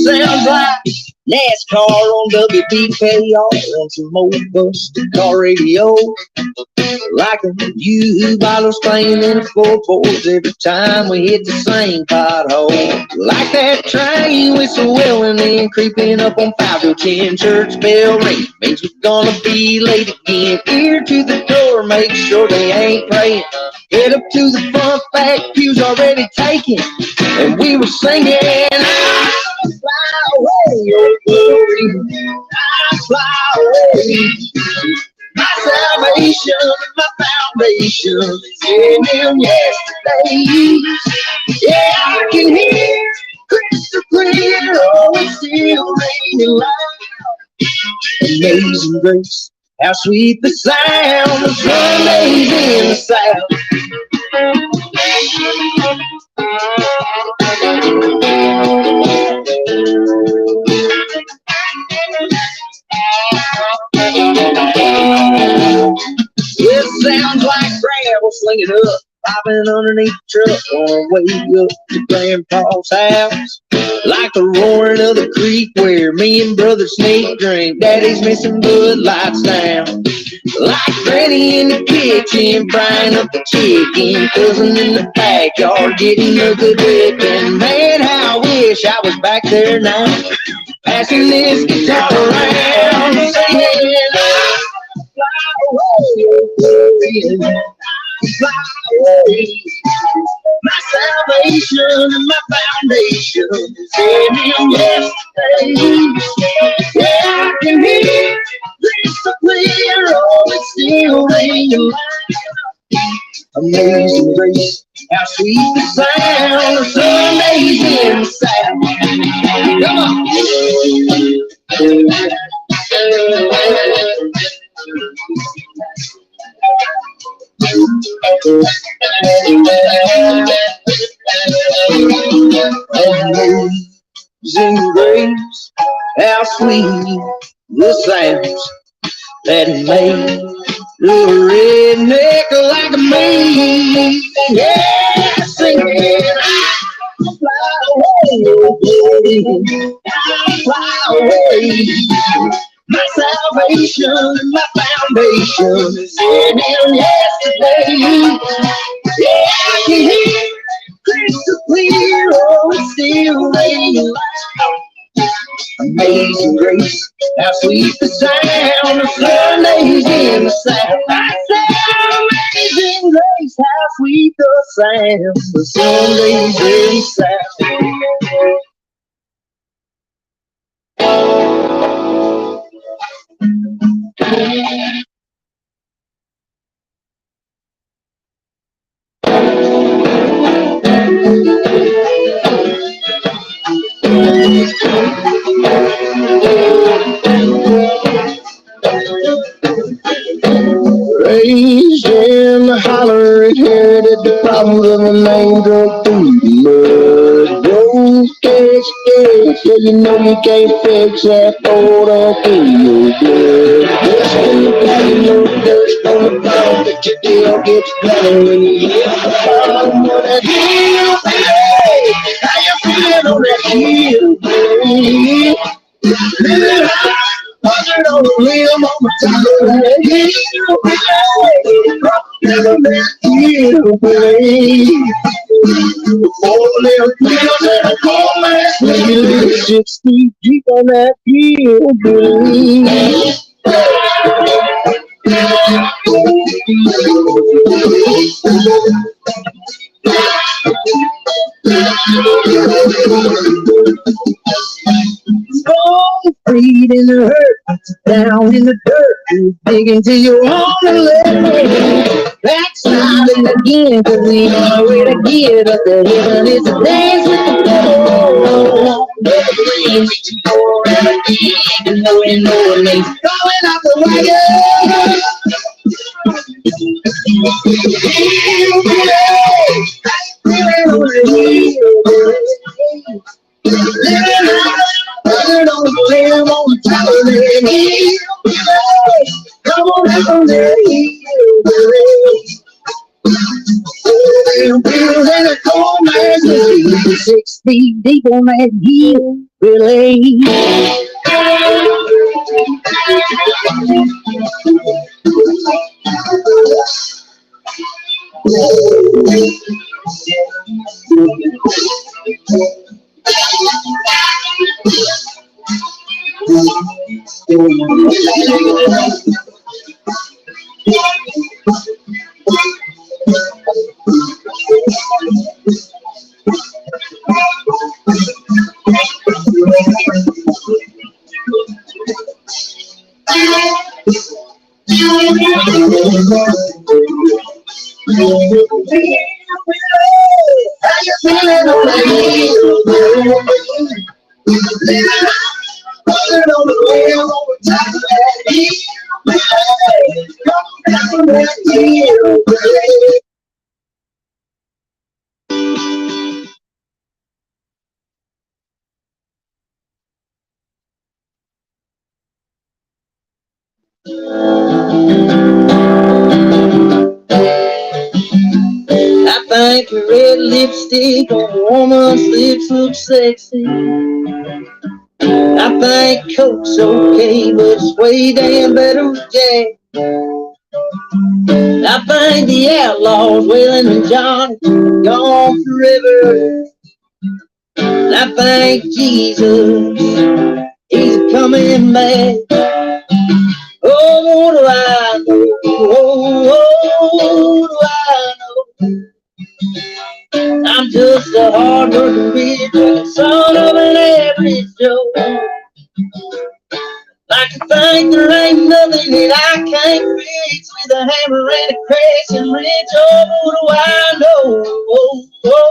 sounds like NASCAR on WBKR on some old busted car radio. Like a U bottles playing in the 4-4s every time we hit the same pothole. Like that train whistle wailing and creeping up on 510 church bell ring. Means we're gonna be late again. Ear to the door, make sure they ain't praying. Head up to the front, back pew's already taken. And we were singing, I fly away, oh glory, I fly away. My salvation and my foundation is in him yesterday. Yeah, I can hear crystal clear, oh, it's still raining loud. Amazing grace, how sweet the sound of Sundays in the South. It sounds like gravel slinging up, popping underneath the truck on our way up to Grandpa's house. Like the roaring of the creek where me and Brother Snake drink Daddy's missing Bud Lights down. Like Granny in the kitchen frying up the chicken, cousin in the backyard getting a good whipping. Man, how I wish I was back there now, passing this guitar around, singing, fly away, fly away. My salvation and my foundation is in him yesterday. Yeah, I can hear crystal clear, oh, it's still raining loud. Amazing grace, how sweet the sound of Sundays in the South. Come on. Amazing grace, how sweet the sounds that made a redneck like me. Yeah, singing, I'll fly away, I'll fly away. My salvation and my foundation is in him yesterday. Yeah, I can hear crystal clear, oh, it's still raining loud. Amazing grace, how sweet the sound of Sundays in the South. I say, amazing grace, how sweet the sound of Sundays in the South. Raised in the holler, inherited the problems of a man drunk through the mud. Don't get scared, yeah, you know you can't fix that old and feel good. Just when you got your dust on the ground, but your deal gets better when you hit the bottom of that hill. Hey, how you feeling on that hill, baby? Living high, buzzing on the limb on the top of that hill, baby. Never that hill, baby. 4 little wheels and a cold man, maybe live 6 feet deep on that hill, baby. Strong feet in the hurt, down in the dirt, you digging till you want to let go. Backsliding again, cause we know where to get up to heaven. It's a dance with the devil. Never dream reaching for everything, even though you know it means going off the wagon. Living out, buzzing on the limb on the top of the hill. Come on up on that hill. 4 little wheels and a cold man's 6 feet deep on that hill, really. I think red lipstick on a woman's lips looks sexy. I think Coke's okay, but it's way damn better with Jack. I think the outlaws, Waylon and Johnny, gone forever. I think Jesus, he's coming back. Oh, what do I know? Oh, what do I know? I'm just a hard-working bitch, drinking son of an average Joe. Like to think there ain't nothing that I can't fix with a hammer and a crescent wrench. Oh, what do I know? Oh,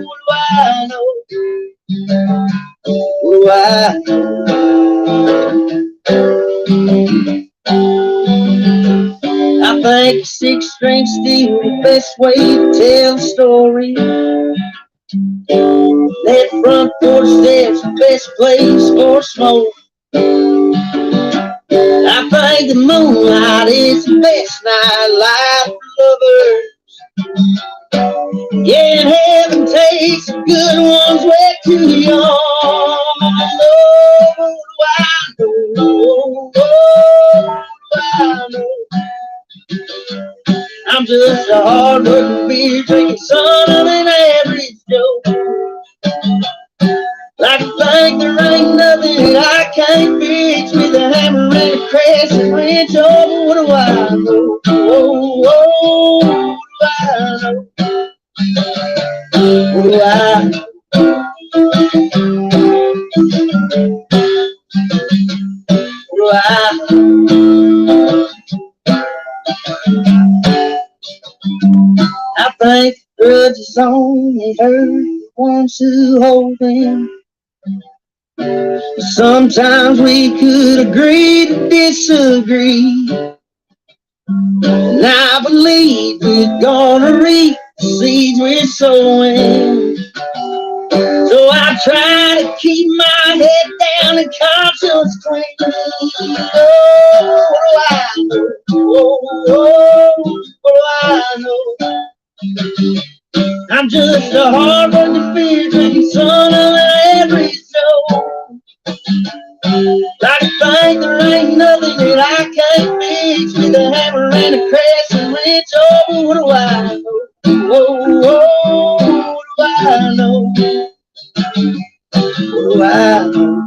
what do I know? What do I know? I think 6-string steel the best way to tell a story. That front porch step's the best place for smoke. I think the moonlight is the best nightlife for lovers. Yeah, and heaven takes the good ones way too young. Oh, what do I know? Oh, what do I know? I'm just a hard-working beer drinking son of an average Joe. Like to think there ain't nothing that I can't fix with a hammer and a crescent wrench. Oh, what do I know? Oh, what do I know? What do I know? What do I know? I think the grudge is only hurt the ones who hold them. Sometimes we could agree to disagree. And I believe we're gonna reap the seeds we're sowing. So I try to keep my head down and conscience clean. Oh, what do I know? Oh, what do I know? I'm just a hard-working beer drinking son of an average Joe. Like to think there ain't nothing that I can't fix with a hammer and a crescent wrench. Oh, what do I know? Oh, what do I know? What do I know?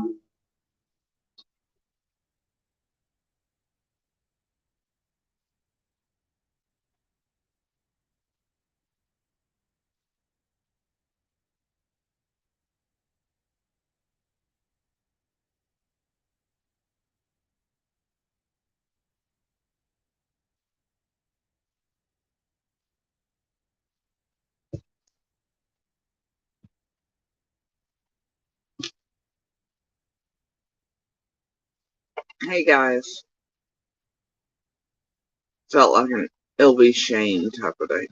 Hey guys, felt like an LB Shane type of day.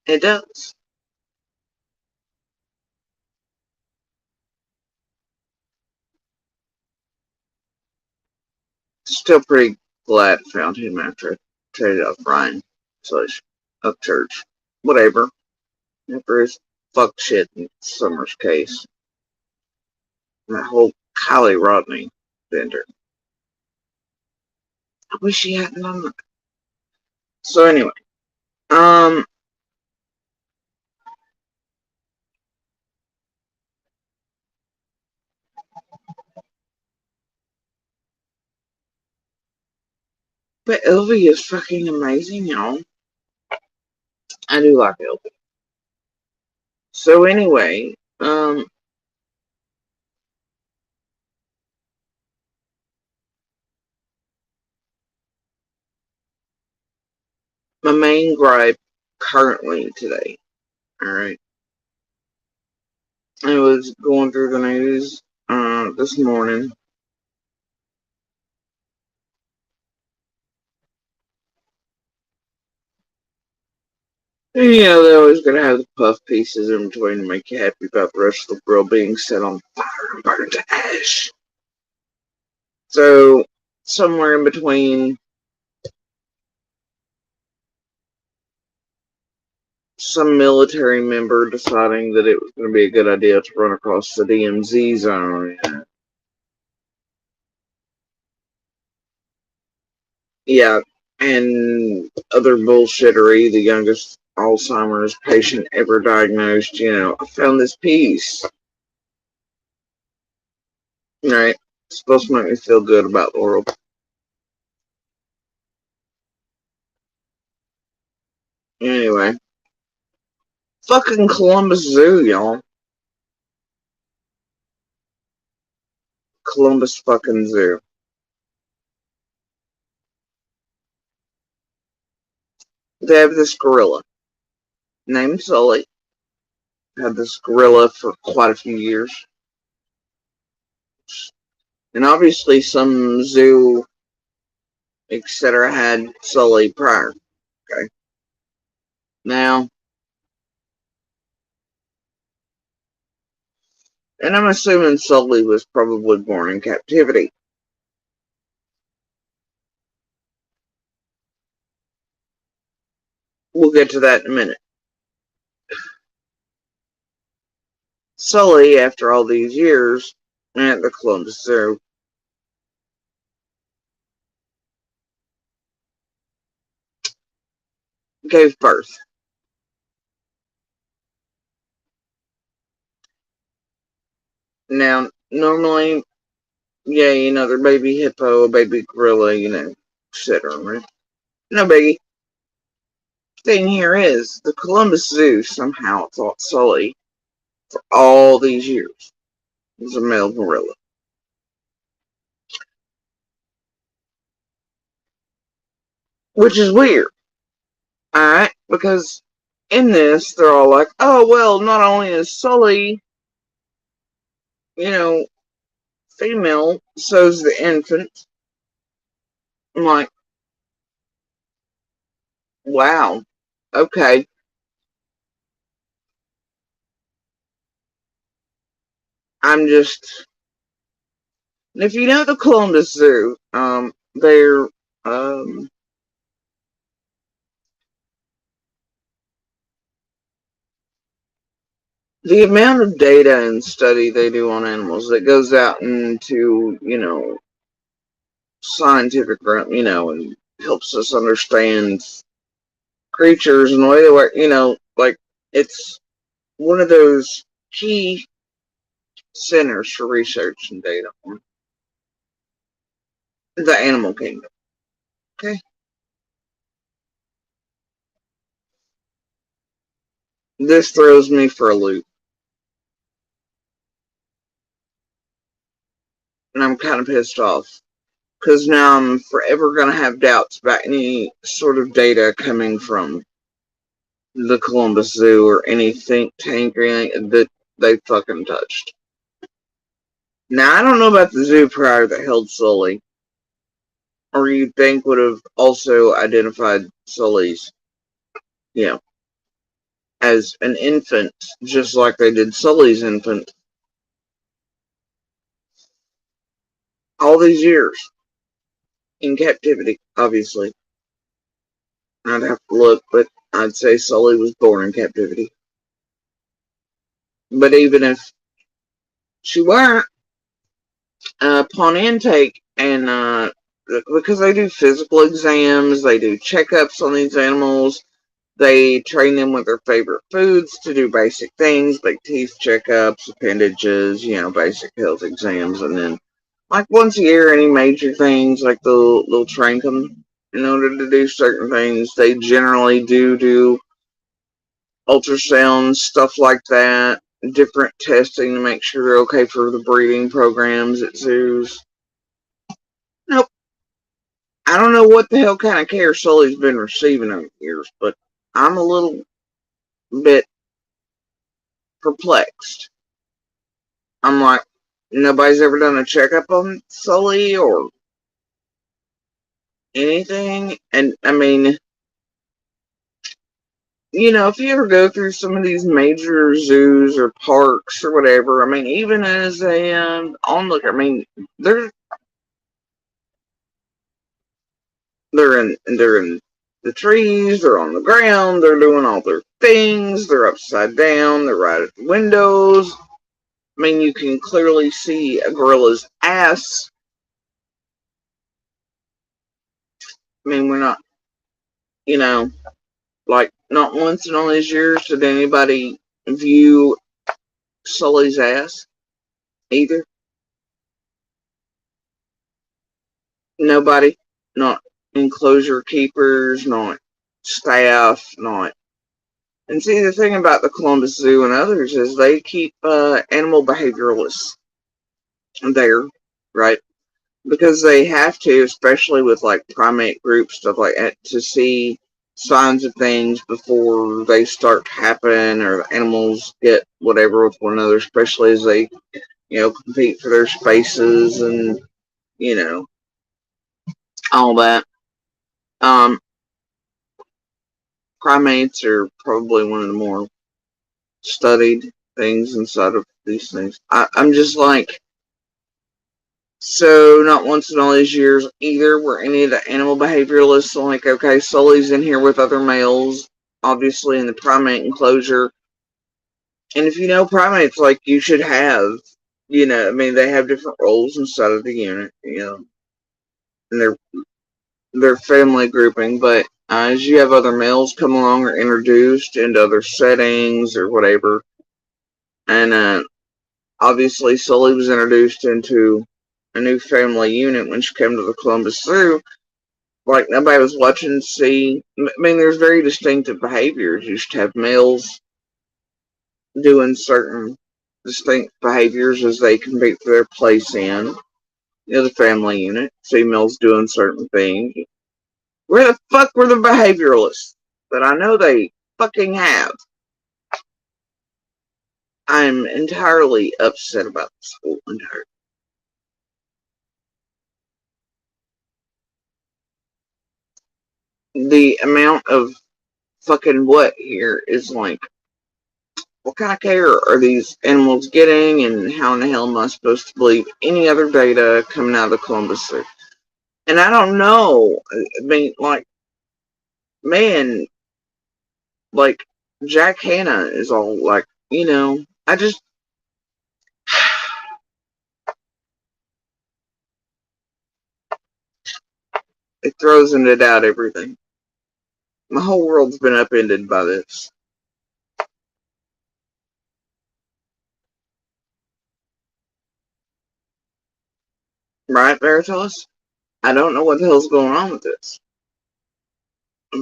It does. Still pretty glad I found him after I traded up Ryan Slush. of church. Whatever. After his fuck shit in Summer's case. That whole Kylie Rodney bender. I wish he hadn't done that. So anyway, um, but Elvie is fucking amazing, y'all. I do like Elvie. So anyway, my main gripe currently today, alright, I was going through the news, this morning. And, you know, they're always gonna have the puff pieces in between to make you happy about the rest of the world being set on fire and burned to ash. So, somewhere in between some military member deciding that it was going to be a good idea to run across the DMZ zone. Yeah, and other bullshittery, the youngest Alzheimer's patient ever diagnosed, you know, I found this piece. Right? It's supposed to make me feel good about the world. Anyway. Fucking Columbus Zoo, y'all. Columbus fucking Zoo. They have this gorilla named Sully. Had this gorilla for quite a few years. And obviously some zoo, etc. had Sully prior. Okay. Now, and I'm assuming Sully was probably born in captivity. We'll get to that in a minute. Sully, after all these years at the Columbus Zoo, gave birth. Now, normally, yeah, you know, their baby hippo, a baby gorilla, you know, etc. Right? No biggie. Thing here is, the Columbus Zoo somehow thought Sully, for all these years, was a male gorilla. Which is weird. Alright? Because in this, they're all like, oh, well, not only is Sully, you know, female, so's the infant. I'm like, wow. Okay. I'm just. If you know the Columbus Zoo, they're, the amount of data and study they do on animals that goes out into, you know, scientific, you know, and helps us understand creatures and the way they work, you know, like, it's one of those key centers for research and data on the animal kingdom. Okay. This throws me for a loop. And I'm kind of pissed off. Because now I'm forever going to have doubts about any sort of data coming from the Columbus Zoo or any think tank or anything that they fucking touched. Now, I don't know about the zoo prior that held Sully, or you think would have also identified Sully's, you know, as an infant, just like they did Sully's infant all these years in captivity, obviously. I'd have to look, but I'd say Sully was born in captivity. But even if she weren't, upon intake, and because they do physical exams, they do checkups on these animals, they train them with their favorite foods to do basic things like teeth checkups, appendages, basic health exams, and then like once a year, any major things like they'll train them in order to do certain things. They generally do ultrasounds, stuff like that, different testing to make sure they're okay for the breeding programs at zoos. Nope. I don't know what the hell kind of care Sully's been receiving over the years, but I'm a little bit perplexed. I'm like, nobody's ever done a checkup on Sully or anything. And I mean, if you ever go through some of these major zoos or parks or whatever, I mean, even as a onlooker, I mean, they're they're in the trees, they're on the ground, they're doing all their things, they're upside down, they're right at the windows. I mean, you can clearly see a gorilla's ass. I mean, we're not, you know, like, not once in all these years did anybody view Sully's ass either. Nobody. Not enclosure keepers, not staff, not. And see, the thing about the Columbus Zoo and others is they keep animal behavioralists there, right? Because they have to, especially with like primate groups, stuff like that, to see signs of things before they start to happen or the animals get whatever with one another, especially as they, compete for their spaces and, you know, all that. Um, Primates are probably one of the more studied things inside of these things. I'm just like, so not once in all these years either were any of the animal behavioralists like, okay, Sully's in here with other males, obviously in the primate enclosure. And if you know primates, like you should have, I mean, they have different roles inside of the unit, and their family grouping, but as you have other males come along or introduced into other settings or whatever, and obviously Sully was introduced into a new family unit when she came to the Columbus Zoo. Like nobody was watching to see. I mean, there's very distinctive behaviors. You should have males doing certain distinct behaviors as they compete for their place in the family unit. Females doing certain things. Where the fuck were the behavioralists that I know they fucking have? I'm entirely upset about this whole entire. The amount of fucking what here is like, what kind of care are these animals getting, and how in the hell am I supposed to believe any other data coming out of the Columbus Zoo? And I don't know. I mean, like, man, like, Jack Hanna is all like, I just. It throws into doubt everything. My whole world's been upended by this. Right, Veritas? I don't know what the hell's going on with this.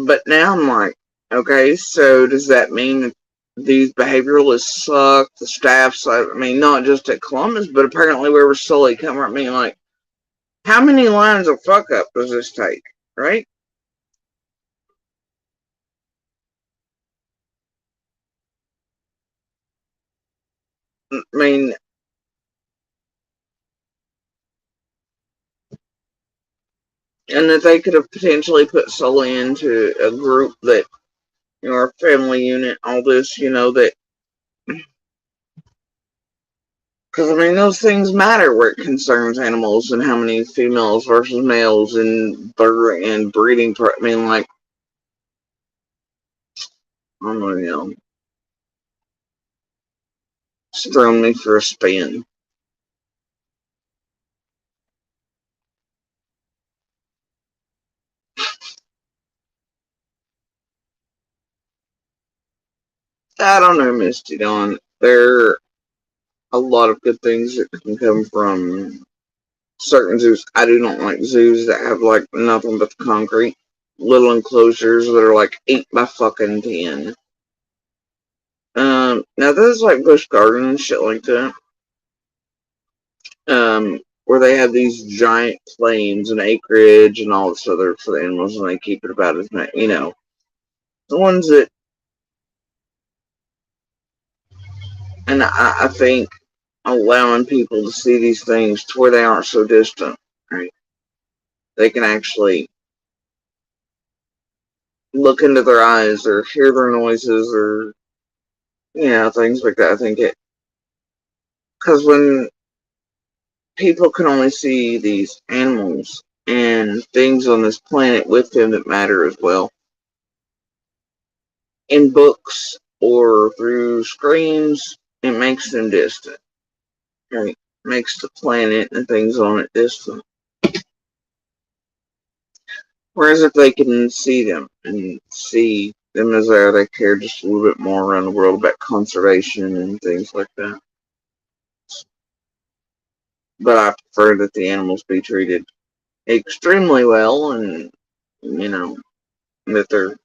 But now I'm like, okay, so does that mean that these behavioralists suck? The staff suck? I mean, not just at Columbus, but apparently wherever Sully come. I mean, like, how many lines of fuck up does this take, right? I mean, and that they could have potentially put Sully into a group that, our family unit, all this, that. Because, I mean, those things matter where it concerns animals and how many females versus males and breeding. I mean, like, don't know. It's thrown me for a spin. I don't know, Misty Dawn. There are a lot of good things that can come from certain zoos. I do not like zoos that have like nothing but the concrete. Little enclosures that are like 8 by fucking 10. Now this is like Busch Garden and shit like that. Where they have these giant plains and acreage and all this other for the animals, and they keep it about as much, the ones that, and I think allowing people to see these things to where they aren't so distant, right? They can actually look into their eyes or hear their noises or, things like that. I think because when people can only see these animals and things on this planet with them that matter as well in books or through screens, it makes them distant. Right? Makes the planet and things on it distant. Whereas if they can see them and see them as they care just a little bit more around the world about conservation and things like that. But I prefer that the animals be treated extremely well and, that they're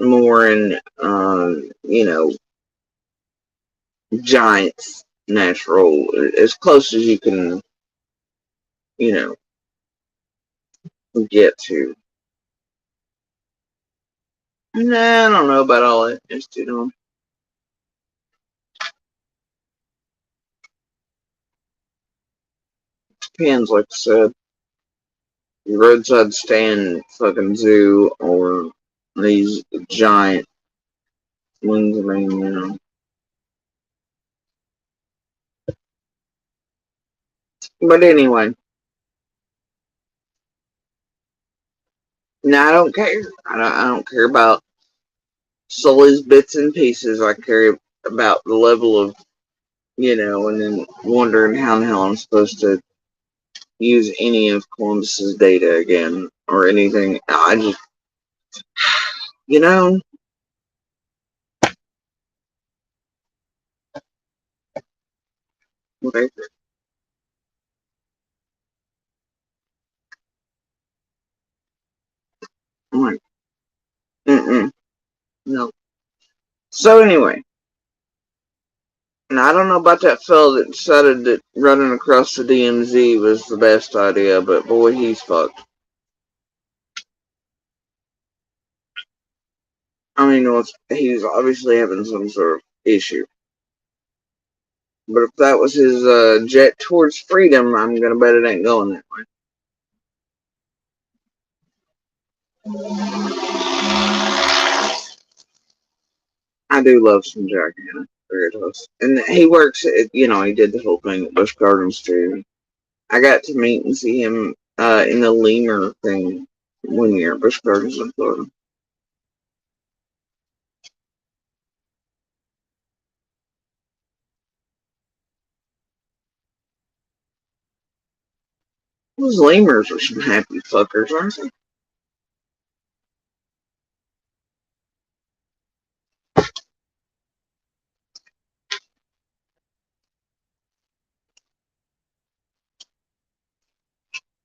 more in, giants natural, as close as you can, you know, get to. Nah, I don't know about all that. Just, depends, like I said. Roadside stand fucking zoo or these giant ones, I mean. But anyway, no, I don't care. I don't care about Sully's bits and pieces. I care about the level of, and then wondering how the hell I'm supposed to use any of Columbus's data again or anything. I just, you know, whatever. I'm like, no. So anyway, and I don't know about that fellow that decided that running across the DMZ was the best idea, but boy, he's fucked. I mean, he's obviously having some sort of issue. But if that was his jet towards freedom, I'm gonna bet it ain't going that way. I do love some Jack Hanna. And he works at, he did the whole thing at Busch Gardens too. I got to meet and see him in the lemur thing one year at Busch Gardens in Florida. Those lemurs are some happy fuckers, aren't they?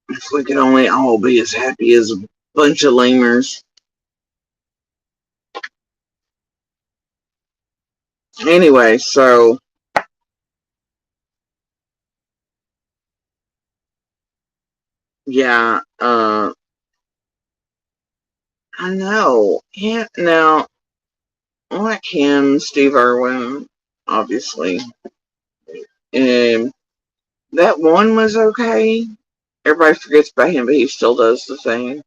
If we could only all be as happy as a bunch of lemurs. Anyway, so yeah, I know. Yeah, now like him, Steve Irwin, obviously. And that one was okay. Everybody forgets about him, but he still does the thing.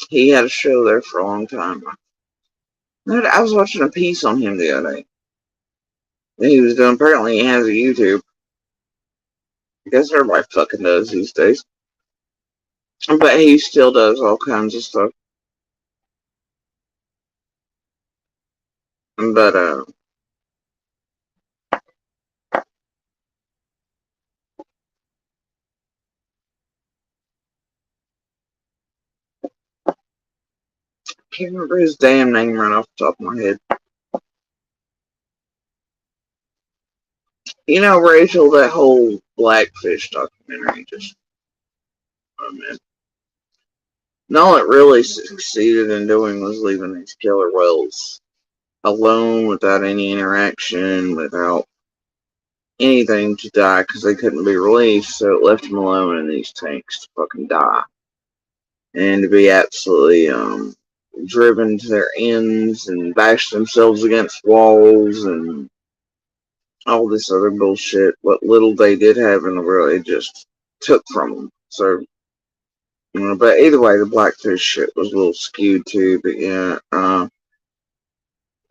He had a show there for a long time. I was watching a piece on him the other day. He was doing, apparently he has a YouTube. I guess everybody fucking does these days. But he still does all kinds of stuff. But can't remember his damn name right off the top of my head. You know, Rachel, that whole Blackfish documentary just, oh man. And all it really succeeded in doing was leaving these killer whales alone without any interaction, without anything to die because they couldn't be released, so it left them alone in these tanks to fucking die. And to be absolutely driven to their ends and bash themselves against walls and all this other bullshit. What little they did have in the world, it just took from them. So, but either way, the Blackfish shit was a little skewed too. But yeah, one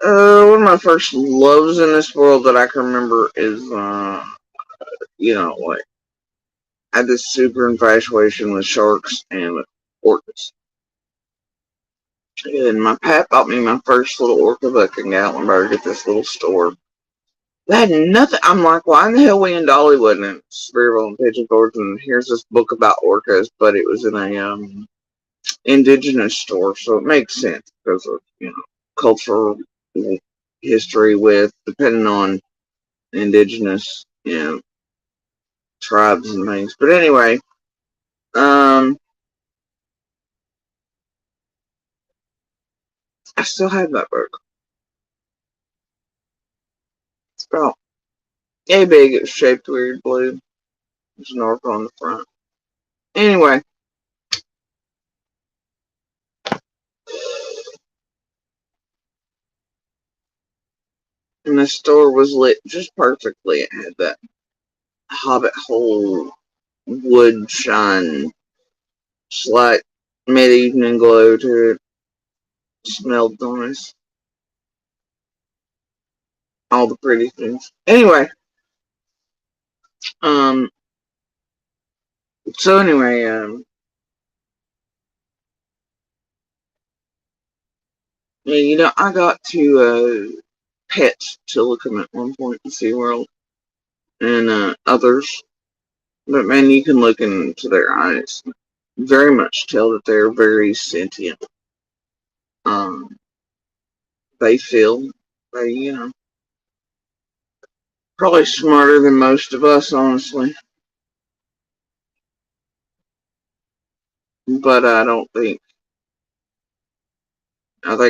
of my first loves in this world that I can remember is, like, I had this super infatuation with sharks and with orcas. And my pap bought me my first little orca book in Gatlinburg at this little store. They had nothing. I'm like, why in the hell we in Dollywood and Spearville and Pigeon Forge, and here's this book about orcas, but it was in a indigenous store, so it makes sense because of cultural history with depending on indigenous tribes and things. But anyway, I still have that book. It's about a big. It's shaped weird blue. There's an orca on the front. Anyway, and the store was lit just perfectly. It had that hobbit hole wood shine, slight mid-evening glow to it. Smelled nice. All the pretty things. Anyway, um, so anyway, I got to pet Tilikum at one point in SeaWorld and others, but man, you can look into their eyes, very much tell that they're very sentient. Um, they feel, probably smarter than most of us, honestly. But I think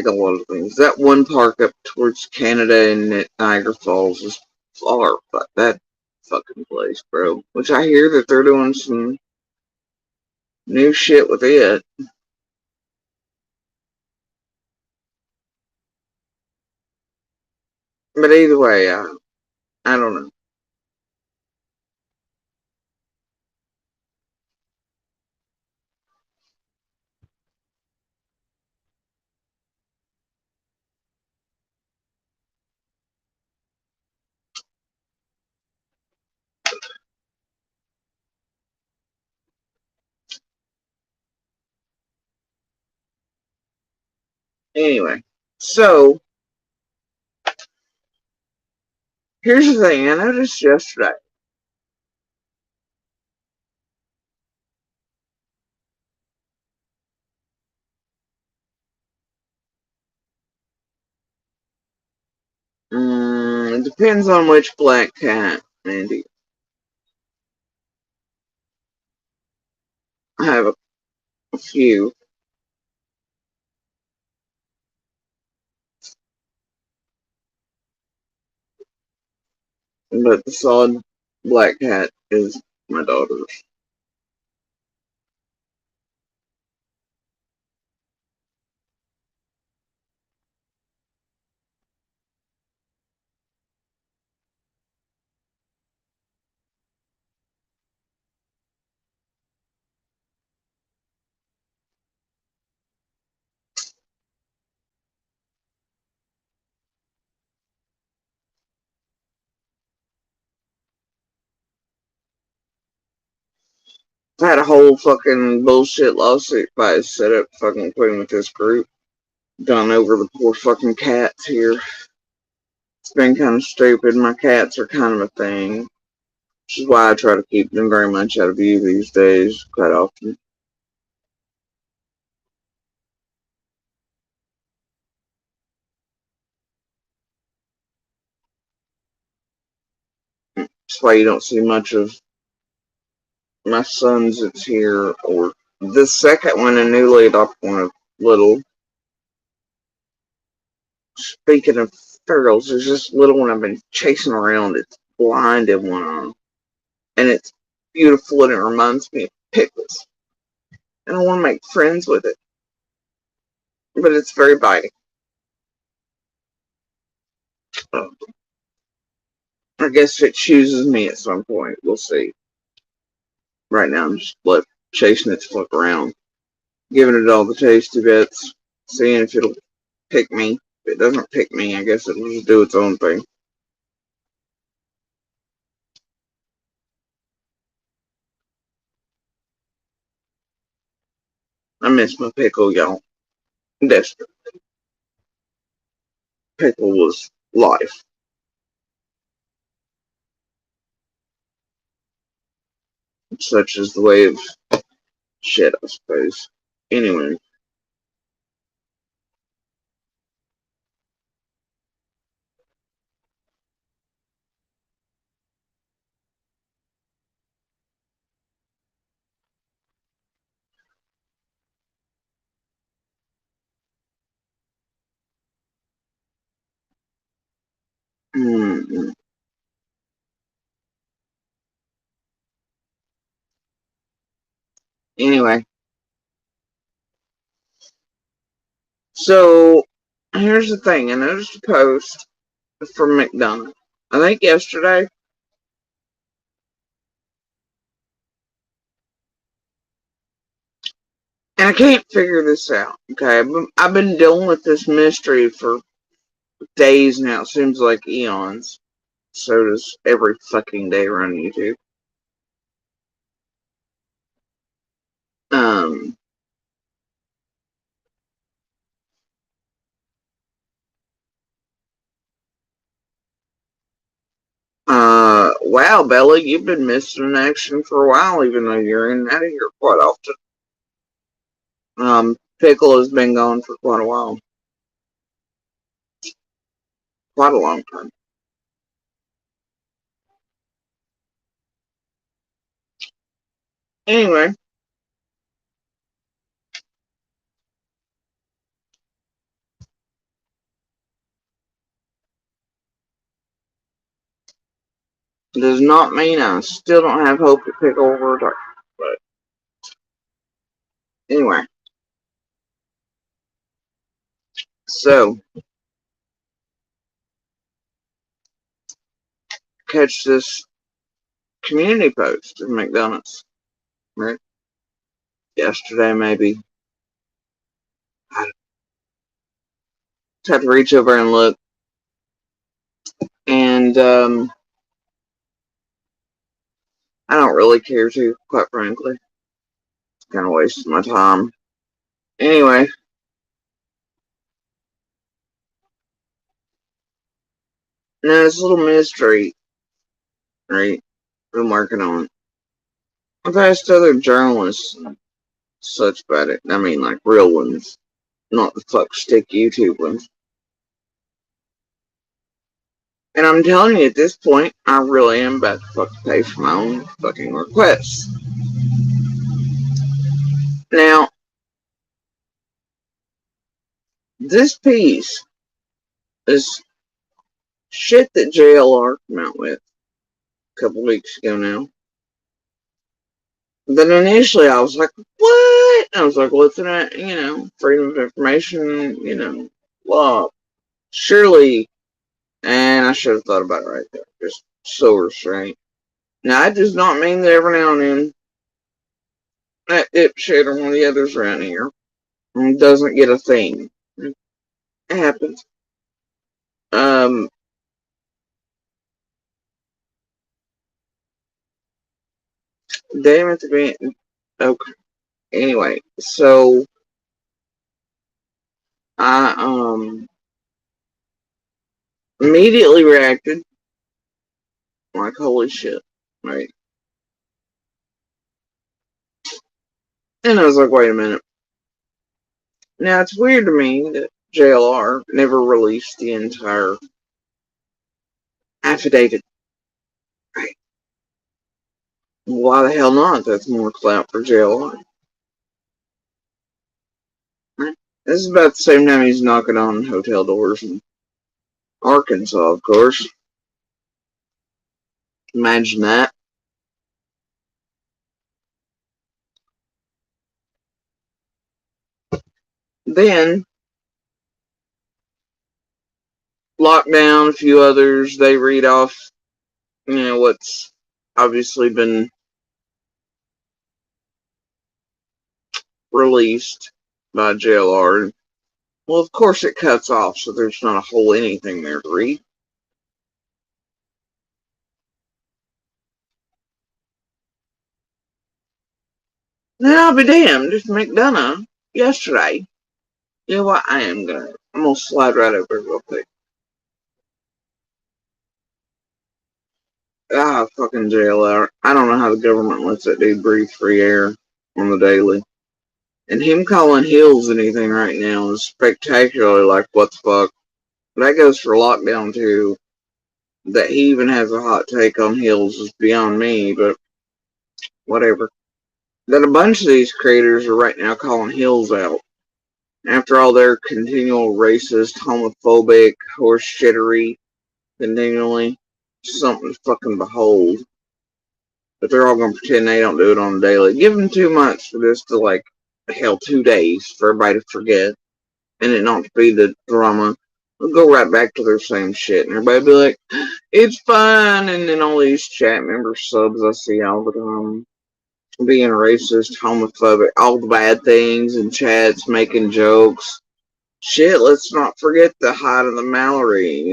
a lot of things. That one park up towards Canada and Niagara Falls is far, but that fucking place, bro. Which I hear that they're doing some new shit with it. But either way, I don't know. Anyway, so here's the thing. I noticed yesterday. It depends on which black cat, Mandy. I have a few. But the solid black cat is my daughter's. I had a whole fucking bullshit lawsuit by set up fucking queen with this group. Done over the poor fucking cats here. been kind of stupid. My cats are kind of a thing, which is why I try to keep them very much out of view these days, quite often. That's why you don't see much of my sons that's here, or the second one, a newly adopted one, of little. Speaking of turtles, there's this little one I've been chasing around. It's blind in one arm, and it's beautiful, and it reminds me of pickles. And I want to make friends with it, but it's very biting. Uh, I guess if it chooses me at some point, we'll see. Right now, I'm just chasing it to flip around, giving it all the tasty bits, seeing if it'll pick me. If it doesn't pick me, I guess it'll just do its own thing. I miss my pickle, y'all. Desperate. Pickle was life. Such is the way of shit, I suppose. Anyway. Hmm. Anyway. So, here's the thing. I noticed a post from McDonough. I think yesterday. And I can't figure this out. Okay. I've been dealing with this mystery for days now. It seems like eons. So does every fucking day around YouTube. Um, wow, Bella, you've been missing in action for a while, even though you're in and out of here quite often. Pickle has been gone for quite a while. Quite a long time. Anyway, does not mean I still don't have hope that Pickle will return. But anyway, so catch this community post of McDonald's, right? Yesterday, maybe. I just have to reach over and look. And I don't really care to, quite frankly. It's kind of wasting my time. Anyway, now this little mystery, right? I'm working on. I've asked other journalists and such about it. I mean, like real ones, not the fuck stick YouTube ones. And I'm telling you, at this point, I really am about to fucking pay for my own fucking requests. Now, this piece is shit that JLR came out with a couple weeks ago now. Then initially I was like, what? I was like, what's that? Freedom of information, law. Surely, and I should have thought about it right there. Just so restraint. Now, that does not mean that every now and then that dipshit or one of the others around here doesn't get a thing. It happens. Um, damn it to be. Okay. Anyway, so I Immediately reacted like, holy shit, right? And I was like, wait a minute. Now, it's weird to me that JLR never released the entire affidavit. Right? Why the hell not? That's more clout for JLR. Right? This is about the same time he's knocking on hotel doors in Arkansas, of course. Imagine that. Then, Lockdown, a few others, they read off, what's obviously been released by JLR. Well, of course it cuts off, so there's not a whole anything there to read. Now I'll be damned if McDonough yesterday. You know what? I'm gonna slide right over real quick. Fucking JLR. I don't know how the government lets that dude breathe free air on the daily. And him calling Hills anything right now is spectacularly like, what the fuck? That goes for lockdown too. That he even has a hot take on Hills is beyond me, but whatever. That a bunch of these creators are right now calling Hills out. After all their continual racist, homophobic, horse shittery, continually, something to fucking behold. But they're all gonna pretend they don't do it on a daily. Give them 2 months for this to, like, hell, 2 days for everybody to forget. And it not to be the drama. They'll go right back to their same shit. And everybody be like, it's fine. And then all these chat member subs I see all the time being racist, homophobic, all the bad things in chats, making jokes. Shit, let's not forget the height of the Mallory,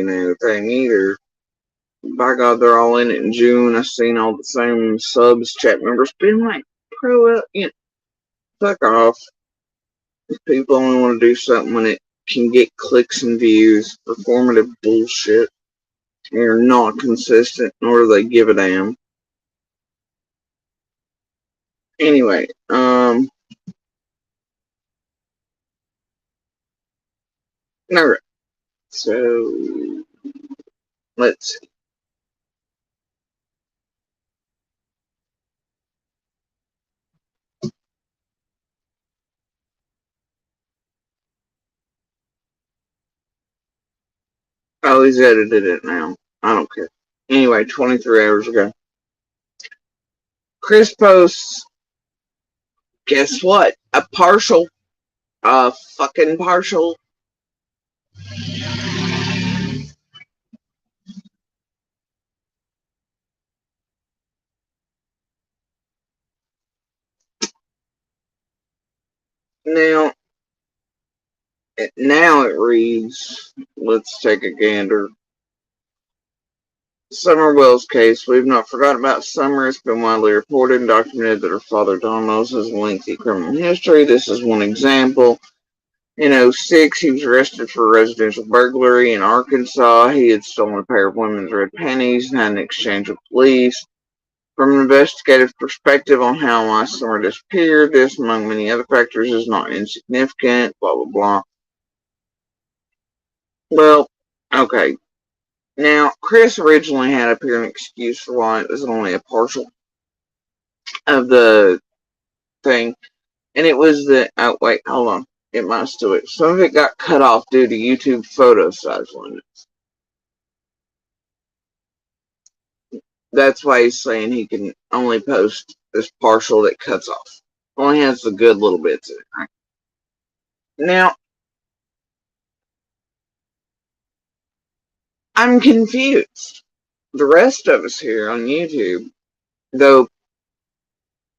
thing either. By God, they're all in it in June. I've seen all the same subs, chat members being like, fuck off. If people only want to do something when it can get clicks and views, performative bullshit. They're not consistent, nor do they give a damn. Anyway, alright. So, let's see. Oh, he's edited it now. I don't care. Anyway, 23 hours ago. Chris posts, guess what? A fucking partial. Now, it reads, let's take a gander. Summer Wells case. We've not forgotten about Summer. It's been widely reported and documented that her father, Don Wells, has a lengthy criminal history. This is one example. In '06, he was arrested for residential burglary in Arkansas. He had stolen a pair of women's red panties and had an exchange with police. From an investigative perspective on how my Summer disappeared, this, among many other factors, is not insignificant, blah, blah, blah. Well, okay. Now, Chris originally had up here an excuse for why it was only a partial of the thing, and it was that, oh, wait, hold on. It might still be. Some of it got cut off due to YouTube photo size limits. That's why he's saying he can only post this partial that cuts off. Only has the good little bits in it, right? Now, I'm confused. The rest of us here on YouTube, though,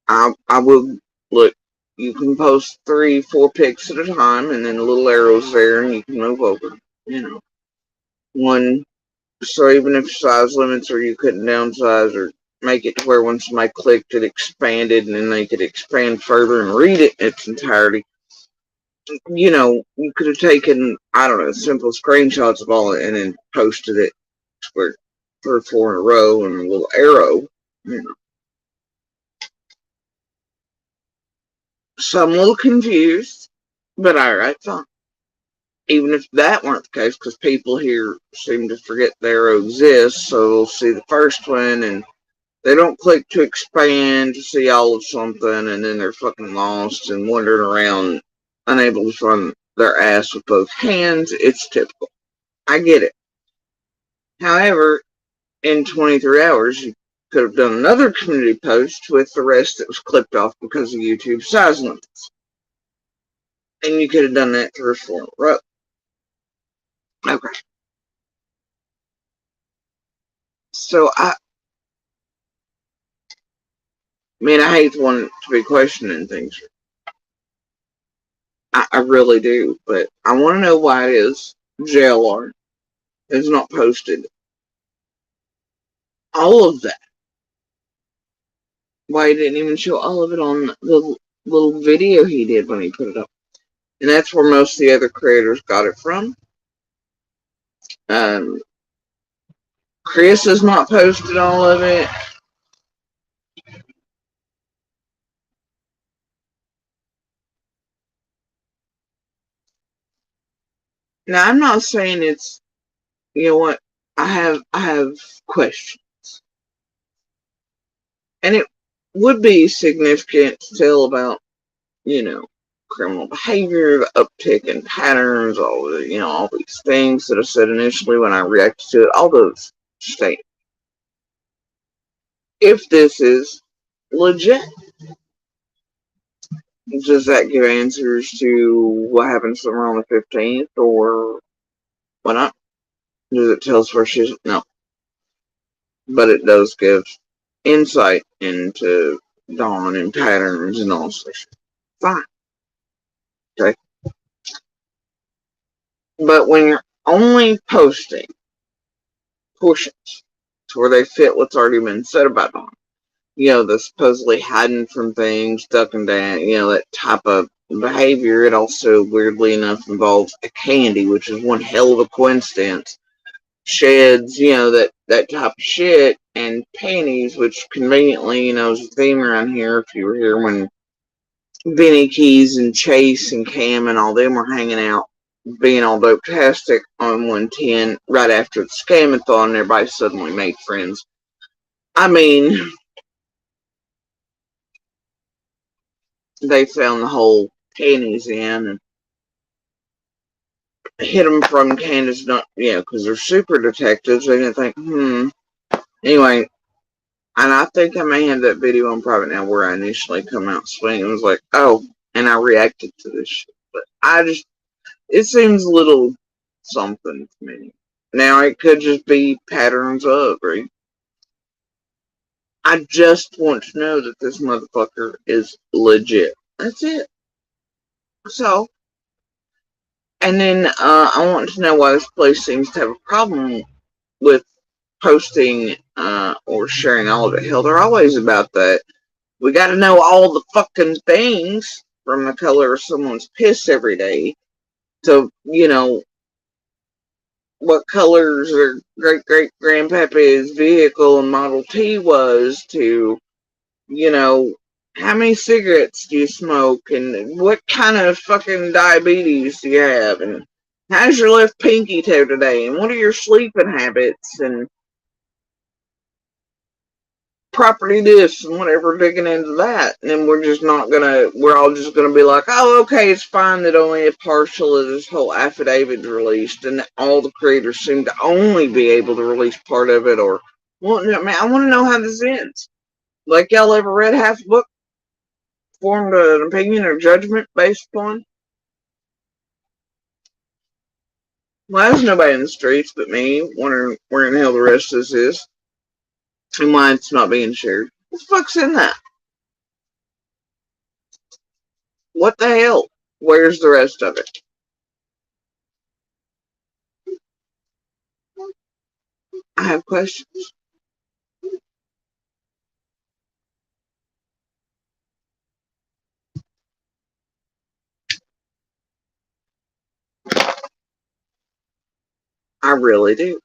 I will look. You can post 3, 4 pics at a time, and then little arrows there, and you can move over. One. So even if size limits, or you couldn't downsize, or make it to where when somebody clicked, it expanded, and then they could expand further and read it in its entirety. You could have taken, I don't know, simple screenshots of all it and then posted it for 3 or 4 in a row and a little arrow. You know. So I'm a little confused, but alright, fine. Even if that weren't the case, because people here seem to forget the arrow exists, so they'll see the first one and they don't click to expand to see all of something, and then they're fucking lost and wandering around, unable to find their ass with both hands. It's typical. I get it. However, in 23 hours, you could have done another community post with the rest that was clipped off because of YouTube size limits. And you could have done that 3 or 4 in a row. Okay. So, I hate to want to be questioning things. I really do. But I want to know why it is JLR has not posted all of that. Why he didn't even show all of it on the little video he did when he put it up. And that's where most of the other creators got it from. Um, Chris has not posted all of it. Now I'm not saying it's, you know what, I have questions. And it would be significant to tell about, criminal behavior, the uptick in patterns, all these things that I said initially when I reacted to it, all those statements. If this is legit, does that give answers to what happens to her on the 15th, or what not? Does it tell us where she's? No. But it does give insight into dawn and patterns and all such. Fine. Okay. But when you're only posting portions to where they fit what's already been said about dawn, the supposedly hiding from things, ducking down, that type of behavior, it also weirdly enough involves a candy, which is one hell of a coincidence. Sheds, that type of shit, and panties, which conveniently, is a theme around here. If you were here when Benny Keys and Chase and Cam and all them were hanging out, being all dope-tastic on 110 right after the scamathon, and everybody suddenly made friends. I mean, they found the whole panties in and hit them from Candace, not, because they're super detectives. They didn't think, Anyway, and I think I may have that video on private now where I initially come out swinging and was like, oh, and I reacted to this shit. But it seems a little something to me. Now, it could just be patterns of, right? I just want to know that this motherfucker is legit. That's it. So, and then I want to know why this place seems to have a problem with posting or sharing all of it. Hell, they're always about that. We got to know all the fucking things from the color of someone's piss every day to, what colors their great great grandpappy's vehicle and Model T was to, you know, how many cigarettes do you smoke and what kind of fucking diabetes do you have and how's your left pinky toe today and what are your sleeping habits and property this and whatever, digging into that. And then we're all just gonna be like, oh, okay, it's fine that only a partial of this whole affidavit is released and that all the creators seem to only be able to release part of it. Or, well, I mean, I want to know how this ends. Like, y'all ever read half the book, formed an opinion or judgment based upon? Well, there's nobody in the streets but me wondering where in the hell the rest of this is and why it's not being shared. What the fuck's in that? What the hell? Where's the rest of it? I have questions. really do.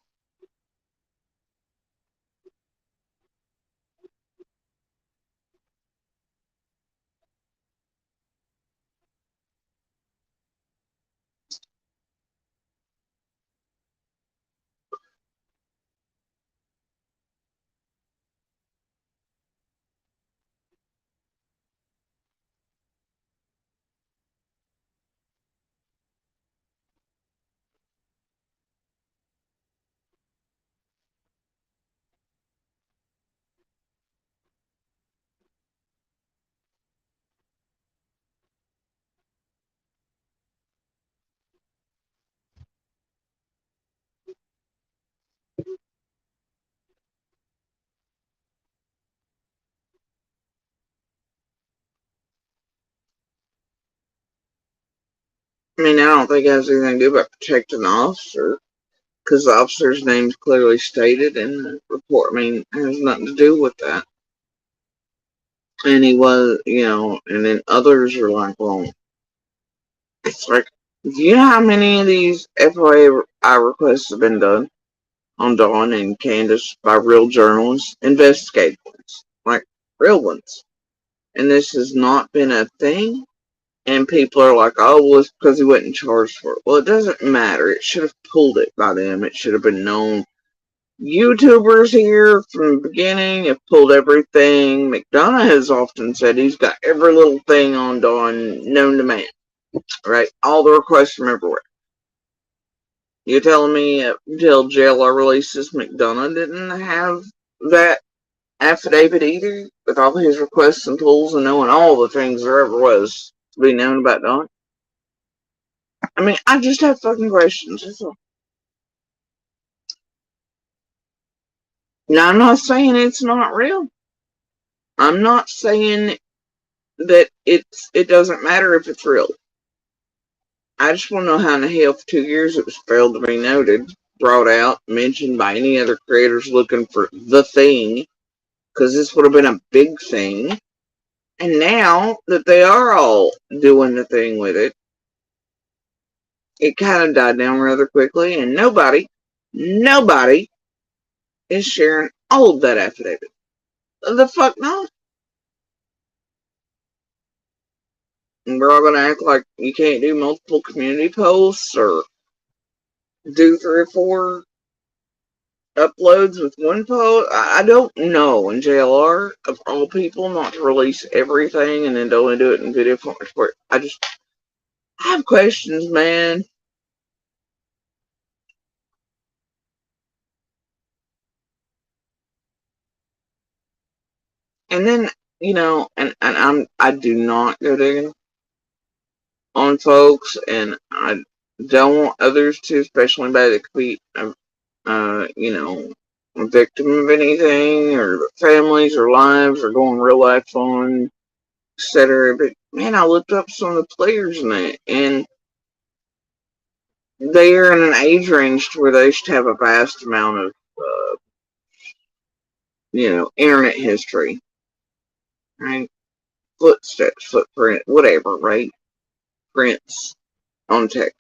I mean, I don't think it has anything to do about protecting the officer, because the officer's name's clearly stated in the report. I mean, it has nothing to do with that. And he was, and then others are like, well, it's like, do you know how many of these FOI requests have been done on Dawn and Candace by real journalists, investigative ones, like real ones? And this has not been a thing. And people are like, oh, well, it's because he wasn't charged for it. Well, it doesn't matter. It should have pulled it by them. It should have been known. YouTubers here from the beginning have pulled everything. McDonough has often said he's got every little thing on Dawn known to man. Right? All the requests from everywhere. You telling me until JLR releases, McDonough didn't have that affidavit either? With all his requests and pulls and knowing all the things there ever was to be known about Dawn? I mean, I just have fucking questions. Now, I'm not saying it's not real. I'm not saying that it doesn't matter if it's real. I just want to know how in the hell for 2 years it was failed to be noted, brought out, mentioned by any other creators looking for the thing, because this would have been a big thing. And now that they are all doing the thing with it, it kind of died down rather quickly, and nobody is sharing all of that affidavit. The fuck no. And we're all gonna act like you can't do multiple community posts or do 3 or 4 uploads with one post. I don't know in JLR of all people not to release everything and then to only do it in video format. I have questions, man. And then I do not go digging on folks, and I don't want others to, especially anybody that could be a victim of anything, or families or lives or going real life on, etc. But man, I looked up some of the players in that, and they are in an age range to where they should have a vast amount of, internet history, right? Footsteps, footprint, whatever, right? Prints on tech.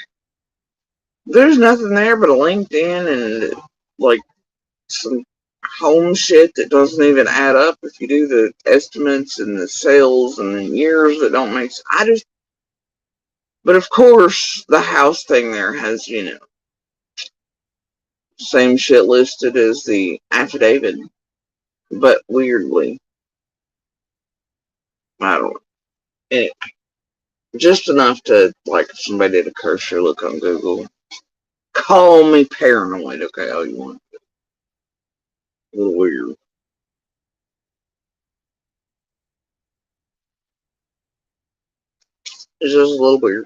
There's nothing there but a LinkedIn and like some home shit that doesn't even add up if you do the estimates and the sales and the years that don't make sense. But of course, the house thing there has, same shit listed as the affidavit, but weirdly, I don't know. Anyway, just enough to, like, if somebody did a cursory look on Google, call me paranoid, okay, all you want. A little weird. It's just a little weird.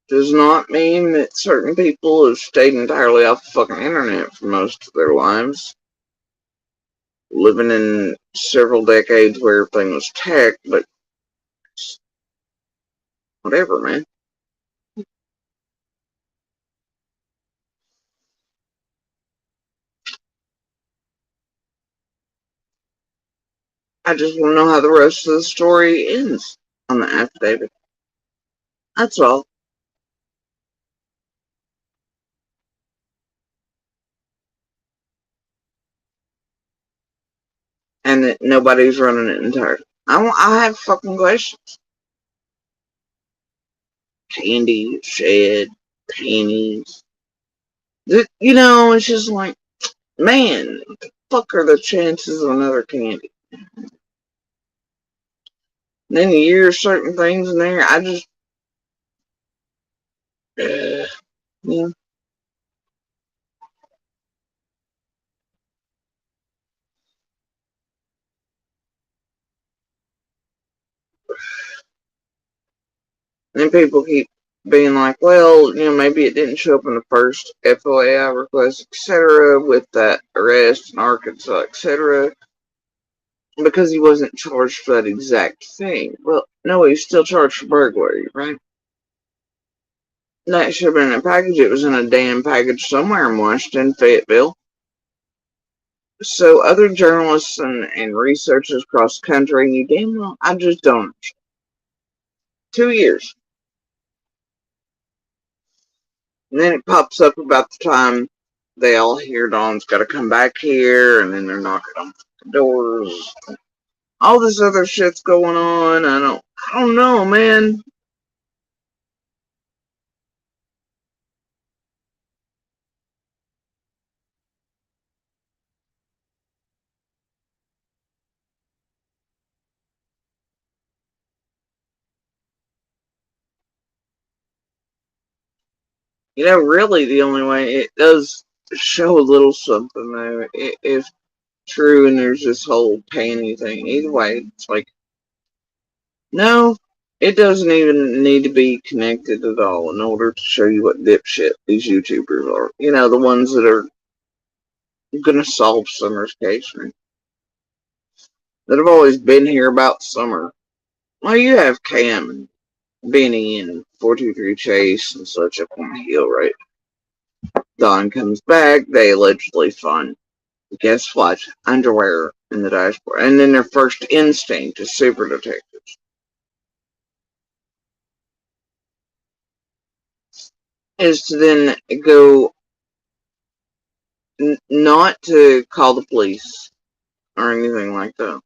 Does not mean that certain people have stayed entirely off the fucking internet for most of their lives, living in several decades where everything was tech, but whatever, man. I just want to know how the rest of the story ends on the affidavit. That's all. And that nobody's running it entirely. I have fucking questions. Candy, shed, panties. It's just like, man, what the fuck are the chances of another candy? And then you hear certain things in there, I just, yeah. And people keep being like, well, maybe it didn't show up in the first FOIA request, etc., with that arrest in Arkansas, etc., because he wasn't charged for that exact thing. Well, no, he's still charged for burglary, right? That should have been in a package. It was in a damn package somewhere in Washington, Fayetteville. So other journalists and researchers across the country, you damn well, I just don't understand. 2 years. And then it pops up about the time they all hear Dawn's got to come back here, and then they're knocking on the doors. All this other shit's going on. I don't know, man. Really, the only way it does show a little something though, if true, and there's this whole panty thing. Either way, it's like, no, it doesn't even need to be connected at all in order to show you what dipshit these YouTubers are. The ones that are gonna solve Summer's case, right? That have always been here about Summer. Well, you have Cam and Benny and 423 Chase and such up on the hill, right? Don comes back, they allegedly find, guess what? Underwear in the dashboard. And then their first instinct as super detectives is to then go not to call the police or anything like that.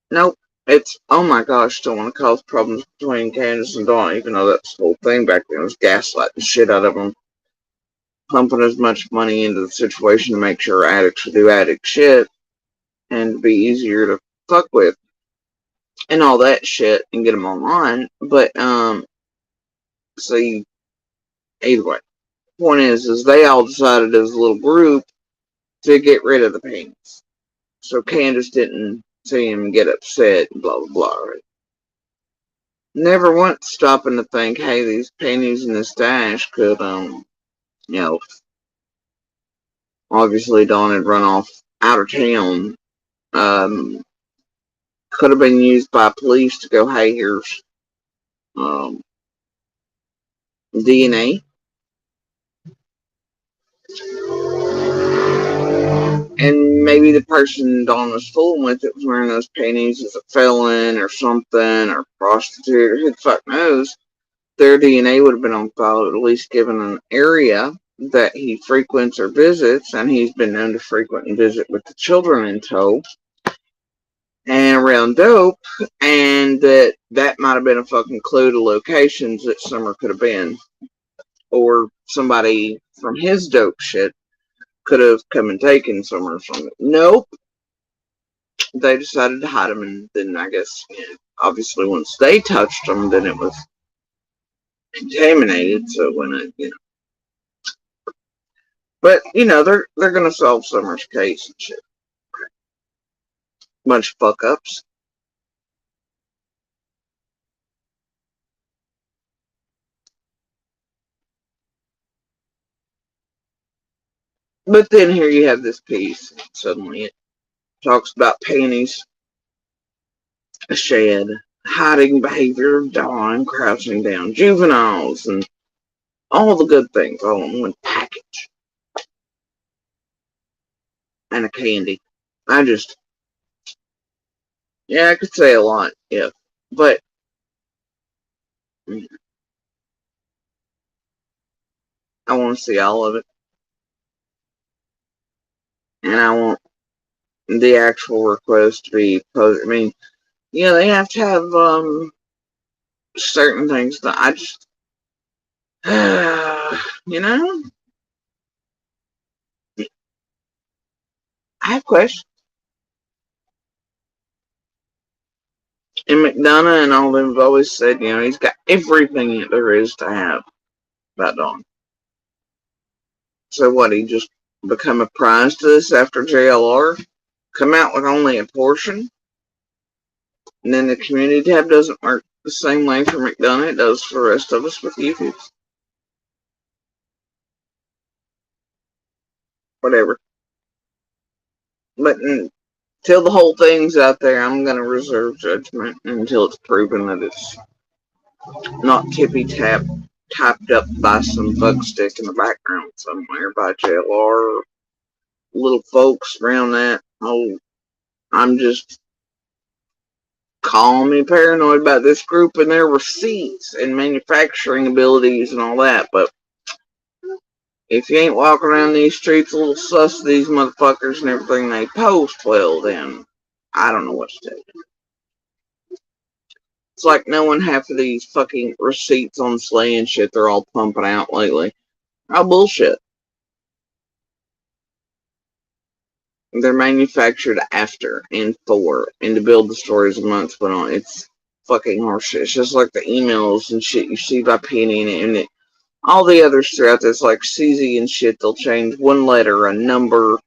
Nope. It's, oh my gosh, don't want to cause problems between Candace and Dawn, even though that's the whole thing back then was gaslighting the shit out of them, pumping as much money into the situation to make sure addicts would do addict shit and be easier to fuck with and all that shit and get them online. But, so you, either way, point is they all decided as a little group to get rid of the paintings. So Candace didn't see him get upset and blah, blah, blah, right? Never once stopping to think, hey, these paintings in the stash could, you know, obviously Dawn had run off out of town. Could have been used by police to go, hey, here's DNA. And maybe the person Dawn was fooling with that was wearing those paintings is a felon or something, or prostitute, or who the fuck knows. Their DNA would have been on file, at least given an area that he frequents or visits, and he's been known to frequent and visit with the children in tow and around dope, and that might have been a fucking clue to locations that Summer could have been, or somebody from his dope shit could have come and taken Summer from it. Nope. They decided to hide him, and then I guess, obviously once they touched him, then it was contaminated. So when but they're gonna solve Summer's case and shit. Bunch of fuck ups. But then here you have this piece. Suddenly it talks about panties, a shed, hiding behavior of Dawn, crouching down, juveniles, and all the good things all in one package. And a candy. I just, Yeah, I could say a lot, yeah. But I want to see all of it. And I want the actual request to be posted. I mean, yeah, they have to have certain things that I just, you know, I have questions. And McDonough and all them have always said, he's got everything that there is to have about Dawn. So what, he just become a prize to this after JLR? Come out with only a portion? And then the community tab doesn't work the same way for McDonough it does for the rest of us with YouTube. Whatever. But until the whole thing's out there, I'm going to reserve judgment until it's proven that it's not tippy tap typed up by some bug stick in the background somewhere by JLR or little folks around that. Oh, I'm just calling me paranoid about this group and their receipts and manufacturing abilities and all that. But if you ain't walking around these streets a little sus of these motherfuckers and everything they post, well, then I don't know what to tell you. It's like knowing half of these fucking receipts on Slay and shit they're all pumping out lately. Oh, bullshit. They're manufactured after and for and to build the stories a month went on. It's fucking horseshit. It's just like the emails and shit you see by Penny and all the others throughout this, like CZ and shit. They'll change one letter, a number.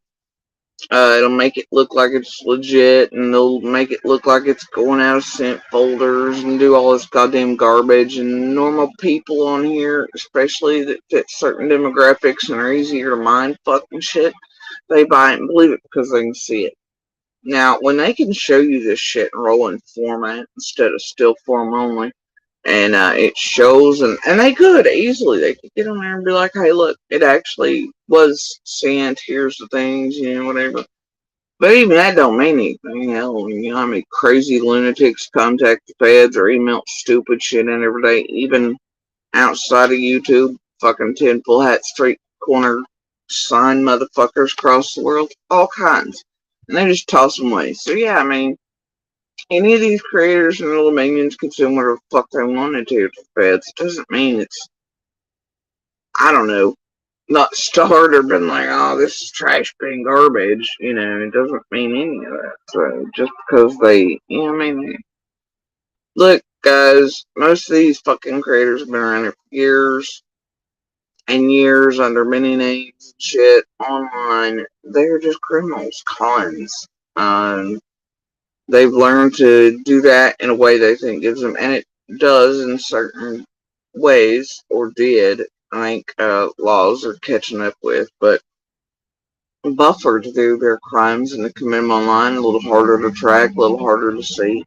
It'll make it look like it's legit, and they'll make it look like it's going out of sent folders and do all this goddamn garbage. And normal people on here, especially that fit certain demographics and are easier to mind fucking shit, they buy it and believe it because they can see it. Now, when they can show you this shit in rolling format instead of still form only, and it shows, and they could easily, they could get on there and be like, hey, look, it actually was sent, here's the things, whatever. But even that don't mean anything. Hell, how many crazy lunatics contact the feds or email stupid shit in every day, even outside of YouTube, fucking tinfoil hat street corner sign motherfuckers across the world, all kinds. And they just toss them away. So yeah, I mean, any of these creators and little minions consume whatever the fuck they wanted to the feds. It doesn't mean it's, I don't know, not starred or been like, oh, this is trash being garbage. It doesn't mean any of that. So just because they, I mean, look, guys, most of these fucking creators have been around here for years and years under many names and shit online. They're just criminals, cons. They've learned to do that in a way they think gives them, and it does in certain ways, or did. I think laws are catching up with, but buffer to do their crimes and to commit them online, a little harder to track, a little harder to see.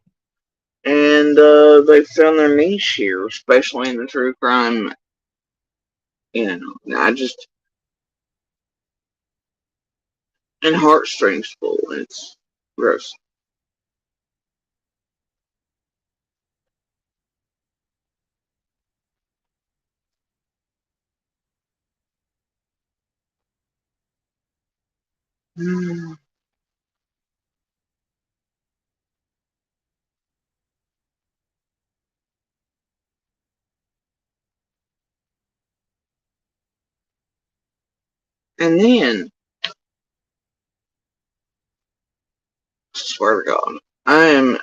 And they found their niche here, especially in the true crime. I just, and heartstrings full. It's gross. And then, swear to God, I am,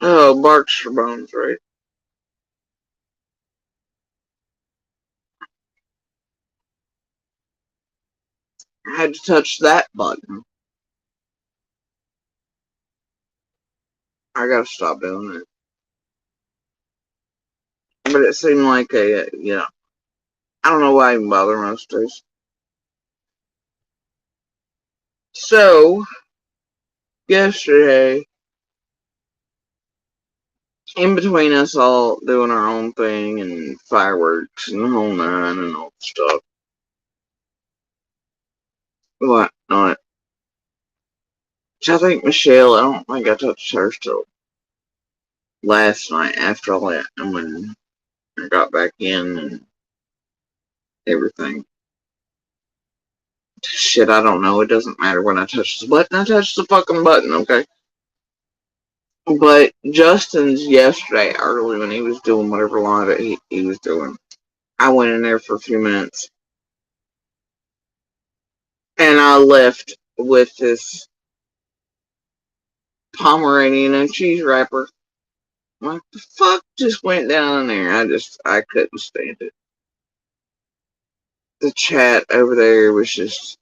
oh, Barks for Bones, right? I had to touch that button. I gotta stop doing it. But it seemed like I don't know why I even bother most days. So, yesterday, in between us all doing our own thing and fireworks and the whole nine and all the stuff, what not? I think Michelle, I don't think I touched hers till last night after all that, and when I got back in and everything. Shit, I don't know. It doesn't matter when I touch the button. I touch the fucking button, okay? But Justin's yesterday, early when he was doing whatever line that he was doing, I went in there for a few minutes. And I left with this Pomeranian and cheese wrapper. What the fuck just went down in there? I couldn't stand it. The chat over there was just,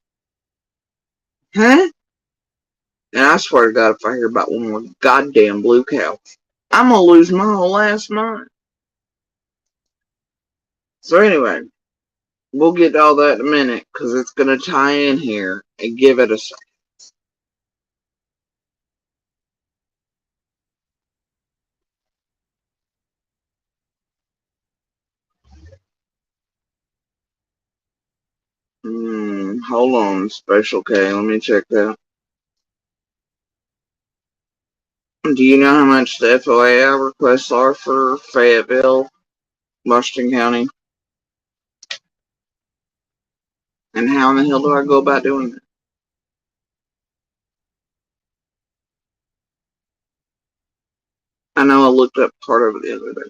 huh? And I swear to God, if I hear about one more goddamn blue cow, I'm gonna lose my whole last mind. So anyway, we'll get to all that in a minute, because it's gonna tie in here and give it a second. Hold on, Special K, let me check that. Do you know how much the FOA requests are for Fayetteville, Washington County? And how in the hell do I go about doing that? I know I looked up part of it the other day.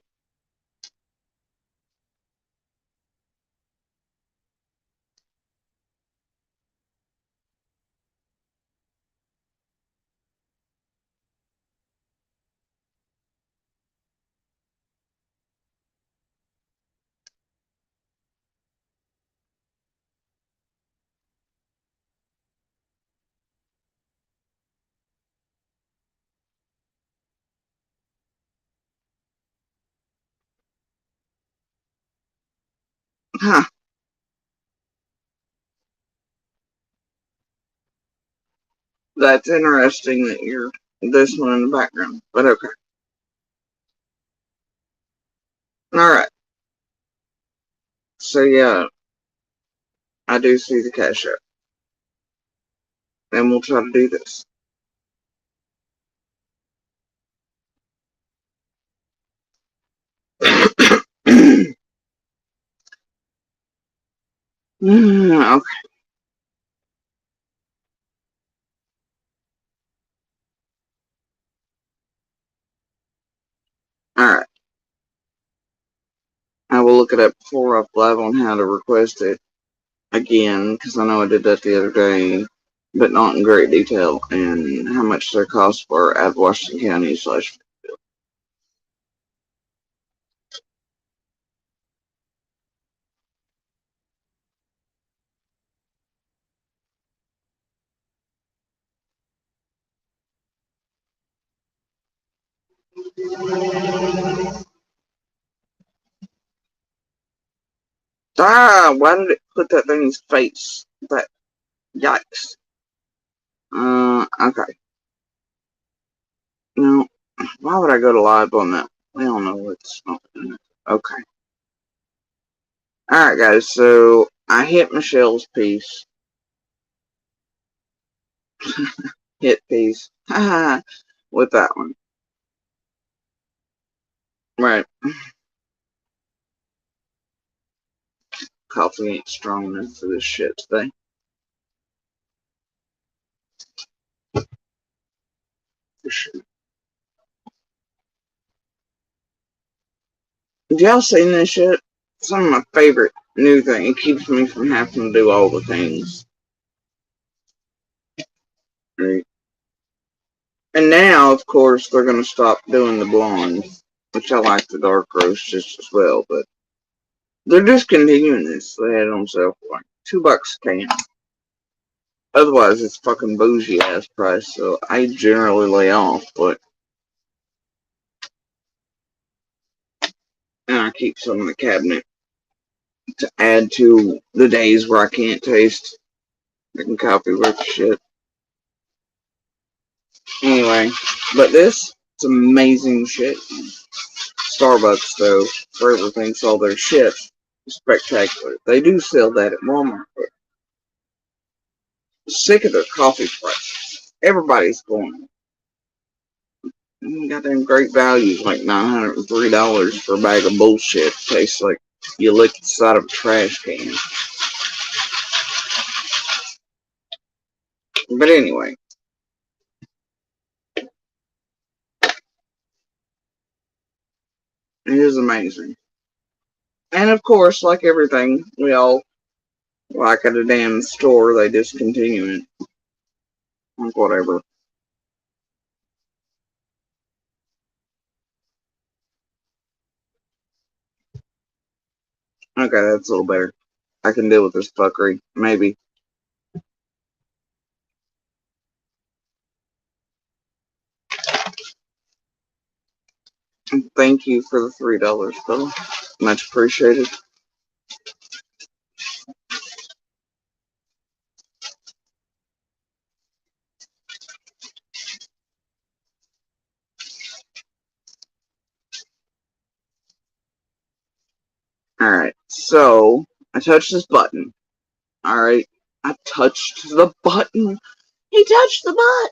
Huh. That's interesting that you're this one in the background, but okay. Alright. So yeah, I do see the cash app. And we'll try to do this. Okay. Alright. I will look it up before I live on how to request it again, because I know I did that the other day, but not in great detail, and how much their costs were at Washington County / Ah, why did it put that thing in his face? That, yikes. Okay. No, why would I go to live on that? We don't know what's open. Okay. Alright, guys, so I hit Michelle's piece. Hit piece. Haha. With that one. Right. Coffee ain't strong enough for this shit today. For sure. Have y'all seen this shit? Some of my favorite new thing. It keeps me from having to do all the things. Right. And now, of course, they're going to stop doing the blondes, which I like the dark roast just as well, but they're discontinuing this. They had it on sale for like $2 a can. Otherwise, it's fucking bougie ass price, so I generally lay off, but and I keep some in the cabinet to add to the days where I can't taste making coffee worth shit. Anyway, but this, it's amazing shit. Starbucks, though, forever thinks all their shit is spectacular. They do sell that at Walmart, but I'm sick of their coffee prices. Everybody's going. Goddamn great values, like $903 for a bag of bullshit. Tastes like you licked the side of a trash can. But anyway, it is amazing. And of course, like everything, we all, like at a damn store, they discontinue it. Like whatever. Okay, that's a little better. I can deal with this fuckery. Maybe. Thank you for the $3, Bill. Much appreciated. Alright, so I touched this button. Alright, I touched the button. He touched the button.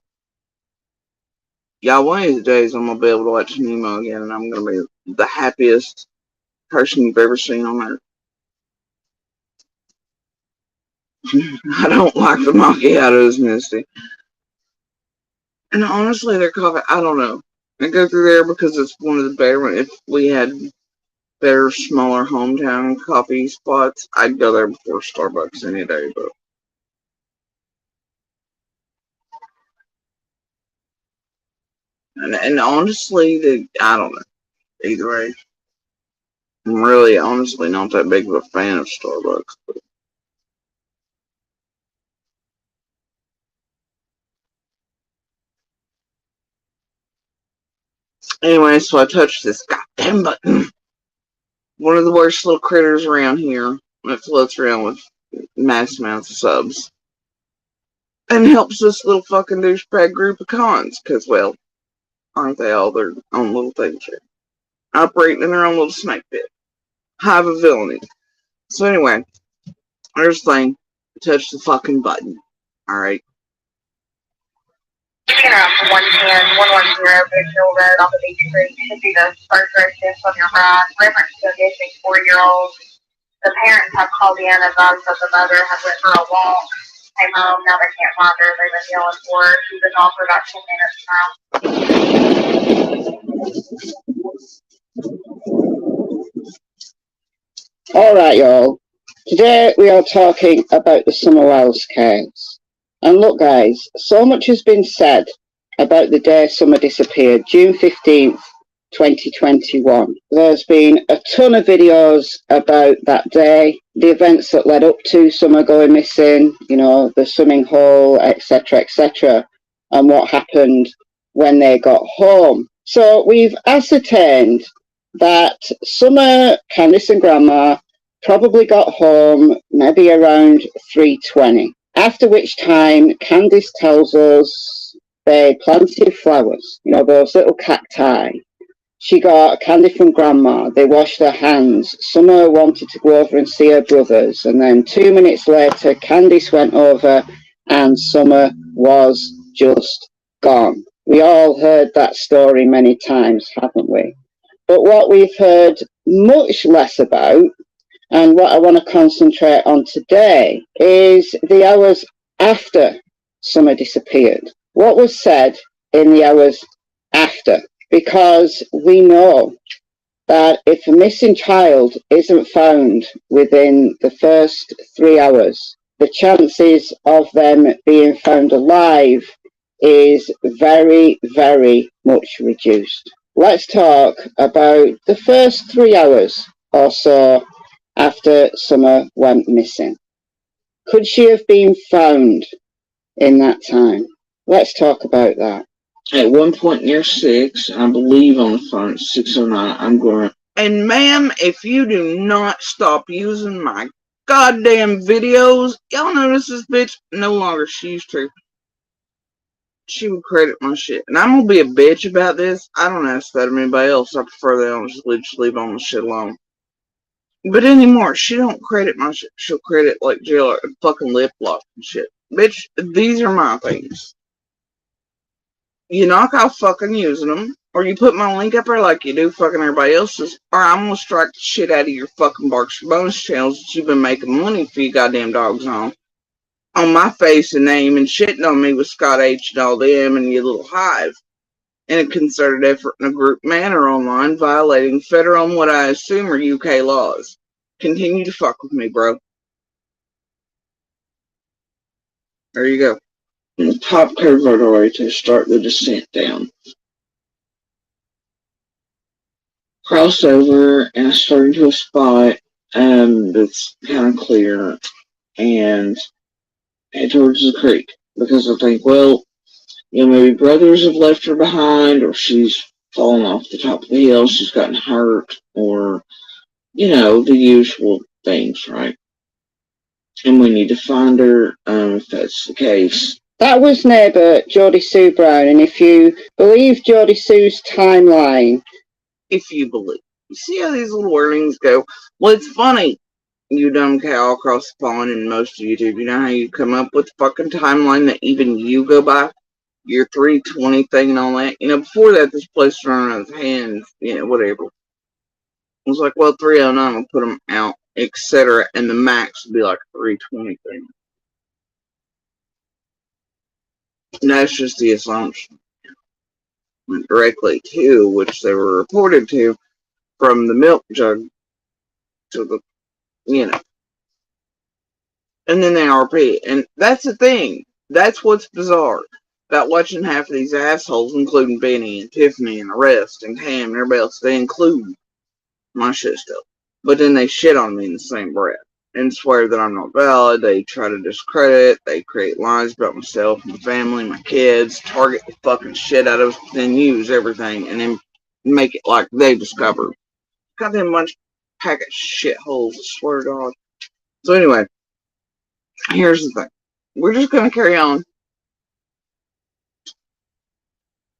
Yeah, one of these days I'm gonna be able to watch Nemo again, and I'm gonna be the happiest person you've ever seen on earth. I don't like the macchiatos, Misty. And honestly, their coffee, I don't know. I go through there because it's one of the better ones. If we had better, smaller hometown coffee spots, I'd go there before Starbucks any day. But and honestly, I don't know. Either way, I'm really, honestly, not that big of a fan of Starbucks. But anyway, so I touched this goddamn button. One of the worst little critters around here that floats around with mass amounts of subs. And helps this little fucking douchebag group of cons, because, well, aren't they all their own little things here? Operating in their own little snake pit. Hive of villainy. So anyway, there's the thing. Touch the fucking button. Alright. 110, Big Hill Road off of Beach Street should be the first residence on your right. Reference to a missing 4-year-old. The parents have called in and advised that the mother had went for a walk. Came home, now they can't find her. They've been yelling for her. She's been gone for about 10 minutes now. Alright, y'all. Today we are talking about the Summer Wells case. And look, guys, so much has been said about the day Summer disappeared, June 15th, 2021. There's been a ton of videos about that day, the events that led up to Summer going missing, you know, the swimming hole, etc., and what happened when they got home. So we've ascertained that Summer, Candice and Grandma probably got home maybe around 3:20, after which time Candice tells us they planted flowers, you know, those little cacti. She got candy from Grandma. They washed their hands. Summer wanted to go over and see her brothers. And then 2 minutes later, Candice went over and Summer was just gone. We all heard that story many times, haven't we? But what we've heard much less about, and what I want to concentrate on today, is the hours after Summer disappeared. What was said in the hours after? Because we know that if a missing child isn't found within the first 3 hours, the chances of them being found alive is very, very much reduced. Let's talk about the first 3 hours or so after Summer went missing. Could she have been found in that time? Let's talk about that. At one point near 6, I believe on the phone at 6:09, I'm going, and ma'am, if you do not stop using my goddamn videos, y'all notice this bitch no longer she used to. She would credit my shit. And I'm gonna be a bitch about this. I don't ask that of anybody else. I prefer they don't just leave all my shit alone. But anymore, she don't credit my shit. She'll credit like JLR fucking lip lock and shit. Bitch, these are my things. You knock off fucking using them, or you put my link up there like you do fucking everybody else's, or I'm gonna strike the shit out of your fucking Barks bonus channels that you've been making money for you goddamn dogs on my face and name and shitting on me with Scott H and all them and your little hive in a concerted effort in a group manner online, violating federal and what I assume are UK laws. Continue to fuck with me, bro. There you go. And the top corridor to start the descent down. Crossed over and I started to a spot that's kind of clear and head towards the creek because I think, well, maybe brothers have left her behind or she's fallen off the top of the hill, she's gotten hurt, or, the usual things, right? And we need to find her if that's the case. That was neighbour Geordie Sue Brown, and if you believe Geordie Sue's timeline, if you believe. You see how these little wordings go? Well, it's funny, you dumb cow across the pond and most of YouTube. You know how you come up with the fucking timeline that even you go by? Your 320 thing and all that. Before that, this place was running out of hands, whatever. It was like, well, 309 will put them out, etc. And the max would be like a 320 thing. And that's just the assumption. Went directly to, which they were reported to, from the milk jug to the, and then the RP. And that's the thing. That's what's bizarre about watching half of these assholes, including Benny and Tiffany and the rest, and Cam and everybody else. They include my shit stuff. But then they shit on me in the same breath and swear that I'm not valid. They try to discredit. They create lies about myself, my family, my kids, target the fucking shit out of us, then use everything and then make it like they discovered. Goddamn bunch of pack of shitholes, I swear to God. So anyway, here's the thing. We're just going to carry on.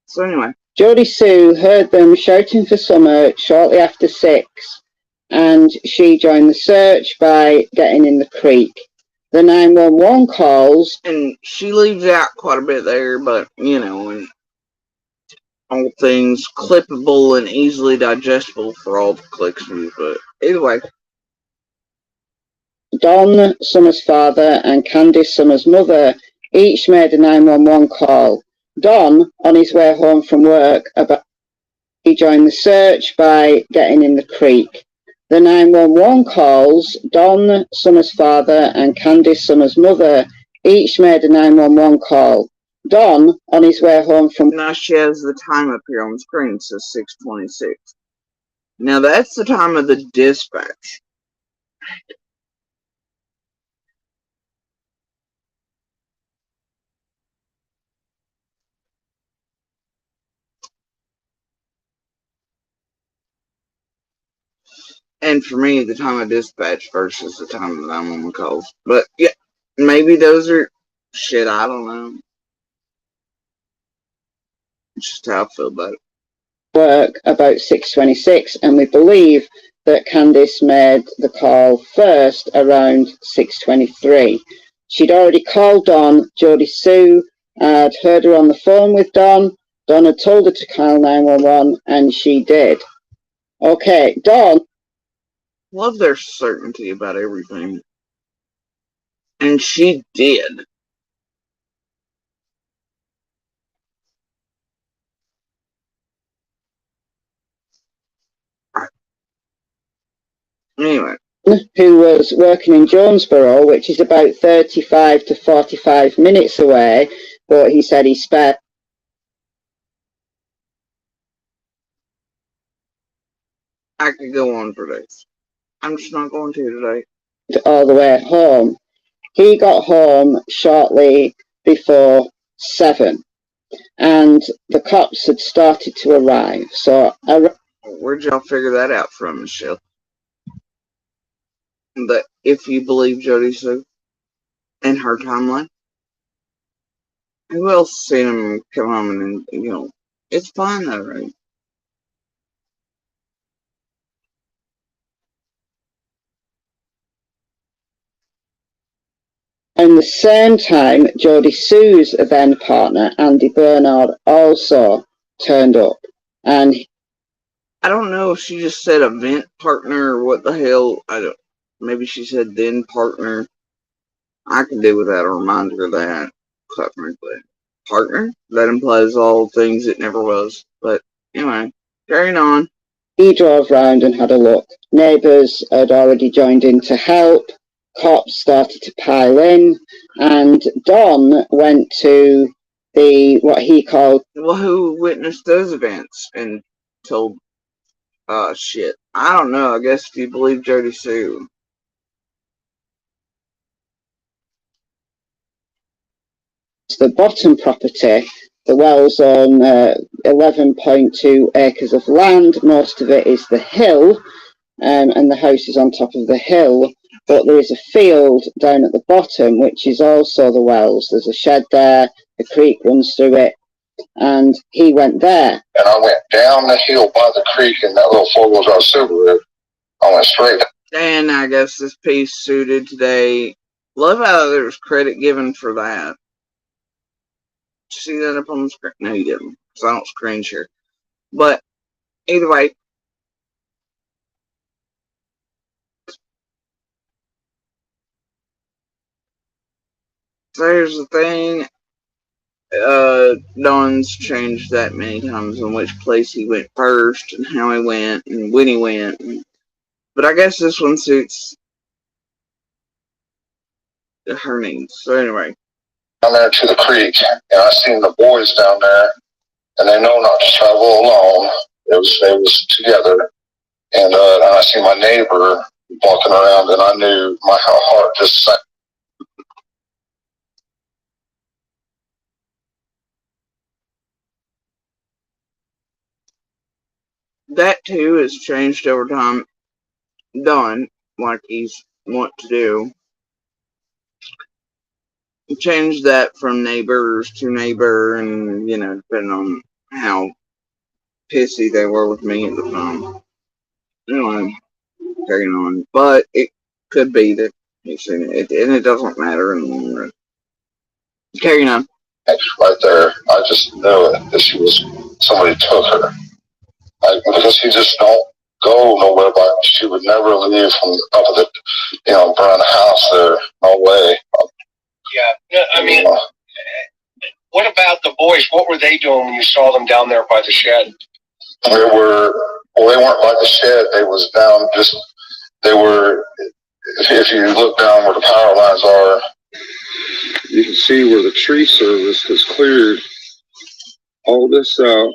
So anyway. Geordie Sue heard them shouting for Summer shortly after 6, and she joined the search by getting in the creek. The 911 calls. And she leaves out quite a bit there, but, and all things clippable and easily digestible for all the clicks views. But either way. Don Summer's father and Candice Summer's mother each made a 911 call. Don, on his way home from work, he joined the search by getting in the creek. The 911 calls, Don Summer's father and Candice Summer's mother each made a 911 call. Don, on his way home from... Now she has the time up here on the screen. It says 6:26. Now that's the time of the dispatch. And for me, the time of dispatch versus the time that I'm on the calls. But yeah, maybe those are shit. I don't know. It's just how I feel about it. Work about 6:26, and we believe that Candice made the call first around 6:23. She'd already called Don. Geordie Sue had heard her on the phone with Don. Don had told her to call 911, and she did. Okay, Don. Love their certainty about everything. And she did. Anyway. Who was working in Jonesboro, which is about 35 to 45 minutes away, but he said he spent... I could go on for days. I'm just not going to today. All the way home. He got home shortly before 7, and the cops had started to arrive. So, where'd y'all figure that out from, Michelle? But if you believe Jody Sue and her timeline, who else seen him come home and it's fine though, right? At the same time, Jodie Sue's then partner, Andy Bernard, also turned up. And I don't know if she just said event partner or what the hell. I don't. Maybe she said then partner. I can do with that a reminder of that, quite frankly. Partner? That implies all things it never was. But anyway, carrying on. he drove round and had a look. Neighbours had already joined in to help. Cops started to pile in, and Don went to what he called. Well, who witnessed those events and told? Shit. I don't know. I guess if you believe Jodie Sue. The bottom property. The wells on 11.2 acres of land. Most of it is the hill, and the house is on top of the hill. But there is a field down at the bottom, which is also the wells. There's a shed there, a creek runs through it, and he went there. And I went down the hill by the creek in that little four-wheel drive Subaru. I went straight. And I guess this piece suited today. Love how there's credit given for that. Did you see that up on the screen? No, you didn't, because I don't screen share. But either way, there's the thing. Don's changed that many times on which place he went first and how he went and when he went. But I guess this one suits her needs. So anyway. Down there to the creek, and I seen the boys down there, and they know not to travel alone. They was together, and I seen my neighbor walking around, and I knew my heart just sank. That too has changed over time. Don, like he's want to do, changed that from neighbors to neighbor, and depending on how pissy they were with me at the time. Anyway, carrying on, but it could be that he's seen it, and it doesn't matter in the long run. Carrying on. Right there, I just knew it that she was somebody took her. Because he just don't go nowhere. But she would never leave from up of the, burn house there. No way. Yeah, I mean, what about the boys? What were they doing when you saw them down there by the shed? They weren't by the shed. They was down they were, if you look down where the power lines are, you can see where the tree service has cleared all this out.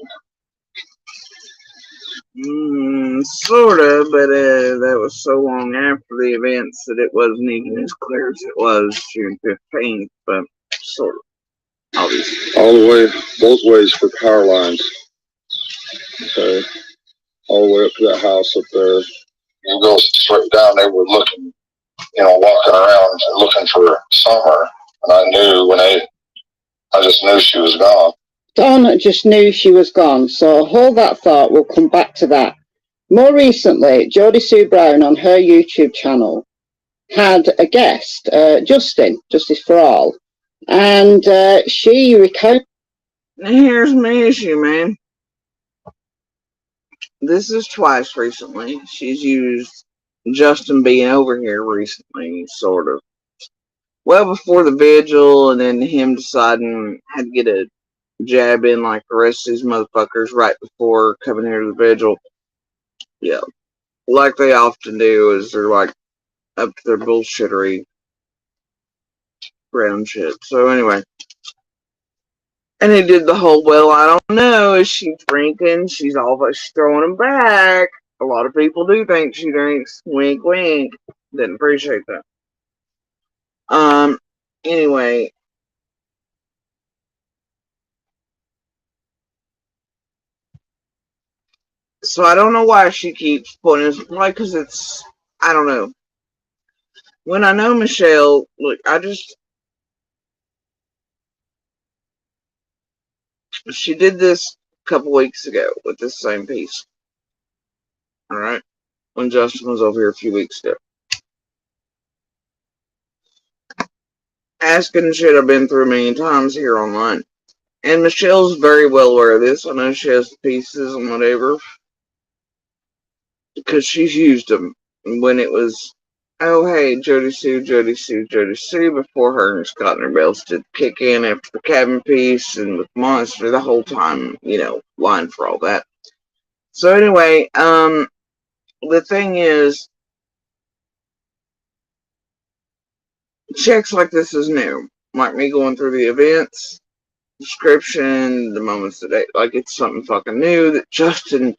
Sort of, but that was so long after the events that it wasn't even as clear as it was June 15th, but sort of, obviously. All the way, both ways for power lines. Okay. All the way up to that house up there. You go straight down, they were looking, walking around looking for Summer. And I knew I just knew she was gone. Dawn just knew she was gone, so hold that thought, we'll come back to that. More recently, Jodie Sue Brown on her YouTube channel had a guest, Justin, Justice for All, and she recounted. Here's my issue, man. This is twice recently. She's used Justin being over here recently, sort of. Well, before the vigil, and then him deciding how to get a jab in like the rest of these motherfuckers right before coming here to the vigil. Yeah. Like they often do, is they're like up to their bullshittery brown shit. So anyway. And he did the whole, well, I don't know, is she drinking? She's throwing them back. A lot of people do think she drinks. Wink, wink. Didn't appreciate that. Anyway. So I don't know why she keeps putting this, probably because it's, I don't know. When I know Michelle, look, she did this a couple weeks ago with this same piece. Alright? When Justin was over here a few weeks ago. asking shit I've been through many times here online. And Michelle's very well aware of this. I know she has pieces and whatever. Because she's used them when it was, oh hey, Jody Sue, before her and Scott and her bells did kick in after the cabin piece and with Monster the whole time, line for all that. So anyway, the thing is, checks like this is new. Like me going through the events, description, the moments today, like it's something fucking new that Justin,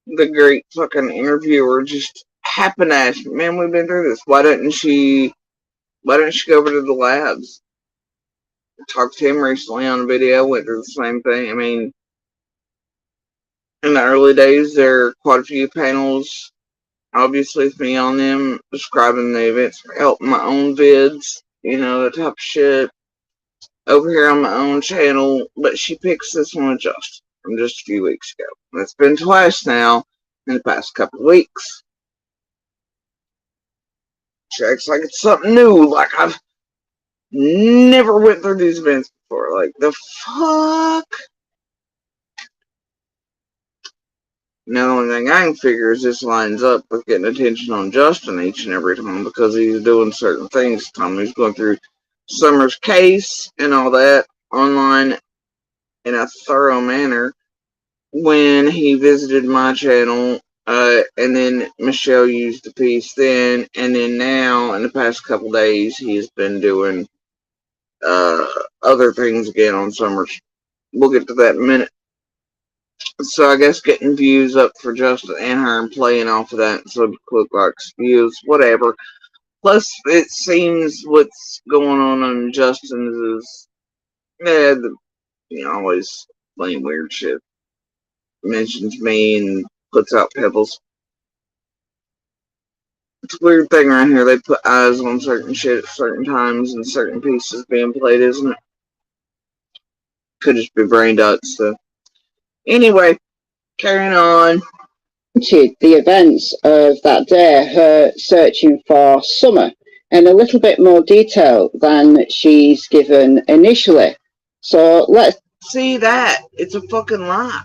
the great fucking interviewer, just happened to ask me, man, we've been through this. Why didn't she go over to the labs? I talked to him recently on a video, went through the same thing. I mean, in the early days, there are quite a few panels, obviously with me on them, describing the events, helping my own vids, that type of shit, over here on my own channel, but she picks this one with Justin from just a few weeks ago. It's been twice now in the past couple of weeks. She acts like it's something new, like I've never went through these events before. Like, the fuck? Now, the only thing I can figure is this lines up with getting attention on Justin each and every time because he's doing certain things. Tom, he's going through Summer's case and all that online in a thorough manner when he visited my channel, and then Michelle used the piece then, and then now in the past couple days he's been doing other things again on Summers. We'll get to that in a minute. So I guess getting views up for Justin and her and playing off of that, so it look like views, whatever. Plus, it seems what's going on Justin's is, always playing weird shit. Mentions me and puts out pebbles. It's a weird thing right here. They put eyes on certain shit at certain times and certain pieces being played, isn't it? Could just be brain dots, so. Anyway, carrying on. The events of that day, her searching for Summer in a little bit more detail than she's given initially. So let's see that. It's a fucking lie.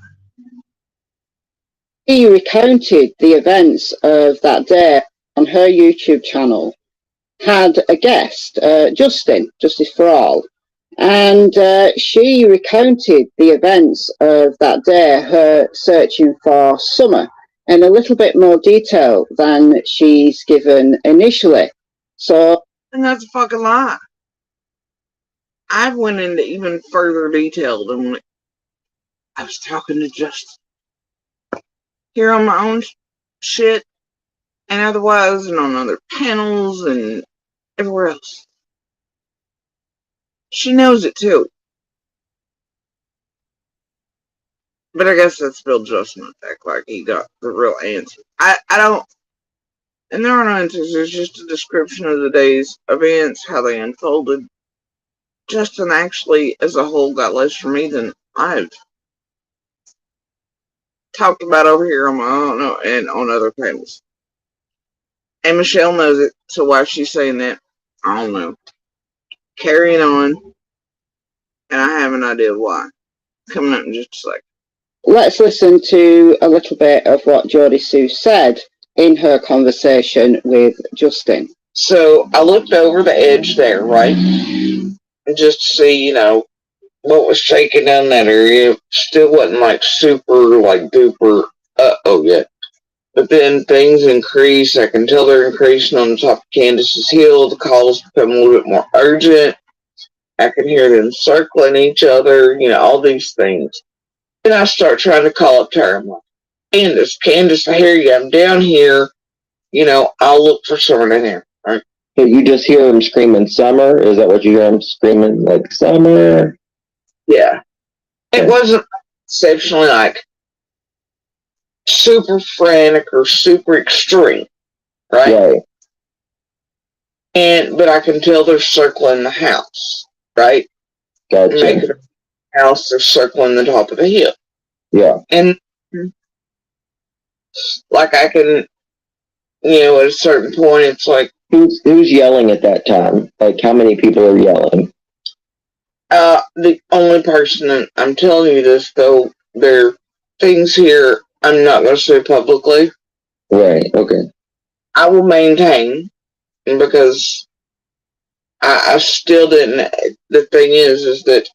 She recounted the events of that day on her YouTube channel, had a guest, Justice for All, and she recounted the events of that day, her searching for Summer, in a little bit more detail than she's given initially. So, and that's a fucking lie. I went into even further detail than I was talking to Justin here on my own shit, and otherwise, and on other panels and everywhere else. She knows it too. But I guess that's Bill Justin act like he got the real answer. I don't, and there are no answers. There's just a description of the day's events, how they unfolded. Justin actually, as a whole, got less from me than I've talked about over here on my own and on other panels. And Michelle knows it, so why she's saying that, I don't know. Carrying on, and I have an idea why. Coming up in just a second. Let's listen to a little bit of what Jody Sue said in her conversation with Justin. So I looked over the edge there, right? Just to see, what was shaking down that area. It still wasn't like super, like duper, yet. But then things increase. I can tell they're increasing on the top of Candace's hill. The calls become a little bit more urgent. I can hear them circling each other, all these things. Then I start trying to call up to her. I'm like, Candace, I hear you. I'm down here. I'll look for someone in here. Right? So you just hear them screaming Summer? Is that what you hear them screaming? Like, Summer? Yeah. It wasn't exceptionally like super frantic or super extreme. Right? But I can tell they're circling the house. Right? Gotcha. Making a house, they're circling the top of the hill. Yeah. And like I can, at a certain point, it's like Who's yelling at that time? Like, how many people are yelling? The only person, and I'm telling you this, though, there are things here I'm not going to say publicly. Right, okay. I will maintain, because I still didn't. The thing is that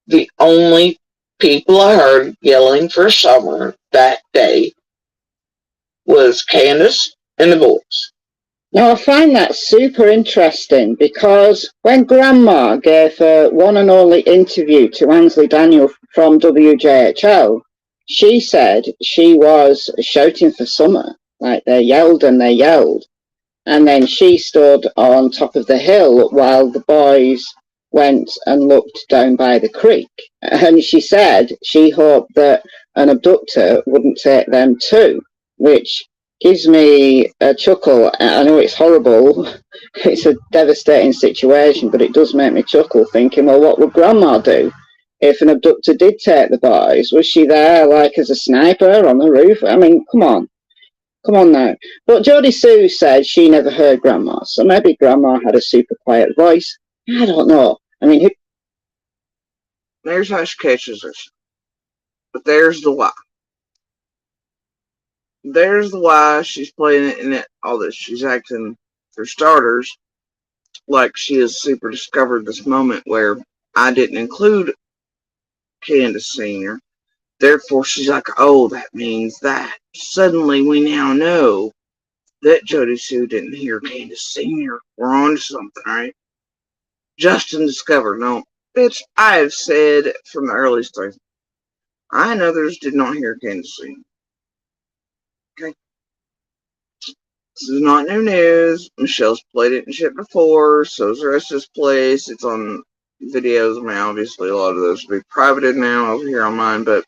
the only people I heard yelling for summer that day was Candace and the boys. Now, I find that super interesting because when Grandma gave her one and only interview to Ansley Daniel from WJHL, she said she was shouting for summer. Like, they yelled and they yelled. And then she stood on top of the hill while the boys went and looked down by the creek. And she said she hoped that an abductor wouldn't take them too, which gives me a chuckle. I know it's horrible. It's a devastating situation, but it does make me chuckle thinking, well, what would Grandma do if an abductor did take the boys? Was she there like as a sniper on the roof? I mean, come on. Come on now. But Jodie Sue said she never heard Grandma, so maybe Grandma had a super quiet voice. I don't know. I mean, There's how she catches herself. But there's the why. There's the why she's playing it in all this. She's acting, for starters, like she has super discovered this moment where I didn't include Candace Sr. Therefore, she's like, oh, that means that. Suddenly, we now know that Jodie Sue didn't hear Candace Sr. We're on to something, right? Justin discovered. No, bitch, I have said from the early stages, I and others did not hear Candace Sr. Okay? This is not new news. Michelle's played it and shit before. So's the rest of this place. It's on videos. I mean, obviously, a lot of those will be privated now over here on mine, but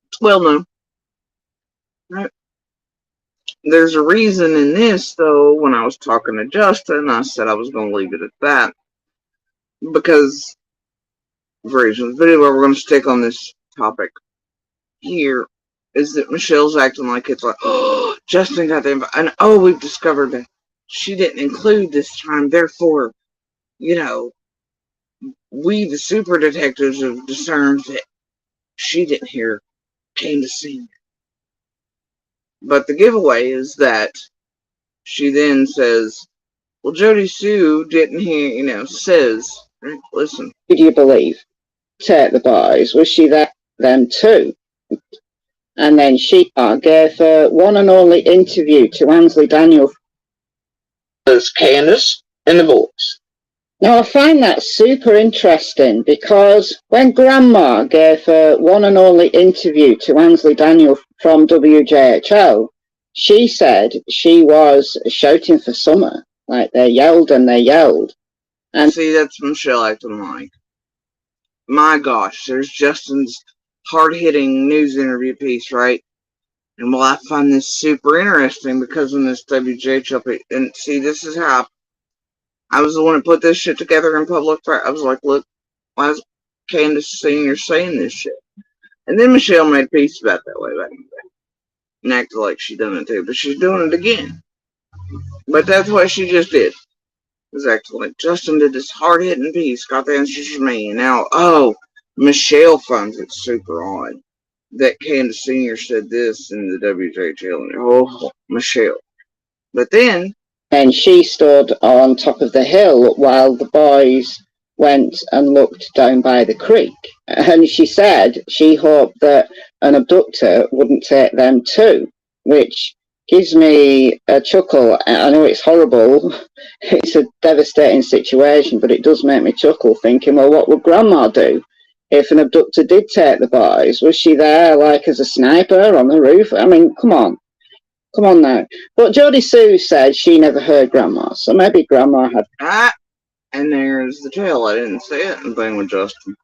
it's well known. Right? There's a reason in this, though, when I was talking to Justin, I said I was going to leave it at that. Because, for reasons, the video where we're going to stick on this topic here is that Michelle's acting like it's like, oh, Justin got the invite, and oh, we've discovered that she didn't include this time, therefore, you know, we, the super detectives, have discerned that she didn't hear Candace Sr. But the giveaway is that she then says, well, Jodie Sue didn't hear, says, right, listen. did you believe? Take the boys. Was she there then too? And then she gave her one and only interview to Ansley Daniel. Was Candace and the boys. Now, I find that super interesting because when Grandma gave her one and only interview to Ansley Daniel from WJHL, she said she was shouting for summer. Like, they yelled and they yelled. And see, that's Michelle acting like. My gosh, there's Justin's hard-hitting news interview piece, right? And well, I find this super interesting because in this WJHL, and see, this is how I was the one who put this shit together in public. I was like, look, why is Candace Sr. saying this shit? And then Michelle made peace about that way back in the day. And acted like she done it too, but she's doing it again. But that's what she just did. Was acting like Justin did this hard-hitting piece, got the answers from me, and now, oh, Michelle finds it super odd that Candace Sr. said this in the WJHL. And, oh, Michelle. But then she stood on top of the hill while the boys went and looked down by the creek. And she said she hoped that an abductor wouldn't take them too, which gives me a chuckle. I know it's horrible. It's a devastating situation, but it does make me chuckle thinking, well, what would Grandma do if an abductor did take the boys? Was she there like as a sniper on the roof? I mean, come on. Come on now. But Jodie Sue said she never heard Grandma, so maybe Grandma had. And there's the tail. I didn't say it and thing with Justin.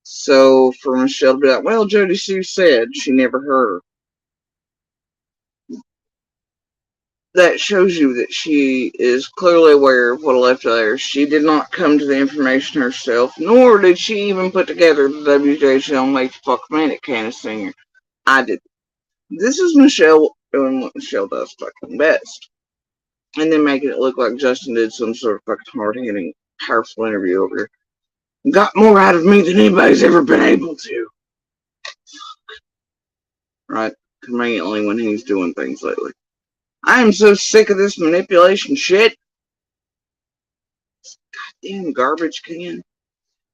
So for Michelle to be like, well, Jodie Sue said she never heard her. That shows you that she is clearly aware of what I left there. She did not come to the information herself, nor did she even put together the WJHL Make the Fuck Minute Candace Sr. I did. This is Michelle doing what Michelle does fucking best. and then making it look like Justin did some sort of fucking hard-hitting, powerful interview over here. Got more out of me than anybody's ever been able to. Right? Conveniently when he's doing things lately. I am so sick of this manipulation shit. Goddamn garbage can.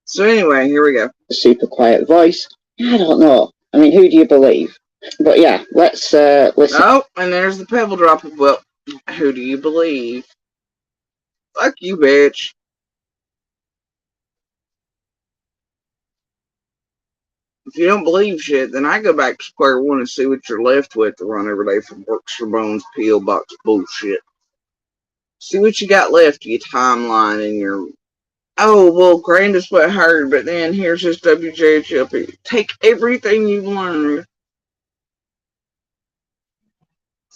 So anyway, here we go. A super quiet voice. I don't know. I mean, who do you believe? But yeah, let's listen. Oh, and there's the pebble drop. Well, who do you believe? Fuck you, bitch. If you don't believe shit, then I go back to square one and see what you're left with to run every day from Works for Bones P.O. Box bullshit. See what you got left, your timeline and your, oh, well, grand is what I heard, but then here's this WJHLP. Take everything you've learned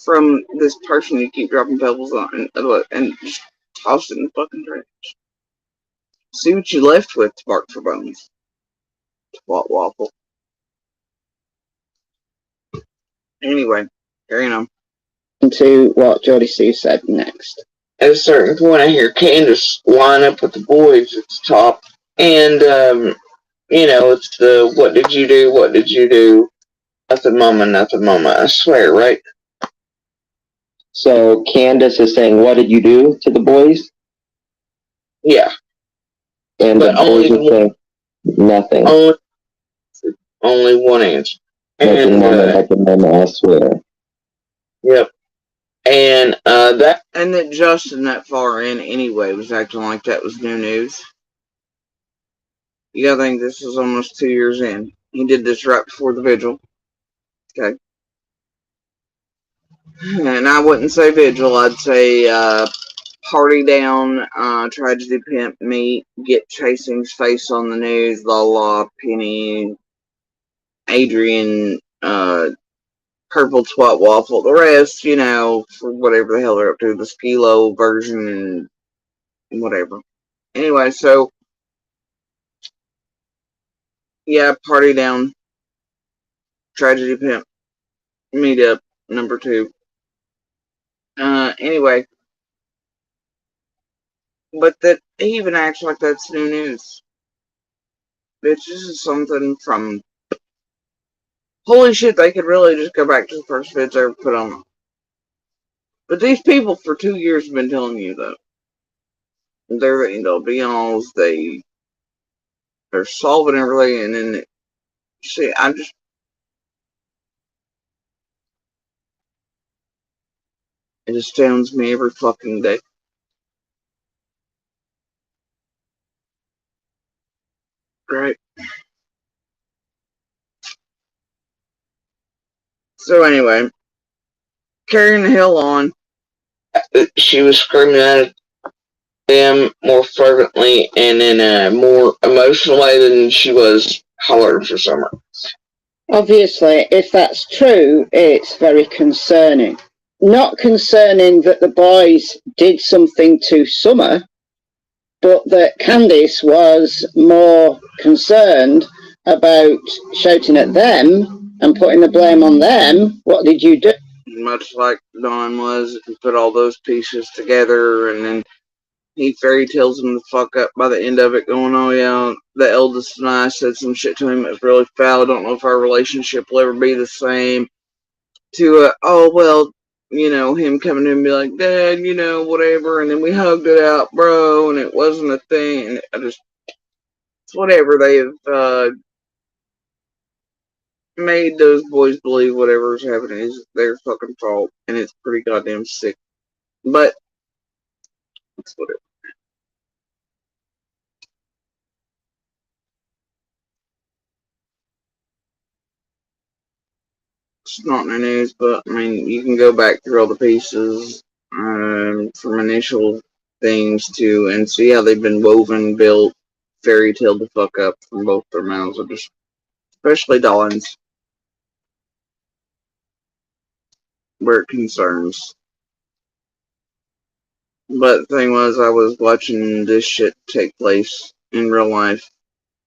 from this person you keep dropping pebbles on and just toss it in the fucking trash. See what you left with, Bark for Bones. Twat waffle. Anyway, carrying on. To what Jody Sue said next. At a certain point, I hear Candace line up with the boys at the top, and it's the what did you do? What did you do? Nothing, mama, nothing, mama. I swear, right? So Candace is saying, "What did you do to the boys?" Yeah, And but the boys are saying nothing. Only one answer. Nothing, mama, I swear. Yep. And that Justin that far in anyway was acting like that was new news. You gotta think this is almost 2 years in. He did this right before the vigil. Okay. And I wouldn't say vigil, I'd say party down, tragedy pimp meet, get Chasing's face on the news, Lala, Penny, Adrian, Purple Twat Waffle, the rest, for whatever the hell they're up to, the Skilo version and whatever. Anyway, so, yeah, party down, tragedy pimp, meet up, number 2. Anyway, but that he even acts like that's new news. Bitch, this is something from, holy shit, they could really just go back to the first vids they ever put on. But these people for 2 years have been telling you that they'll be on, they're solving everything, and then see, it astounds me every fucking day. Right. So anyway, carrying the hell on, she was screaming at them more fervently and in a more emotional way than she was hollering for Summer. Obviously, if that's true, it's very concerning. Not concerning that the boys did something to Summer, but that Candice was more concerned about shouting at them and putting the blame on them. What did you do? Much like Don was, if you put all those pieces together, and then he fairy tales him the fuck up by the end of it, going, oh yeah, the eldest and I said some shit to him that was really foul, I don't know if our relationship will ever be the same, to, oh well, him coming in and be like, Dad, whatever, and then we hugged it out, bro, and it wasn't a thing, and it's whatever, they've, made those boys believe whatever's happening is their fucking fault, and it's pretty goddamn sick. But it's whatever. It's not in the news, but I mean, you can go back through all the pieces from initial things to and see how they've been woven, built, fairy tale the fuck up from both their mouths, especially Dawn's, where it concerns. But the thing was, I was watching this shit take place in real life,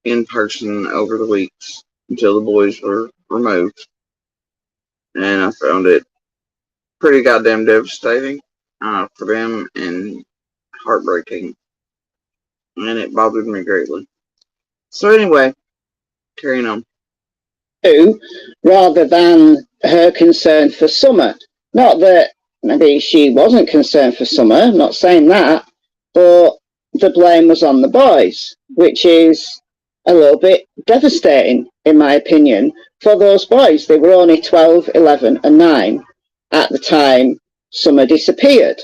in person, over the weeks until the boys were removed. And I found it pretty goddamn devastating. for them and heartbreaking. And it bothered me greatly. So anyway, carrying on. Rather than her concern for Summer. Not that maybe she wasn't concerned for Summer, I'm not saying that, but the blame was on the boys, which is a little bit devastating, in my opinion, for those boys. They were only 12, 11 and 9 at the time Summer disappeared.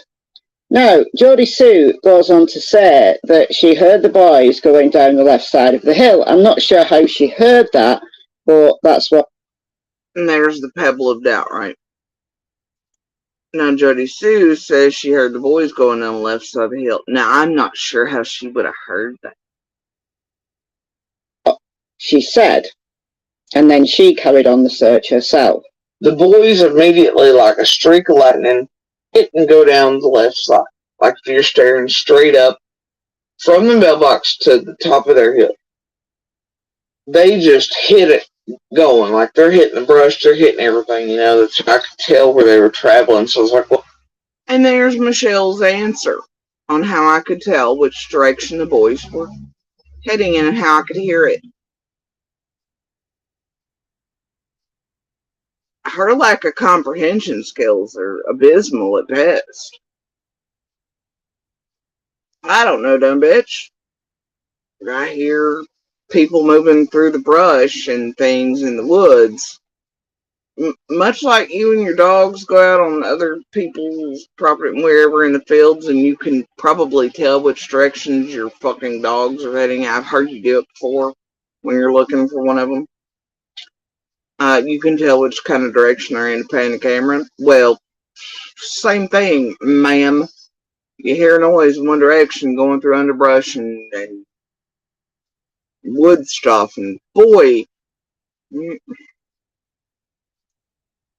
Now, Jodie Sue goes on to say that she heard the boys going down the left side of the hill. I'm not sure how she heard that, but that's what. And there's the pebble of doubt, right? Now, Jodie Sue says she heard the boys going down the left side of the hill. Now, I'm not sure how she would have heard that. She said, and then she carried on the search herself. The boys immediately, like a streak of lightning, hit and go down the left side, like if you're staring straight up from the mailbox to the top of their hill. They just hit it going, like they're hitting the brush, they're hitting everything, you know. I could tell where they were traveling, so I was like, well. And there's Michelle's answer on how I could tell which direction the boys were heading in and how I could hear it. Her lack of comprehension skills are abysmal at best. I don't know, dumb bitch. I hear people moving through the brush and things in the woods. Much like you and your dogs go out on other people's property and wherever in the fields, and you can probably tell which directions your fucking dogs are heading. I've heard you do it before when you're looking for one of them. You can tell which kind of direction they're in depending on the camera. Well, same thing, ma'am. You hear a noise in one direction going through underbrush and wood stuff, and boy,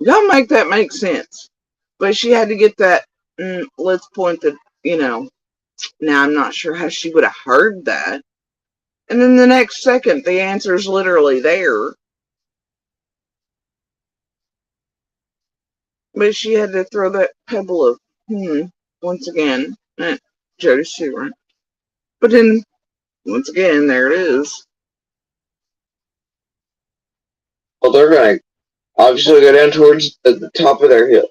don't make that make sense. But she had to get that, let's point the, now I'm not sure how she would have heard that. And then the next second, the answer's literally there. But she had to throw that pebble of, once again, Jodie Sue. But then, once again, there it is. Well, they're going to obviously go down towards the top of their hill.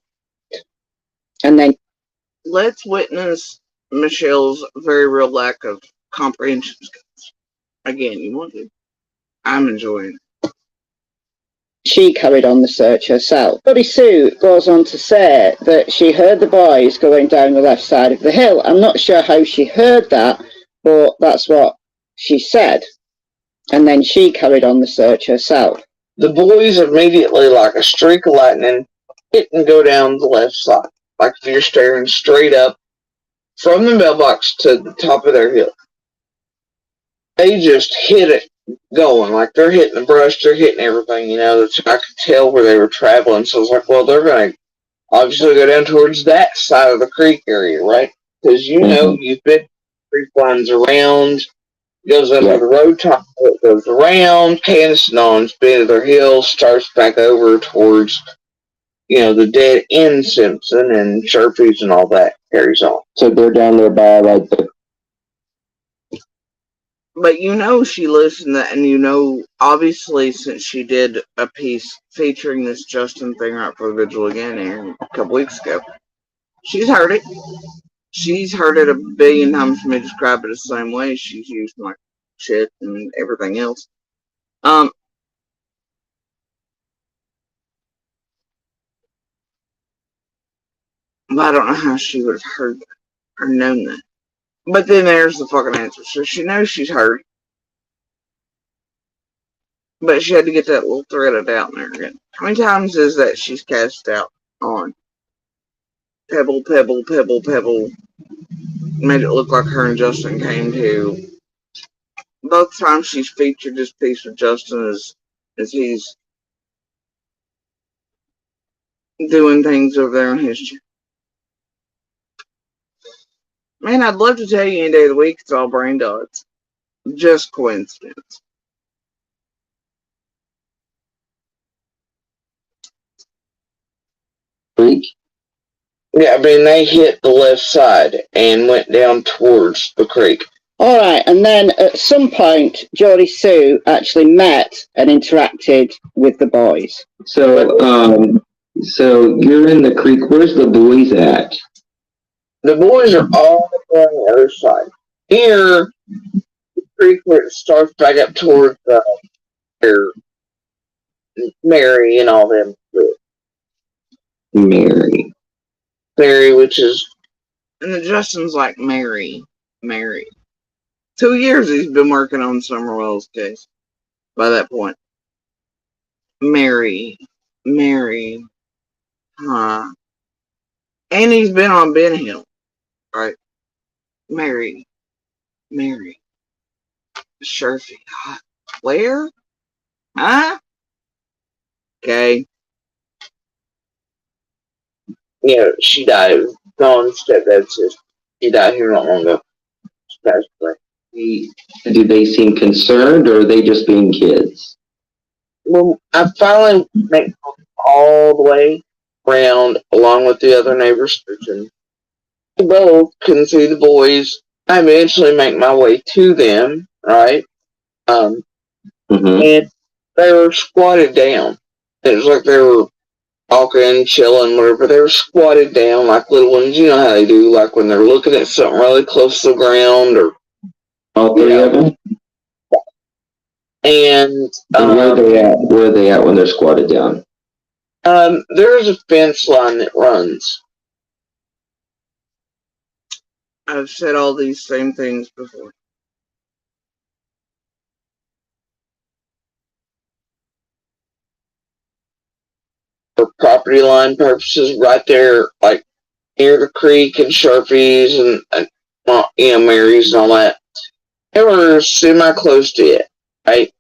And then let's witness Michelle's very real lack of comprehension skills. Again, you want to? I'm enjoying it. She carried on the search herself. Jodie Sue goes on to say that she heard the boys going down the left side of the hill. I'm not sure how she heard that, but that's what she said. And then she carried on the search herself. The boys immediately, like a streak of lightning, hit and go down the left side, like if you're staring straight up from the mailbox to the top of their hill. They just hit it going, like they're hitting the brush, they're hitting everything, you know. I could tell where they were traveling, so I was like, well, they're going to obviously go down towards that side of the creek area, right? Because you know, you've been creek lines around, goes under the road top, it goes around, Candace on bit of their hill, starts back over towards, the dead end Simpson and Sharpies and all that carries on. So they're down there by like the. But she listened to that, and obviously since she did a piece featuring this Justin thing right for the Vigil again here a couple weeks ago, she's heard it. She's heard it a billion times from me describe it the same way. She's used my shit and everything else. But I don't know how she would have heard that or known that. But then there's the fucking answer. So she knows she's heard. But she had to get that little thread of doubt in there again. How many times is that she's cast out on? Pebble, pebble, pebble, pebble. Made it look like her and Justin came to. Both times she's featured this piece with Justin as he's doing things over there on his channel. Man, I'd love to tell you any day of the week it's all brain dots. Just coincidence. Creek? Yeah, I mean, they hit the left side and went down towards the creek. All right, and then at some point, Geordie Sue actually met and interacted with the boys. So you're in the creek. Where's the boys at? The boys are all on the other side. Here, the creek where it starts back up towards where Mary and all them live. Mary, which is, and Justin's like Mary. 2 years he's been working on Summerwell's case. By that point, Mary, huh? And he's been on Ben Hill, right? Mary, Sharfie, where? Huh? Okay. Yeah, she died. Dawn's stepdad sister. She died here not long ago. She passed away. Do they seem concerned, or are they just being kids? Well, I finally make all the way around along with the other neighbors, and both couldn't see the boys. I eventually make my way to them, right? And they were squatted down. It was like they were talking, chilling, whatever. They were squatted down like little ones. You know how they do, like when they're looking at something really close to the ground, or all three of them. And where are they at? Where are they at when they're squatted down? There's a fence line that runs. I've said all these same things before. For property line purposes, right there, like near the creek and Sharpies and Mary's and all that. They were semi-close to it, right?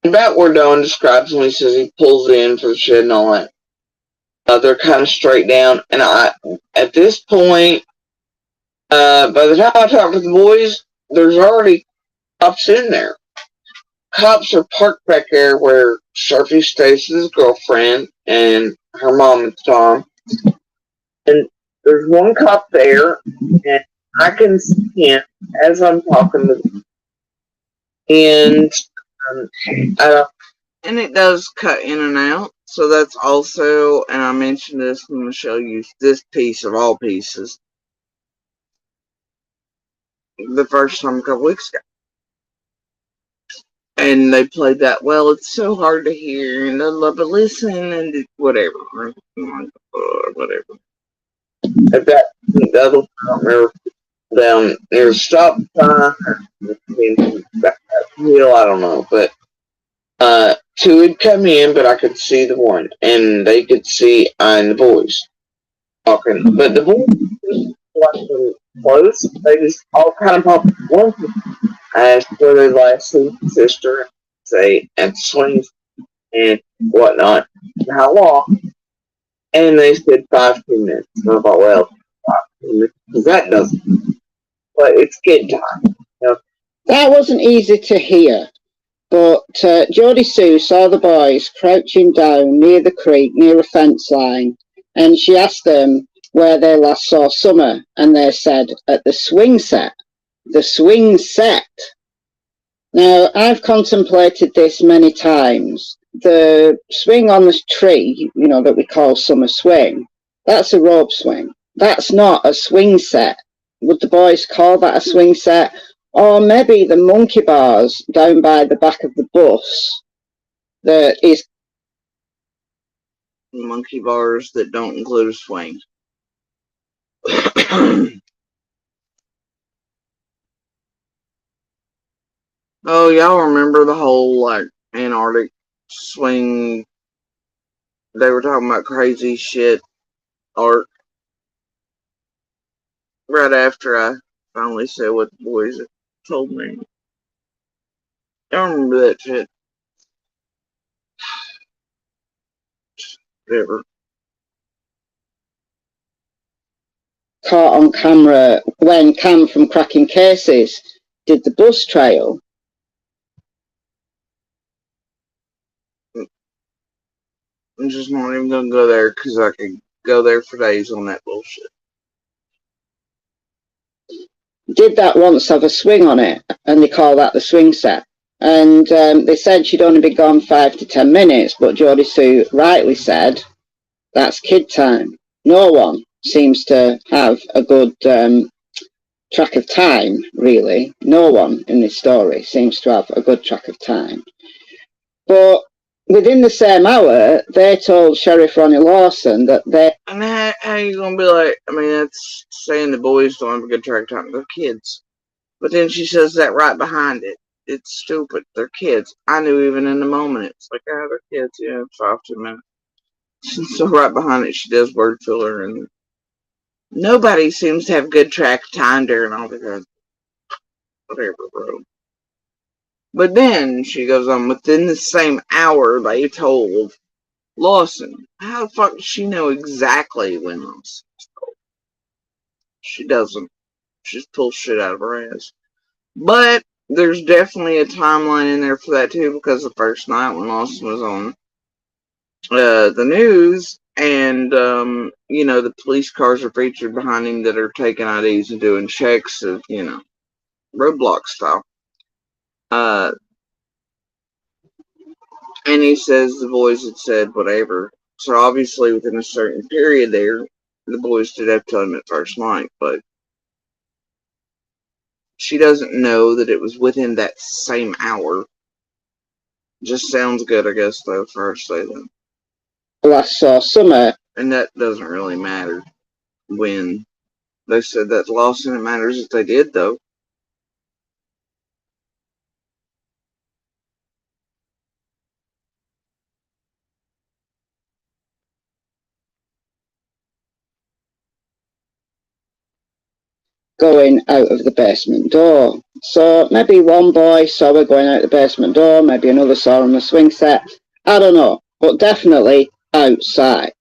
About where Don describes when he says he pulls in for the shed and all that. They're kind of straight down, and at this point, by the time I talk to the boys, there's already cops in there. Cops are parked back there where Sharpie stays with his girlfriend and her mom at the time. And there's one cop there, and I can see him as I'm talking to them. And and it does cut in and out. So that's also, and I mentioned this when Michelle used this piece of all pieces the first time a couple weeks ago. And they played that, well, it's so hard to hear, and but listen, and whatever. Whatever. At that, the other time, down near the stop sign, I don't know, but two had come in, but I could see the one, and they could see I and the boys talking. But the boys wasn't close. They just all kind of popped one. I asked where they last seen sister, say at swings and whatnot, and how long? And they said 5 to 10 minutes. And I thought, well, 5 minutes, because that doesn't. But it's kid time. You know? That wasn't easy to hear. But Geordie Sue saw the boys crouching down near the creek, near a fence line, and she asked them where they last saw Summer, and they said at the swing set. The swing set. Now, I've contemplated this many times. The swing on the tree, that we call Summer Swing, that's a rope swing. That's not a swing set. Would the boys call that a swing set? Or maybe the monkey bars down by the back of the bus that is monkey bars that don't include a swing. Oh, y'all remember the whole Antarctic swing? They were talking about crazy shit art right after I finally said what the boys had told me. I remember that shit. Whatever. Caught on camera when Cam from Cracking Cases did the bus trail. I'm just not even gonna go there because I could go there for days on that bullshit. Did that once have a swing on it, and they call that the swing set. And they said she'd only be gone 5 to 10 minutes, but Geordie Sue rightly said, that's kid time. No one seems to have a good track of time, really. No one in this story seems to have a good track of time. But within the same hour, they told Sheriff Ronnie Lawson that they... And how you gonna be like, I mean, that's saying the boys don't have a good track of time. They're kids. But then she says that right behind it. It's stupid. They're kids. I knew even in the moment. It's like, oh, they're kids. Yeah, 5 to 10 minutes. So right behind it, she does word filler. And nobody seems to have good track of time during all the whatever, bro. But then she goes on, within the same hour, they told Lawson. How the fuck does she know exactly when Lawson was told? She doesn't. She just pulls shit out of her ass. But there's definitely a timeline in there for that too, because the first night when Lawson was on the news, and you know, the police cars are featured behind him that are taking IDs and doing checks of, you know, roadblock style. And he says the boys had said whatever. So obviously within a certain period there, the boys did have to tell him at first night, but she doesn't know that it was within that same hour. Just sounds good, I guess, though, for her to say that. last saw Summer. And that doesn't really matter when they said that to Lawson. It matters if they did, though. Going out of the basement door. So maybe one boy saw her going out the basement door, maybe another saw her on the swing set. I don't know, but definitely outside.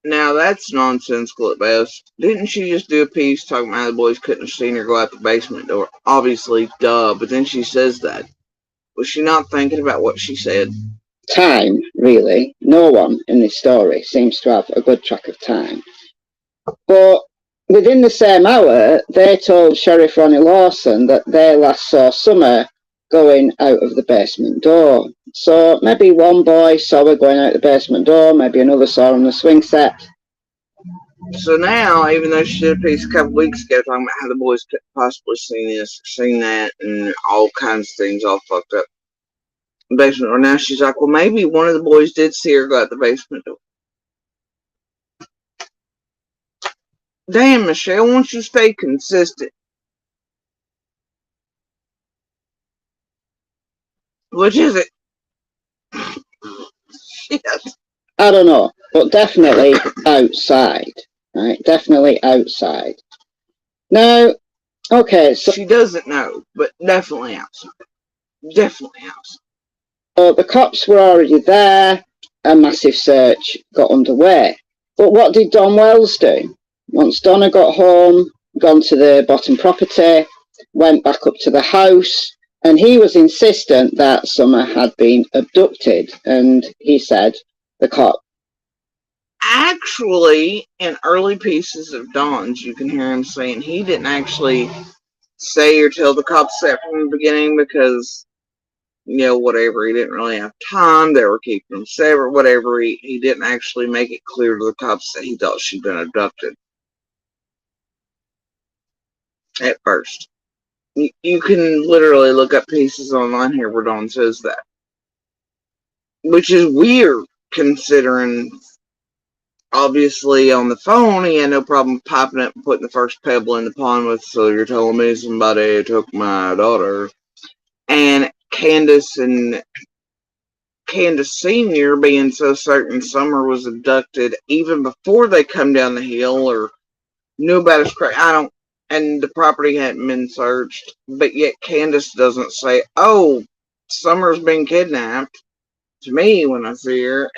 Now that's nonsensical at best. Didn't she just do a piece talking about how the boys couldn't have seen her go out the basement door? Obviously, duh, but then she says that. Was she not thinking about what she said? Time, really. No one in this story seems to have a good track of time. But within the same hour, they told Sheriff Ronnie Lawson that they last saw Summer going out of the basement door. So maybe one boy saw her going out the basement door, maybe another saw her on the swing set. So now, even though she did a piece a couple weeks ago talking about how the boys could possibly seen this or seen that and all kinds of things all fucked up in the basement door, now she's like, well, maybe one of the boys did see her go out the basement door. Damn, Michelle, why don't you stay consistent? Which is it? Shit. I don't know, but definitely outside. Right? Definitely outside. Now, okay, so she doesn't know, but definitely outside. Definitely outside. So the cops were already there. A massive search got underway. But what did Don Wells do? Once Donna got home, gone to the bottom property, went back up to the house, and he was insistent that Summer had been abducted. And he said, the cop. Actually, in early pieces of Don's, you can hear him saying he didn't actually say or tell the cops that from the beginning because, you know, whatever, he didn't really have time. They were keeping him separate, whatever. He didn't actually make it clear to the cops that he thought she'd been abducted. At first. You can literally look up pieces online here where Don says that. Which is weird, considering, obviously, on the phone, he had no problem popping up and putting the first pebble in the pond with, so you're telling me somebody took my daughter. And Candace Sr. being so certain Summer was abducted even before they come down the hill or knew about his crash. And the property hadn't been searched, but yet Candace doesn't say, oh, Summer's been kidnapped to me when I see her.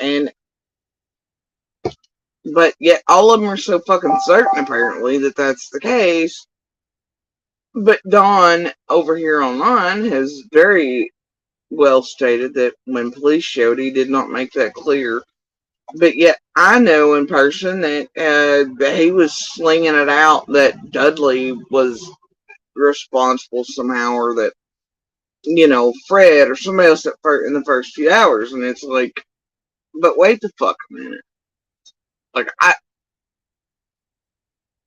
But yet all of them are so fucking certain, apparently, that that's the case. But Don, over here online, has very well stated that when police showed, he did not make that clear. But yet I know in person that he was slinging it out that Dudley was responsible somehow, or that, Fred or somebody else in the first few hours, and it's like, but wait the fuck a minute. Like,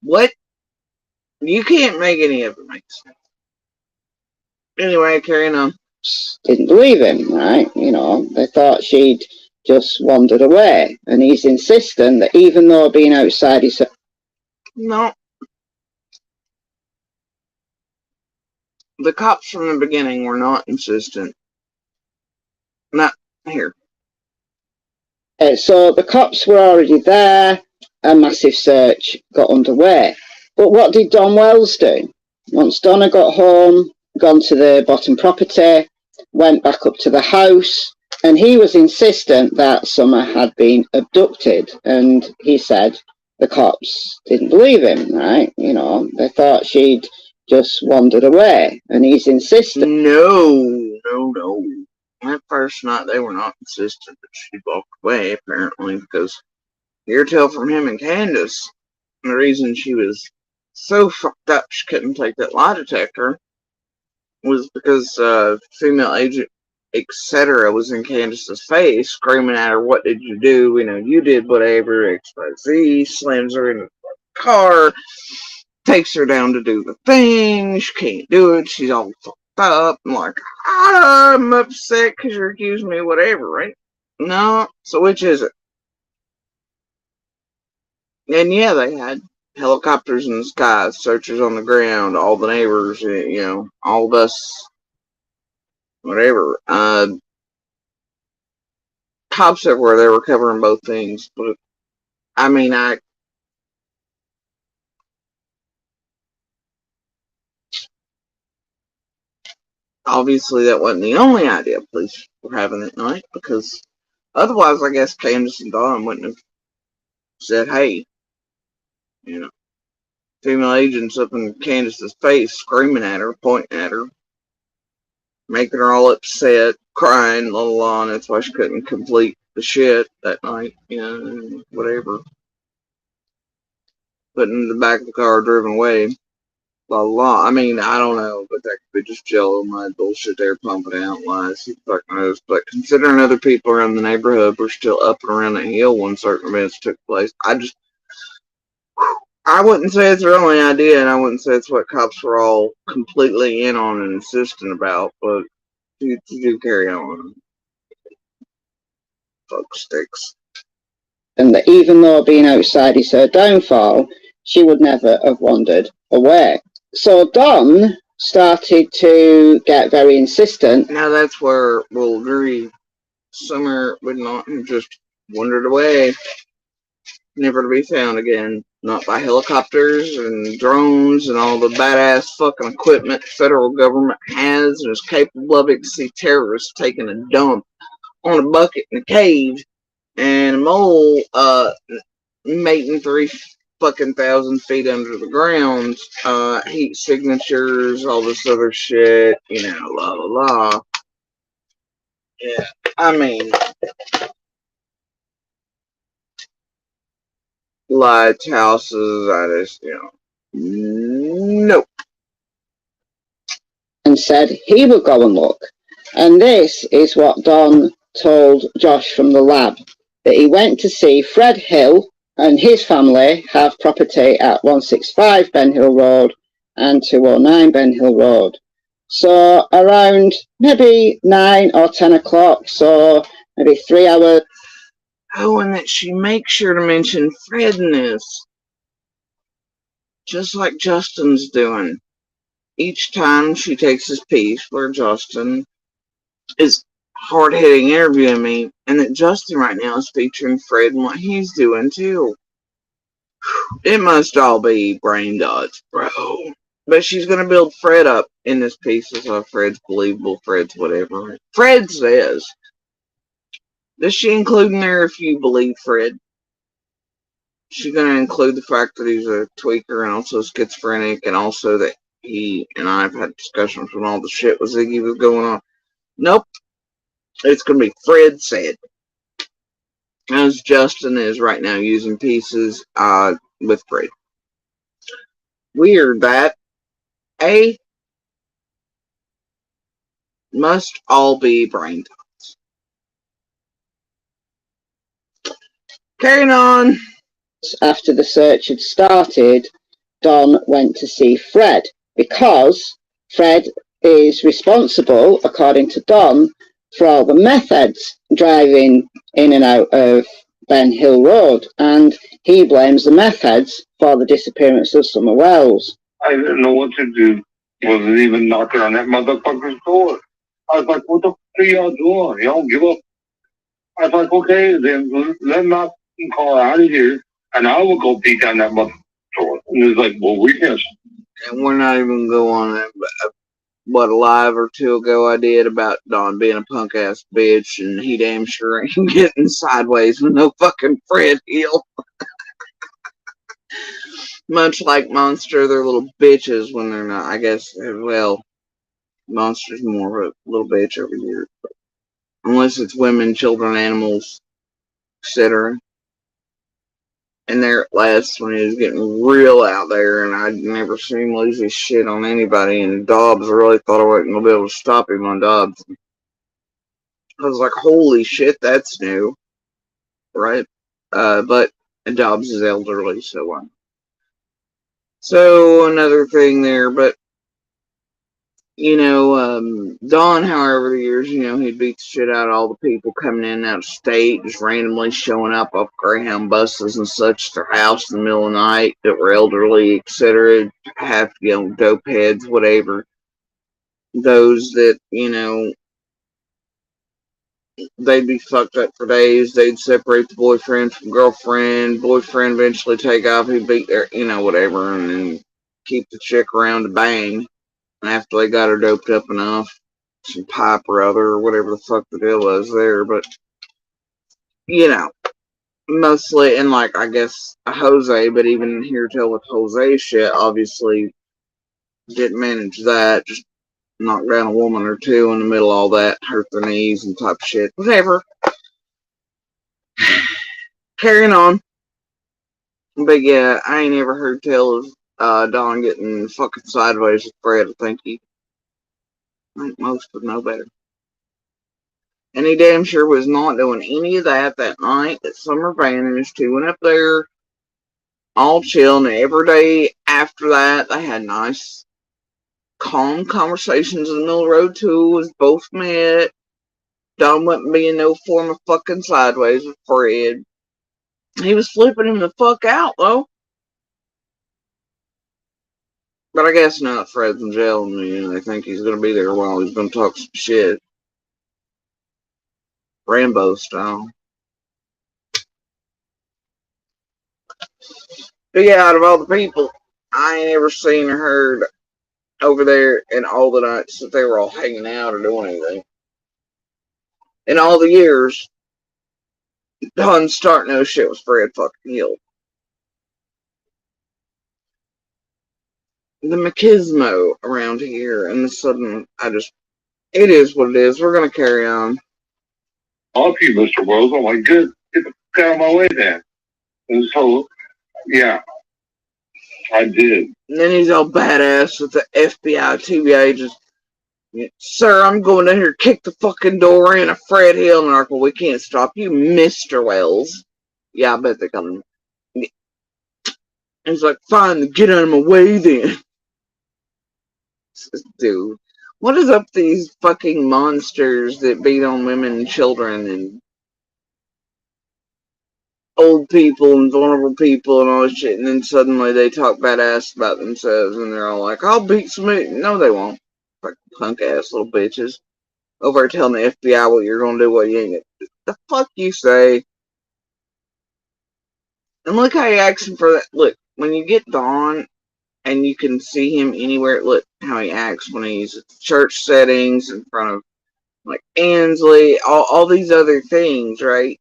what? You can't make any of it make sense. Anyway, carrying on. Didn't believe him, right? They thought she'd just wandered away. And he's insistent that even though being outside is... No. The cops from the beginning were not insistent. Not here. So the cops were already there. A massive search got underway. But what did Don Wells do? Once Donna got home, gone to the bottom property, went back up to the house, and he was insistent that Summer had been abducted. And he said the cops didn't believe him, right? They thought she'd just wandered away. And he's insistent. No. That first night they were not insistent that she walked away, apparently, because you tell from him and Candace, the reason she was so fucked up she couldn't take that lie detector was because female agent, etc., was in Candace's face, screaming at her, "What did you do? You did whatever, XYZ," slams her in the car, takes her down to do the thing, she can't do it, she's all fucked up. I'm like, I'm upset because you're accusing me of whatever, right? No, so which is it? And yeah, they had helicopters in the sky, searchers on the ground, all the neighbors, all of us, whatever. Cops everywhere, they were covering both things. But, obviously that wasn't the only idea police were having that night, because otherwise, I guess Candace and Don wouldn't have said, hey, female agents up in Candace's face, screaming at her, pointing at her, making her all upset, crying, la la la, and that's why she couldn't complete the shit that night, whatever. Put in the back of the car, driven away, blah blah blah. I don't know, but that could be just jello mud bullshit they're pumping out, lies, who the fuck knows. But considering other people around the neighborhood were still up and around that hill when certain events took place, I wouldn't say it's their only idea, and I wouldn't say it's what cops were all completely in on and insistent about, but you do carry on. Fuck sticks. And that even though being outside is her downfall, she would never have wandered away. So Don started to get very insistent. Now that's where we'll agree. Summer would not have just wandered away, never to be found again. Not by helicopters and drones and all the badass fucking equipment the federal government has and is capable of. It to see terrorists taking a dump on a bucket in a cave and a mole mating 3,000 feet under the ground, heat signatures, all this other shit, la la la. Yeah, lighthouses, I just, nope. And said he would go and look. And this is what Don told Josh from the lab, that he went to see Fred Hill and his family have property at 165 Ben Hill Road and 209 Ben Hill Road. So around maybe 9 or 10 o'clock, so maybe 3 hours. Oh, and that she makes sure to mention Fred in this. Just like Justin's doing. Each time she takes his piece where Justin is hard-hitting interviewing me, and that Justin right now is featuring Fred and what he's doing too. It must all be brain dots, bro. But she's gonna build Fred up in this piece as how Fred's believable, Fred's whatever. Fred says. Does she include in there if you believe Fred? She's gonna include the fact that he's a tweaker and also schizophrenic, and also that he and I've had discussions when all the shit with Ziggy was going on. Nope. It's gonna be Fred said. as Justin is right now using pieces with Fred. Weird that A must all be brain tots. Carrying on. After the search had started, Don went to see Fred because Fred is responsible, according to Don, for all the meth heads driving in and out of Ben Hill Road, and he blames the meth heads for the disappearance of Summer Wells. I didn't know what to do. Wasn't even knocking on that motherfucker's door. I was like, what the fuck are y'all doing? Y'all give up. I was like, okay, then let my car out of here, and I will go beat down that motherfucker's door. And it's like, well, we can't. And we're not even going on that, what, a live or two ago I did about Don being a punk ass bitch, and he damn sure ain't getting sideways with no fucking Fred Hill. Much like Monster, they're little bitches when they're not, I guess. Well, Monster's more of a little bitch over here. Unless it's women, children, animals, etc. And there at last when he was getting real out there, and I'd never seen him lose his shit on anybody, and Dobbs really thought I wasn't going to be able to stop him on Dobbs. I was like, holy shit, that's new. Right? But Dobbs is elderly, so another thing there, but Don, however, the years, he'd beat the shit out of all the people coming in and out of state, just randomly showing up off Greyhound buses and such to their house in the middle of the night that were elderly, etc. Half, dope heads, whatever. Those that, they'd be fucked up for days. They'd separate the boyfriend from girlfriend. Boyfriend eventually take off. He'd beat their, whatever, and then keep the chick around to bang. After they got her doped up enough, some pipe or other, or whatever the fuck the deal was there. But, mostly, and like, I guess, Jose, but even here till with Jose shit, obviously didn't manage that. Just knocked down a woman or two in the middle of all that, hurt their knees and type of shit. Whatever. Carrying on. But yeah, I ain't ever heard tell of Don getting fucking sideways with Fred. I think most would know better. And he damn sure was not doing any of that night that Summer vanished. He went up there all chill, and every day after that, they had nice, calm conversations in the middle of the road too, as both met. Don wouldn't be in no form of fucking sideways with Fred. He was flipping him the fuck out, though. But I guess not. Fred's in jail, and they think he's gonna be there a while. He's gonna talk some shit. Rambo style. But yeah, out of all the people, I ain't ever seen or heard over there in all the nights that they were all hanging out or doing anything. In all the years, Don starting no shit was Fred fucking Hill. The machismo around here, and the sudden, it is what it is. We're gonna carry on. Off you, Mr. Wells. I'm like, good. Get the fuck out of my way then. And so, yeah, I did. And then he's all badass with the FBI, TVA agents. Sir, I'm going in here to kick the fucking door in. A Fred Hill and Arkle. We can't stop you, Mr. Wells. Yeah, I bet they're coming. He's like, fine, get out of my way then. Dude, what is up with these fucking monsters that beat on women and children and old people and vulnerable people and all this shit, and then suddenly they talk badass about themselves and they're all like, I'll beat somebody. No, they won't. Fucking punk ass little bitches. Over there telling the FBI what you're gonna do, what you ain't gonna do. The fuck you say? And look how he acts for that. Look, when you get Don and you can see him anywhere, look how he acts when he's at church settings in front of like Ansley, all these other things, right?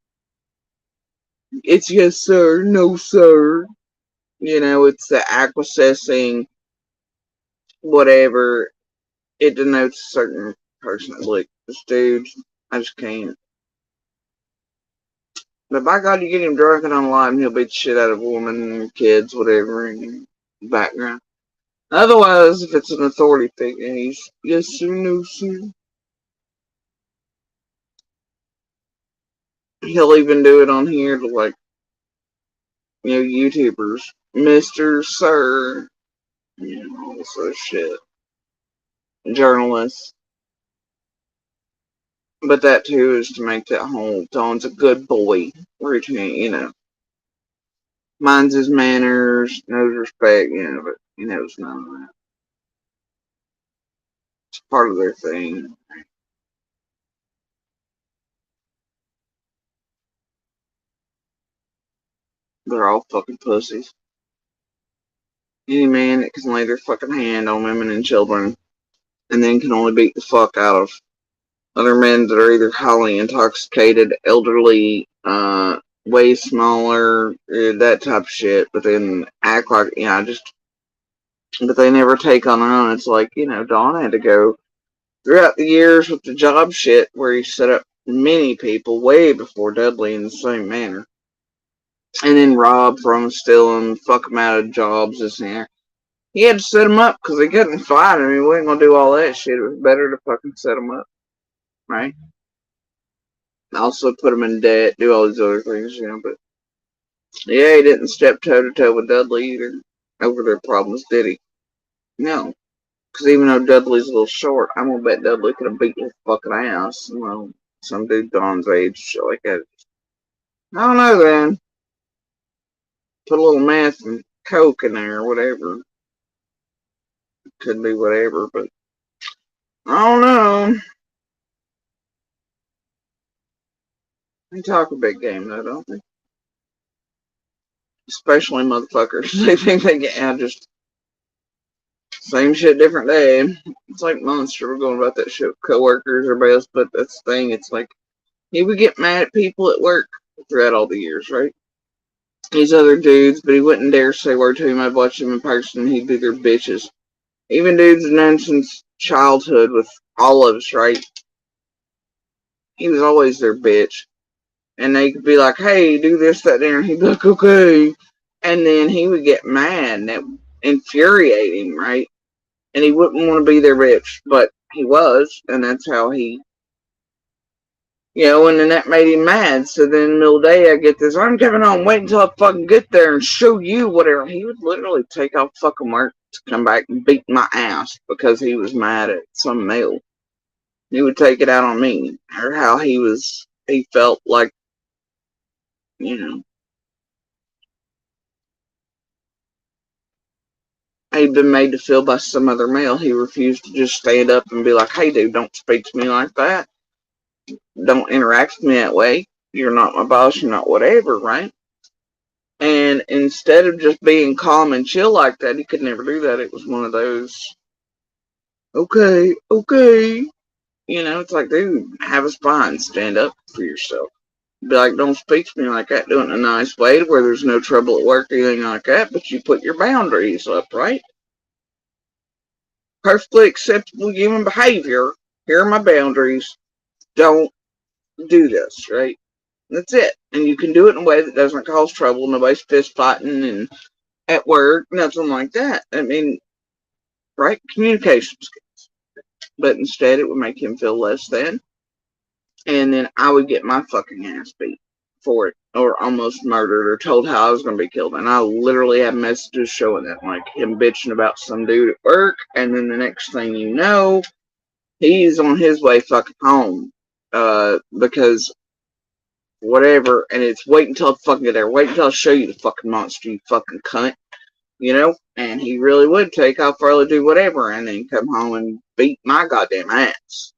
It's yes sir, no sir. It's the acquiescing, whatever. It denotes a certain person. Look, this dude, I just can't. But by God, you get him drunk and unalive, he'll beat the shit out of women, kids, whatever, in the background. Otherwise, if it's an authority figure, he's, yes sir, no sir. He'll even do it on here to, like, YouTubers. Mr. Sir. All this sort of shit. Journalists. But that too is to make that whole Don's a good boy routine, Minds his manners, knows respect, but he knows none of that. It's part of their thing. They're all fucking pussies. Any man that can lay their fucking hand on women and children and then can only beat the fuck out of other men that are either highly intoxicated, elderly, way smaller, that type of shit, but then act like, but they never take on their own. It's like, Don had to go throughout the years with the job shit where he set up many people way before Dudley in the same manner. And then rob from, steal them, fuck them out of jobs, this and that. He had to set them up because he couldn't fight him. He wasn't going to do all that shit. It was better to fucking set them up. Right? Also put them in debt, do all these other things, but yeah, he didn't step toe to toe with Dudley either over their problems, did he? No. Because even though Dudley's a little short, I'm going to bet Dudley could have beat his fucking ass. Well, some dude Don's age, shit like that. I don't know, then. Put a little meth and coke in there or whatever. Could be whatever, but I don't know. They talk a big game, though, don't they? Especially motherfuckers. They think they get just same shit, different day. It's like Monster. We're going about that shit with coworkers or everybody else, but that's the thing. It's like he would get mad at people at work throughout all the years, right? These other dudes, but he wouldn't dare say a word to him. I'd watch him in person, he'd be their bitches. Even dudes known since childhood with all of us, right? He was always their bitch. And they could be like, hey, do this, that, there. And he'd be like, okay. And then he would get mad and that would infuriate him, right? And he wouldn't want to be their bitch. But he was. And that's how he, and then that made him mad. So then in the middle of the day, I get this, I'm coming home, wait until I fucking get there and show you whatever. He would literally take off fucking work to come back and beat my ass because he was mad at some male. He would take it out on me. Or how he felt like, he'd been made to feel by some other male. He refused to just stand up and be like, hey dude, don't speak to me like that. Don't interact with me that way. You're not my boss, you're not whatever, right? And instead of just being calm and chill like that, he could never do that. It was one of those, okay. It's like, dude, have a spine. Stand up for yourself. Be like, don't speak to me like that. Do it in a nice way to where there's no trouble at work or anything like that, but you put your boundaries up, right? Perfectly acceptable human behavior. Here are my boundaries. Don't do this, right? That's it. And you can do it in a way that doesn't cause trouble. Nobody's fist fighting and at work, nothing like that. I mean, right? Communication skills. But instead, it would make him feel less than. And then I would get my fucking ass beat for it. Or almost murdered or told how I was going to be killed. And I literally have messages showing that. Like him bitching about some dude at work. And then the next thing you know, he's on his way fucking home. Because whatever. And it's wait until I fucking get there. Wait until I show you the fucking monster, you fucking cunt. And he really would take off early, do whatever, and then come home and beat my goddamn ass.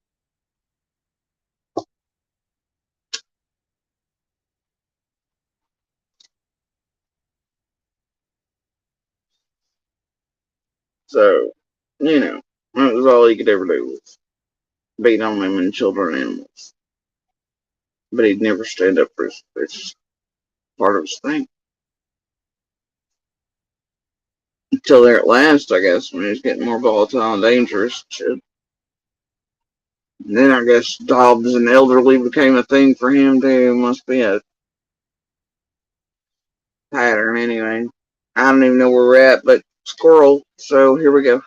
So, that was all he could ever do was beat on women, children, and animals. But he'd never stand up for his, it's part of his thing. Until there at last, I guess, when he was getting more volatile and dangerous. Shit. And then I guess dogs and elderly became a thing for him too. Must be it. pattern anyway. I don't even know where we're at, but squirrel. So here we go.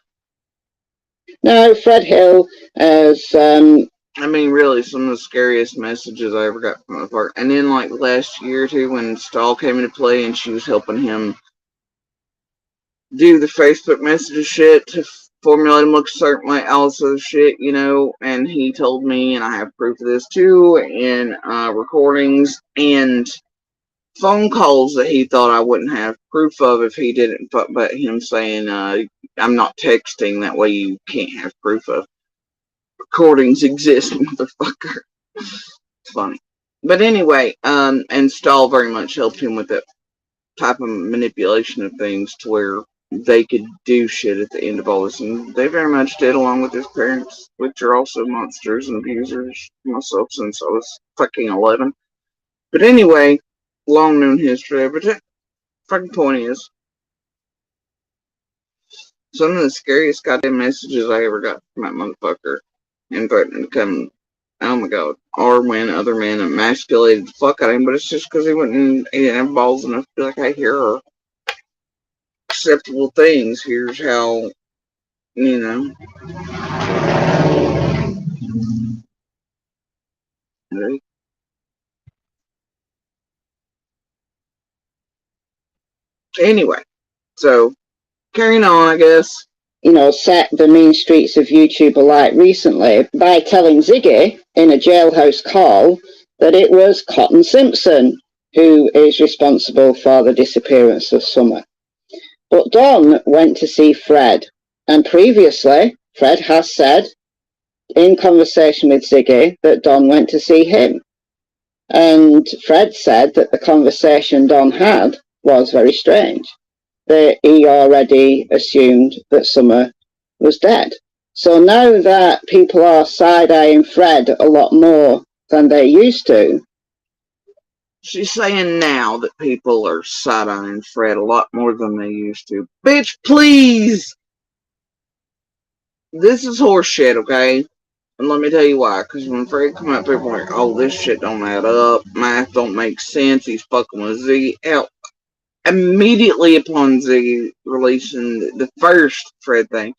No, Fred Hill has. I mean, really, some of the scariest messages I ever got from my partner. And then, like, last year or two, when Stahl came into play and she was helping him do the Facebook Messenger shit to formulate him look a certain way, all this other shit, you know, and he told me, and I have proof of this too, in recordings and phone calls that he thought I wouldn't have proof of if he didn't, but him saying, I'm not texting, that way you can't have proof of. Recordings exist, motherfucker. It's funny. But anyway, and Stahl very much helped him with that type of manipulation of things to where they could do shit at the end of all this, and they very much did, along with his parents, which are also monsters and abusers, myself since I was fucking 11. But anyway, long known history, but the fucking point is, some of the scariest goddamn messages I ever got from that motherfucker, and threatening to come, oh my god, or when other men emasculated the fuck out of him, but it's just because he didn't have balls enough to be like, hey, here are acceptable things, here's how, you know. Anyway, so carrying on, I guess. You know, set the mean streets of YouTube alight recently by telling Ziggy in a jailhouse call that it was Cotton Simpson who is responsible for the disappearance of Summer. But Don went to see Fred, and previously Fred has said in conversation with Ziggy that Don went to see him. And Fred said that the conversation Don had was very strange, that he already assumed that Summer was dead. So now that people are side-eyeing Fred a lot more than they used to. She's saying now that people are side-eyeing Fred a lot more than they used to. Bitch, please! This is horseshit, okay? And let me tell you why. Because when Fred come out, people are like, oh, this shit don't add up. Math don't make sense. He's fucking with Ziggy. Hell, immediately upon Ziggy releasing the first Fred thing,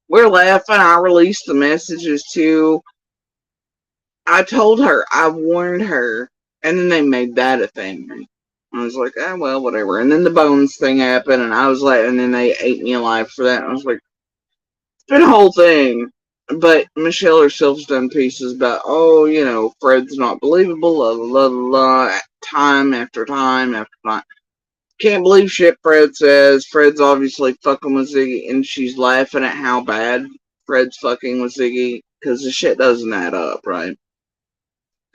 we're laughing. I released the messages too. I told her, I warned her, and then they made that a thing. I was like, oh, well, whatever. And then the Bones thing happened, and I was like, and then they ate me alive for that. And I was like, it's been a whole thing. But Michelle herself's done pieces about, oh, you know, Fred's not believable, blah, blah, blah, blah, time after time after time. Can't believe shit Fred says. Fred's obviously fucking with Ziggy, and she's laughing at how bad Fred's fucking with Ziggy, because the shit doesn't add up, right?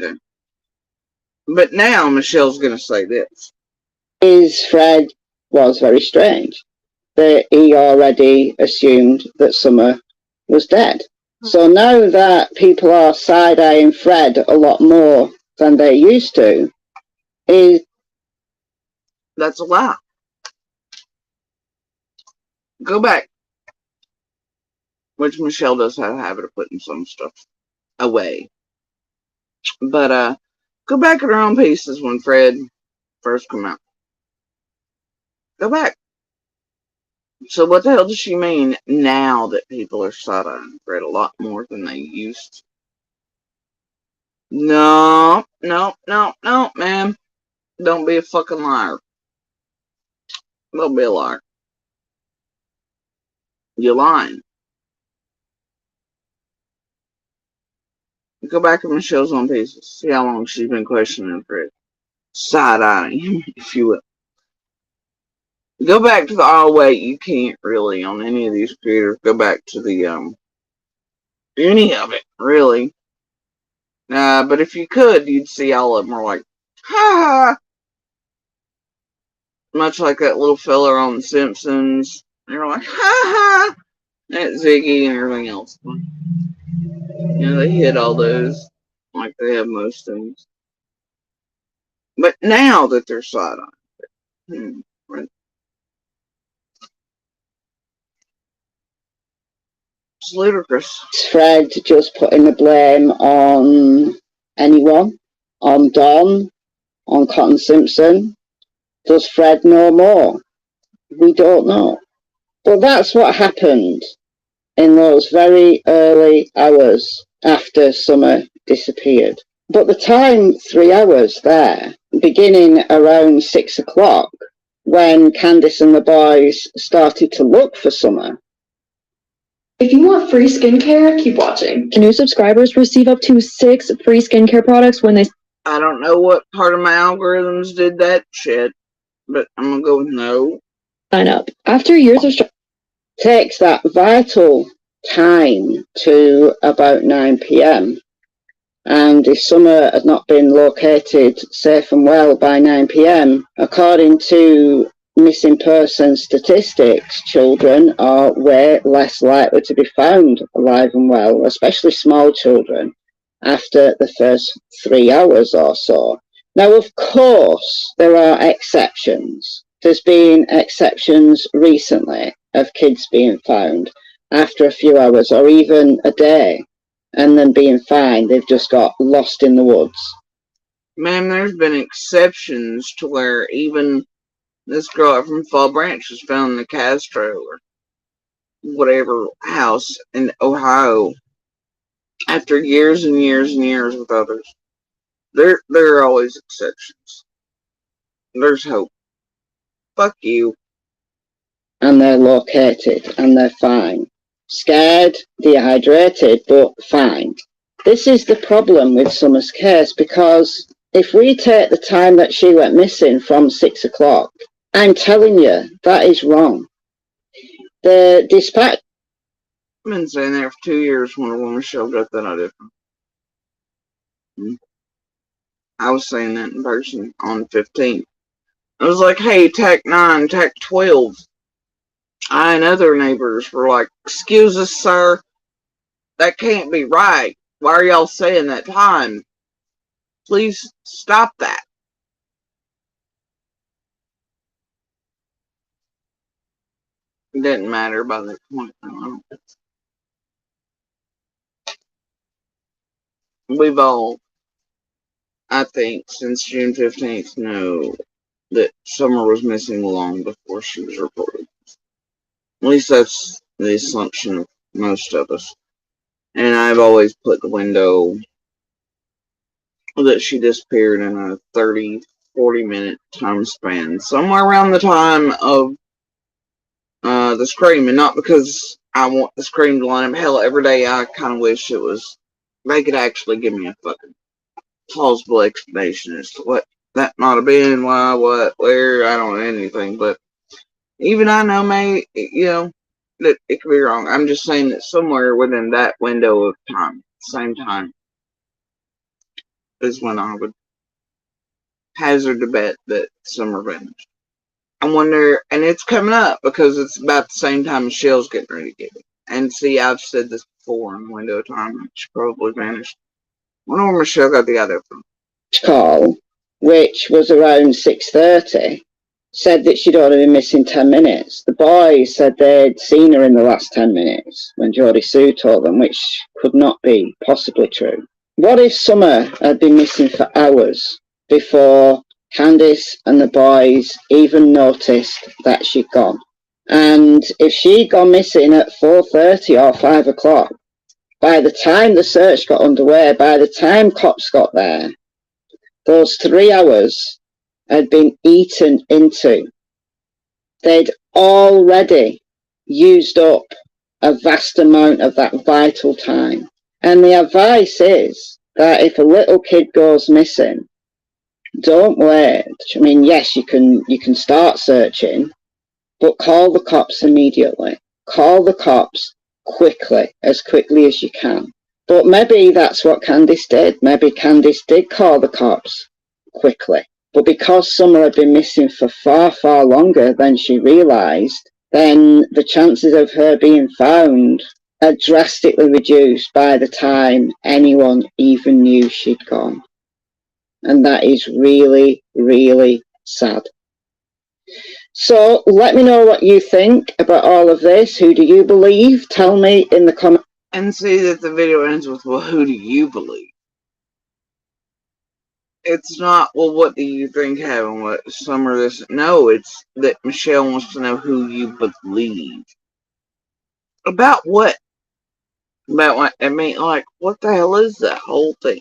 Okay. But now Michelle's gonna say this. His Fred was very strange, that he already assumed that Summer was dead. So now that people are side-eyeing Fred a lot more than they used to, that's a lie. Go back. Which Michelle does have a habit of putting some stuff away. But go back at her own pieces when Fred first came out. Go back. So what the hell does she mean now that people are side-eyeing Fred a lot more than they used to? No, ma'am. Don't be a fucking liar. Don't be a liar. You're lying. Go back at Michelle's own pieces. See how long she's been questioning Fred. Side-eyeing him, if you will. Go back to the, oh wait, you can't really on any of these creators. Go back to the, any of it, really. But if you could, you'd see all of them are like, ha ha. Much like that little fella on The Simpsons. They're like, ha ha. That Ziggy and everything else. You know, they hit all those like they have most things. But now that they're side-eyeing, right? It's ludicrous. Fred just putting the blame on anyone, on Don, on Cotton Simpson, Does Fred know more? We don't know. But that's what happened in those very early hours after Summer disappeared. But the time, 3 hours there, beginning around 6 o'clock, when Candice and the boys started to look for Summer. If you want free skincare, keep watching. New subscribers receive up to 6 free skincare products when they... I don't know what part of my algorithms did that shit, but I'm gonna go with no. Sign up. After years of... Takes that vital time to about 9 p.m. And if Summer had not been located safe and well by 9 p.m., according to missing person statistics, children are way less likely to be found alive and well, especially small children, after the first 3 hours or so. Now, of course, there are exceptions. There's been exceptions recently of kids being found after a few hours or even a day, and then being fine, they've just got lost in the woods. Ma'am, there's been exceptions to where even this girl from Fall Branch was found in the Castro or whatever house in Ohio after years and years and years with others. There are always exceptions. There's hope. Fuck you. And they're located and they're fine. Scared, dehydrated, but fine. This is the problem with Summer's case, because if we take the time that she went missing from 6 o'clock, I'm telling you, that is wrong. The dispatch... I've been saying that for 2 years when a woman showed up that I didn't. I was saying that in person on the 15th. I was like, hey, TAC 9, TAC 12. I and other neighbors were like, excuse us, sir. That can't be right. Why are y'all saying that time? Please stop that. It didn't matter by that point. We've all, I think, since June 15th, know that Summer was missing long before she was reported. At least that's the assumption of most of us. And I've always put the window that she disappeared in a 30, 40-minute time span. Somewhere around the time of the scream. And not because I want the scream to line up. Hell, every day I kind of wish it was... they could actually give me a fucking plausible explanation as to what that might have been, why, what, where, I don't know anything. But even I know, that it could be wrong. I'm just saying that somewhere within that window of time, same time, is when I would hazard to bet that Summer vanished. I wonder, and it's coming up because it's about the same time Michelle's getting ready to get it. And see, I've said this before in the window of time, she probably vanished. I wonder where Michelle got the other from. Call, which was around 6:30, said that she'd only been missing 10 minutes. The boys said they'd seen her in the last 10 minutes when Jodie Sue told them, which could not be possibly true. What if Summer had been missing for hours before Candice and the boys even noticed that she'd gone? And if she'd gone missing at 4:30 or 5 o'clock, by the time the search got underway, by the time cops got there, those 3 hours had been eaten into. They'd already used up a vast amount of that vital time. And the advice is that if a little kid goes missing, don't wait. I mean, yes, you can start searching, but call the cops immediately. Call the cops quickly, as quickly as you can. But maybe that's what Candice did. Maybe Candice did call the cops quickly. But because Summer had been missing for far, far longer than she realised, then the chances of her being found are drastically reduced by the time anyone even knew she'd gone. And that is really, really sad. So let me know what you think about all of this. Who do you believe? Tell me in the comments. And see that the video ends with, well, who do you believe? It's not, well, what do you think happened? What, Summer this? No, it's that Michelle wants to know who you believe. About what? About what? I mean, like, what the hell is that whole thing?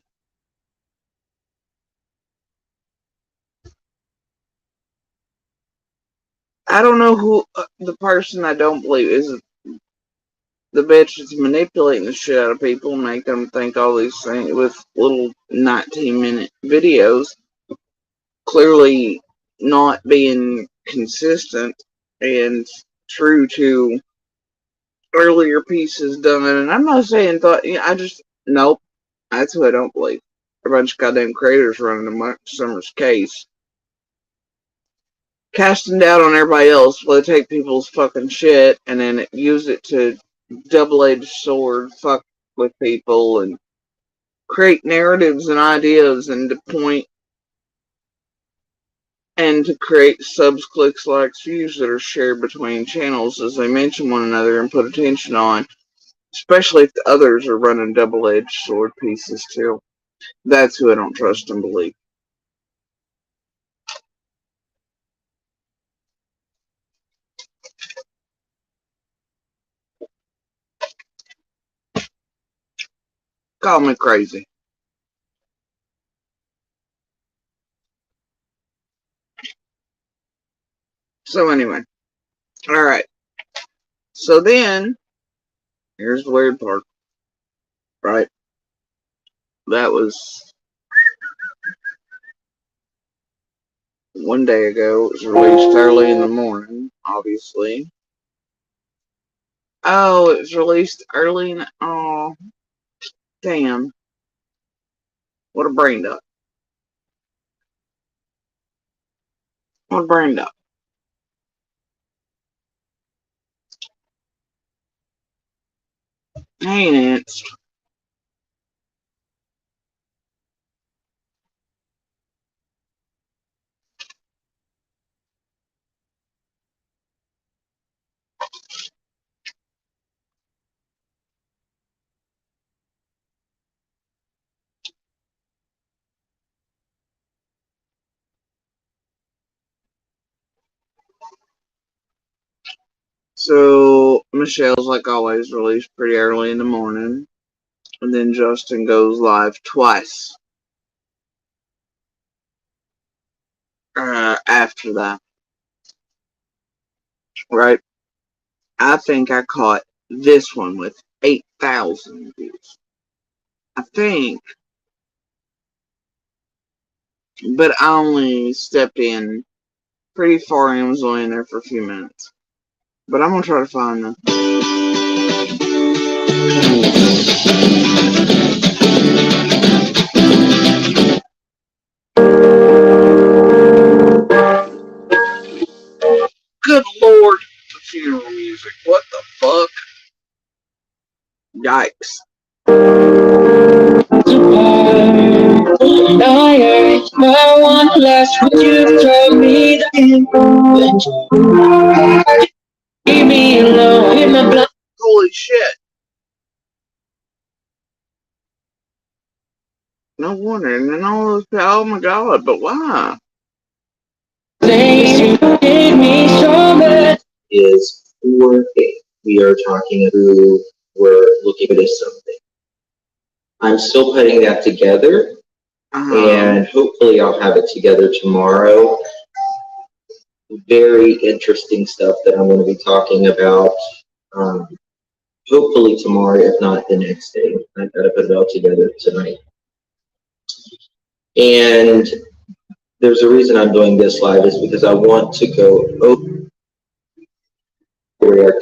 I don't know who the person I don't believe is the bitch that's manipulating the shit out of people and make them think all these things with little 19-minute videos, clearly not being consistent and true to earlier pieces done. And I'm not saying thought, I just, nope, that's who I don't believe. A bunch of goddamn creators running the Summer's case, casting doubt on everybody else while they take people's fucking shit and then use it to double-edged sword fuck with people and create narratives and ideas and to point and to create subs, clicks, likes, views that are shared between channels as they mention one another and put attention on, especially if the others are running double-edged sword pieces too. That's who I don't trust and believe. Call me crazy. So anyway, alright. So then, here's the weird part, right? That was one day ago. It was released early in the morning, obviously. Oh, it was released early in, oh, damn. What a brain duck. What a brain duck. Hey, Nance. So, Michelle's, like always, released pretty early in the morning. And then Justin goes live twice after that. Right? I think I caught this one with 8,000 views. I think. But I only stepped in pretty far and was only in there for a few minutes. But I'm going to try to find them. Good Lord. The funeral music. What the fuck? Yikes. My one last would you told me that leave me alone in my blood. Holy shit. No wonder. And then all those, oh my god, but why? Is 4A. We are talking through, we're looking at something. I'm still putting that together, and hopefully I'll have it together tomorrow. Very interesting stuff that I'm going to be talking about. Hopefully tomorrow, if not the next day. I've got to put it all together tonight. And there's a reason I'm doing this live is because I want to go over.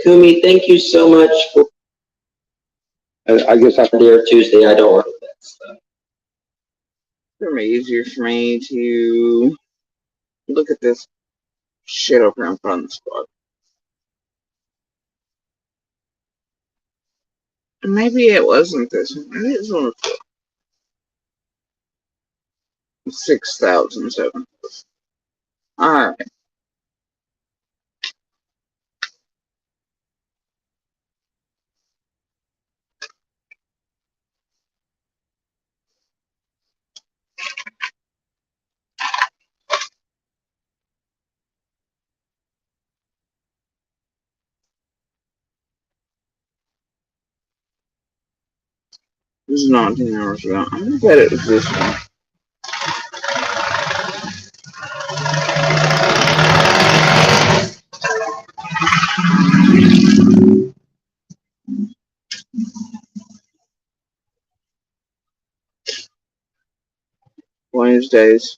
Kumi, thank you so much for. I guess after there Tuesday, I don't want that stuff. It's going to be easier for me to look at this shit over in front of the spot. Maybe it wasn't this one. Maybe it's one of 6,007. Alright. This is not 10 hours ago. I'm gonna bet it was this one. Wednesdays.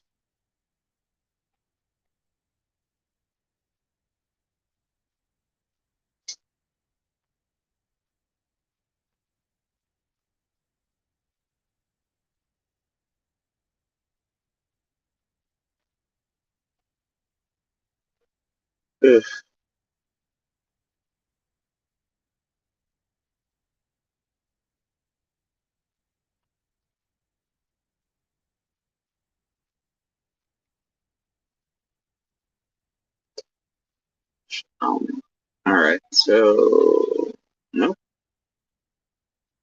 Ugh. Alright, so nope.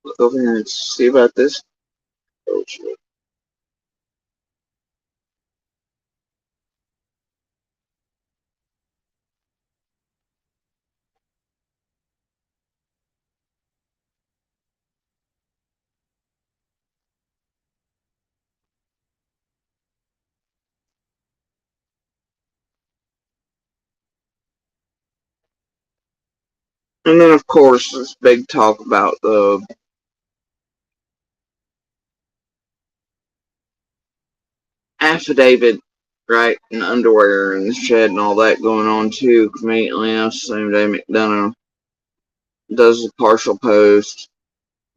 Let's go over here and see about this. Oh, shit. And then, of course, this big talk about the affidavit, right, and underwear and the shed and all that going on too. Conveniently enough, same day McDonough does the partial post.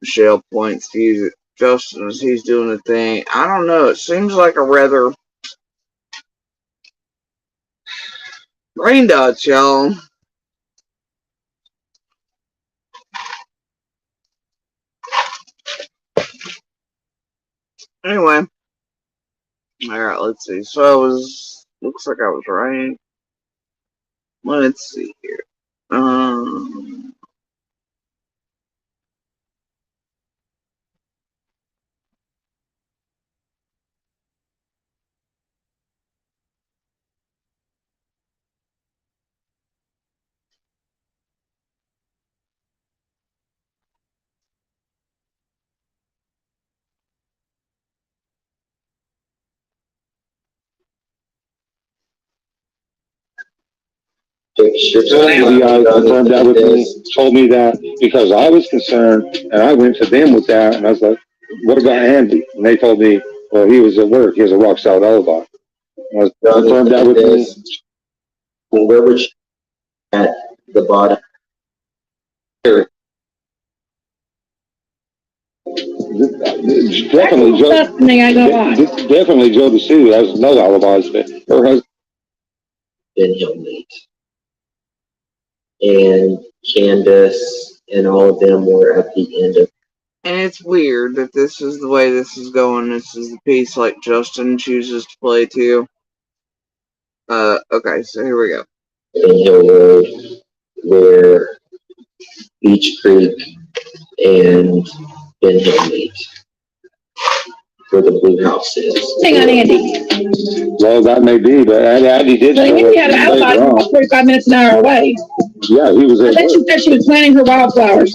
Michelle points to Justin as he's doing the thing. I don't know. It seems like a rather rain dots, y'all. Anyway, all right. Let's see. So I was. Looks like I was right. Let's see here. The guy confirmed that with me, told me that because I was concerned, and I went to them with that, and I was like, what about Andy? And they told me, well, he was at work, he has a rock solid alibi. And I was confirmed that with me. Well, where would you at the bottom? Here. Definitely Joe. Definitely Joe DeSue has no alibis, but her husband. Been Hillmeat. And Candace and all of them were at the end of. And it's weird that this is the way this is going. This is the piece like Justin chooses to play too. Okay, so here we go. In Hill Road, where Beach Creek and Ben Hill meet, where the blue house is. Hang on, Andy. Well, that may be, but Andy did. But Andy had an alibi 45 minutes an hour away. Yeah, he was. I bet she said she was planting her wildflowers.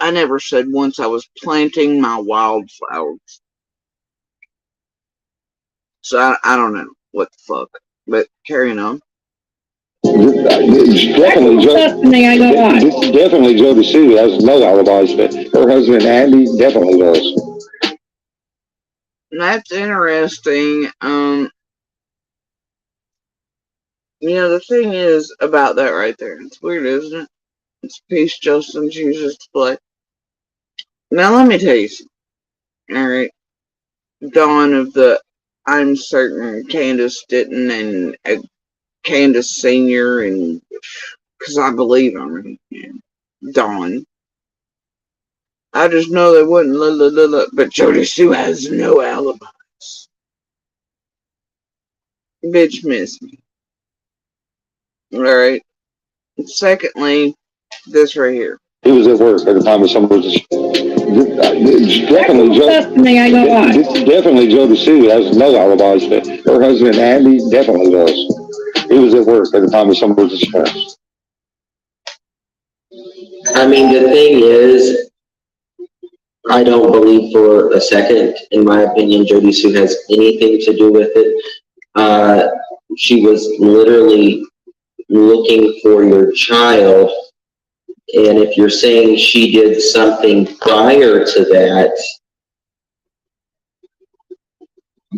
I never said once I was planting my wildflowers. So I don't know what the fuck. But carrying on. Definitely Joe DeSue has no alibis, but her husband Andy definitely does. That's interesting. You know, the thing is about that right there. It's weird, isn't it? It's a piece Justin chooses to play. Now let me tell you something. Alright. Dawn of the I'm certain Candace didn't, and Candace Senior, and because I believe I'm Dawn. I just know they wouldn't but Jody Sue has no alibis. Bitch miss me. Alright. Secondly, this right here. He was at work at the time of some of his. Definitely Joe DeSue has no alibis, but her husband Andy definitely does. He was at work at the time of some of his friends. I mean, the thing is, I don't believe for a second, in my opinion, Jody Sue has anything to do with it. Uh, she was literally looking for your child, and if you're saying she did something prior to that,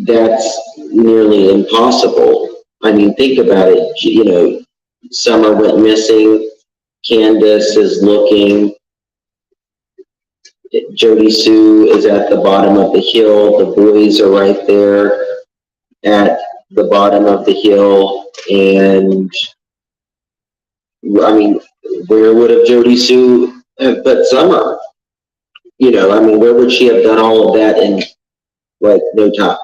that's nearly impossible. I mean, think about it. You know, Summer went missing. Candace is looking. Jody Sue is at the bottom of the hill. The boys are right there at the bottom of the hill. And I mean, where would have Jody Sue have put Summer? You know, I mean, where would she have done all of that in like no time?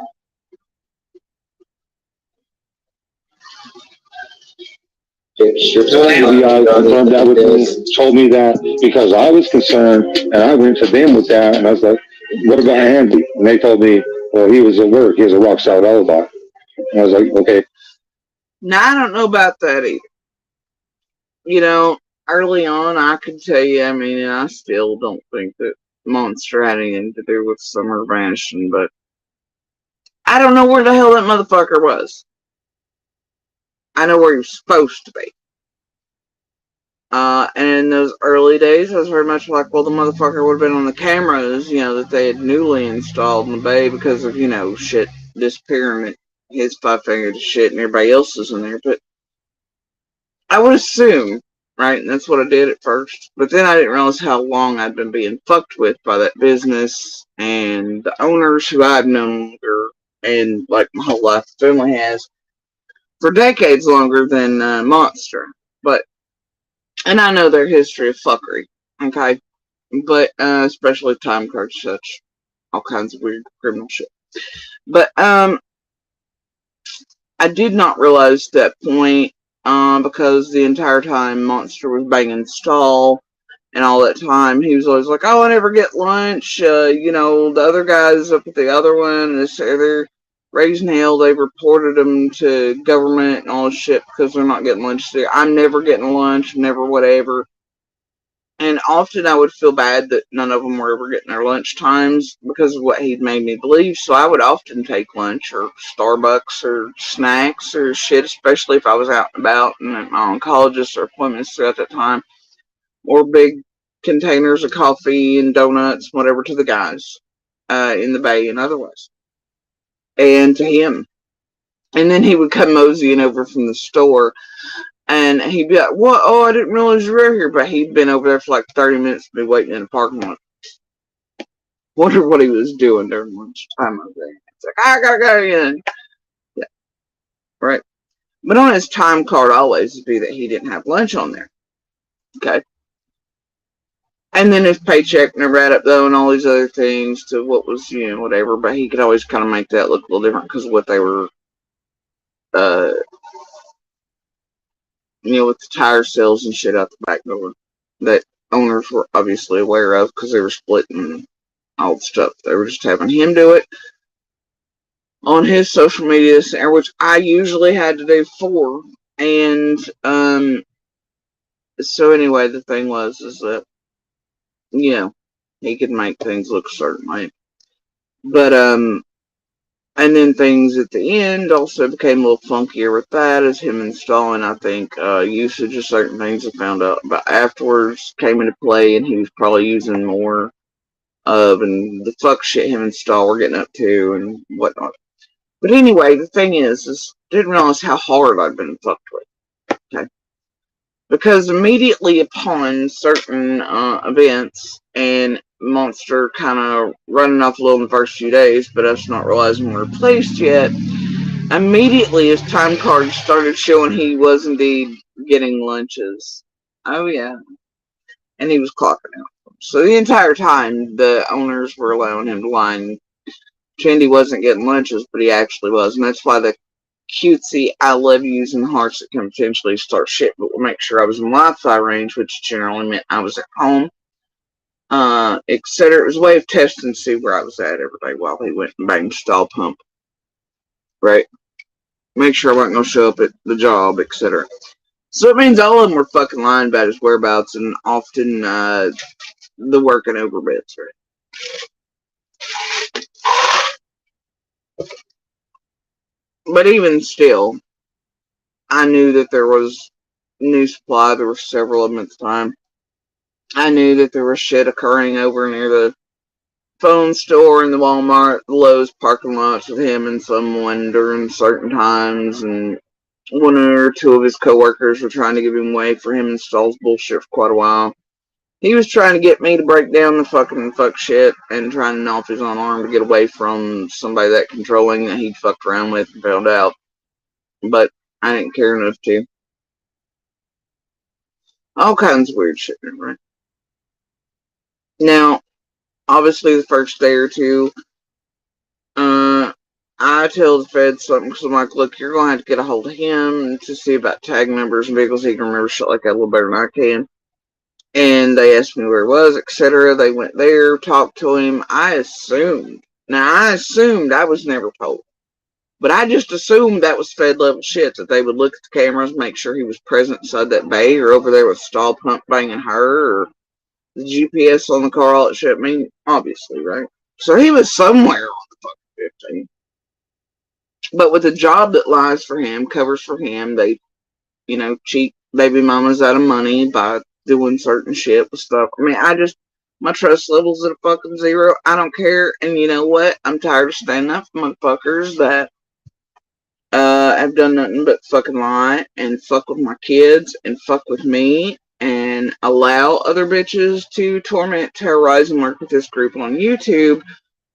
The guy confirmed that with me, told me that because I was concerned, and I went to them with that, and I was like, what about Andy? And they told me, well, he was at work. He has a rock solid alibi. And I was like, okay. Now, I don't know about that either. You know, early on, I could tell you, I mean, and I still don't think that Monster had anything to do with Summer vanishing, but I don't know where the hell that motherfucker was. I know where he was supposed to be. And in those early days, I was very much like, well, the motherfucker would have been on the cameras, you know, that they had newly installed in the bay because of, you know, shit disappearing at his 5 finger to shit and everybody else is in there. But I would assume, right, and that's what I did at first. But then I didn't realize how long I'd been being fucked with by that business and the owners who I've known longer and like my whole life, the family has, for decades longer than Monster. But and I know their history of fuckery, okay? But, especially time cards, such, all kinds of weird criminal shit. But, I did not realize that point, because the entire time Monster was banging stall, and all that time, he was always like, oh, I never get lunch, you know, the other guys up at the other one, and they're raising hell, they've reported them to government and all this shit because they're not getting lunch there. I'm never getting lunch, never whatever. And often I would feel bad that none of them were ever getting their lunch times because of what he'd made me believe. So I would often take lunch or Starbucks or snacks or shit, especially if I was out and about and at my oncologist or appointments throughout that time, or big containers of coffee and donuts, whatever, to the guys in the bay and otherwise, and to him. And then he would come moseying over from the store, and he'd be like, what? Oh, I didn't realize you were here. But he'd been over there for like 30 minutes to be waiting in the parking lot. Wonder what he was doing during lunchtime over there. It's like, I gotta go in. Yeah, right. But on his time card always would be that he didn't have lunch on there. Okay. And then his paycheck never added up though, and all these other things to what was, you know, whatever. But he could always kind of make that look a little different because of what they were, you know, with the tire sales and shit out the back door that owners were obviously aware of because they were splitting all the stuff. They were just having him do it on his social media, which I usually had to do for. And so anyway, the thing was is that, you know, he could make things look a certain way. But and then things at the end also became a little funkier with that as him installing, I think, usage of certain things I found out about afterwards came into play, and he was probably using more of, and the fuck shit him and Stahl were getting up to and whatnot. But anyway, the thing is didn't realize how hard I'd been fucked with. Okay. Because immediately upon certain events and Monster kind of running off a little in the first few days, but us not realizing we're replaced yet, immediately his time card started showing he was indeed getting lunches. Oh yeah. And he was clocking out. So the entire time the owners were allowing him to line. Chandy wasn't getting lunches, but he actually was. And that's why the cutesy I love yous and hearts that can potentially start shit, but we'll make sure I was in Wi-Fi range, which generally meant I was at home, etc. It was a way of testing to see where I was at every day while he went and banged stall pump. Right? Make sure I wasn't going to show up at the job, etc. So it means all of them were fucking lying about his whereabouts and often the working over bits, right? But even still, I knew that there was new supply. There were several of them at the time. I knew that there was shit occurring over near the phone store and the Walmart, the Lowe's parking lots with him and someone during certain times, and one or two of his coworkers were trying to give him away for him and Stall's bullshit for quite a while. He was trying to get me to break down the fucking fuck shit and trying to knock his own arm to get away from somebody that controlling that he'd fucked around with and found out. But I didn't care enough to. All kinds of weird shit, right? Now, obviously the first day or two, I tell the feds something because I'm like, look, you're going to have to get a hold of him to see about tag numbers and vehicles. He can remember shit like that a little better than I can. And they asked me where he was, etc. They went there, talked to him. I assumed I was never told. But I just assumed that was Fed level shit, that they would look at the cameras, make sure he was present inside that bay or over there with Stall pump banging her or the GPS on the car, all that shit. I mean, obviously, right? So he was somewhere on the fucking 15. But with a job that lies for him, covers for him, they, cheat baby mamas out of money by doing certain shit with stuff. I mean, my trust level's at a fucking zero. I don't care. And you know what? I'm tired of standing up for motherfuckers that have done nothing but fucking lie and fuck with my kids and fuck with me and allow other bitches to torment, terrorize, and work with this group on YouTube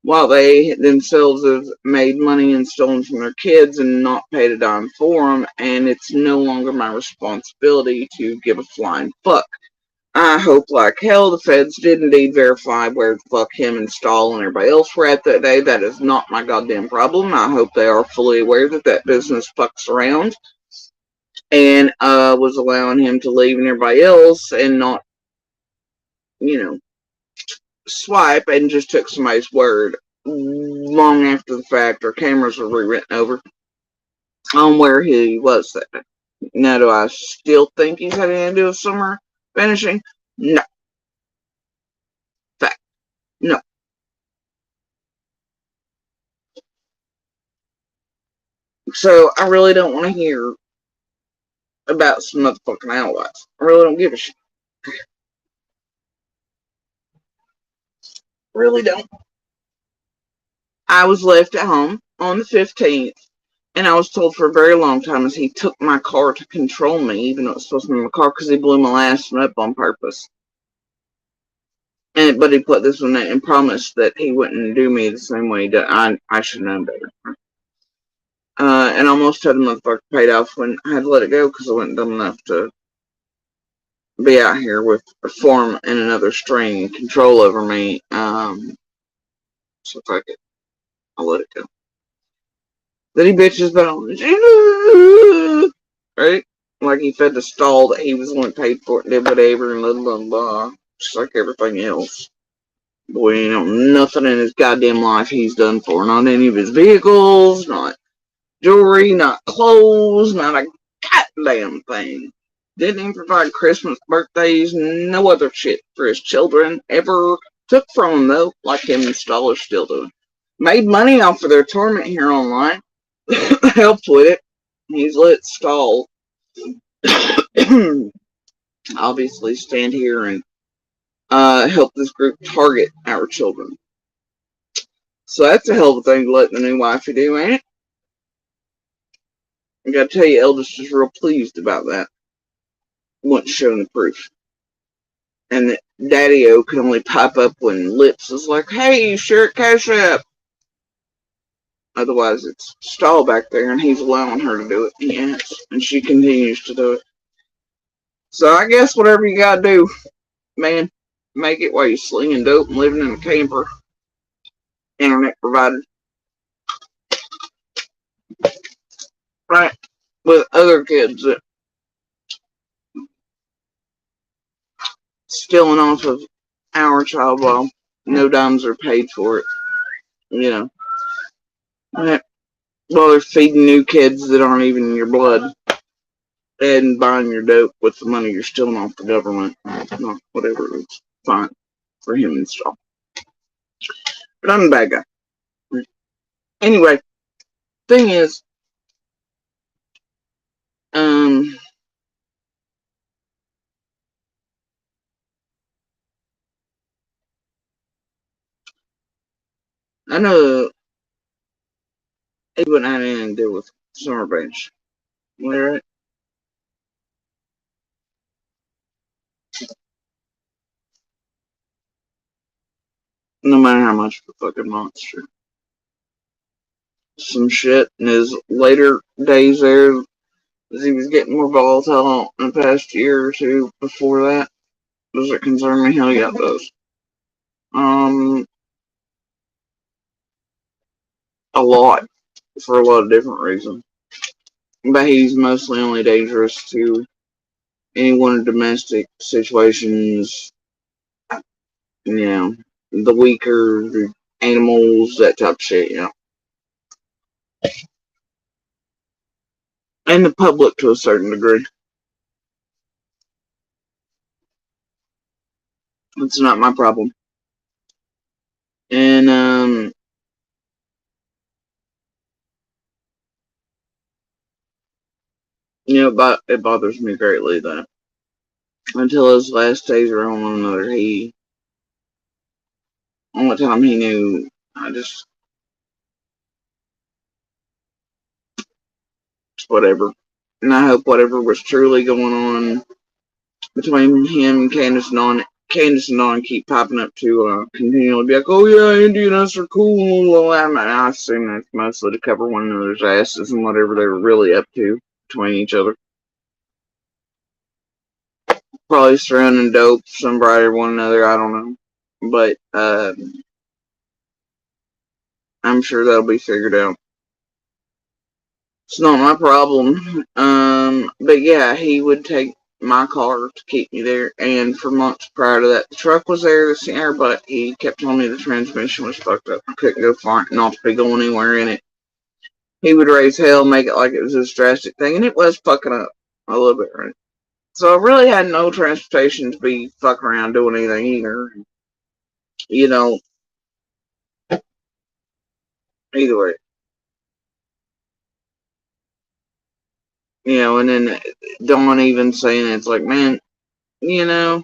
while they themselves have made money and stolen from their kids and not paid a dime for them, and it's no longer my responsibility to give a flying fuck. I hope like hell the feds did indeed verify where the fuck him and Stahl and everybody else were at that day. That is not my goddamn problem. I hope they are fully aware that that business fucks around and was allowing him to leave and everybody else and not, swipe and just took somebody's word long after the fact or cameras were rewritten over on where he was that day. Now, do I still think he's heading into a summer finishing? No. Fact. No. So, I really don't want to hear about some motherfucking allies. I really don't give a shit. Really don't. I was left at home on the 15th, and I was told for a very long time as he took my car to control me, even though it was supposed to be my car, because he blew my last one up on purpose. But he put this one in and promised that he wouldn't do me the same way that I should have known better. And almost had the motherfucker paid off when I had to let it go because I wasn't dumb enough to be out here with a form and another string control over me. So fuck it. I'll let it go. Then he bitches about right? Like he fed the stall that he was only paid for it and did whatever and blah blah blah. Just like everything else. Boy, nothing in his goddamn life he's done for. Not any of his vehicles, not jewelry, not clothes, not a goddamn thing. Didn't even provide Christmas, birthdays, no other shit for his children. Ever took from them, though, like him and Stahl are still doing. Made money off of their torment here online. Helped with it. He's let Stahl obviously stand here and help this group target our children. So that's a hell of a thing to let the new wifey do, ain't it? I gotta tell you, Eldest is real pleased about that. Once shown the proof. And that Daddy-O can only pipe up when Lips is like, hey, share it, cash up. Otherwise, it's Stahl back there, and he's allowing her to do it. Yes, and she continues to do it. So I guess whatever you gotta do, man, make it while you're slinging dope and living in a camper. Internet provided. Right, with other kids that stealing off of our child while no dimes are paid for it. Right. Well, they're feeding new kids that aren't even in your blood. and buying your dope with the money you're stealing off the government. Not whatever, it's fine for him and stuff. But I'm a bad guy. Anyway, thing is, I know he wouldn't have anything to do with Summer Bench. Am I right? No matter how much of a fucking monster. Some shit in his later days there, as he was getting more volatile in the past year or two before that. Does it concern me? Hell yeah, it does. A lot. For a lot of different reasons. But he's mostly only dangerous to anyone in domestic situations, you know, the weaker animals, that type of shit, you know. And the public to a certain degree. It's not my problem. And, you know, but it bothers me greatly that until his last days around one another, only time he knew, whatever. And I hope whatever was truly going on between him and Candace and Dawn keep popping up to continually be like, oh yeah, Andy and us are cool. I assume that's mostly to cover one another's asses and whatever they were really up to between each other. Probably surrounding dope, somebody or one another, I don't know. But I'm sure that'll be figured out. It's not my problem. But yeah, he would take my car to keep me there, and for months prior to that, the truck was there this year, but he kept telling me the transmission was fucked up. I couldn't go far, not to be going anywhere in it. He would raise hell, make it like it was this drastic thing, and it was fucking up a little bit, right? So I really had no transportation to be fucking around doing anything either. You know, either way. You know, and then Dawn even saying it's like, man, you know,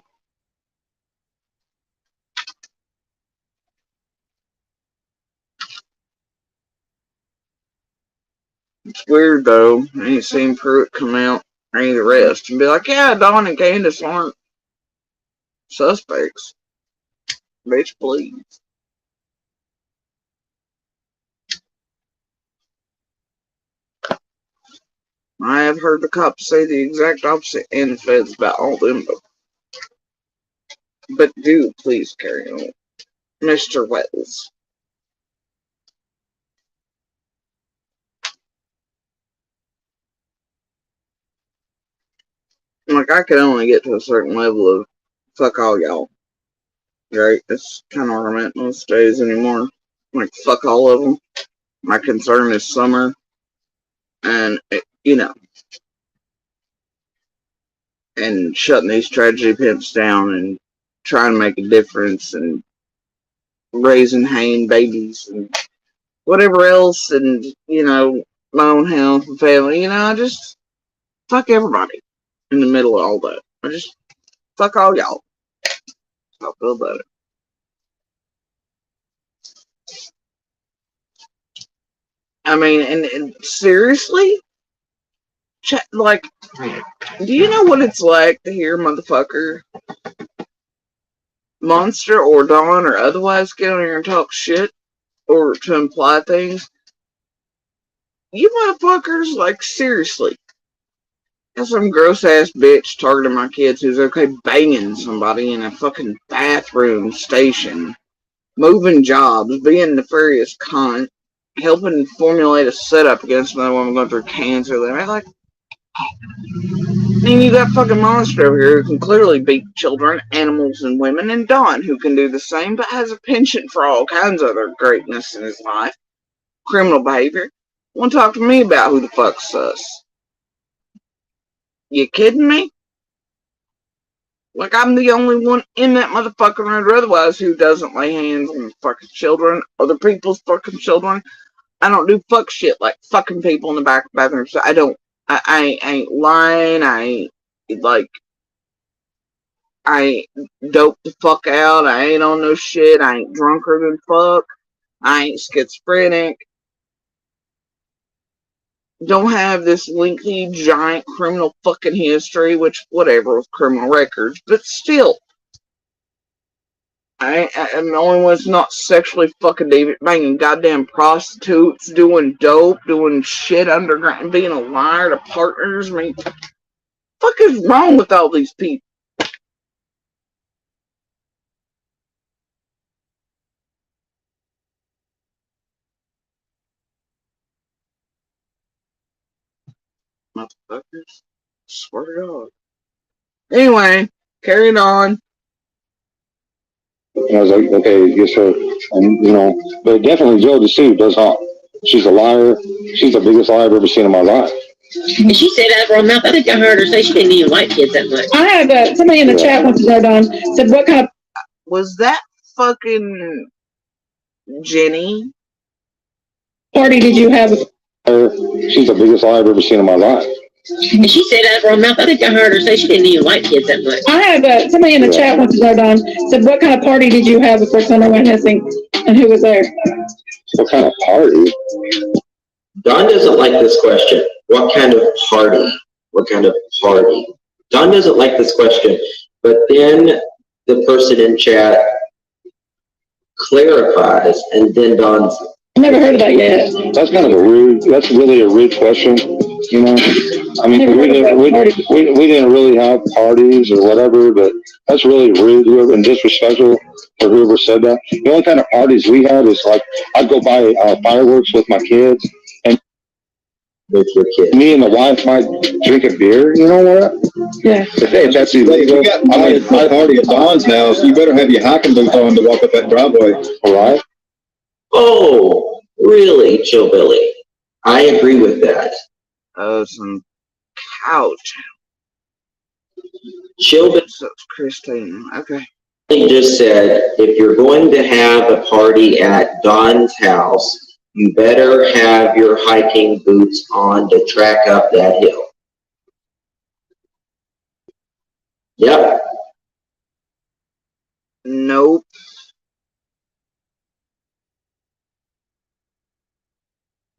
it's weird though. I ain't seen Pruitt come out or any of the rest and be like, yeah, Dawn and Candace aren't suspects. Bitch, please. I have heard the cops say the exact opposite and the feds about all them, but do please carry on. Mr. Wells. Like, I can only get to a certain level of fuck all y'all. Right? That's kind of where I'm at most days anymore. Like, fuck all of them. My concern is Summer. And, you know, and shutting these tragedy pimps down and trying to make a difference and raising Hain babies and whatever else, and, you know, my own health and family. You know, I just fuck everybody in the middle of all that. I just fuck all y'all. I feel better. I mean, and seriously, like, do you know what it's like to hear motherfucker, Monster or Dawn or otherwise get on here and talk shit or to imply things? You motherfuckers, like, seriously. That's some gross ass bitch targeting my kids who's okay banging somebody in a fucking bathroom station, moving jobs, being nefarious cunt, helping formulate a setup against another woman going through cancer. They're like, and you got fucking Monster over here who can clearly beat children, animals, and women, and Don who can do the same but has a penchant for all kinds of other greatness in his life. Criminal behavior. Want to talk to me about who the fuck's sus? You kidding me? Like, I'm the only one in that motherfucker or otherwise who doesn't lay hands on fucking children, other people's fucking children. I don't do fuck shit like fucking people in the back of the bathroom. So I don't, I ain't lying. I dope the fuck out. I ain't on no shit. I ain't drunker than fuck. I ain't schizophrenic. Don't have this lengthy, giant criminal fucking history, which, whatever, with criminal records, but still. I'm the only one that's not sexually fucking David banging goddamn prostitutes, doing dope, doing shit underground, being a liar to partners. I mean, what the fuck is wrong with all these people? Motherfuckers. Swear to God. Anyway, carrying on. And I was like, okay, yes, sir. And, but definitely Joe DeSue does not. She's a liar. She's the biggest liar I've ever seen in my life. And she said out of her mouth, I think I heard her say she didn't even like kids that much. I had somebody in the chat wants to know, Don, said, what kind of... Was that fucking Jenny? Party did you have? She's the biggest liar I've ever seen in my life. And she said out of her mouth, I think I heard her say she didn't even like kids that much. I had somebody in the chat wants to know, Don, said, what kind of party did you have before Sunday went missing, and who was there? What kind of party? Don doesn't like this question. What kind of party? What kind of party? Don doesn't like this question, but then the person in chat clarifies, and then Don's. I never heard of that yet. That's kind of that's really a rude question, I mean, we didn't really have parties or whatever, but that's really rude and disrespectful for whoever said that. The only kind of parties we had is like, I'd go buy fireworks with my kids, and with your kids. Me and the wife might drink a beer, you know what? Yeah. If that's illegal. You got a party at Don's house, you better have your hiking boots on to walk up that driveway. All right. Oh, really, Chillbilly? I agree with that. Some couch. Chillbilly Christine. Okay. Just said, if you're going to have a party at Don's house, you better have your hiking boots on to track up that hill. Yep. Nope.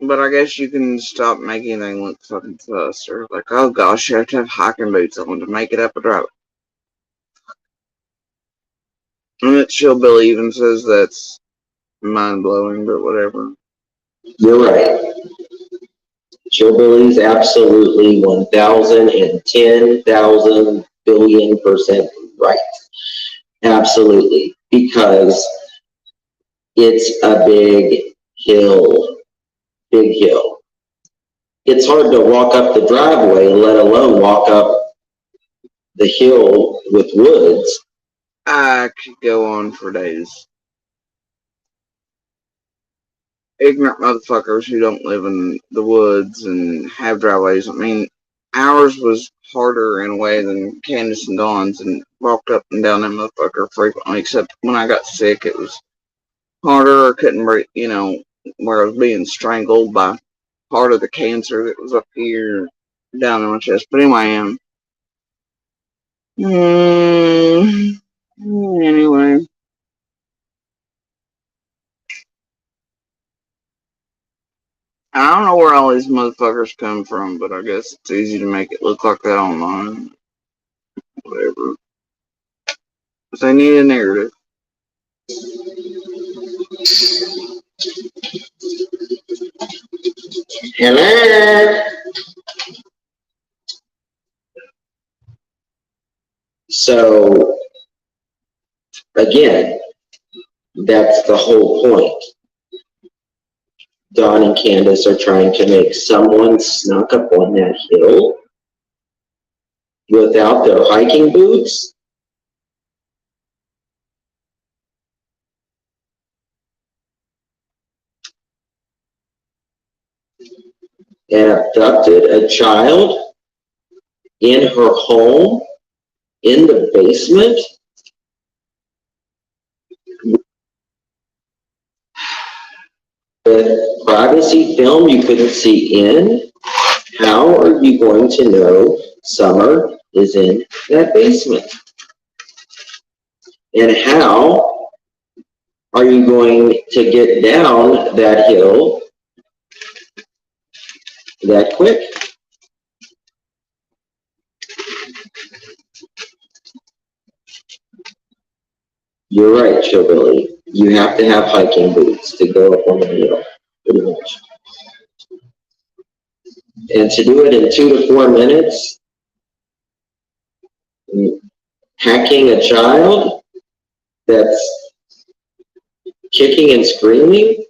But I guess you can stop making anything look fucking fuss, or like, oh gosh, you have to have hiking boots on to make it up a driveway. And that Chillbilly even says that's mind-blowing, but whatever. You're right. Chillbilly's absolutely 1,010,000 billion% right. Absolutely. Because it's a big hill. Big hill. It's hard to walk up the driveway, let alone walk up the hill with woods. I could go on for days. Ignorant motherfuckers who don't live in the woods and have driveways. I mean, ours was harder in a way than Candace and Dawn's, and walked up and down that motherfucker frequently, except when I got sick, it was harder. I couldn't breathe, where I was being strangled by part of the cancer that was up here, down in my chest. But anyway, anyway. I don't know where all these motherfuckers come from, but I guess it's easy to make it look like that online. Whatever. But they need a narrative. Hello. So, again, that's the whole point. Dawn and Candace are trying to make someone snuck up on that hill without their hiking boots. And abducted a child. in her home, in the basement, with privacy film you couldn't see in? How are you going to know Summer is in that basement? And how are you going to get down that hill that quick? You're right, Showbilly. You have to have hiking boots to go up on the hill, pretty much. And to do it in 2 to 4 minutes, hacking a child that's kicking and screaming,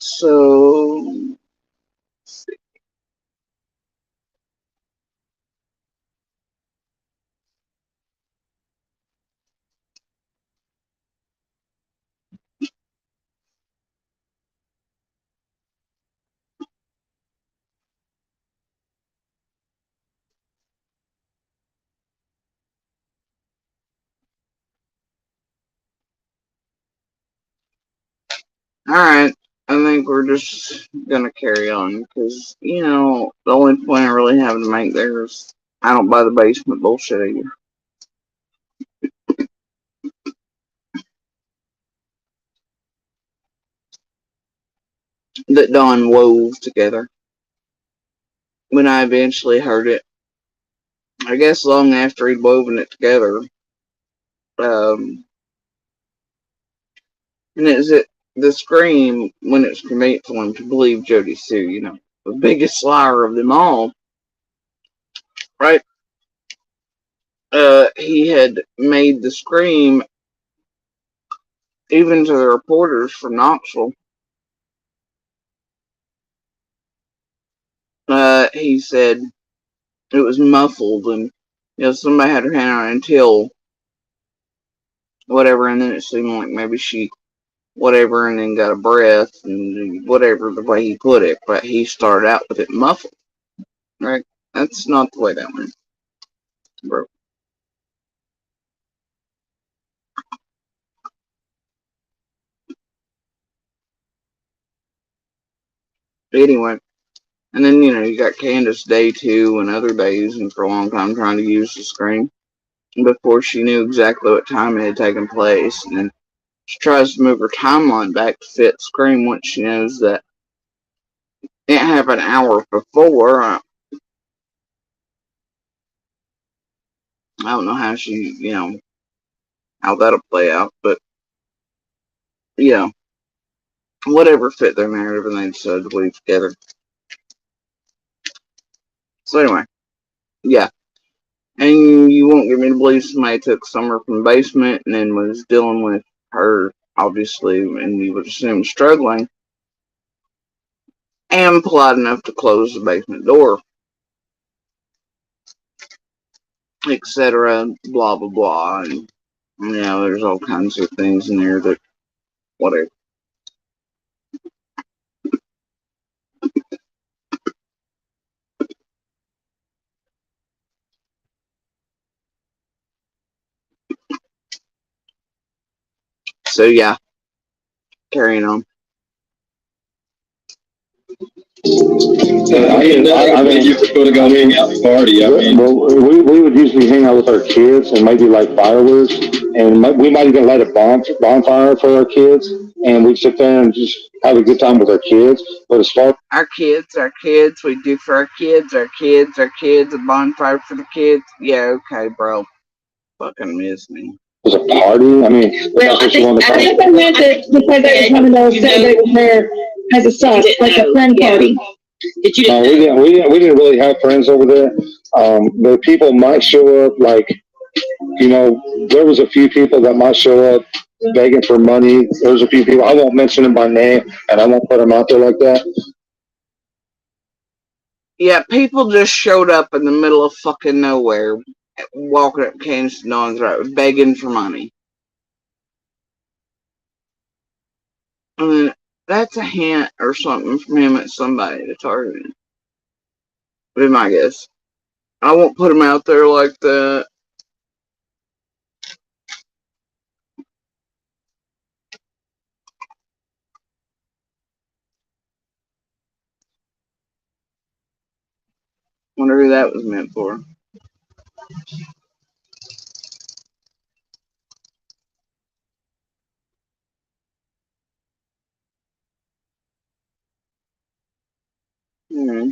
So, alright. I think we're just gonna carry on because, the only point I really have to make there is I don't buy the basement bullshit either. That Don wove together. When I eventually heard it, I guess long after he'd woven it together, and it's the scream when it's convenient for him to believe Jody Sue, the biggest liar of them all, right? He had made the scream even to the reporters from Knoxville. He said it was muffled and somebody had her hand on it until whatever, and then it seemed like maybe she whatever, and then got a breath and whatever the way he put it, but he started out with it muffled, right? That's not the way that went, bro. Anyway, and then you got Candace day 2 and other days, and for a long time trying to use the screen before she knew exactly what time it had taken place, and then she tries to move her timeline back to fit Scream once she knows that it happened an hour before. I don't know how how that'll play out, but whatever fit their narrative and they decided to weave together. So anyway, yeah. And you won't get me to believe somebody took Summer from the basement and then was dealing with her, obviously, and you would assume struggling, and polite enough to close the basement door, etc. Blah blah blah, and there's all kinds of things in there that whatever. So yeah, carrying on. I mean, you prefer to go hang out and party. We would usually hang out with our kids and maybe like fireworks, and we might even light a bonfire for our kids, and we'd sit there and just have a good time with our kids. But as far our kids, we do for our kids, a bonfire for the kids. Yeah, okay, bro. Fucking miss me. as a party, I mean, Well, I think I meant that because it was one of those celebrate with her as a sus, like a friend party. we didn't really have friends over there. The people might show up, like, there was a few people that might show up begging for money. There's a few people, I won't mention them by name, and I won't put them out there like that. Yeah, people just showed up in the middle of fucking nowhere, walking up Candace and Dawn's road, begging for money. I mean, that's a hint or something from him at somebody to target him. Be my guess. I won't put him out there like that. Wonder who that was meant for. Hmm.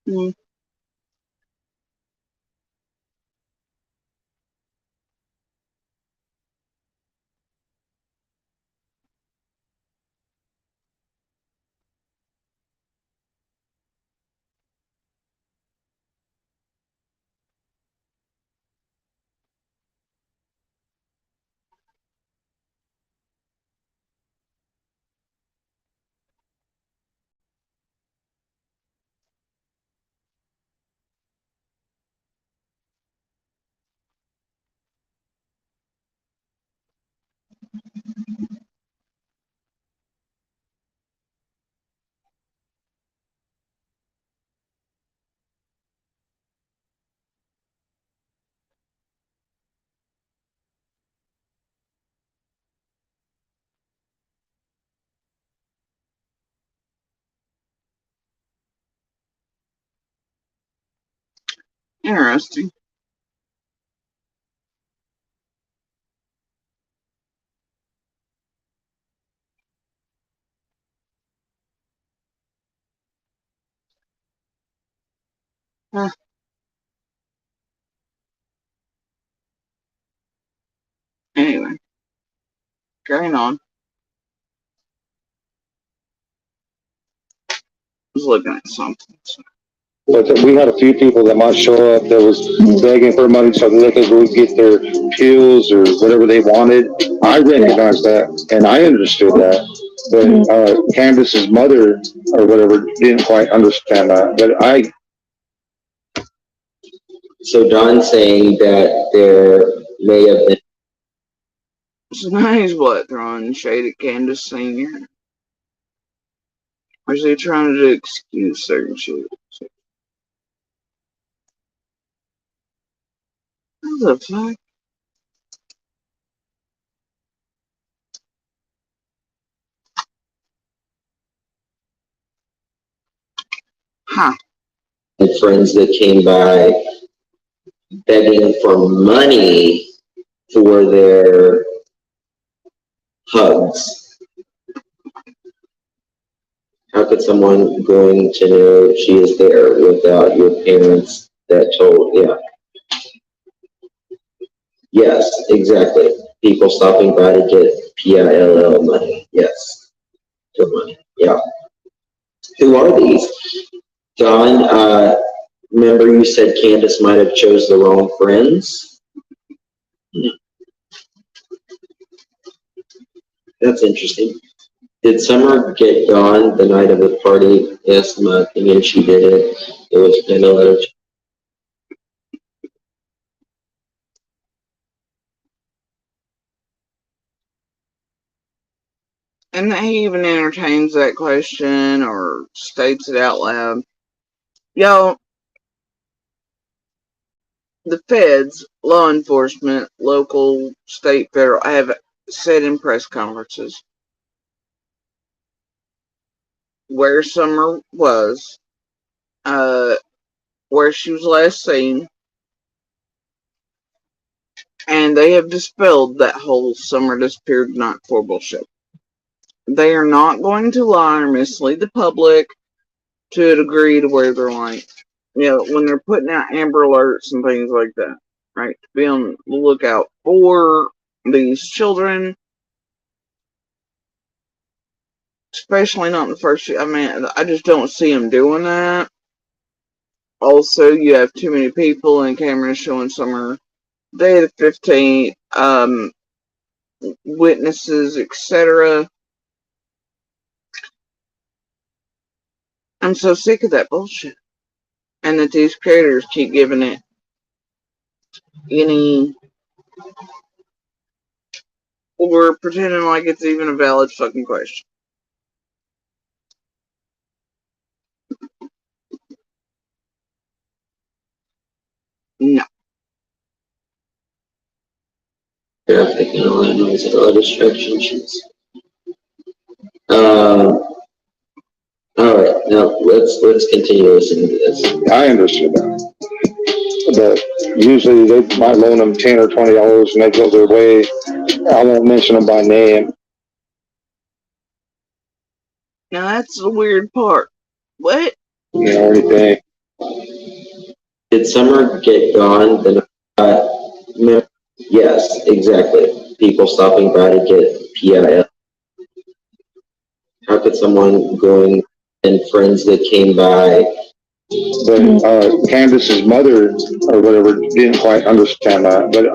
Hmm. Interesting. Huh. Anyway, carrying on. I was looking at something. So. But we had a few people that might show up that was begging for money so that they could go get their pills or whatever they wanted. I recognized that and I understood that. But Candace's mother or whatever didn't quite understand that. But So Don's saying that there may have been. So now he's what, throwing shade at Candace Senior? Or is he trying to excuse certain shit? What the fuck? Huh. Friends that came by begging for money for their hugs. How could someone going to know she is there without your parents that told? Yeah. Yes, exactly. People stopping by to get PILL money. Yes. Good money. Yeah. Who are these? Don, remember you said Candace might have chose the wrong friends? That's interesting. Did Summer get gone the night of the party? Yes, in my opinion, she did it. It was kind of like. And he even entertains that question or states it out loud. Yo, the feds, law enforcement, local, state, federal, have said in press conferences where Summer was, where she was last seen, and they have dispelled that whole Summer disappeared night before bullshit. They are not going to lie or mislead the public to a degree to where they're like, when they're putting out Amber Alerts and things like that, right? To be on the lookout for these children, especially not in the first year. I mean, I just don't see them doing that. Also, you have too many people and cameras showing Summer day the 15th, witnesses, etc. I'm so sick of that bullshit. And that these creators keep giving it any, or pretending like it's even a valid fucking question. No. Traffic and all that noise and all distractions. All right, now let's continue listening to this. I understood that. But usually they might loan them $10 or $20 and they go their way. I won't mention them by name. Now that's the weird part. What? Anything. Did summer get gone? Then, yes, exactly. People stopping by to get PIL. How could someone going and friends that came by? But Candace's mother or whatever didn't quite understand that. But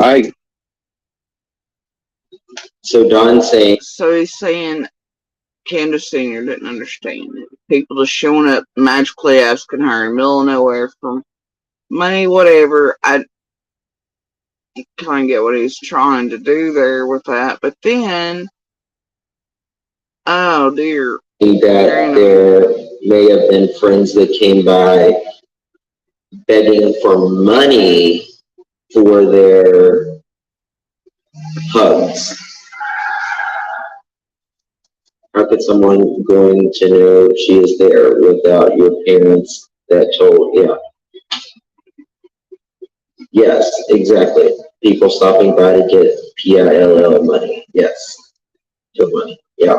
So Don's saying. So he's saying Candace Sr. didn't understand it. People just showing up magically asking her in the middle of nowhere for money, whatever. I kind of get what he's trying to do there with that. But then, oh dear. That there may have been friends that came by begging for money for their hugs. How could someone going to know she is there without your parents that told? Yeah. Yes, exactly. People stopping by to get PILL money. Yes. To money. Yeah.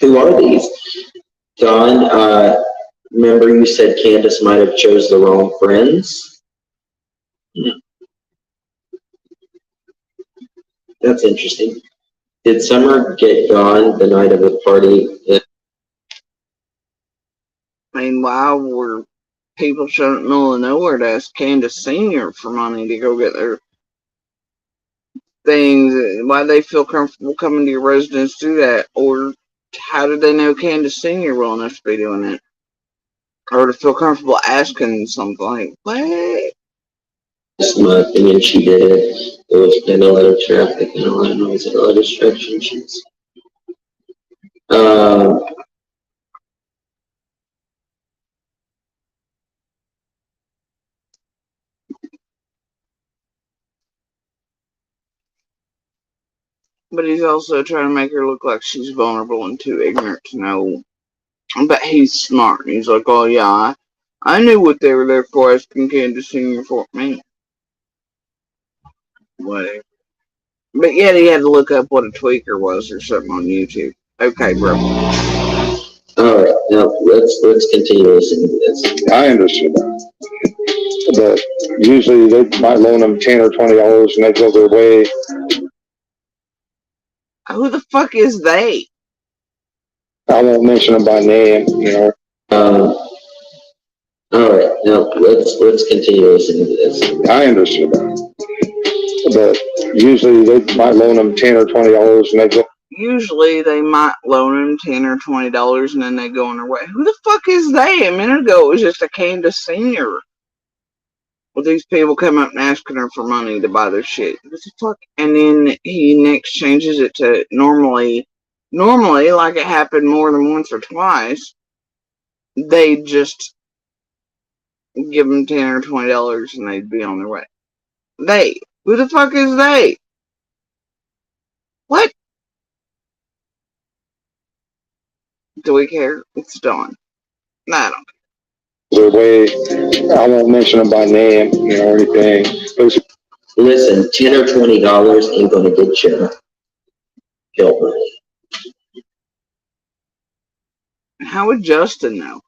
Who are these? Don, remember you said Candace might have chose the wrong friends? That's interesting. Did summer get gone the night of the party? Meanwhile, were people showing up in the middle of nowhere to ask Candace Sr. for money to go get their things? Why they feel comfortable coming to your residence to do that? Or how did they know Candace Sr. well enough to be doing it? Or to feel comfortable asking something like, what? In my opinion, she did it. There was been a lot of traffic and a lot of noise and a lot of distractions. But he's also trying to make her look like she's vulnerable and too ignorant to know. But he's smart. He's like, oh yeah, I knew what they were there for, asking Candace Sr. for me. Whatever. But yet he had to look up what a tweaker was or something on YouTube. Okay, bro. Alright, now let's continue listening to this. I understood that. But usually they might loan them $10 or $20 and they go their way. Who the fuck is they? I won't mention them by name, you know. Alright, now let's continue listening to this. I understood that. But usually they might loan them $10 or $20 and they go. Usually they might loan them $10 or $20 and then they go on their way. Who the fuck is they? A minute ago it was just a Candace Sr. Well, these people come up and asking her for money to buy their shit. What the fuck? And then he next changes it to normally, like it happened more than once or twice, they just give them $10 or $20 and they'd be on their way. They. Who the fuck is they? What? Do we care? It's Dawn. I don't care. Their way, I won't mention them by name, you know, or anything. Listen, $10 or $20 ain't gonna get you help money. How would Justin know?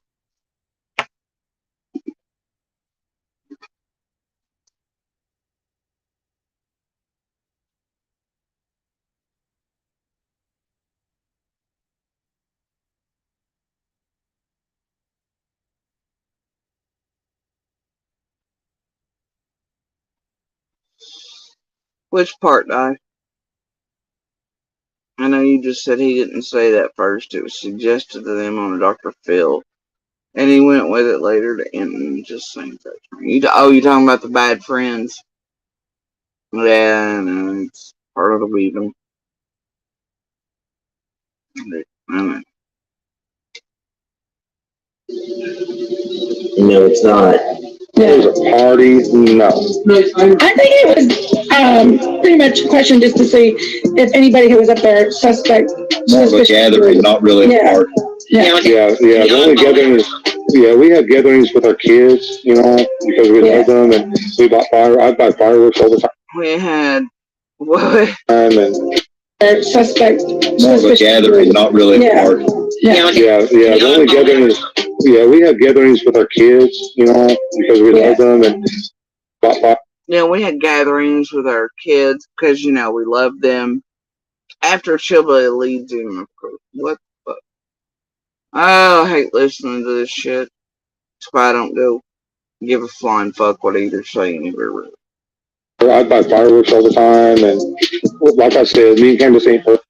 Which part, Di? I know you just said he didn't say that first. It was suggested to them on Dr. Phil. And he went with it later to end just saying that. You're talking about the bad friends? Yeah, no, it's part of the weaving. No, it's not. It was a party? No. I think it was pretty much a question just to see if anybody who was up there suspect. More of a gathering, not really a party. Yeah. The only gathering is, we had gatherings with our kids, you know, because we love them, and we bought I buy fireworks all the time. We had what? Suspect. More of a gathering, not really a party. The only gathering is, Yeah, we have gatherings with our kids, because we love them, and we had gatherings with our kids because we love them. After Chilly leads him, of course. What the fuck? Oh, I hate listening to this shit. That's why I don't go give a flying fuck what either saying anywhere. I buy fireworks all the time, and like I said, me and Candace ain't perfect.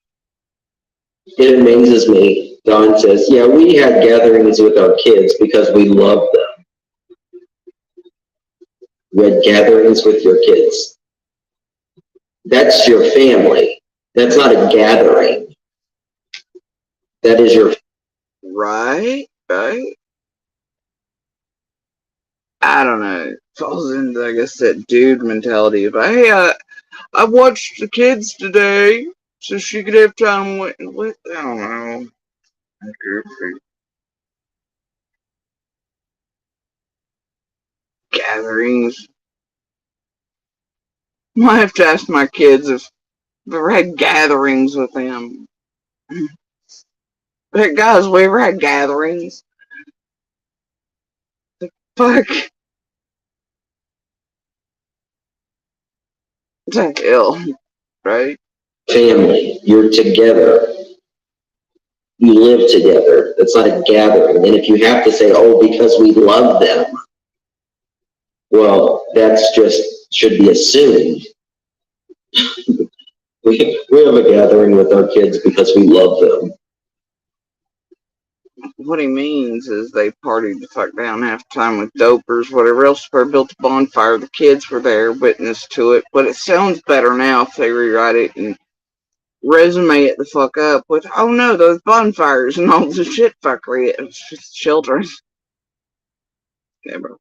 It amazes me. Don says, yeah, we had gatherings with our kids because we love them. We had gatherings with your kids. That's your family. That's not a gathering. That is your... Right? I don't know. It falls into, I guess, that dude mentality of, hey, I watched the kids today so she could have time with I don't know. Gatherings. I have to ask my kids if I've ever had gatherings with them. But guys, we ever had gatherings? The fuck? What the hell? Right? Family. You're together. You live together. It's not a gathering. And if you have to say, oh, because we love them, well, that's just should be assumed. We have a gathering with our kids because we love them. What he means is they partied the fuck down half the time with dopers, whatever else. They built a bonfire. The kids were there, witness to it. But it sounds better now if they rewrite it and resume it the fuck up with, oh no, those bonfires and all the shit fuckery. It's just children. Yeah, bro.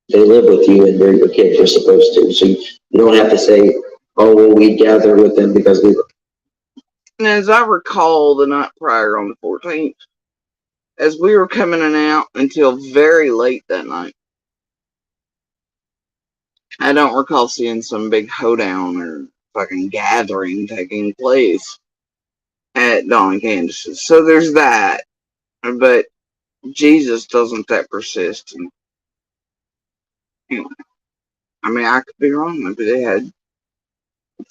They live with you and they're your kids. You're supposed to. So you don't have to say, oh, well, we gather with them because we... And as I recall, the night prior on the 14th, as we were coming in and out until very late that night, I don't recall seeing some big hoedown or fucking gathering taking place at Dawn and Candace's. So there's that. But Jesus, doesn't that persist? And anyway, I mean, I could be wrong. Maybe they had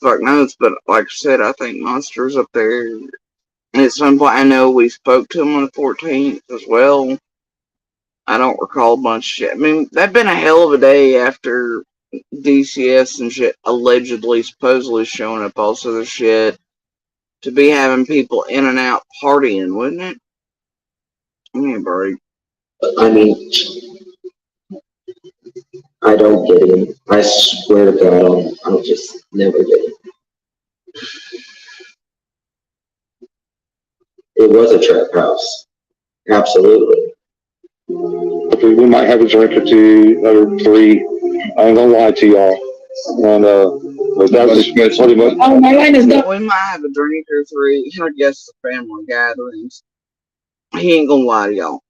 fuck knows, but like I said, I think Monster's up there. And at some point, I know we spoke to him on the 14th as well. I don't recall a bunch of shit. I mean, that'd been a hell of a day after DCS and shit allegedly, supposedly showing up all sort of shit to be having people in and out partying, wouldn't it? Yeah, bro. I mean, I don't get it. I swear to God, I'll just never get it. It was a trap house. Absolutely. We might have a drink or two, or three. I ain't gonna lie to y'all. And that's pretty much. Oh, my line is done. We might have a drink or three. I guess the family gatherings. He ain't gonna lie to y'all.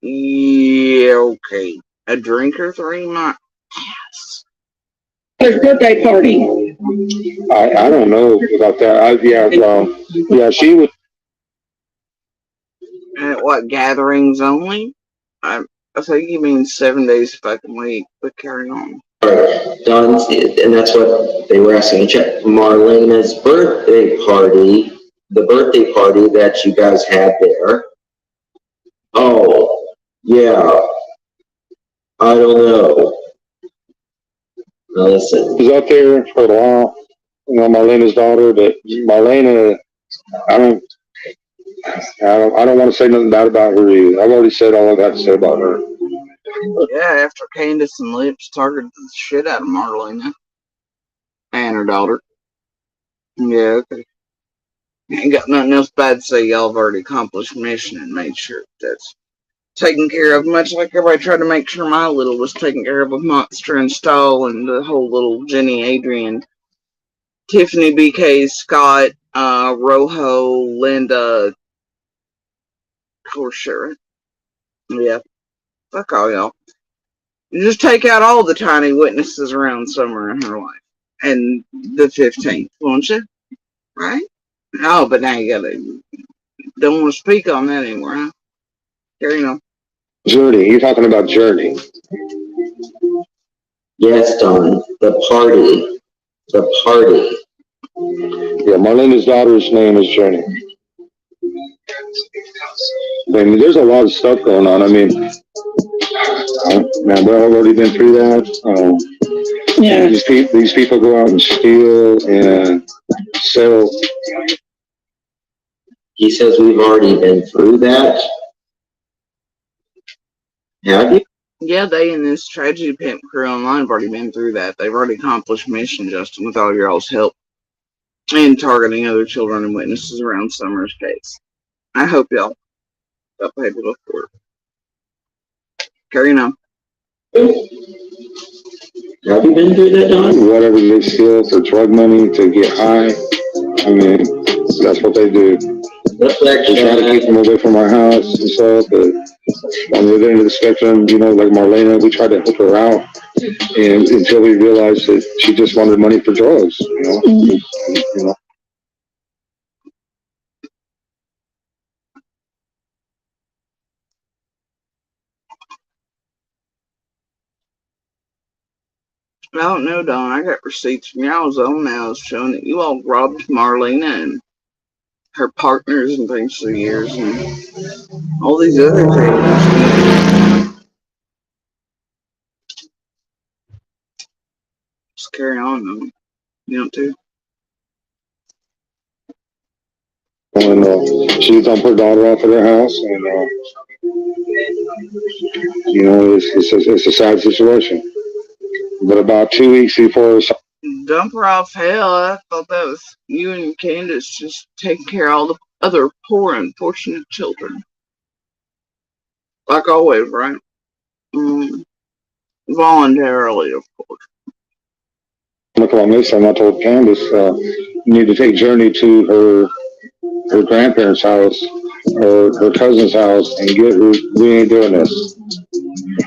Yeah, okay. A drink or three, my ass. His birthday party. I don't know about that. Yeah, she was. And what, gatherings only? I think you mean 7 days fucking week, but carry on. Don, and that's what they were asking in chat. Marlena's birthday party, the birthday party that you guys had there. Oh, yeah. I don't know. Now listen. Was up there for a while. Marlena's daughter, but Marlena, I don't want to say nothing bad about her either. I've already said all I got to say about her. Yeah, after Candace and Lips targeted the shit out of Marlena and her daughter. Yeah, okay. Ain't got nothing else bad to say. Y'all have already accomplished mission and made sure that's taken care of, much like everybody tried to make sure my little was taken care of with Monster and Stall and the whole little Jenny, Adrian, Tiffany, BK, Scott, Rojo, Linda, of course, Sharon. Yeah, fuck all y'all. You just take out all the tiny witnesses around somewhere in her life. And the 15th, won't you? Right? Oh, but now you gotta Don't want to speak on that anymore, huh? Carry on. Journey. You're talking about Journey. Yes, Don. The party. The party. Yeah, Marlena's daughter's name is Journey. I mean, there's a lot of stuff going on. I mean, man, we've already been through that. Yeah. These people go out and steal and sell. He says we've already been through that. Have you? Yeah, they and this tragedy pimp crew online have already been through that. They've already accomplished mission, Justin, with all your all's help. And targeting other children and witnesses around Summer's case. I hope y'all got paid to look for it. Carry on. Have you been through that, Don? Whatever they steal for drug money to get high, I mean, that's what they do. We try to keep them away from our house and stuff, but on the other end of the spectrum, you know, like Marlena, we tried to help her out, and until we realized that she just wanted money for drugs, you know. You know. I don't know, Don. I got receipts from y'all's own now showing that you all robbed Marlena and her partners and things for years and all these other things. Just carry on, though. You know, too. And she dumped her daughter off at her house, and you know, it's a sad situation. But about 2 weeks before, Dump her off, hell. I thought that was you and Candace just taking care of all the other poor, unfortunate children. Like always, right? Voluntarily, of course. on this, and I told Candace, you need to take Journey to her grandparents' house or her cousin's house and get her. We ain't doing this,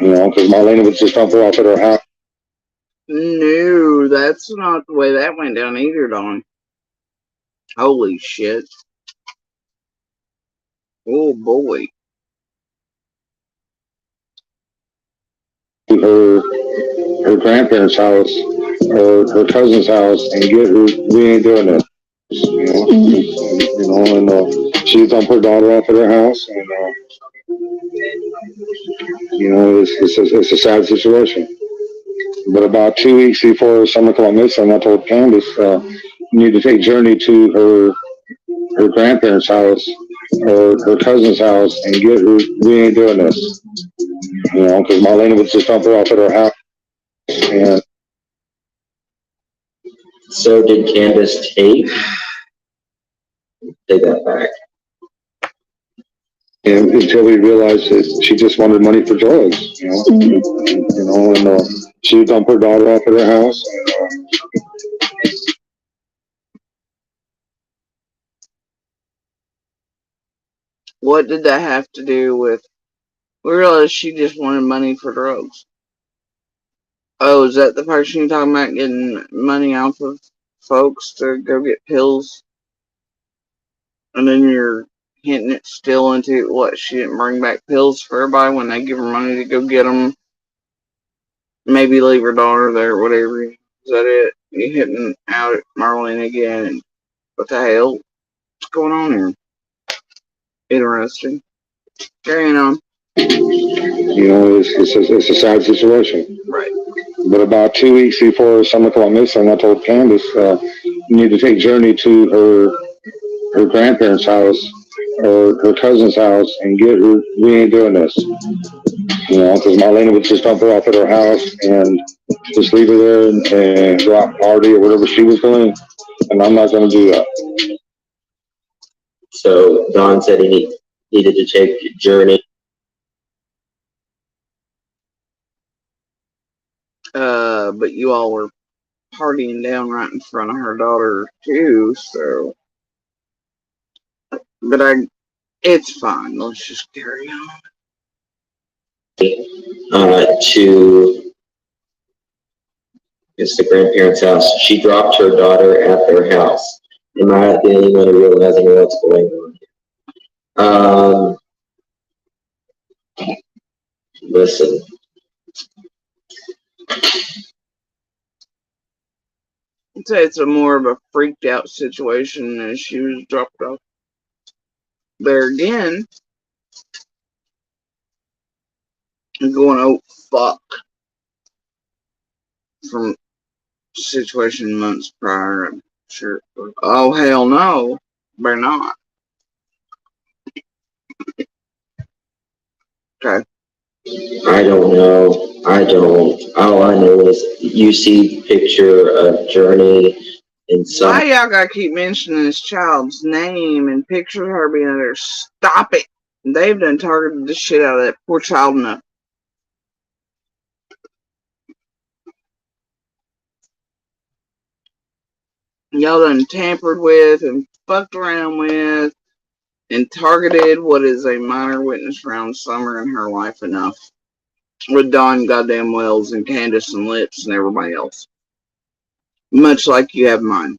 you know, because Marlena would just dump her off at her house. No, that's not the way that went down either, Don. Holy shit. Oh boy. Her grandparents' house or her cousin's house and get her. We ain't doing this, you know, and she dumped her daughter off at her house, and you know, it's a sad situation. But about 2 weeks before Summer called missing, I told Candace, you need to take Journey to her grandparents' house or her cousin's house and get her. We ain't doing this, you know, because Marlena would just dump her off at her house. And so did Candace take that back? And until we realized that she just wanted money for drugs, you know, and she dumped her daughter off at her house. What did that have to do with? We realized she just wanted money for drugs. Oh, is that the person you're talking about getting money off of folks to go get pills? And then you're hinting it still into what? She didn't bring back pills for everybody when they give her money to go get them. Maybe leave her daughter there, whatever. Is that it? You hitting out at Marlene again? What the hell? What's going on here? Interesting. Carrying on. You know, it's a sad situation. Right. But about 2 weeks before Summer called missing, I told Candace, you need to take Journey to her grandparents' house or her cousin's house and get her. We ain't doing this, you know, because Marlena would just dump her off at her house and just leave her there and go out and party or whatever she was doing, and I'm not going to do that. So Don said he needed to take Journey. But you all were partying down right in front of her daughter too, so. But it's fine. Let's just carry on. To it's the grandparents' house. She dropped her daughter at their house. Am I the only one realizing what's going on? Listen, I'd say it's a more of a freaked out situation as she was dropped off. There again, I'm going, oh fuck, from situation months prior, I'm sure. Oh hell no, better not. Okay. I don't know. I don't. All I know is you see picture of Journey in some. Why y'all gotta keep mentioning this child's name and picture of her being there? Stop it. They've done targeted the shit out of that poor child enough. Y'all done tampered with and fucked around with and targeted what is a minor witness around Summer in her life enough. With Don goddamn Wells and Candace and Lips and everybody else. Much like you have mine.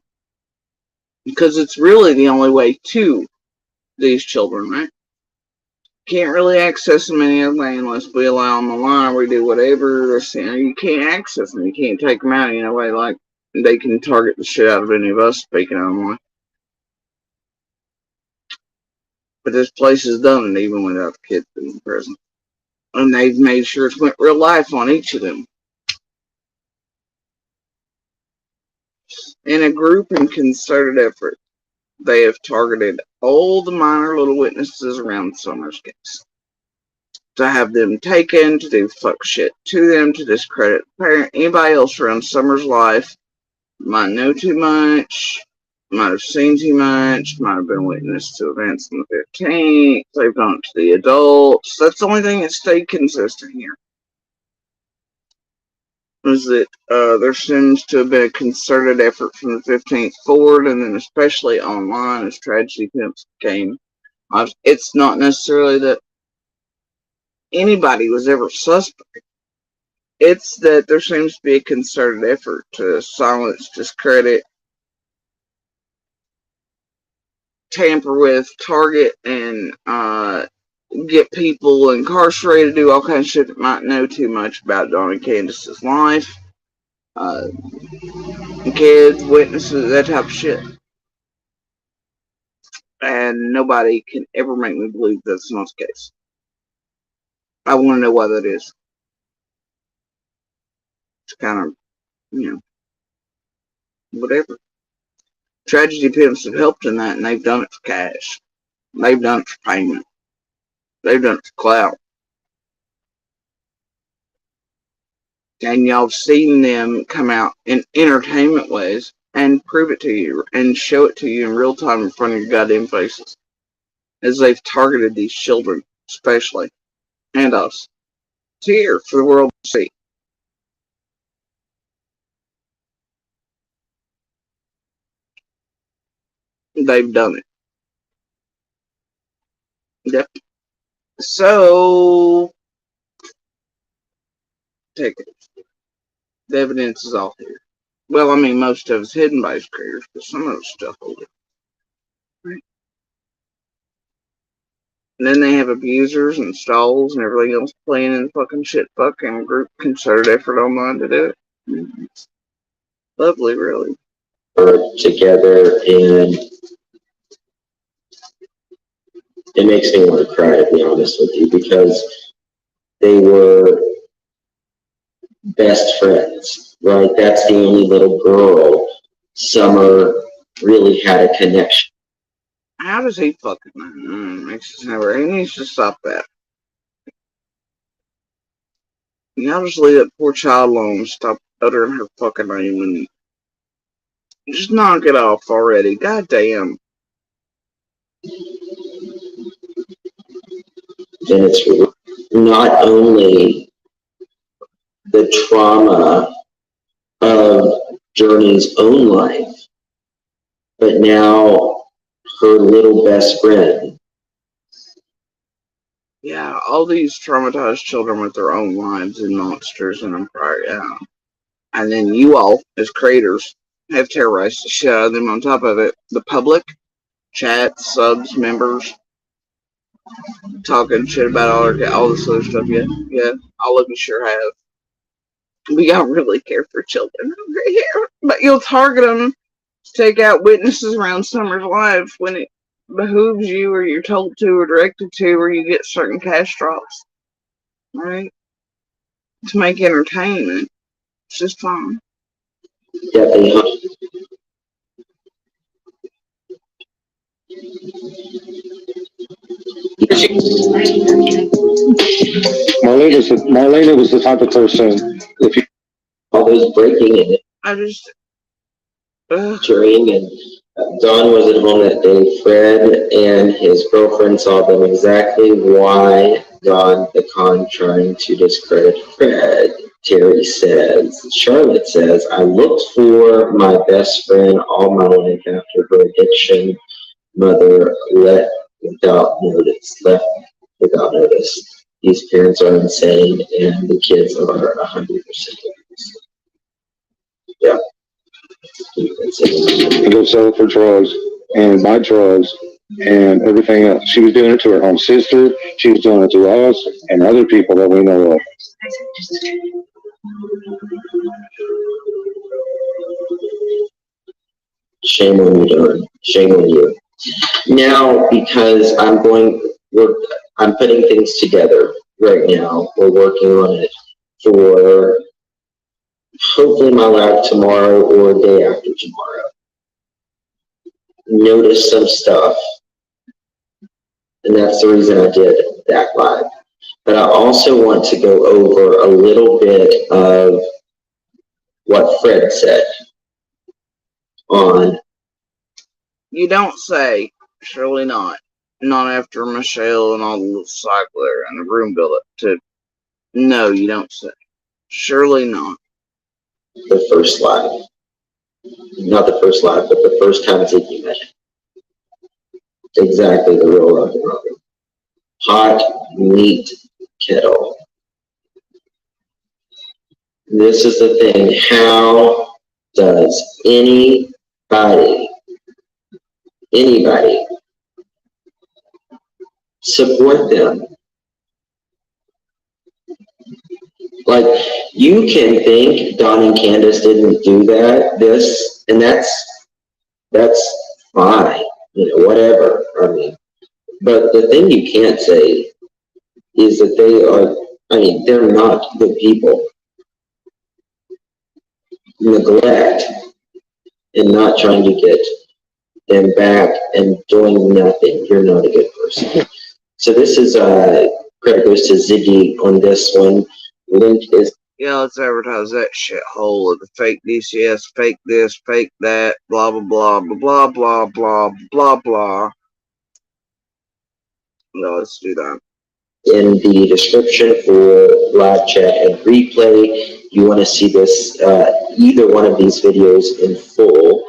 Because it's really the only way to these children, right? Can't really access them any other way unless we allow them online or we do whatever. You can't access them. You can't take them out in a way like they can target the shit out of any of us speaking online. But this place has done it even without the kids in prison. And they've made sure it's went real life on each of them. In a group and concerted effort, they have targeted all the minor little witnesses around Summer's case. To have them taken, to do fuck shit to them, to discredit anybody else around Summer's life. Might know too much, might have seen too much, might have been witness to events on the 15th, they've done it to the adults. That's the only thing that stayed consistent here. Was that there seems to have been a concerted effort from the 15th forward, and then especially online as tragedy pimps came. It's not necessarily that anybody was ever suspect. It's that there seems to be a concerted effort to silence, discredit, tamper with, target, and get people incarcerated, do all kinds of shit that might know too much about Dawn and Candace's life. Kids, witnesses, that type of shit. And nobody can ever make me believe that's not the case. I want to know why that is. It's kind of, whatever. Tragedy pimps have helped in that, and they've done it for cash. They've done it for payment. They've done it for clout. And y'all have seen them come out in entertainment ways and prove it to you and show it to you in real time in front of your goddamn faces. As they've targeted these children, especially, and us. It's here for the world to see. They've done it. Yep. So, take it. The evidence is all here. Well, I mean, most of it's hidden by his creators, but some of it's stuff over. Right? And then they have abusers and stalls and everything else playing in fucking shit fucking group concerted effort online to do it. It's lovely, really. Together, and it makes me want to cry, to be honest with you, because they were best friends, right? That's the only little girl Summer really had a connection. How does he fucking makes us never? He needs to stop that. Y'all just leave that poor child alone. Stop uttering her fucking name and just knock it off already. God damn. And it's not only the trauma of Journey's own life, but now her little best friend. Yeah, all these traumatized children with their own lives and monsters and empire. Yeah. And then you all, as creators, have terrorized the shit out of them on top of it. The public, chat, subs, members, talking shit about all this other stuff. Yeah, all of you sure have. We don't really care for children over here, but you'll target them to take out witnesses around Summer's life when it behooves you, or you're told to, or directed to, or you get certain cash drops, right? To make entertainment. It's just fun. Definitely. Marlena was the type of person, if you All those breaking and I just. entering, and Don was at home that day. Fred and his girlfriend saw them. Exactly why Don the con trying to discredit Fred. Terry says, Charlotte says, I looked for my best friend all my life after her addiction. Mother left without notice. These parents are insane, and the kids are 100%. Yeah. can go sell it for drugs and buy drugs and everything else. She was doing it to her own sister. She was doing it to us and other people that we know of. Shame on you, Don. Shame on you. Now, because I'm putting things together right now. We're working on it for hopefully my live tomorrow or day after tomorrow. Notice some stuff, and that's the reason I did that live. But I also want to go over a little bit of what Fred said on. You don't say, surely not. Not after Michelle and all the little cycle there and the room build up to. No, you don't say. Surely not. The first live. Not the first live, but the first time Ziggy met him. Exactly the real rock and roll. Hot meat kettle. This is the thing. How does anybody support them? Like, you can think Don and Candace didn't do this, and that's fine, whatever. I mean, but the thing you can't say is that they're not good people. Neglect and not trying to get them back and doing nothing. You're not a good person. So this is credit goes to Ziggy on this one. Link is. Yeah, let's advertise that shithole of the fake DCS, fake this, fake that, blah blah blah blah blah blah blah blah. No, let's do that. In the description for live chat and replay, you want to see this, either one of these videos in full.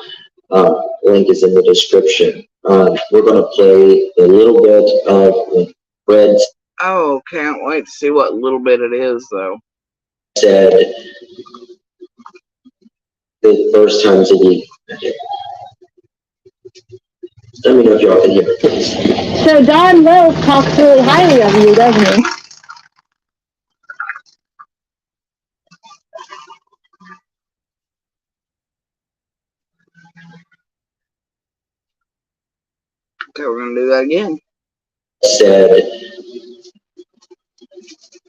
Link is in the description. We're going to play a little bit of Fred's. Oh, can't wait to see what little bit it is, though. Said the first time Ziggy. Let me know if y'all can hear it. So Don Wells talks really highly of you, doesn't he? Okay, we're gonna do that again. Said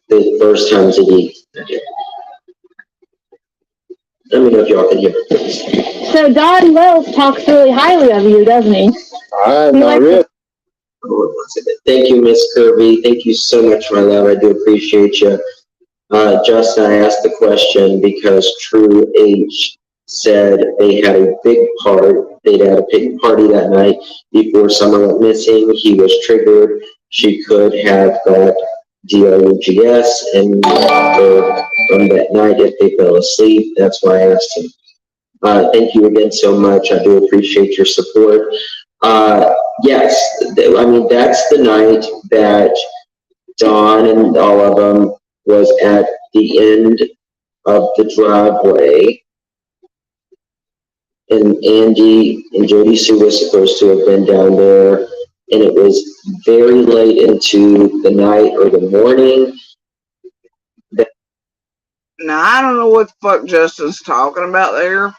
the first time Ziggy. Let me know if y'all can hear it. So Don Wells talks really highly of you, doesn't he? Not really. Thank you, Miss Kirby. Thank you so much, my love. I do appreciate you. Justin, I asked the question because True H said they had a big party. They'd had a big party that night before Summer went missing. He was triggered. She could have got DLUGS and from that night if they fell asleep. That's why I asked him. Thank you again so much. I do appreciate your support. Yes, I mean, that's the night that Dawn and all of them was at the end of the driveway. And Andy and Jody Sue was supposed to have been down there and it was very late into the night or the morning. Now, I don't know what the fuck Justin's talking about there.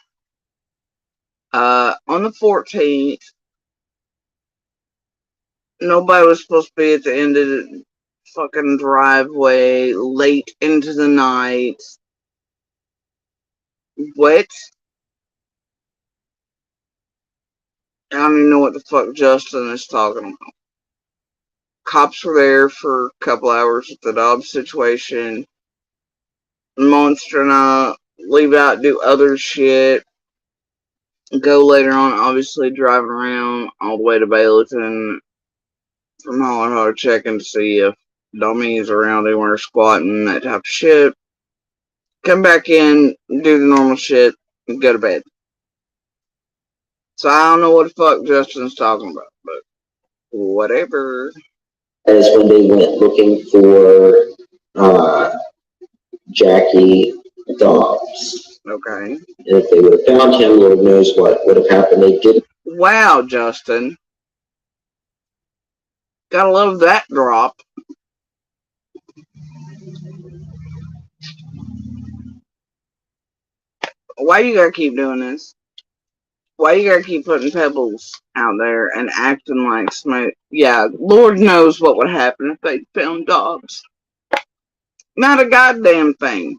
On the 14th, nobody was supposed to be at the end of the fucking driveway late into the night. What? I don't even know what the fuck Justin is talking about. Cops were there for a couple hours at the Dobbs situation. Monster and I leave out, do other shit. Go later on, obviously driving around all the way to Baileyton from Holler checking to see if dummies around anywhere squatting, that type of shit. Come back in, do the normal shit, and go to bed. So I don't know what the fuck Justin's talking about, but whatever. That is when they went looking for Jackie Dobbs. Okay. And if they would have found him, Lord knows what would have happened. They didn't. Wow, Justin. Gotta love that drop. Why you gotta keep doing this? Why you gotta keep putting pebbles out there and acting like smoke? Yeah, Lord knows what would happen if they found Dobbs. Not a goddamn thing.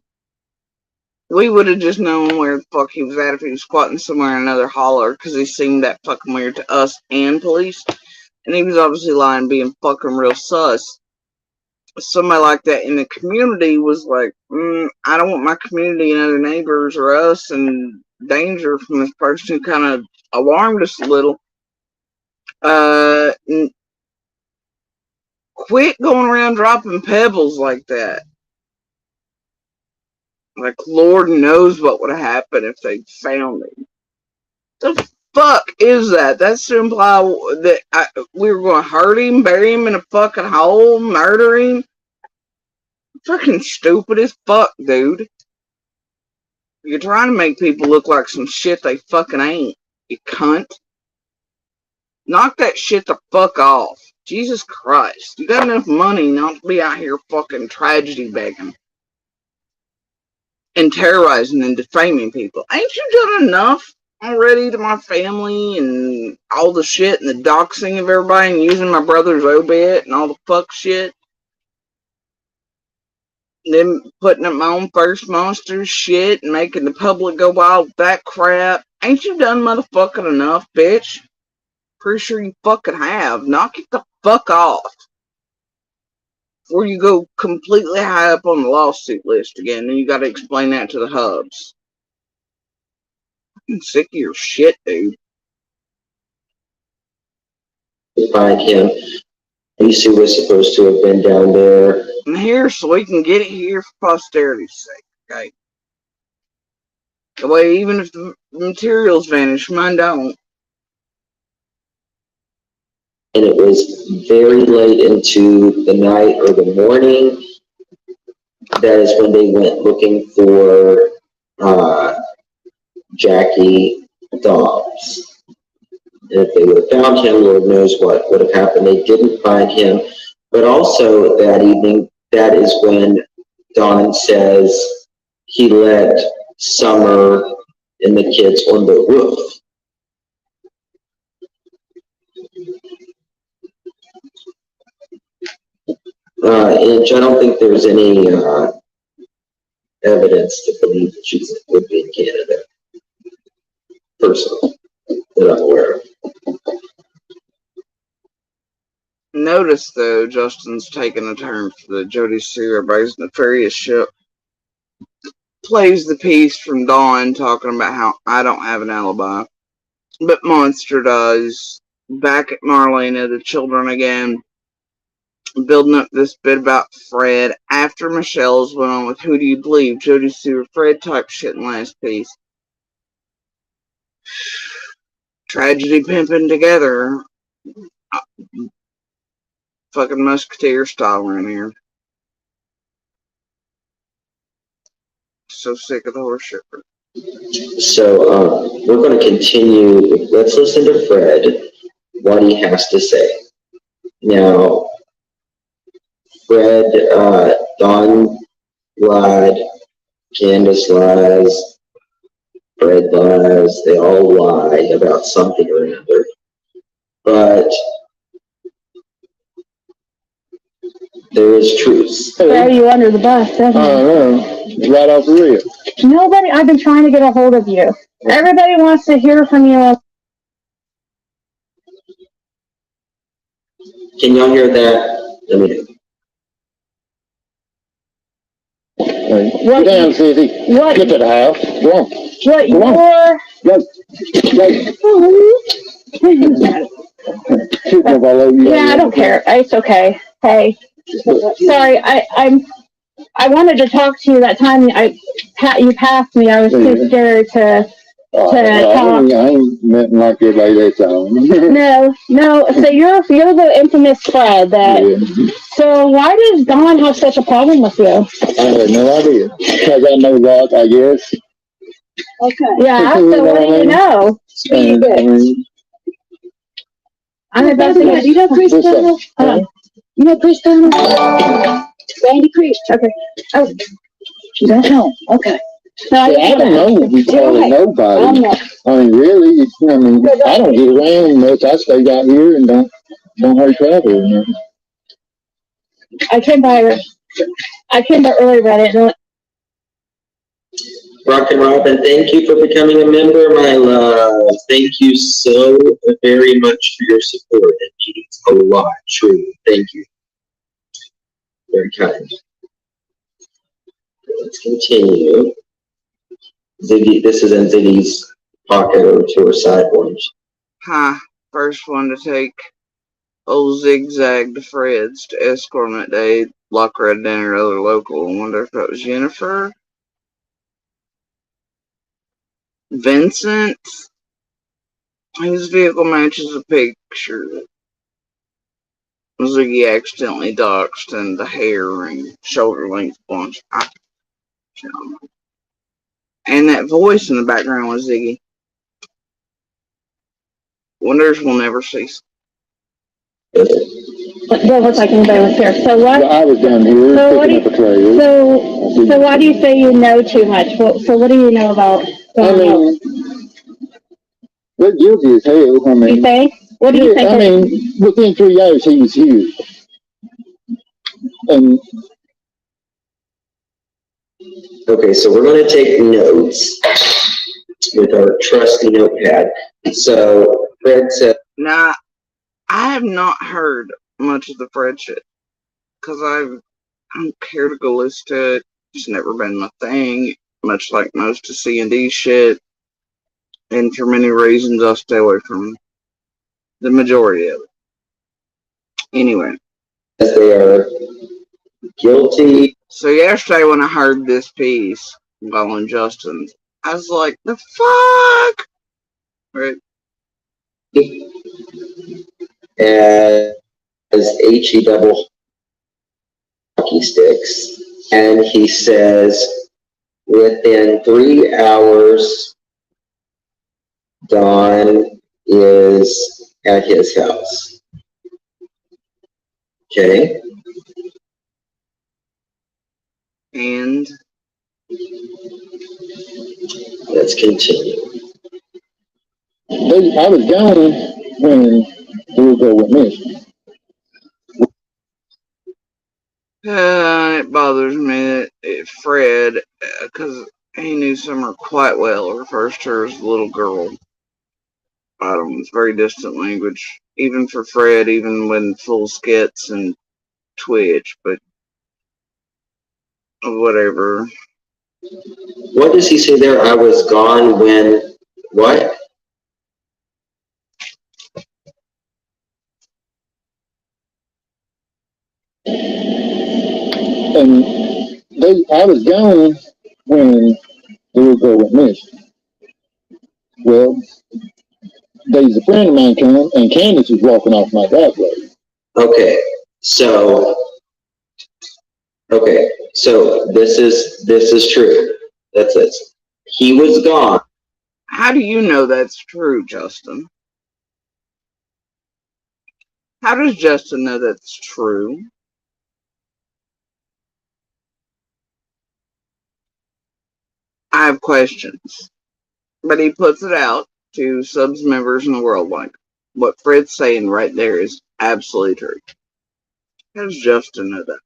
We would have just known where the fuck he was at if he was squatting somewhere in another holler, because he seemed that fucking weird to us and police. And he was obviously lying, being fucking real sus. Somebody like that in the community was like, I don't want my community and other neighbors or us in danger from this person, who kind of alarmed us a little. Quit going around dropping pebbles like that. Like, Lord knows what would have happened if they found him. The fuck is that? That's to imply that we were going to hurt him, bury him in a fucking hole, murder him? Fucking stupid as fuck, dude. You're trying to make people look like some shit they fucking ain't, you cunt. Knock that shit the fuck off. Jesus Christ. You got enough money not to be out here fucking tragedy begging and terrorizing and defaming people. Ain't you done enough already to my family and all the shit and the doxing of everybody and using my brother's obit and all the fuck shit? Then putting up my own first monster shit and making the public go wild with that crap. Ain't you done motherfucking enough, bitch? Pretty sure you fucking have. Knock it the fuck off. Before you go completely high up on the lawsuit list again, then you gotta explain that to the hubs. I'm sick of your shit, dude. Find him. Lisa was supposed to have been down there. I'm here so we can get it here for posterity's sake, okay? The way, even if the materials vanish, mine don't. And it was very late into the night or the morning. That is when they went looking for Jackie Dobbs. And if they would have found him, Lord knows what would have happened. They didn't find him. But also that evening, that is when Don says he let Summer and the kids on the roof. And I don't think there's any evidence to believe that she would be in Canada, personally, that I'm aware of. Notice, though, Justin's taking a turn for the Jody Sue, everybody's nefarious ship. Plays the piece from Dawn talking about how I don't have an alibi. But Monster does. Back at Marlena, the children again. Building up this bit about Fred after Michelle's went on with who do you believe, Jody Sue or Fred type shit in last piece. Tragedy pimping together. Fucking musketeer style around here. So sick of the horse shipper. So we're going to continue. Let's listen to Fred, what he has to say. Now, Fred, Don lied, Candace lies, Fred lies, they all lie about something or another. But there is truth. Throw you under the bus, doesn't it? Right off the rip. Nobody, I've been trying to get a hold of you. Everybody wants to hear from you. Can y'all hear that? Let me know. What, Get down, Susie. what, Get to the house. Go on. what Come on. your, yeah, I don't care. It's okay. Hey, sorry, I wanted to talk to you that time you passed me. I was too scared to talk. I ain't nothing like it like that time. No. So you're the infamous Fred that. Yeah. So why does Don have such a problem with you? I have no idea. Because I know Rock, I guess. Okay. Yeah. So what do you know? I'm investigating. You know Chris Donald? You know Chris Donald? Randy Creek. Okay. Oh, you don't know? Okay. No, I don't know. We tell nobody. I mean, really, I don't get around much. I stay out here and don't hurt travel. You know? I came by early, but I didn't. Rock and Robin, thank you for becoming a member, my love. Thank you so very much for your support. It means a lot, truly. Thank you. Very kind. Let's continue. Ziggy, this is in Ziggy's pocket over to her side ones. First one to take old Zigzag to Fred's to escort him that day. Lock her at dinner at other local. I wonder if that was Jennifer. Vincent. His vehicle matches a picture. Ziggy accidentally doxed and the hair and shoulder length bunch. And that voice in the background was Ziggy. Wonders will never cease. Well, looks like anybody was here. So what? Well, I was down here picking up a trailer. So why do you say you know too much? So what do you know about? They're guilty as hell. I mean, you think? What do you think? I mean, within 3 hours he was here. And okay, so we're going to take notes with our trusty notepad. So Fred said, Nah, I have not heard much of the Fred shit because I don't care to go listen to it. It's never been my thing, much like most of C&D shit. And for many reasons, I'll stay away from the majority of it. Anyway. They are guilty. So yesterday when I heard this piece while on Justin's, I was like, the fuck? Right? As HE double hockey sticks. And he says, within 3 hours, Don is at his house. Okay. And let's continue. I was gone when he would go with me. It bothers me that Fred, because he knew Summer quite well, refers to her as a little girl. It's very distant language, even for Fred, even when full skits and Twitch, but whatever. What does he say there? I was gone when what? And I was gone when they would go with me. Well, there's a friend of mine come and Candace was walking off my driveway. Okay, so this is true. That's it. He was gone. How do you know that's true, Justin? How does Justin know that's true? I have questions. But he puts it out to subs members in the world like, what Fred's saying right there is absolutely true. How does Justin know that?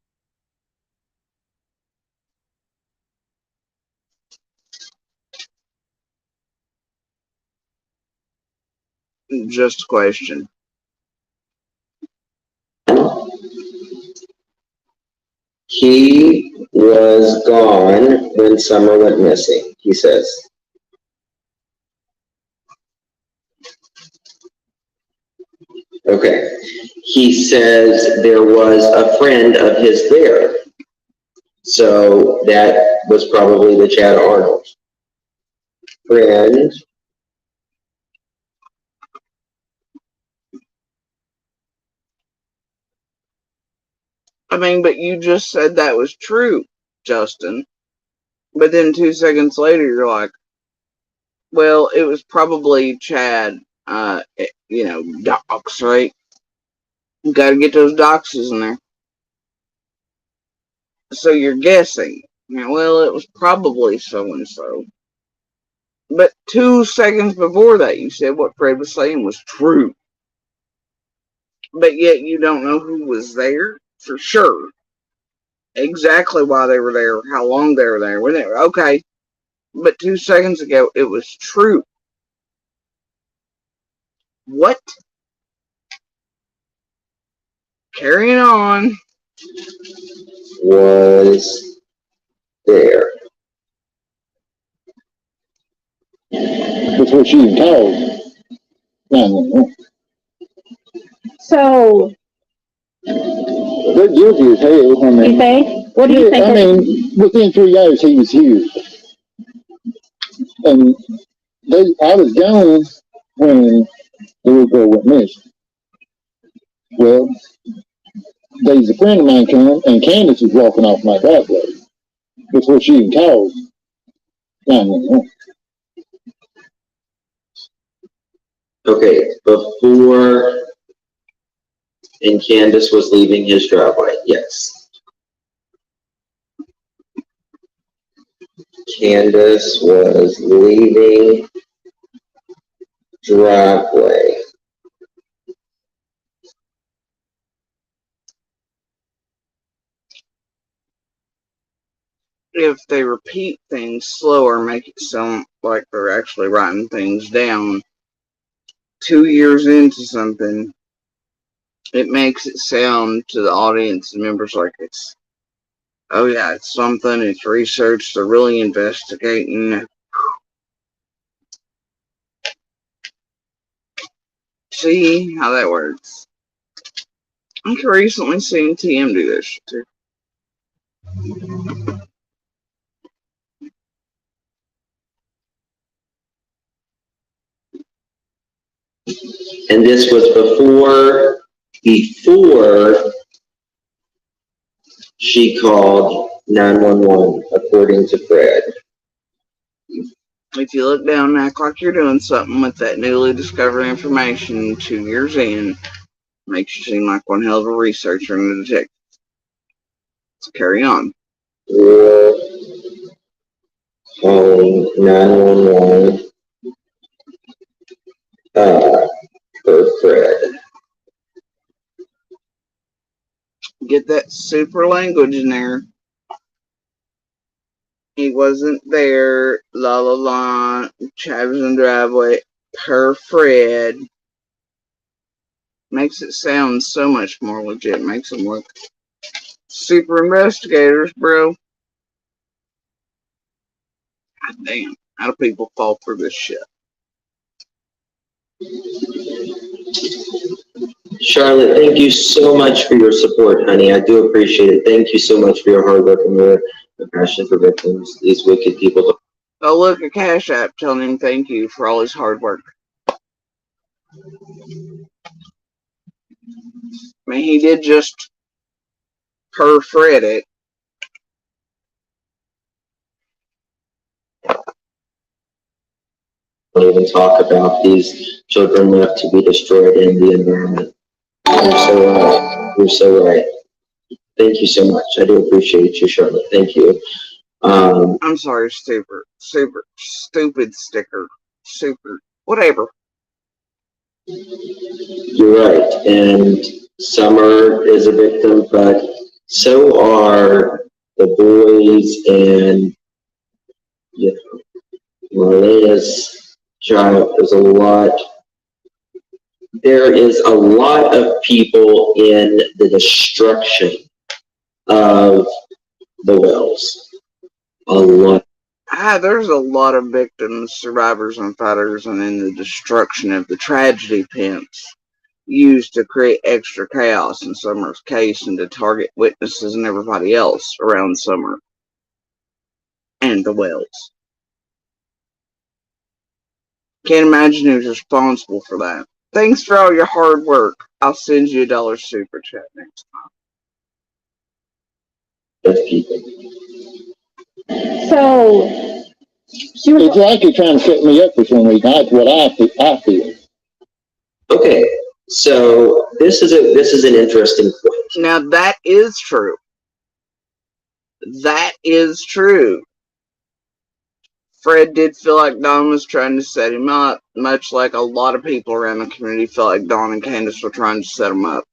Just a question. He was gone when Summer went missing, he says. Okay. He says there was a friend of his there. So that was probably the Chad Arnold friend. I mean, but you just said that was true, Justin. But then 2 seconds later, you're like, well, it was probably Chad, docs, right? You gotta get those doxes in there. So you're guessing. Well, it was probably so-and-so. But 2 seconds before that, you said what Fred was saying was true. But yet you don't know who was there for sure. Exactly why they were there, how long they were there, when they were. Okay. But 2 seconds ago, it was true. What? Carrying on. Was there. Before she even called 911. So, They're guilty as hell. I mean, you think? What do you think? I mean, within 3 hours he was here. And I was gone when the little girl went missing. Well, there's a friend of mine come, and Candace was walking off my driveway before she even called 911. Okay, before and Candace was leaving his driveway, yes. Candace was leaving driveway. If they repeat things slower, make it sound like they're actually writing things down 2 years into something, it makes it sound to the audience and members like it's, oh yeah, it's something, it's research, they're really investigating. See how that works. I've recently seen TM do this shit too. And this was before she called 911, according to Fred. If you look down and act like you're doing something with that newly discovered information 2 years in, makes you seem like one hell of a researcher and a detective. So carry on. Calling 911 for Fred. Get that super language in there. He wasn't there, la la la, Chad was in the driveway, per Fred. Makes it sound so much more legit, makes them look super investigators, bro. God damn, how do people fall for this shit? Charlotte, thank you so much for your support, honey. I do appreciate it. Thank you so much for your hard work and your passion for victims, these wicked people. Oh, look, a Cash App telling him thank you for all his hard work. I mean, he did just per Fred it. Don't even talk about these children left to be destroyed in the environment. You're so right. You're so right. Thank you so much. I do appreciate you, Charlotte. Thank you. I'm sorry, stupid sticker. Super, whatever. You're right. And Summer is a victim, but so are the boys and, you know, Marlena's child. There is a lot of people in the destruction of the wells. A lot. There's a lot of victims, survivors, and fighters, and in the destruction of the tragedy pimps used to create extra chaos in Summer's case and to target witnesses and everybody else around Summer and the wells. Can't imagine who's responsible for that. Thanks for all your hard work. I'll send you $1 super chat next of people. So, It's like you're trying to set me up for some reason. That's what I feel. Okay, so this is an interesting point. Now that is true. That is true. Fred did feel like Don was trying to set him up, much like a lot of people around the community felt like Don and Candace were trying to set him up.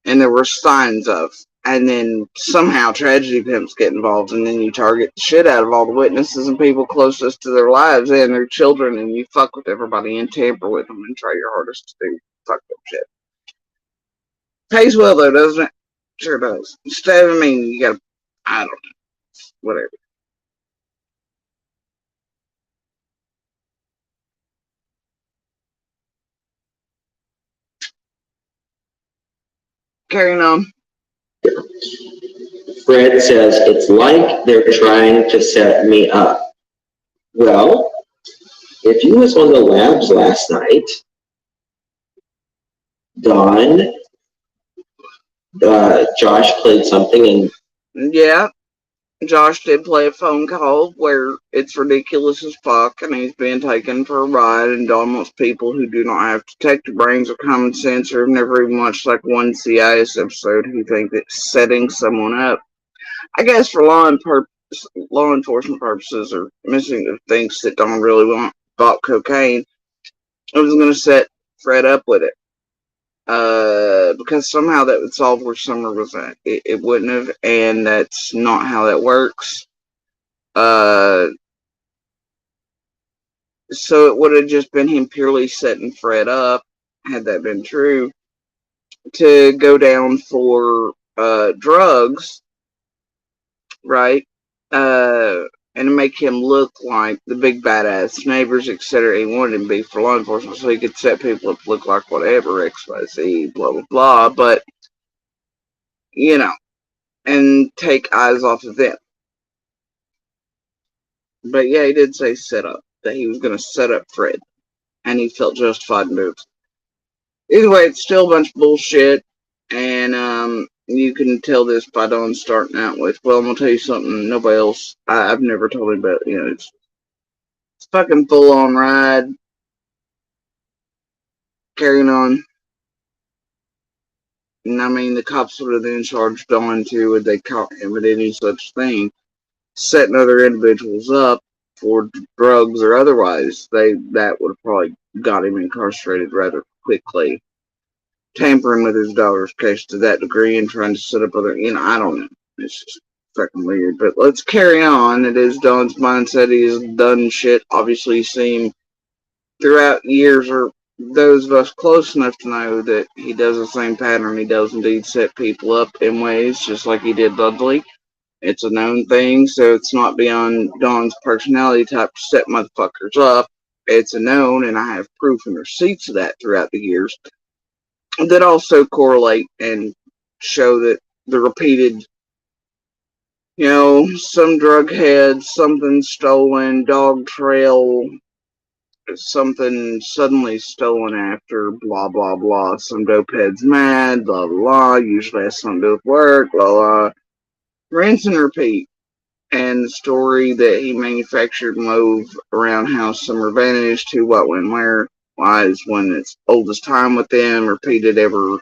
And there were signs of. And then somehow tragedy pimps get involved, and then you target the shit out of all the witnesses and people closest to their lives and their children, and you fuck with everybody and tamper with them and try your hardest to do fucked up shit. Pays well though, doesn't it? Sure does. Instead of, you gotta, I don't know, whatever. Carrying on. Fred says, it's like they're trying to set me up. Well, if you was on the labs last night, Don, Josh played something and... Yeah, Josh did play a phone call where it's ridiculous as fuck and he's being taken for a ride, and Don wants people who do not have detective brains or common sense or have never even watched like one CIS episode who think that setting someone up, I guess for law enforcement purposes, or missing thinks that Don really bought cocaine, I was going to set Fred up with it. Because somehow that would solve where Summer was at. It wouldn't have, and that's not how that works. So it would have just been him purely setting Fred up, had that been true, to go down for drugs, right? And to make him look like the big badass neighbors, etc. He wanted him to be for law enforcement, so he could set people up to look like whatever, XYZ, blah, blah, blah. But, and take eyes off of them. But yeah, he did say set up, that he was going to set up Fred, and he felt justified in doing it. Either way, it's still a bunch of bullshit, and you can tell this by Don starting out with, well, I'm going to tell you something nobody else, I've never told him about, it's fucking full-on ride, carrying on. And the cops would have then charged Don too, would they caught him with any such thing, setting other individuals up for drugs or otherwise. That would have probably got him incarcerated rather quickly. Tampering with his daughter's case to that degree and trying to set up other, I don't know. It's just fucking weird. But let's carry on. It is Don's mindset. He has done shit. Obviously, seen throughout years, or those of us close enough to know that he does the same pattern. He does indeed set people up in ways just like he did Dudley. It's a known thing, so it's not beyond Don's personality type to set motherfuckers up. It's a known, and I have proof and receipts of that throughout the years that also correlate and show that the repeated, some drug head, something stolen, dog trail, something suddenly stolen after, blah, blah, blah. Some dope head's mad, blah, blah, blah. Usually has something to do with work, blah, blah. Rinse and repeat. And the story that he manufactured and wove around how Summer vanished, who, what, when, where, wise when it's oldest time with them, repeated every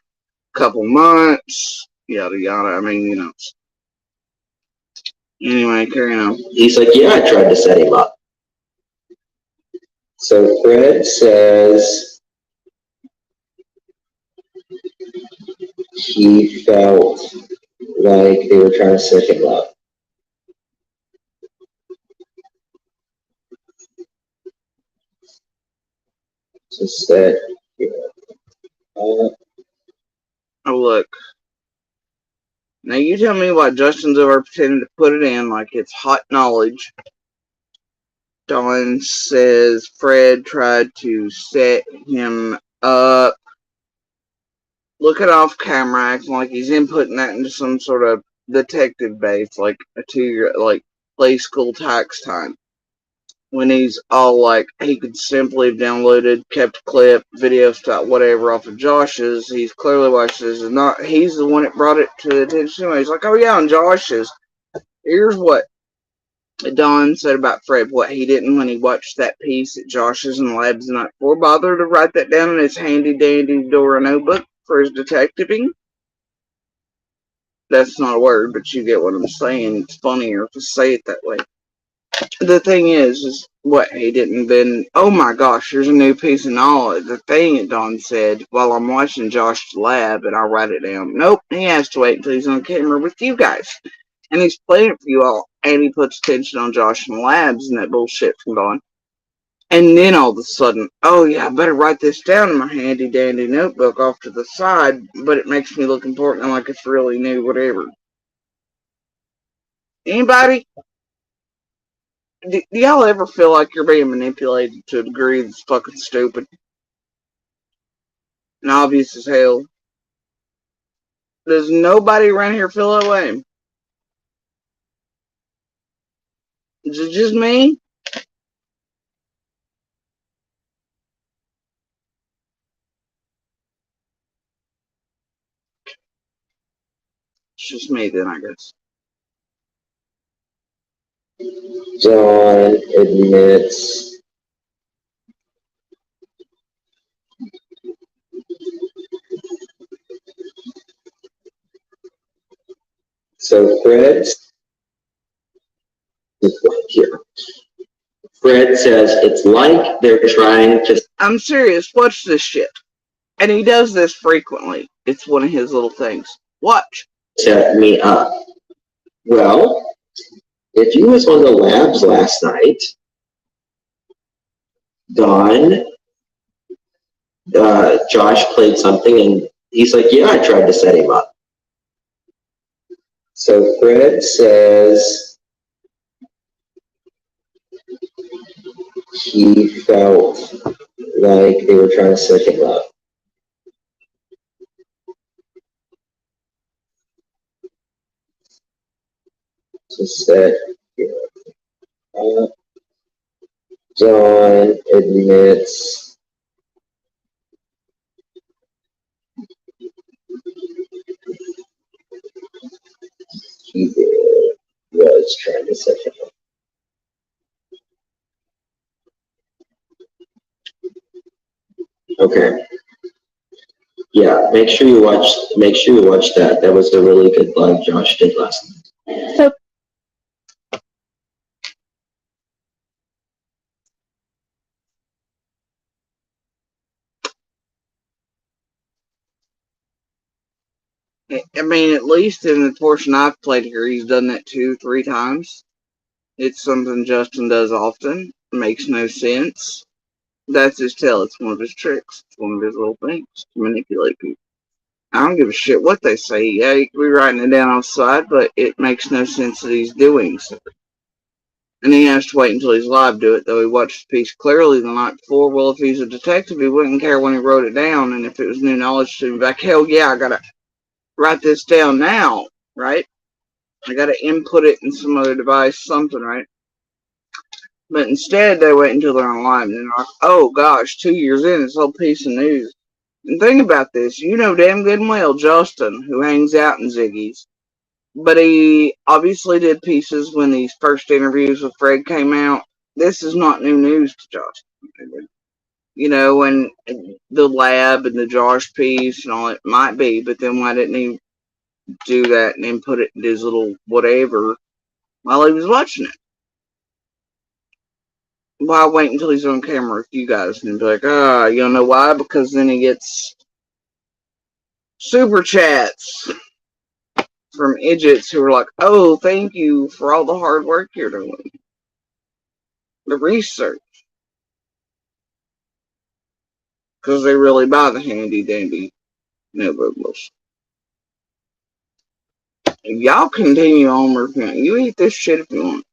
couple months, yada yada. I mean, you know. Anyway, carrying on. He's like, yeah, I tried to set him up. So Fred says he felt like they were trying to set him up. Just that, oh, look. Now you tell me why Justin's over pretending to put it in like it's hot knowledge. Dawn says Fred tried to set him up. Looking off camera, acting like he's inputting that into some sort of detective base, like a 2-year, like play school tax time. When he's all like, he could simply have downloaded, kept a clip, video stuff, whatever off of Josh's. He's clearly watched this. And not, he's the one that brought it to the attention anyway. He's like, oh yeah, on Josh's. Here's what Don said about Fred, what he didn't when he watched that piece at Josh's in the labs the night before. Bother to write that down in his handy dandy Dora notebook for his detectiving. That's not a word, but you get what I'm saying. It's funnier to say it that way. The thing is what he didn't then, oh my gosh, there's a new piece of knowledge. The thing that Don said while I'm watching Josh's lab and I write it down. Nope, he has to wait until he's on camera with you guys. And he's playing it for you all. And he puts attention on Josh and the labs and that bullshit from Don. And then all of a sudden, oh yeah, I better write this down in my handy dandy notebook off to the side, but it makes me look important and like it's really new, whatever. Anybody? Do y'all ever feel like you're being manipulated to a degree that's fucking stupid and obvious as hell? Does nobody around here feel that way? Is it just me? It's just me then, I guess. John admits so Fred says it's like they're trying to. I'm serious, watch this shit. And he does this frequently. It's one of his little things. Watch. Set me up. Well, if you was on the labs last night, Don, Josh played something and he's like, yeah, I tried to set him up. So Fred says he felt like they were trying to set him up. To set him up. John admits he was trying to set him up. Okay. Yeah, make sure you watch that. That was a really good live Josh did last night. So I mean, at least in the portion I've played here, he's done that 2-3 times. It's something Justin does often. Makes no sense. That's his tell. It's one of his tricks. It's one of his little things to manipulate people. I don't give a shit what they say. Yeah, he could be writing it down on the side, but it makes no sense that he's doing so. And he has to wait until he's live to do it, though he watched the piece clearly the night before. Well, if he's a detective, he wouldn't care when he wrote it down, and if it was new knowledge to him, like, hell yeah, I gotta write this down now, right? I gotta input it in some other device, something, right? But instead, they wait until they're on live, and they're like, oh gosh, 2 years in, this whole piece of news. And think about this, you know damn good and well Justin, who hangs out in Ziggy's. But he obviously did pieces when these first interviews with Fred came out. This is not new news to Justin. you know, and the lab and the Josh piece and all it might be, but then why didn't he do that and then put it in his little whatever while he was watching it? Why wait until he's on camera with you guys and be like, you don't know why? Because then he gets super chats from idiots who are like, oh, thank you for all the hard work you're doing. The research. Because they really buy the handy dandy noodles. Y'all continue on working. You eat this shit if you want.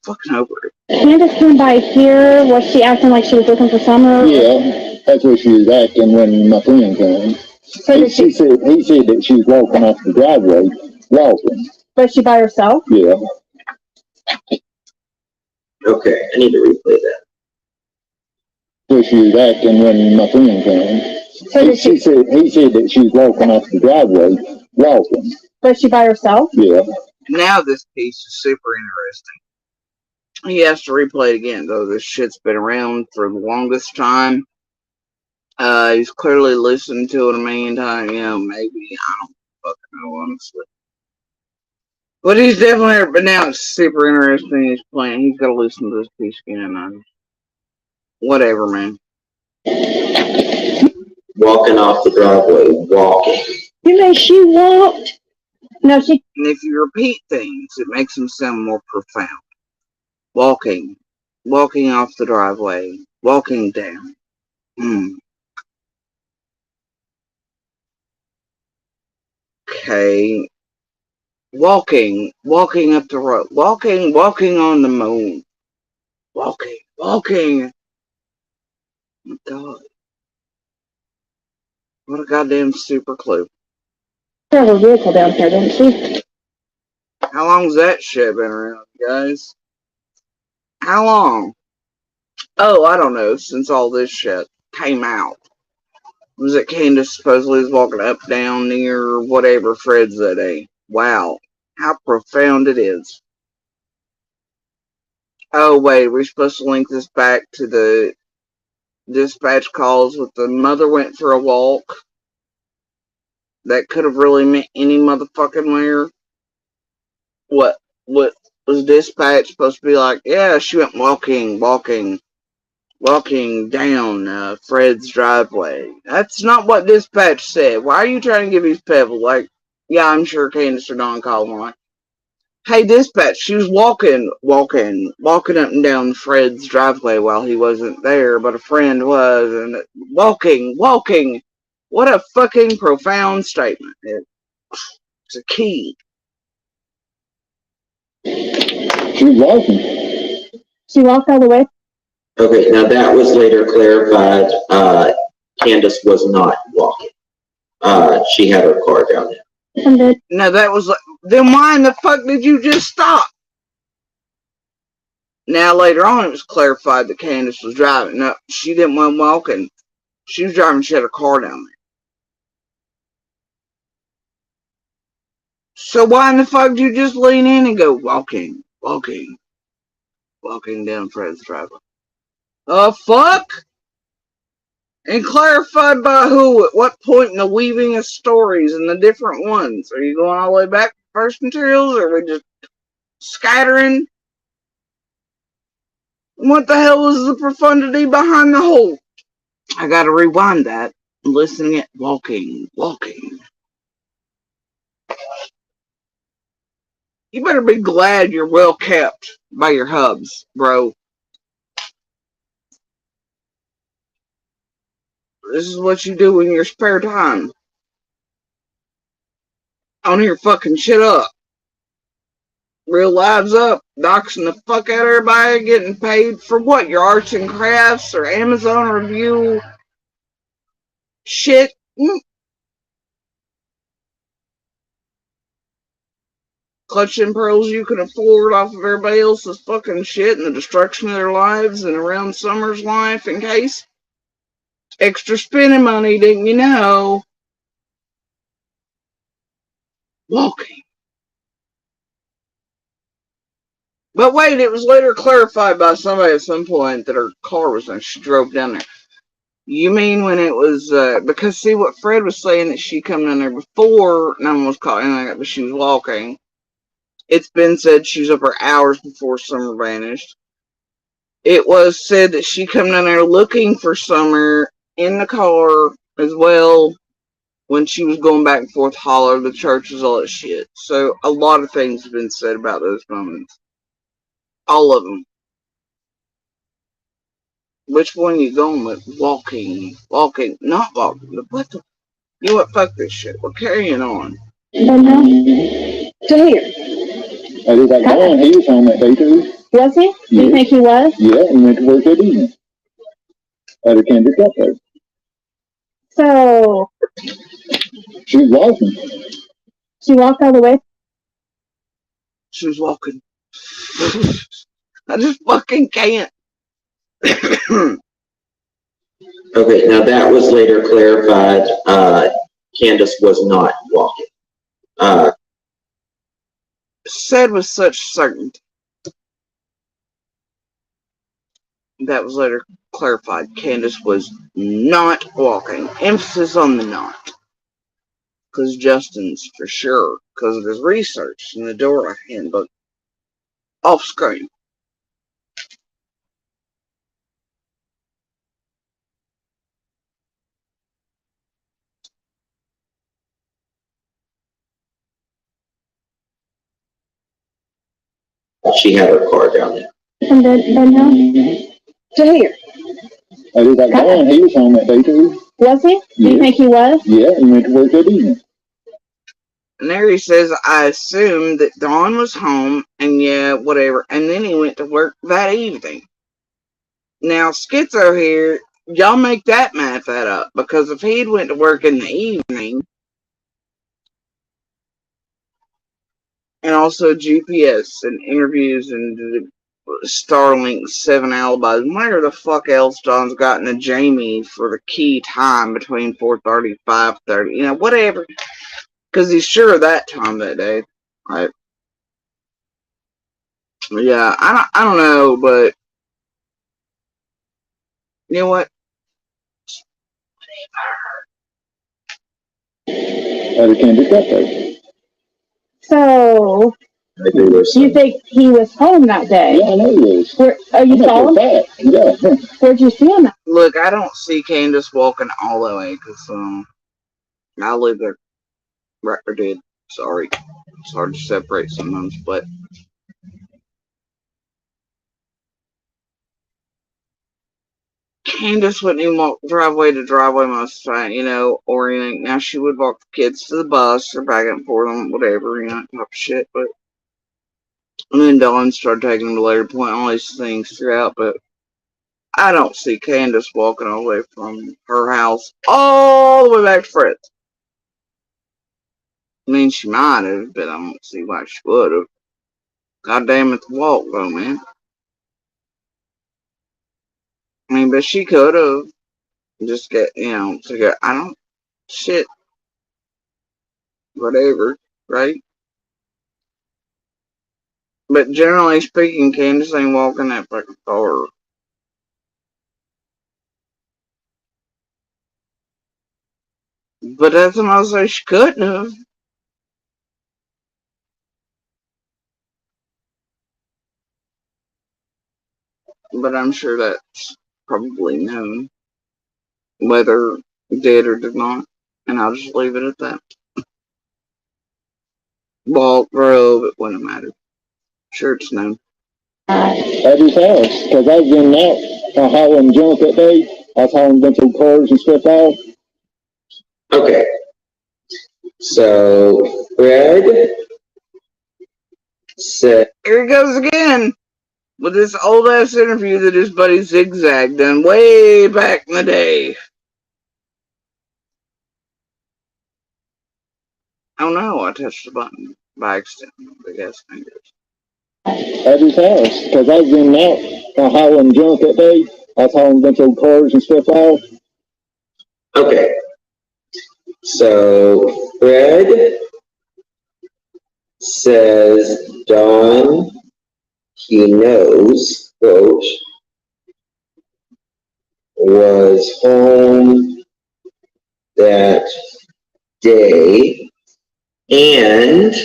Fucking over it. Candace came by here. Was she acting like she was looking for Summer? Yeah, that's what she was acting when my friend came. So he said that she was walking off the driveway, walking. Was she by herself? Yeah. Okay, I need to replay that. So she was acting when my friend came. So he said that she was walking off the driveway, walking. Was she by herself? Yeah. Now this piece is super interesting. He has to replay it again, though this shit's been around for the longest time. He's clearly listened to it a million times, you know, maybe, I don't fucking know, honestly. But he's definitely, but now it's super interesting, he's playing, he's gotta listen to this piece again, whatever, man. Walking off the driveway, walking. You know, she walked. No, she. And if you repeat things, it makes them sound more profound. Walking. Walking off the driveway. Walking down. Okay. Walking. Walking up the road. Walking. Walking on the moon. Walking. Walking. Oh my God. What a goddamn super clue. She has a vehicle down here, doesn't she? How long's that shit been around, guys? How long? Oh, I don't know. Since all this shit came out. Was it Candace supposedly was walking up, down, near, whatever Fred's that day? Wow. How profound it is. Oh, wait. We're supposed to link this back to the dispatch calls with the mother went for a walk. That could have really meant any motherfucking where. What was dispatch supposed to be like? Yeah, she went walking down Fred's driveway. That's not what dispatch said. Why are you trying to give these people, like, yeah, I'm sure Candace or Don called one. Hey, dispatch, she was walking up and down Fred's driveway while he wasn't there, but a friend was, and walking. What a fucking profound statement. It's a key. She was walking. She walked all the way. Okay, now that was later clarified. Candace was not walking. She had her car down there. No, that was like, then why in the fuck did you just stop? Now later on it was clarified that Candace was driving. No, she didn't want walking. She was driving, she had her car down there. So why in the fuck did you just lean in and go walking down Fred's driveway? Fuck? And clarified by who? At what point in the weaving of stories and the different ones? Are you going all the way back to first materials, or are we just scattering? What the hell is the profundity behind the whole? I gotta rewind that. Listening it. Walking. You better be glad you're well kept by your hubs, bro. This is what you do in your spare time. On here fucking shit up. Real lives up. Doxing the fuck out of everybody. Getting paid for what? Your arts and crafts or Amazon review shit. Clutching pearls you can afford off of everybody else's fucking shit and the destruction of their lives and around Summer's life in case. Extra spending money, didn't you know? Walking. But wait, it was later clarified by somebody at some point that her car was there. She drove down there. You mean when it was, because see what Fred was saying that she come down there before, no one was caught anything like that, but she was walking. It's been said she was up for hours before Summer vanished. It was said that she come down there looking for Summer in the car as well when she was going back and forth, holler, the churches, all that shit. So a lot of things have been said about those moments. All of them. Which one are you going with? Walking, not walking. What the? You know what? Fuck this shit. We're carrying on. To here. I did that guy, he was home that day too. Was he? Do you think he was? Yeah, he went to work that evening. At a Kendrick got there. So. She was walking. She walked all the way? She was walking. I just fucking can't. Okay, now that was later clarified. Candace was not walking. Said with such certainty. That was later clarified. Candace was not walking. Emphasis on the not. Because Justin's for sure, because of his research in the Dora handbook, off screen. She had her car down there. And then how? To here. I did that guy, he was home that day too. Was he? Do you think he was? Yeah, he went to work that evening. And there he says, I assumed that Dawn was home, and yeah, whatever. And then he went to work that evening. Now, Schizo here, y'all make that math that up. Because if he'd went to work in the evening, and also GPS and interviews and Starlink 7 alibis, where the fuck else Dawn's gotten a Jamie for the key time between 4:30 and 5:30, you know, whatever. Because he's sure of that time that day. Right. Yeah, I don't know, but you know what? At a Kendrick got there. So, you think he was home that day? Yeah, I know he was. You saw him? Yeah. Where'd you see him at? Look, I don't see Candace walking all the way, because I live there. Or did. Sorry. It's hard to separate sometimes, but Candace wouldn't even walk driveway to driveway most of the time, you know, or anything. Now she would walk the kids to the bus or back and forth on whatever, you know, type of shit. But and then Dawn started taking them to later point all these things throughout. But I don't see Candace walking all the way from her house all the way back to Fred's. I mean, she might have, but I don't see why she would have. God damn it, the walk though, man. I mean, but she could have just get, you know, to go. I don't shit. Whatever, right? But generally speaking, Candace ain't walking that fucking far. But that's not to say she couldn't have. But I'm sure that's probably known. Whether did or did not. And I'll just leave it at that. Walk, drove, it wouldn't matter. Sure it's known. At his house, because I was in out hauling junk that day. I was hauling a bunch of cars and stuff out. Okay. So, Fred said. Here he goes again. With this old ass interview that his buddy Zigzag done way back in the day. Oh no, I touched the button by accident. I guess fingers. At his house, because I was in out hauling junk that day. I was hauling a bunch of cars and stuff out. Okay. So, Fred says Dawn he knows, quote, was home that day and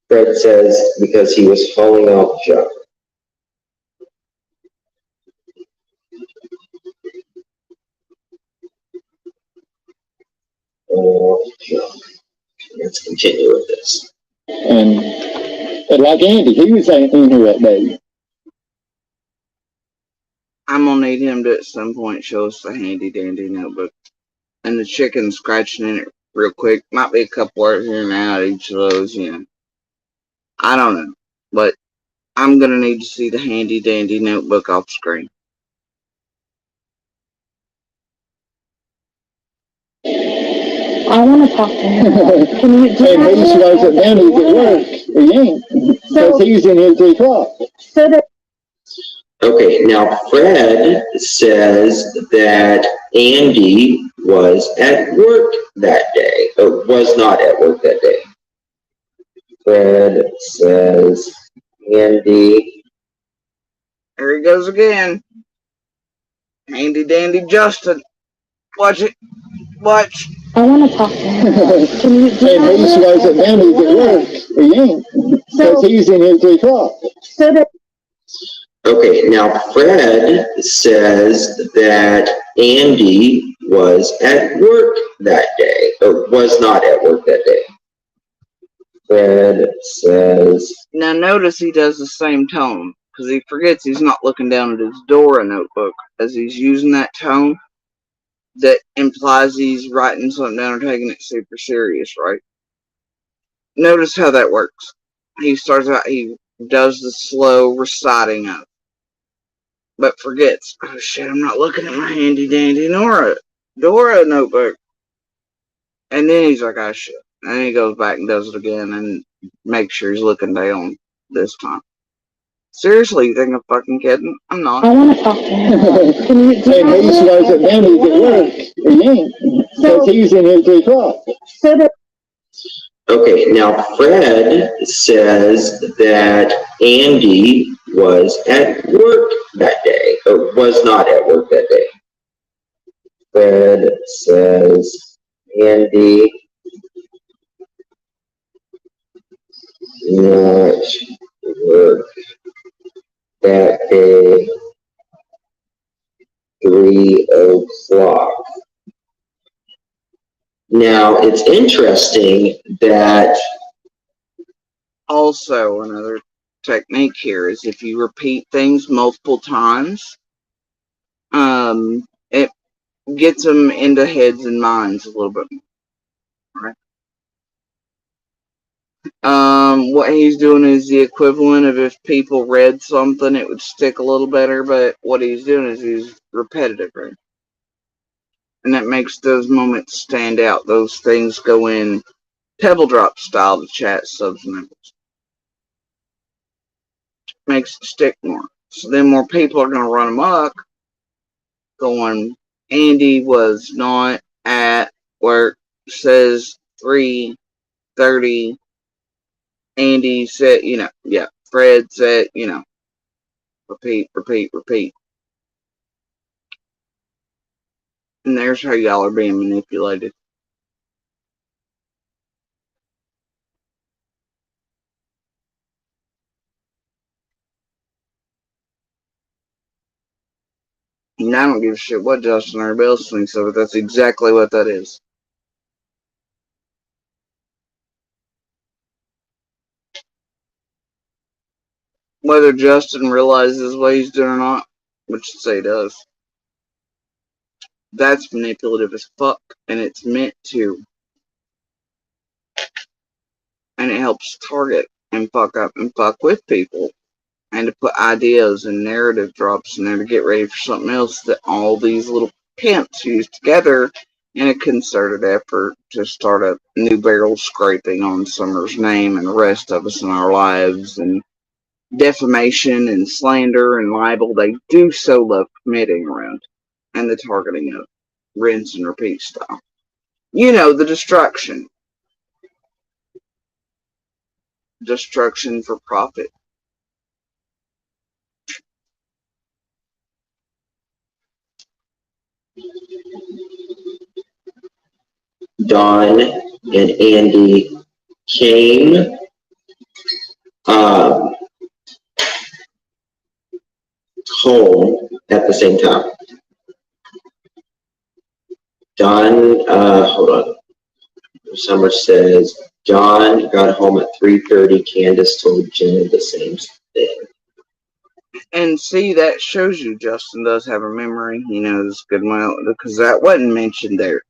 Fred says because he was falling off jump. Let's continue with this. But like Andy, he was in here that day. I'm gonna need him to at some point show us the handy dandy notebook. And the chicken scratching in it real quick. Might be a couple words here and out each of those, you know. I don't know. But I'm gonna need to see the handy dandy notebook off screen. I want to talk to him. Can you do Hey, that? maybe she knows that Danny's at work. He ain't. Because he's in here at 3 o'clock. So that Okay, now Fred says that Andy was at work that day, or was not at work that day. Fred says Andy. There he goes again. Handy dandy Justin. Watch it. Watch. I want to talk to him. Can you do Hey, that? maybe she knows that Danny's at work. He ain't. Because he's in here at 3 o'clock. So that Okay, now Fred says that Andy was at work that day, or was not at work that day. Fred says. Now notice he does the same tone, because he forgets he's not looking down at his Dora notebook as he's using that tone that implies he's writing something down or taking it super serious, right? Notice how that works. He starts out, he does the slow reciting of it, but forgets, oh shit, I'm not looking at my handy dandy Dora notebook. And then he's like, oh shit. And then he goes back and does it again and makes sure he's looking down this time. Seriously, you think I'm fucking kidding? I'm not. I want to talk to him. Can you do Hey, that? maybe she knows that Danny's at work. He ain't. Because he's in here at 3 o'clock. So that Okay, now Fred says that Andy was at work that day, or was not at work that day. Fred says Andy not work that day, 3 o'clock. Now, it's interesting that also another technique here is if you repeat things multiple times, it gets them into heads and minds a little bit more. Right? What he's doing is the equivalent of if people read something, it would stick a little better, but what he's doing is he's repetitive, right? And that makes those moments stand out. Those things go in pebble drop style to chat subs. Makes it stick more. So then more people are going to run amok going, Andy was not at work, says 3:30. Andy said, yeah, Fred said, repeat. And there's how y'all are being manipulated. And I don't give a shit what Justin or Bill thinks of it. That's exactly what that is. Whether Justin realizes what he's doing or not, which say he does, that's manipulative as fuck, and it's meant to. And it helps target and fuck up and fuck with people. And to put ideas and narrative drops in there to get ready for something else that all these little pimps use together in a concerted effort to start a new barrel scraping on Summer's name and the rest of us in our lives, and defamation and slander and libel they do so love committing around, and the targeting of rinse and repeat style. The destruction. destruction for profit. Dawn and Andy came home at the same time. Dawn, hold on. Summer says Dawn got home at 3:30. Candace told Jen the same thing. And see, that shows you Justin does have a memory. He knows good and well, because that wasn't mentioned there.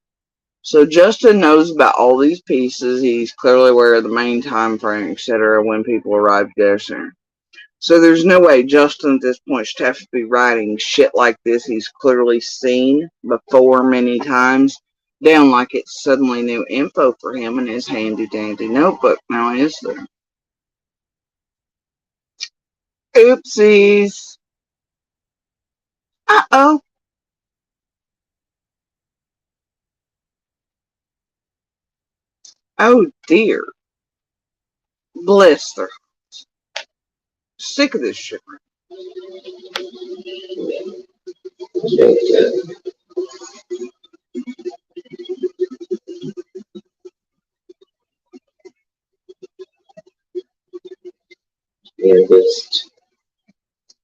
So Justin knows about all these pieces. He's clearly aware of the main time frame, etc., when people arrived there soon. So there's no way Justin at this point should have to be writing shit like this he's clearly seen before many times down like it's suddenly new info for him in his handy dandy notebook now, is there? Oopsies. Uh-oh. Oh dear. Bless their hearts. Sick of this shit.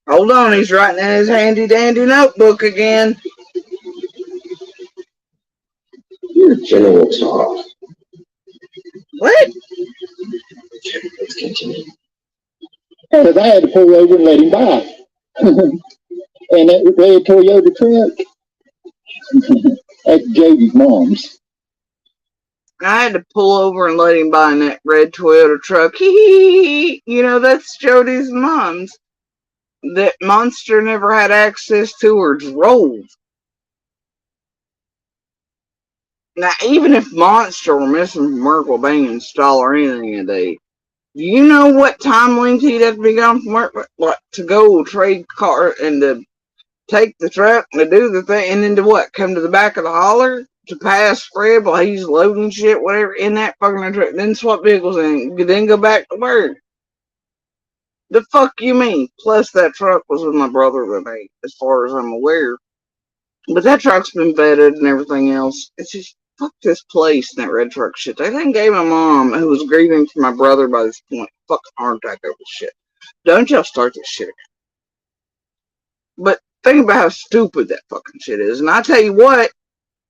Hold on, he's writing in his handy dandy notebook again. Your general talk. What? Okay, let's continue. Because I had to pull over and let him by. And that red Toyota truck, that's Jody's mom's. I had to pull over and let him buy in that red Toyota truck. You know, that's Jody's mom's. That Monster never had access to or drove. Now, even if Monster were missing from Merkle being installed or anything today, do you know what time length he'd have to be gone from work, like, to go trade car and to take the truck and to do the thing, and then to what? Come to the back of the holler to pass Fred while he's loading shit, whatever, in that fucking truck, then swap vehicles and then go back to work. The fuck you mean? Plus, that truck was with my brother today, as far as I'm aware. But that truck's been vetted and everything else. It's just, fuck this place and that red truck shit. They then gave my mom, who was grieving for my brother by this point, fucking heart attack over shit. Don't y'all start this shit again. But think about how stupid that fucking shit is. And I tell you what,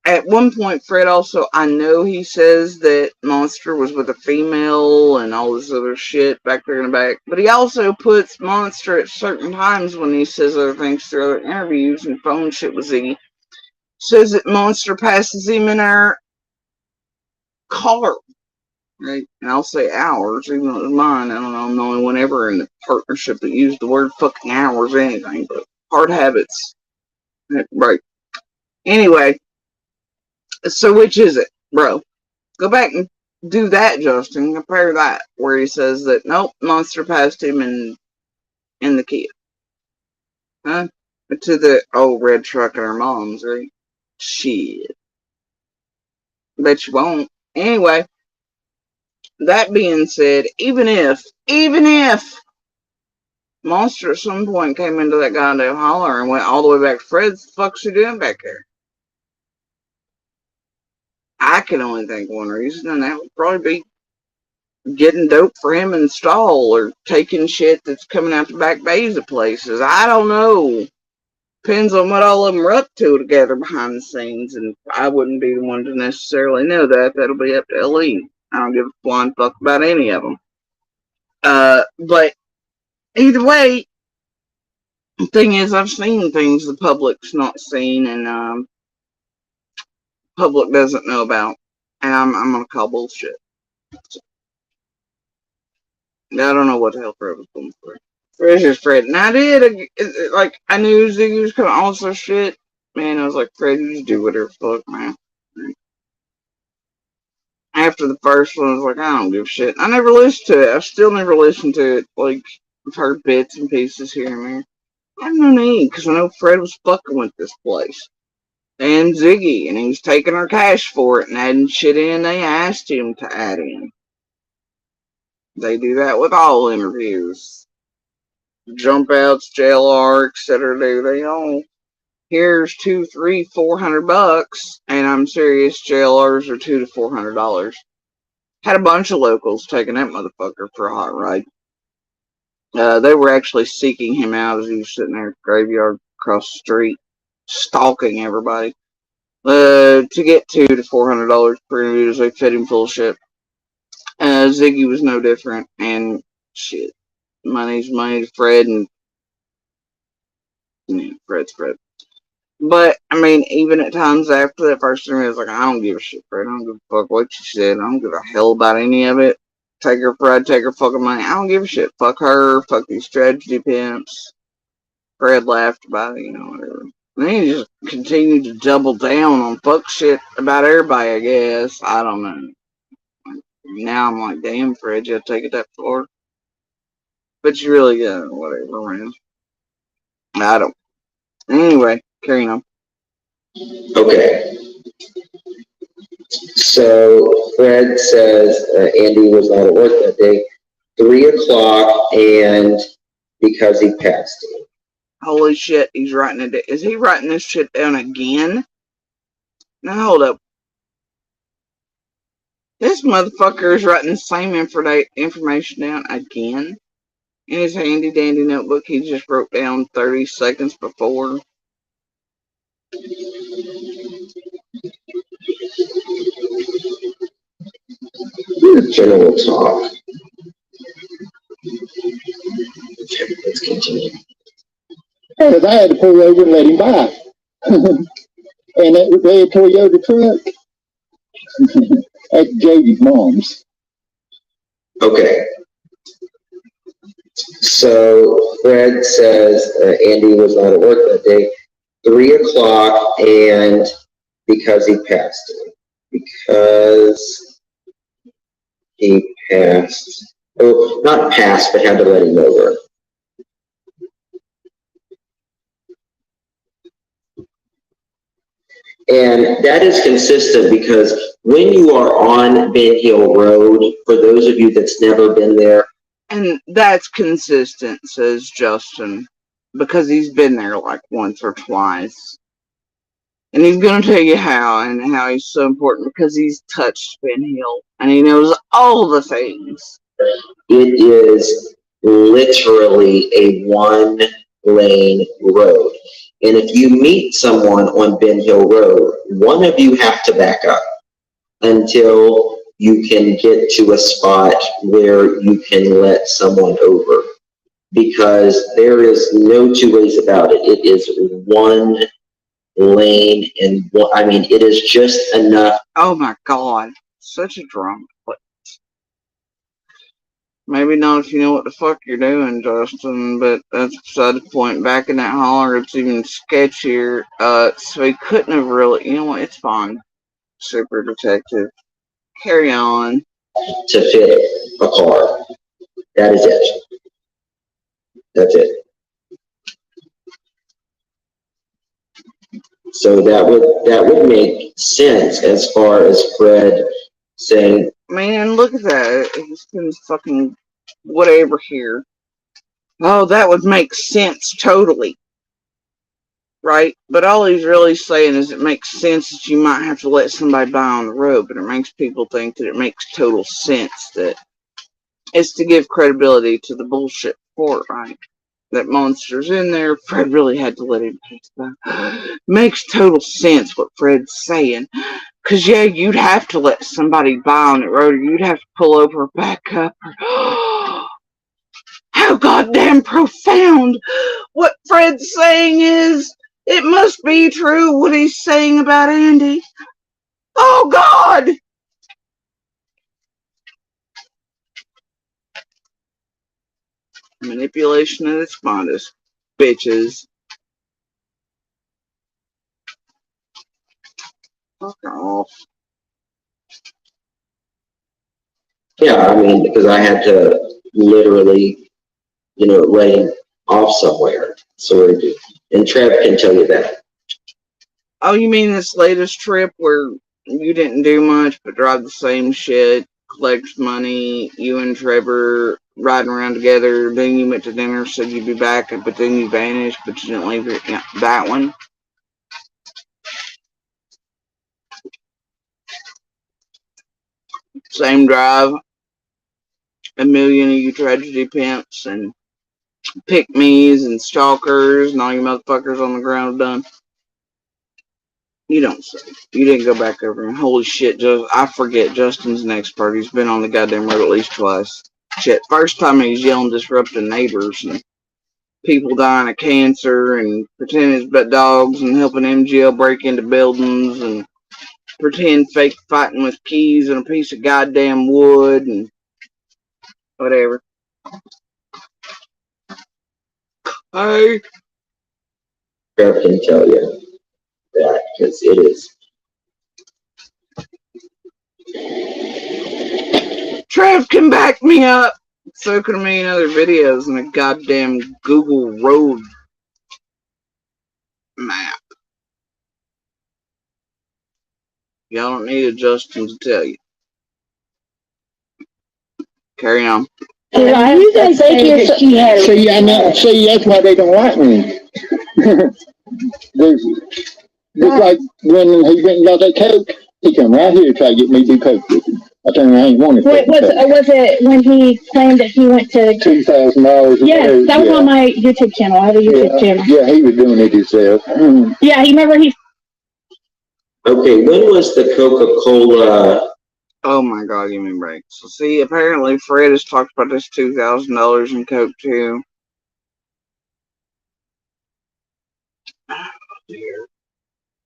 at one point, Fred also, I know he says that Monster was with a female and all this other shit back there in the back, but he also puts Monster at certain times when he says other things through other interviews and phone shit with Ziggy. Says that Monster passes him in our car, right? And I'll say ours, even though it was mine. I don't know, I'm the only one ever in the partnership that used the word fucking ours or anything, but hard habits. Right. Anyway. So which is it, bro? Go back and do that, Justin. Compare that, where he says that, nope, Monster passed him in the Kia. Huh? To the old red truck at our mom's, right? Shit. Bet you won't. Anyway, that being said, even if Monster at some point came into that goddamn holler and went all the way back to Fred's, the fuck's he doing back there? I can only think one reason, and that would probably be getting dope for him in stall or taking shit that's coming out the back bays of places. I don't know. Depends on what all of them are up to together behind the scenes, and I wouldn't be the one to necessarily know that. That'll be up to LE. I don't give a flying fuck about any of them. But either way, the thing is, I've seen things the public's not seen, and public doesn't know about, and I'm gonna call bullshit. So, I don't know what the hell Fred was going for. Fred's just Fred. And I did, like, I knew Ziggy was coming, all this shit. Man, I was like, Fred, you just do whatever the fuck, man. After the first one, I was like, I don't give a shit. I never listened to it. I still never listened to it. Like, I've heard bits and pieces here and there. I have no need, because I know Fred was fucking with this place. And Ziggy, and he was taking our cash for it and adding shit in they asked him to add in. They do that with all interviews. Jump outs, JLR, etc. They all, here's $200, $300, $400, and I'm serious, JLRs are $200 to $400. Had a bunch of locals taking that motherfucker for a hot ride. They were actually seeking him out as he was sitting there at the graveyard across the street, stalking everybody. To get $200 to $400 per interview, they fed him full of shit. Ziggy was no different, and shit, money's money to Fred, and yeah, Fred's Fred. But, I mean, even at times after that first interview, I was like, I don't give a shit, Fred. I don't give a fuck what you said. I don't give a hell about any of it. Take her pride, take her fucking money. I don't give a shit. Fuck her, fuck these tragedy pimps. Fred laughed about it, whatever. And then he just continued to double down on fuck shit about everybody, I guess. I don't know. Now I'm like, damn, Fred, you have to take it that far. But you really got whatever, man. I don't. Anyway, carrying on. Okay. So Fred says Andy was not at work that day. 3 o'clock, and because he passed it. Holy shit, he's writing it down. Is he writing this shit down again? Now hold up. This motherfucker is writing the same information down again. In his handy dandy notebook he just wrote down 30 seconds before. General talk. Okay, let's continue. Because I had to pull over and let him by. And that red Toyota truck, that's Jody's mom's. Okay. So Fred says Andy was not at work that day. 3 o'clock, and because he passed it. Because he passed. Oh, not passed, but had to let him over. And that is consistent because when you are on Ben Hill Road, for those of you that's never been there. And that's consistent, says Justin, because he's been there like once or twice. And he's going to tell you how, and how he's so important because he's touched Ben Hill and he knows all the things. It is literally a 1-lane road. And if you meet someone on Ben Hill Road, one of you have to back up until you can get to a spot where you can let someone over. Because there is no two ways about it. It is 1 lane, and I mean, it is just enough. Oh my God, such a drama. Maybe not if you know what the fuck you're doing, Justin, but that's beside the point. Back in that holler, it's even sketchier. So he couldn't have really, you know what, it's fine. Super detective. Carry on. To fit a car. That is it. That's it. So that would make sense as far as Fred saying, man, look at that. He's been fucking whatever here. Oh, that would make sense totally. Right? But all he's really saying is it makes sense that you might have to let somebody by on the road, but it makes people think that it makes total sense that it's to give credibility to the bullshit report, right? That monster's in there. Fred really had to let him pass by. Makes total sense what Fred's saying. Because, yeah, you'd have to let somebody by on the road, or you'd have to pull over or back up. How goddamn profound. What Fred's saying is, it must be true what he's saying about Andy. Oh, God! Manipulation at its finest, bitches. Fuck off. yeah, I mean, because I had to literally, lay him off somewhere. So, and Trev can tell you that. Oh, you mean this latest trip where you didn't do much but drive the same shit, collects money. You and Trevor riding around together. Then you went to dinner, said you'd be back, but then you vanished, but you didn't leave it. Yeah, that one. Same drive. A million of you tragedy pimps and pick-me's and stalkers and all you motherfuckers on the ground done. You don't say. You didn't go back over and holy shit, I forget Justin's an expert. He's been on the goddamn road at least twice. Shit, first time he was yelling disrupting neighbors and people dying of cancer and pretending it's but dogs and helping MGL break into buildings and pretend fake fighting with keys and a piece of goddamn wood and whatever. Hey. Trev can tell you that because it is. Trev can back me up. So can a million other videos in a goddamn Google road map. Y'all don't need a Justin to tell you. Carry on. You guys think you're see, I know. See, that's why they don't like me. There's just like when he went and got that coke, he come right here to try to get me to do coke with him. I told him I ain't wanted. Wait, was it when he claimed that he went to $2,000? Yes, that was on my YouTube channel. I have a YouTube channel. Yeah, he was doing it himself. Yeah, you remember he. Okay, when was the Coca-Cola? Oh my god, give me a break. So see, apparently Fred has talked about this $2,000 in coke too. Oh dear.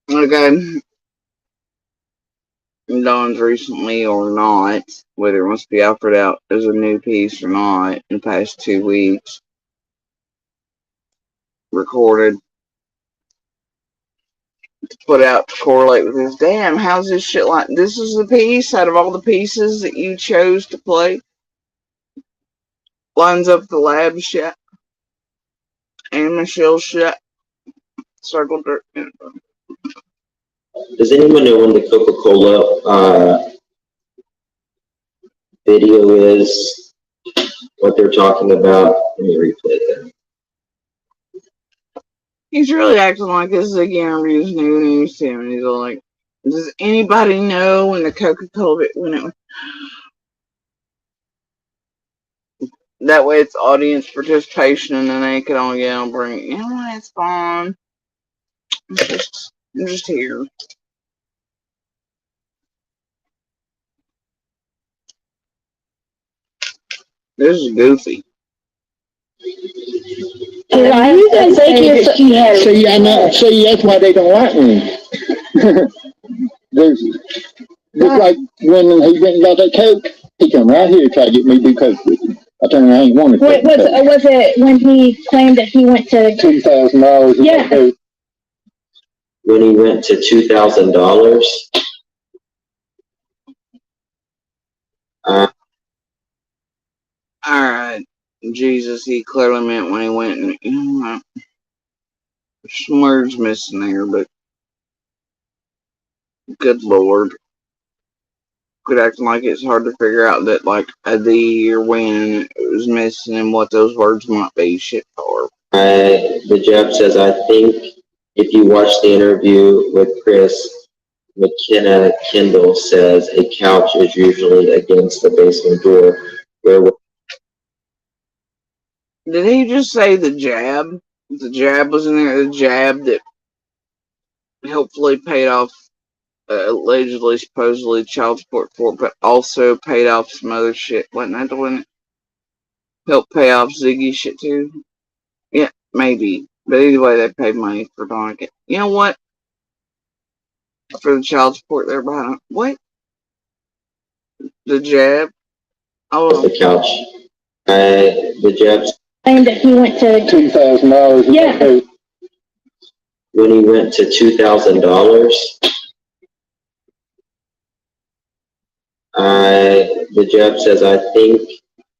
Okay. Dawn's recently or not, whether it must be offered out as a new piece or not, in the past 2 weeks, recorded to put out to correlate with this. Damn, how's this shit like? This is the piece out of all the pieces that you chose to play. Lines up the lab shit and Michelle's shit. Circle dirt. Does anyone know when the Coca-Cola video is? What they're talking about? Let me replay that. He's really acting like this is again interviews new news to him, and he's all like, "Does anybody know when the Coca-Cola when it?" That way, it's audience participation, and then they can all get on bring. You know what? It's fun. I'm just here. This is goofy. You guys think you're see, I know. See, that's why they don't like me. There's just like when he went and got that coke, he come right here to try to get me to do coke with him. I told him I ain't wanted. Wait, was it when he claimed that he went to $2,000? Yeah. When he went to $2,000. Alright. Jesus, he clearly meant when he went and, you know, some words missing there, but good lord. Quit acting like it's hard to figure out that, like, a the or when it was missing and what those words might be. Shit for. The Jeff says, I think if you watch the interview with Chris, McKenna Kendall says a couch is usually against the basement door. Did he just say the jab? The jab was in there. The jab that hopefully paid off allegedly, supposedly child support for, but also paid off some other shit. Wasn't that the one that helped pay off Ziggy shit too? Yeah, maybe. But either way, they paid money for Donica. You know what? For the child support they're behind. What? The jab? Oh, the couch. The jab. Claimed that he went to $2,000. Yeah. When he went to $2,000. The Jeff says, I think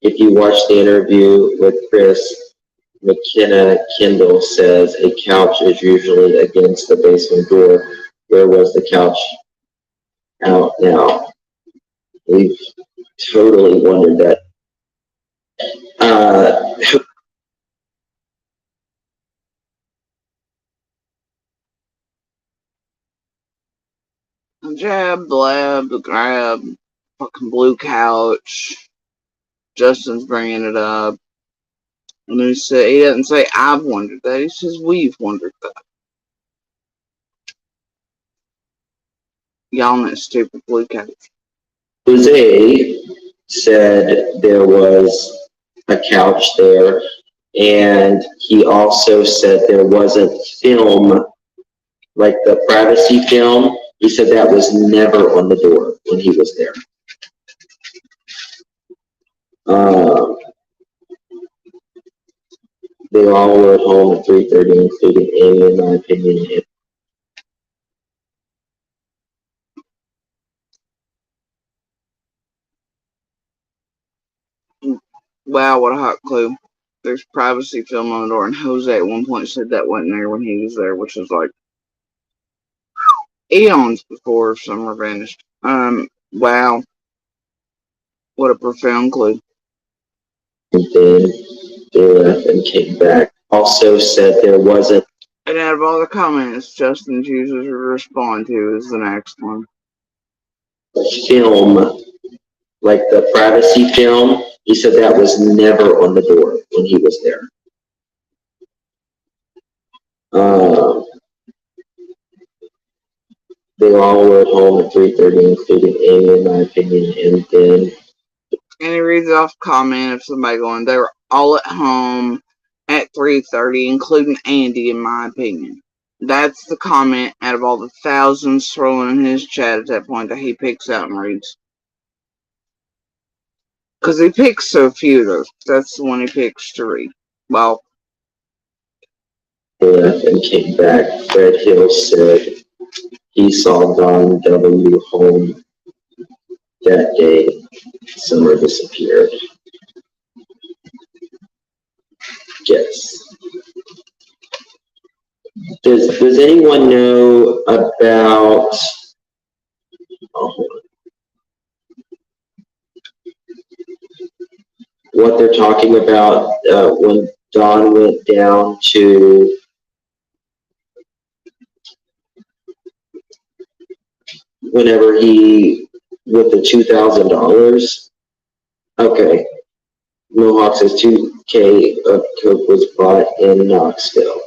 if you watch the interview with Chris, McKenna Kendall says a couch is usually against the basement door. Where was the couch? Out now. totally wondered that. Jab, blab, grab, fucking blue couch. Justin's bringing it up. And he doesn't say, I've wondered that. He says, we've wondered that. Y'all in that stupid blue couch. Jose said there was a couch there, and he also said there wasn't film, like the privacy film. He said that was never on the door when he was there. They all were at home at 3:30, including Amy, in my opinion. Wow, what a hot clue. There's privacy film on the door, and Jose at one point said that wasn't there when he was there, which was like eons before Summer vanished. Wow. What a profound clue. And then they left and came back. Also said there wasn't. And out of all the comments Justin chooses to respond to is the next one. Film, like the privacy film. He said that was never on the door when he was there. They all were at home at 3:30, including Amy, in my opinion. And then. And he reads off a comment of somebody going, they were all at home at 3:30, including Andy, in my opinion. That's the comment out of all the thousands swirling in his chat at that point that he picks out and reads. Because he picks so few of those. That's the one he picks to read. Well. Left and came back. Fred Hill said he saw Don W. home that day. Summer disappeared. Yes. Does anyone know about what they're talking about when Don went down to whenever he with the $2,000? Okay. Mohawk says 2K of coke was bought in Knoxville.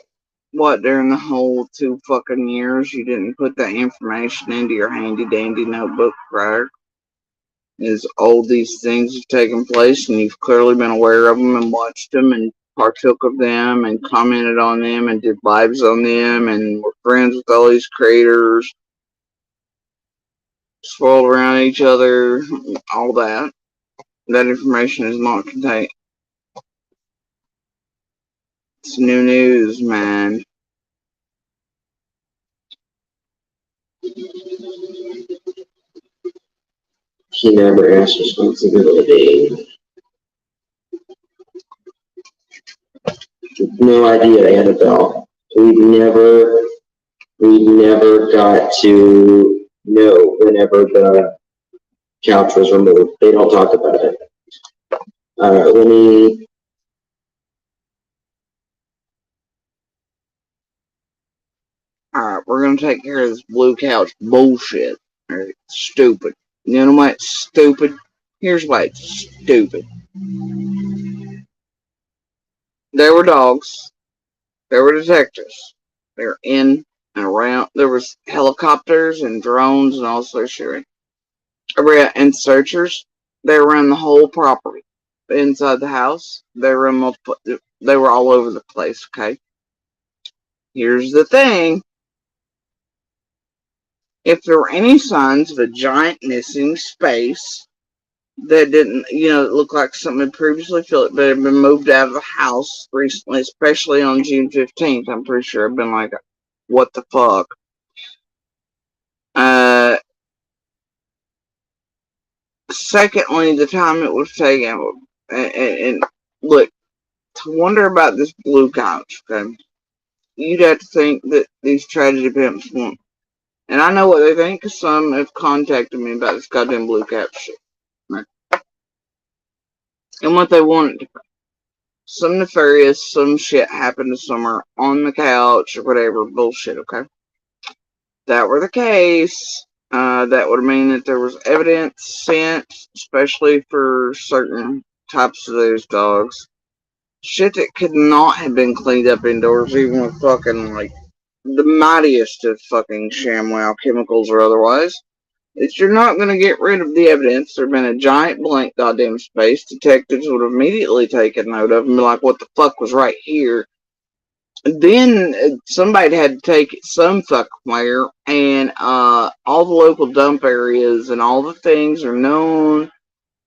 What, during the whole 2 fucking years you didn't put that information into your handy dandy notebook prior? Is all these things have taken place and you've clearly been aware of them and watched them and partook of them and commented on them and did lives on them and were friends with all these creators, swirled around each other, all that. That information is not contained. It's new news, man. He never asked responsibility. No idea, Annabelle. We never got to know whenever the couch was removed. They don't talk about it. Let me. Alright, we're gonna take care of this blue couch bullshit. Right? Stupid. You know why it's stupid? Here's why it's stupid. There were dogs. There were detectives. They were in and around. There was helicopters and drones and all sorts of shit. And searchers. They were around the whole property. Inside the house, they were all over the place, okay? Here's the thing. If there were any signs of a giant missing space that didn't, look like something had previously filled it, but had been moved out of the house recently, especially on June 15th, I'm pretty sure I've been like, what the fuck? Secondly, the time it was taken, and look, to wonder about this blue couch, okay? You'd have to think that these tragedy pimps want. And I know what they think, because some have contacted me about this goddamn blue couch shit. Right? and what they wanted to pray. Some nefarious, some shit happened to Summer on the couch or whatever bullshit, okay? If that were the case, that would mean that there was evidence sent, especially for certain types of those dogs. Shit that could not have been cleaned up indoors, even with fucking, like, the mightiest of fucking ShamWow chemicals or otherwise. If you're not going to get rid of the evidence, there'd been a giant blank goddamn space. Detectives would have immediately taken note of and be like, what the fuck was right here? And then somebody had to take it some fucking where, and all the local dump areas and all the things are known.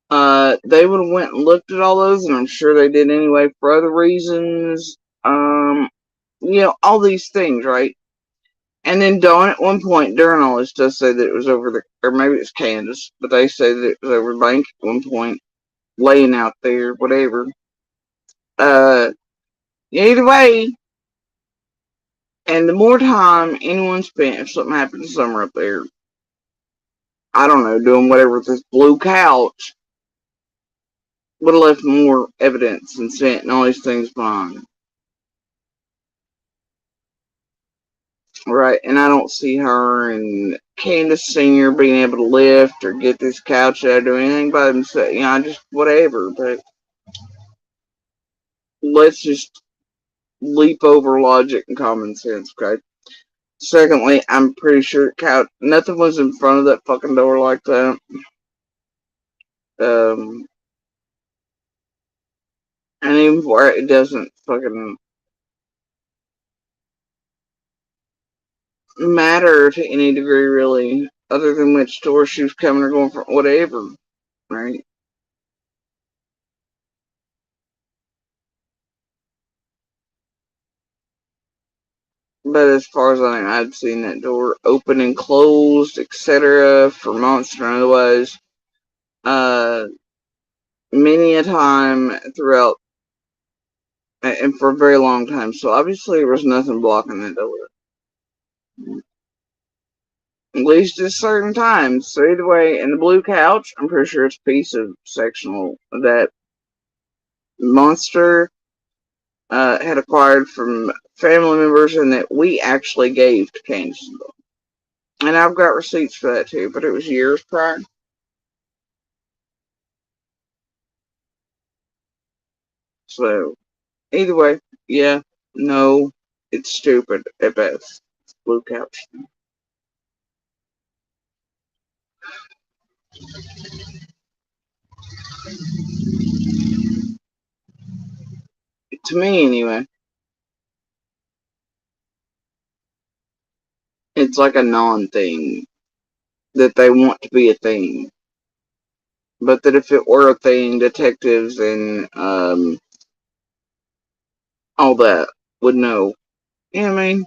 They would have went and looked at all those, and I'm sure they did anyway for other reasons. All these things, right? And then Dawn at one point during all this does say that it was over the, or maybe it's Candace, but they say that it was over the bank at one point, laying out there, whatever. Either way, and the more time anyone spent, if something happened to Summer up there, I don't know, doing whatever with this blue couch, would have left more evidence and scent and all these things behind. Right, and I don't see her and Candace Sr. being able to lift or get this couch out or do anything by themselves. Just whatever. But let's just leap over logic and common sense, okay? Secondly, I'm pretty sure nothing was in front of that fucking door like that. And even for it doesn't fucking matter to any degree, really, other than which store she was coming or going from, whatever, right? But as far as I know, I'd seen that door open and closed, etc., for months and otherwise, many a time throughout, and for a very long time. So obviously there was nothing blocking that door. At least at certain times. So either way, in the blue couch, I'm pretty sure it's a piece of sectional that Monster had acquired from family members and that we actually gave to Candace. And I've got receipts for that too, but it was years prior. So, either way, yeah, no, it's stupid at best. It's blue couch. To me, anyway. It's like a non-thing that they want to be a thing. But that if it were a thing, detectives and all that would know. You know what I mean?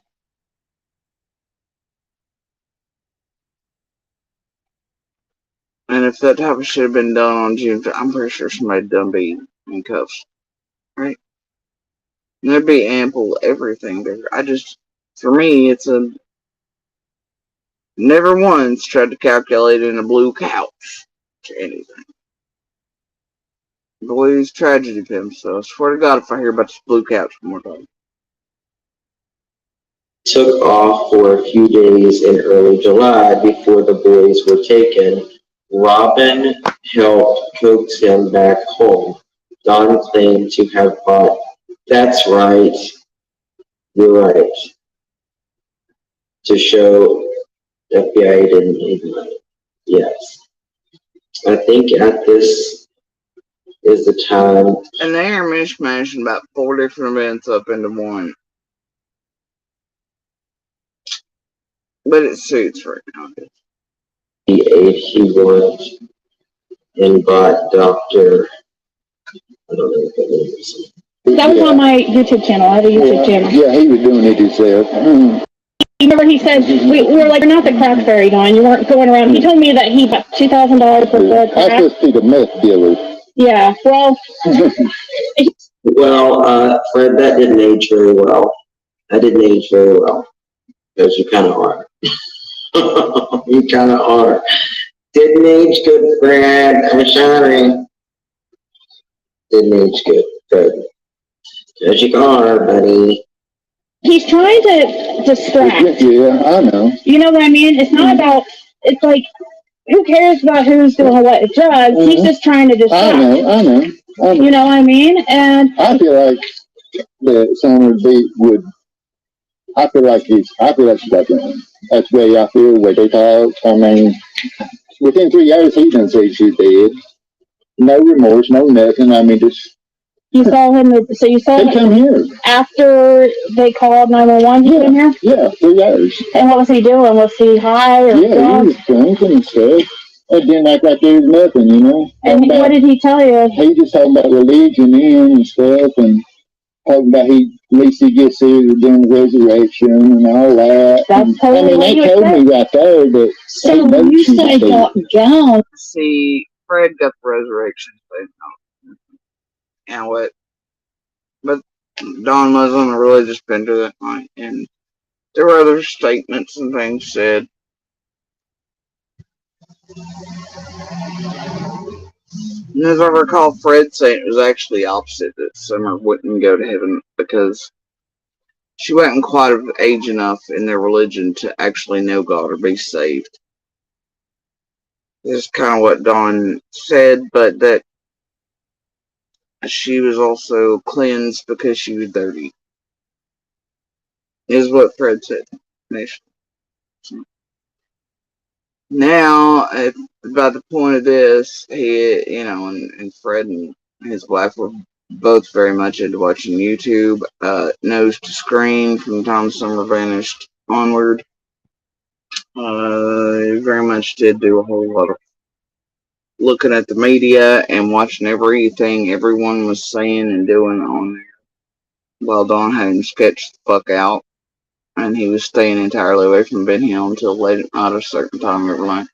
And if that type of shit had been done on June 5th, I'm pretty sure somebody done be in cuffs. Right? And there'd be ample everything there. For me, it's a never once tried to calculate in a blue couch or anything. Blues tragedy pimp, so I swear to God if I hear about this blue couch one more time. Took off for a few days in early July before the boys were taken. Robin helped coax him back home. Don claimed to have bought. That's right. You're right. To show FBI didn't need money. Yes. I think at this is the time. And they are mishmashing about 4 different events up into one. But it suits right now. He went and bought Dr. I don't know what that is. That was on my YouTube channel. I have a YouTube channel. Yeah, he was doing it himself. Remember he said, we were like, you're not the crack fairy, Dawn. You weren't going around. He told me that he bought $2,000 for the crack. I just see the meth dealer. Yeah, well. Well, Fred, that didn't age very well. Because you kind of are. You kind of are. Didn't age good, Fred. I'm sorry. Didn't age good. Good. There's your car, buddy. He's trying to distract. Yeah, I know. You know what I mean? It's not about, it's like, who cares about who's doing what drugs? He's just trying to distract. I know. You know what I mean? And I feel like that someone would. I feel like she's like him. That's the way I feel. The way they talk. I mean, within 3 hours, he done say she's dead. No remorse, no nothing. I mean, just you saw him, so you saw they him come here. after they called 911, he came here? Yeah, 3 hours. And what was he doing? Was he high or Yeah, drunk? he was drinking and stuff. It didn't act like there was nothing, you know. And what did he tell you? He just talking about religion and stuff, and talking about at least he gets there during the resurrection and all that. That's totally they told me right there that. So when you say got down, See, Fred got the resurrection, but and what? But Don was on a religious bender that night, and there were other statements and things said. And as I recall, Fred saying it was actually opposite, that Summer wouldn't go to heaven because she wasn't quite of age enough in their religion to actually know God or be saved. This is kind of what Dawn said, but that she was also cleansed because she was dirty, is what Fred said initially. Now, by the point of this, and Fred and his wife were both very much into watching YouTube. Nose to Screen from the time Summer vanished onward. Very much did do a whole lot of looking at the media and watching everything everyone was saying and doing on there. While Don had him sketched the fuck out, and he was staying entirely away from Ben Hill until late at night at a certain time every night.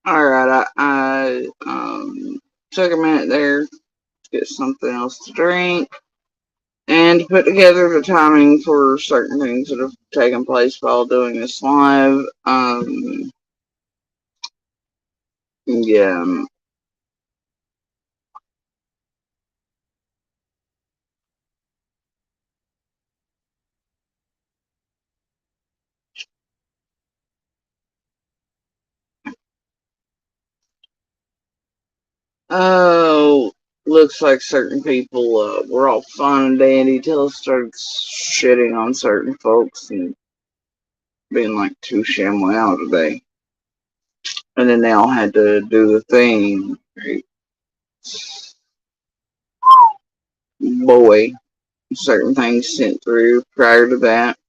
Alright, I took a minute there to get something else to drink and put together the timing for certain things that have taken place while doing this live. Yeah. Oh, looks like certain people were all fun and dandy till it started shitting on certain folks and being like too shamway out today. And then they all had to do the thing. Right? Boy, certain things sent through prior to that.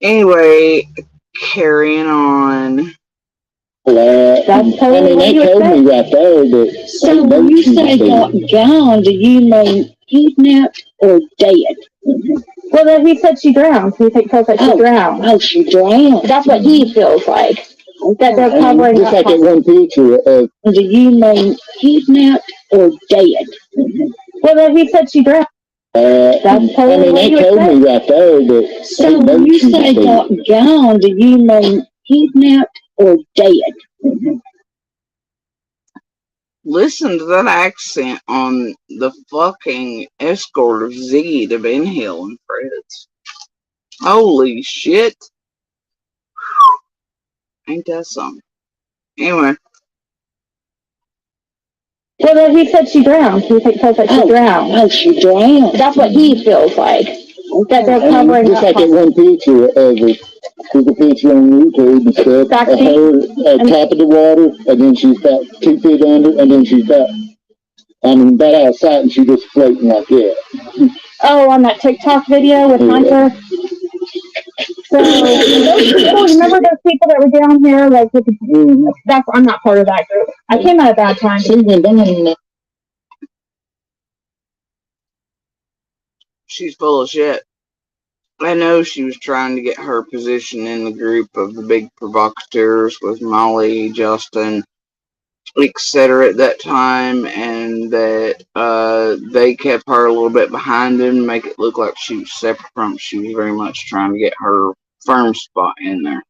Anyway, carrying on. That's totally they told me right there that. So when you say gone, do you mean kidnapped or dead? Well, then he said she drowned. So he feels like she drowned. Oh, she drowned. That's what he feels like. That they're covering just like that one picture of. Do you mean kidnapped or dead? Well, then he said she drowned. That's totally they told me right there that. So when you say gone, do you mean kidnapped or dead? Listen to that accent on the fucking escort of Ziggy to Ben Hill and Fred's. Holy shit. Ain't that something? Anyway. Well, then he said she drowned. He feels like she drowned. Oh, she drowned. That's what he feels like. That they're covering just like that one picture of it. There's a picture on YouTube and stuff of her at top of the water, and then she's about 2 feet under, and then she's about outside, and she's just floating like that. Oh, on that TikTok video with Hunter? So, those people, remember those people that were down here? Like, I'm not part of that group. I came at a bad time. She's full of shit. I know she was trying to get her position in the group of the big provocateurs with Molly, Justin, etc. at that time, and that they kept her a little bit behind him, make it look like she was separate from him. She was very much trying to get her firm spot in there.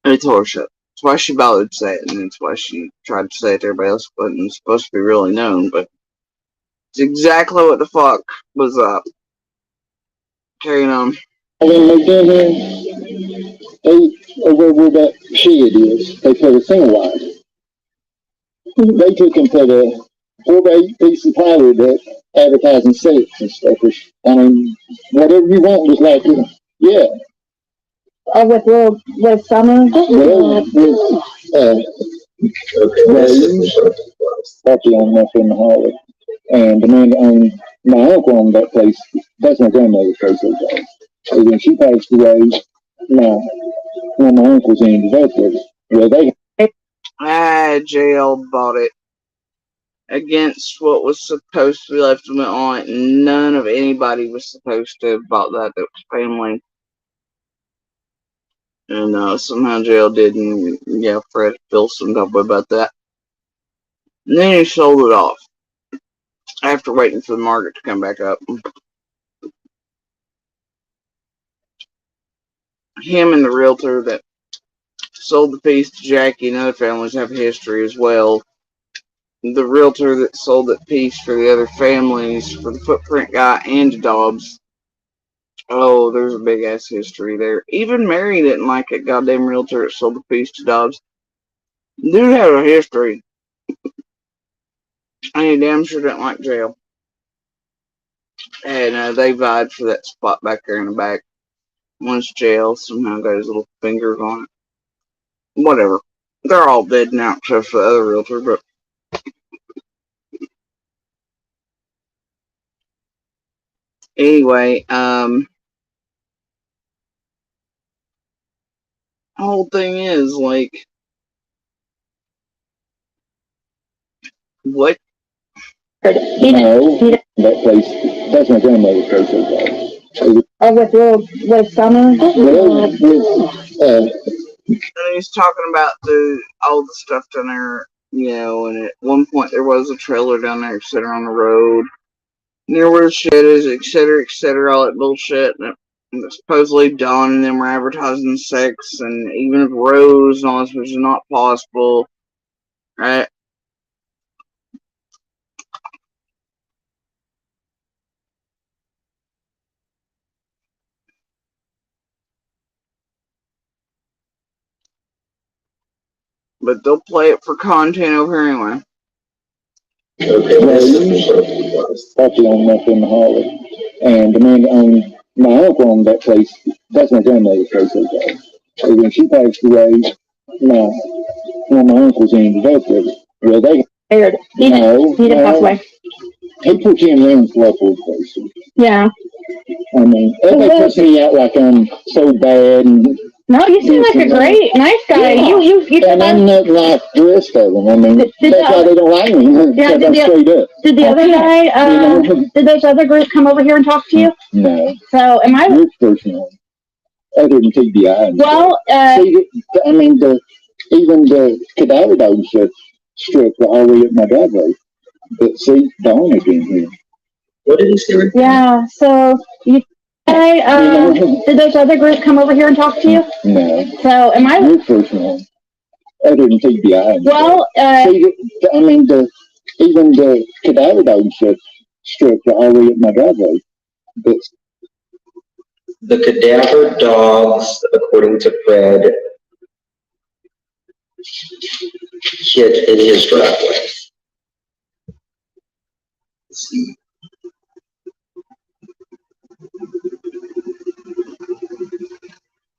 And it's horseshit. That's why she bothered to say it, and it's why she tried to say it to everybody else. It wasn't supposed to be really known, but it's exactly what the fuck was up. Carrying on. And then they did here, over where that shed is, they put a single wire. They took and put a 4x8 piece of plywood up, advertising sex and stuff. I mean, whatever you want, just like it. Yeah. Oh, with Summer? Well, Bucky on up in the hallway. And the man that owned my uncle owned that place. That's my grandmother's place. So when she passed away, one of my uncles ended up with it. Well, JL bought it against what was supposed to be left of it on it. None of anybody was supposed to have bought that. That was family. And somehow JL did, and yeah, Fred feels some type of way about that. And then he sold it off after waiting for the market to come back up. Him and the realtor that sold the piece to Jackie and other families have history as well. The realtor that sold that piece for the other families, for the footprint guy and Dobbs. Oh, there's a big ass history there. Even Mary didn't like that goddamn realtor that sold the piece to Dobbs. Dude had a history. And he damn sure didn't like jail. And they vied for that spot back there in the back. Once jail somehow got his little fingers on it. Whatever. They're all dead now except for the other realtor, but anyway, the whole thing is like, what? No, that place, that's my grandmother's place. Oh, with Summer? Well, And he's talking about all the stuff down there, and at one point there was a trailer down there sitting on the road near where the shit is, etc., all that bullshit. And supposedly Dawn and them were advertising sex, and even if Rose and all this was not possible, right? But they'll play it for content over here anyway. Probably on up in the hallway. And the man owned my uncle owned that place. That's my grandmother's place. So when she passed away, one of my uncles ended up with it. Well, they He didn't pass away. He put you in rooms for places. Yeah. I mean, everybody puts me out like I'm so bad. And no, you seem like a great, nice guy. Yeah. You and I'm not like the rest of them. I mean, that's why they don't like me. Yeah, I'm straight up. Did the other guy, did those other groups come over here and talk to you? No. So, am I? Which person? Other than TBI. Well, see, I mean, even the cadaver dogs that stripped all the way up my driveway. But see, Dawn is in here. What did he say? Yeah, so did those other groups come over here and talk to you? No. So am I? Which person? Other than TBI. Well, see, I mean, even the cadaver dogs that stripped all the way up my driveway. But the cadaver dogs, according to Fred, shit in his driveway. Let's see.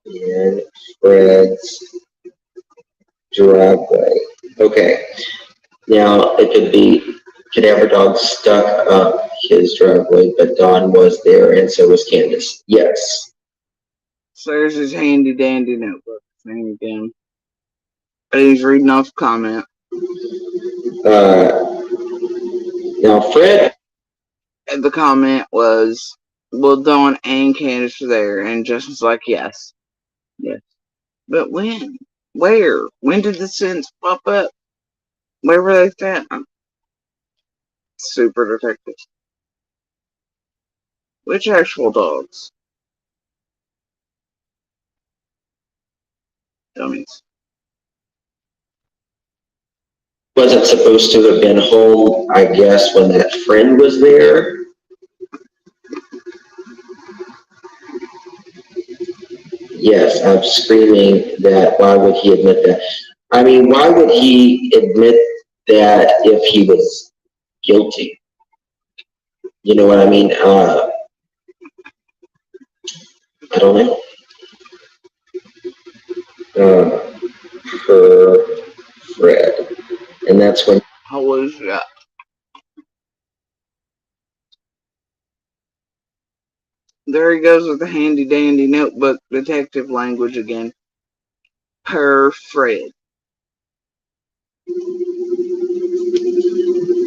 In Fred's driveway. Okay. Now it could be cadaver dogs stuck up his driveway, but Dawn was there, and so was Candace. Yes. So there's his handy dandy notebook thing again. And he's reading off a comment. Now Fred. And the comment was, well, Dawn and Candace were there, and Justin's like, yes. Yes. But when? Where? When did the sentence pop up? Where were they found? Super detective. Which actual dogs? Dummies. Wasn't supposed to have been home, I guess, when that friend was there. Yes, I'm screaming that. Why would he admit that? I mean, why would he admit that if he was guilty? You know what I mean? I don't know. For Fred. And that's when. How was that? There he goes with the handy dandy notebook detective language again. Per Fred.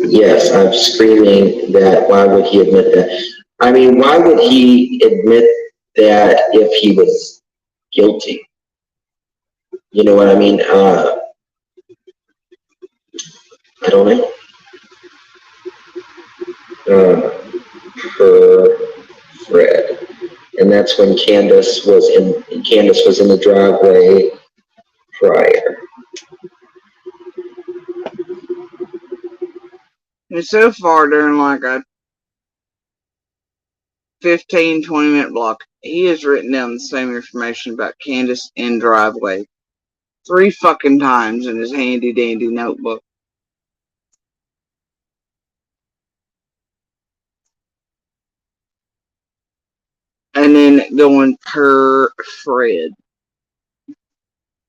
Yes, I'm screaming that. Why would he admit that? I mean, why would he admit that if he was guilty? You know what I mean? I don't know. For Fred. And that's when Candace was in the driveway prior. And so far during like a 15-20 minute block, he has written down the same information about Candace in driveway 3 fucking times in his handy dandy notebook. And then going per Fred.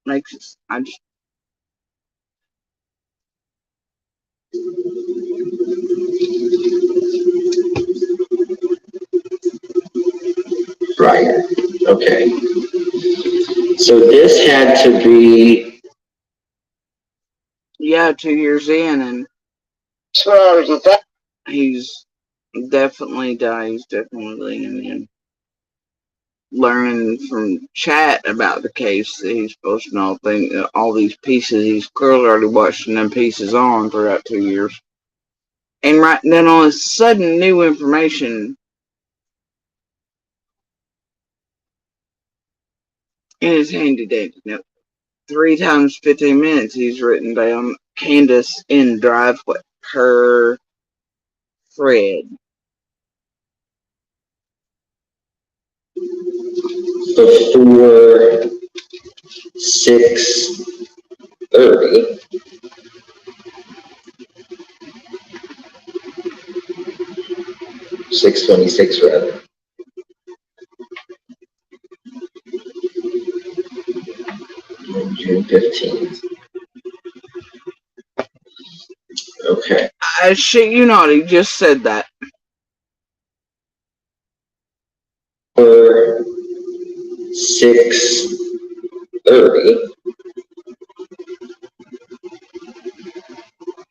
Makes it, I just. Prior. Okay. So this had to be. Yeah, 2 years in, and. He's definitely leaning in. learning from chat about the case that he's posting all these pieces. He's clearly already watching them pieces on throughout 2 years. And right then, all of a sudden, new information in his handy dandy note. 3 times 15 minutes, he's written down Candace in driveway. Per Fred. Before 6:30. $6.26 rather. June 15th. Okay. I shit you not, he just said that. For 6:30.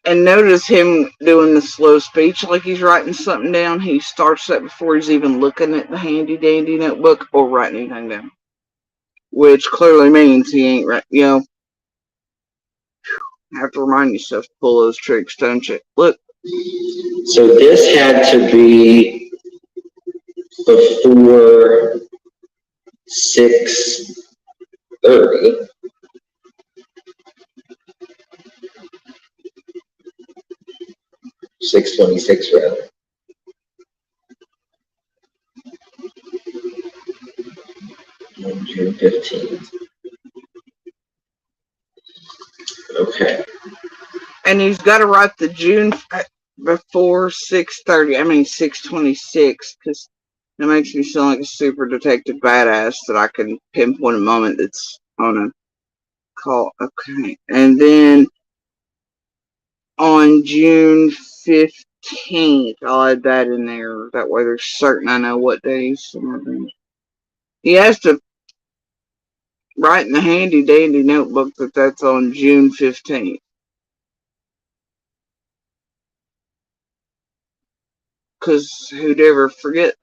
And notice him doing the slow speech like he's writing something down. He starts that before he's even looking at the handy dandy notebook or writing anything down. Which clearly means he ain't right, you know. Have to remind yourself to pull those tricks, don't you? Look. So this had to be before 6:30. $6.26 rather. June 15th. Okay. And he's got to write the June before 6:30. I mean 6:26, because it makes me sound like a super detective badass that I can pinpoint a moment that's on a call. Okay. And then on June 15th, I'll add that in there. That way they're certain I know what days. He has to write in the handy dandy notebook that that's on June 15th. Because who'd ever forget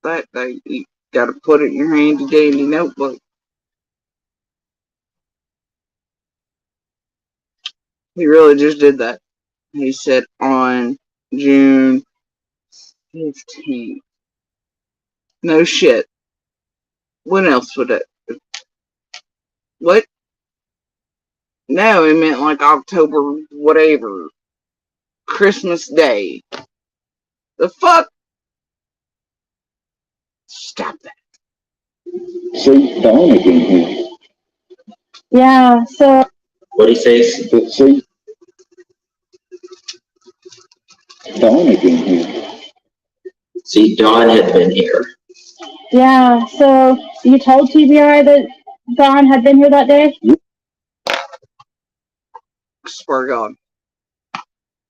that day? You got to put it in your handy dandy notebook. He really just did that. He said on June 15th. No shit. When else would it? What? No, it meant like October, whatever. Christmas Day. The fuck? Stop that. See, Dawn again here. Yeah, so. What'd he say? See, Dawn again here. See, Dawn had been here. Yeah, so you told TBI that Dawn had been here that day? Swear to God.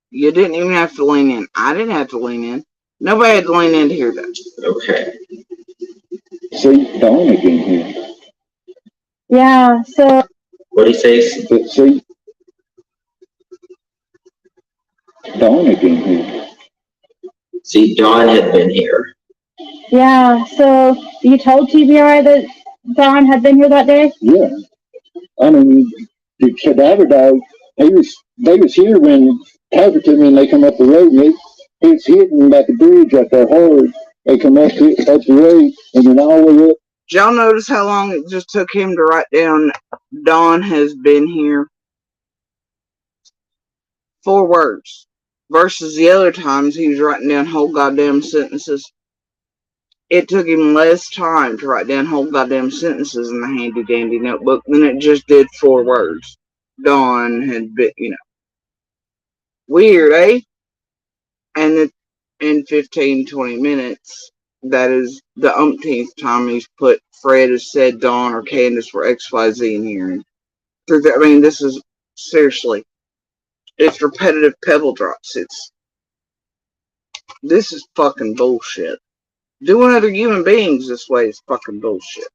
You didn't even have to lean in. I didn't have to lean in. Nobody had to lean in to hear that. Okay. See, Dawn again here. Yeah, so. What'd he say? See, Dawn again here. See, Dawn had been here. Yeah, so you told TBI that Dawn had been here that day? Yeah. I mean, the cadaver dog, they was here when talking to me and they come up the road and it's hitting about the bridge up there hard. They come up the road and then all the way up. Did y'all notice how long it just took him to write down Dawn has been here? 4 words. Versus the other times he was writing down whole goddamn sentences. It took him less time to write down whole goddamn sentences in the handy dandy notebook than it just did 4 words. Dawn had been, you know. Weird, eh? And in 15-20 minutes, that is the umpteenth time he's put Fred has said Dawn or Candace were XYZ in here. I mean, this is seriously, it's repetitive pebble drops. This is fucking bullshit. Doing other human beings this way is fucking bullshit.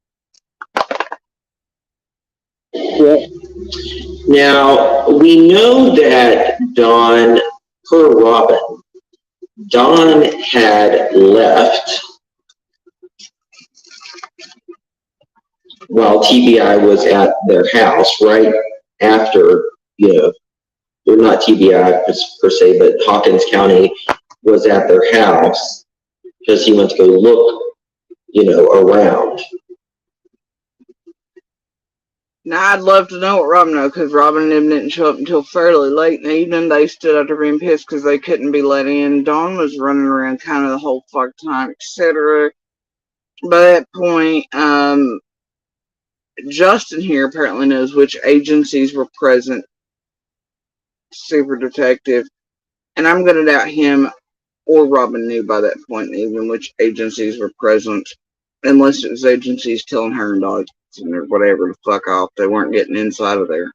Yeah. Now, we know that Dawn, per Robin, Dawn had left while TBI was at their house right after, or not TBI per se, but Hawkins County was at their house because he went to go look, around. Now, I'd love to know what Robin knows, because Robin and him didn't show up until fairly late in the evening. They stood out there being pissed because they couldn't be let in. Dawn was running around kind of the whole fuck time, etc. By that point, Justin here apparently knows which agencies were present, super detective, and I'm going to doubt him or Robin knew by that point even which agencies were present, unless it was agencies telling her and dogs or whatever to fuck off. They weren't getting inside of there.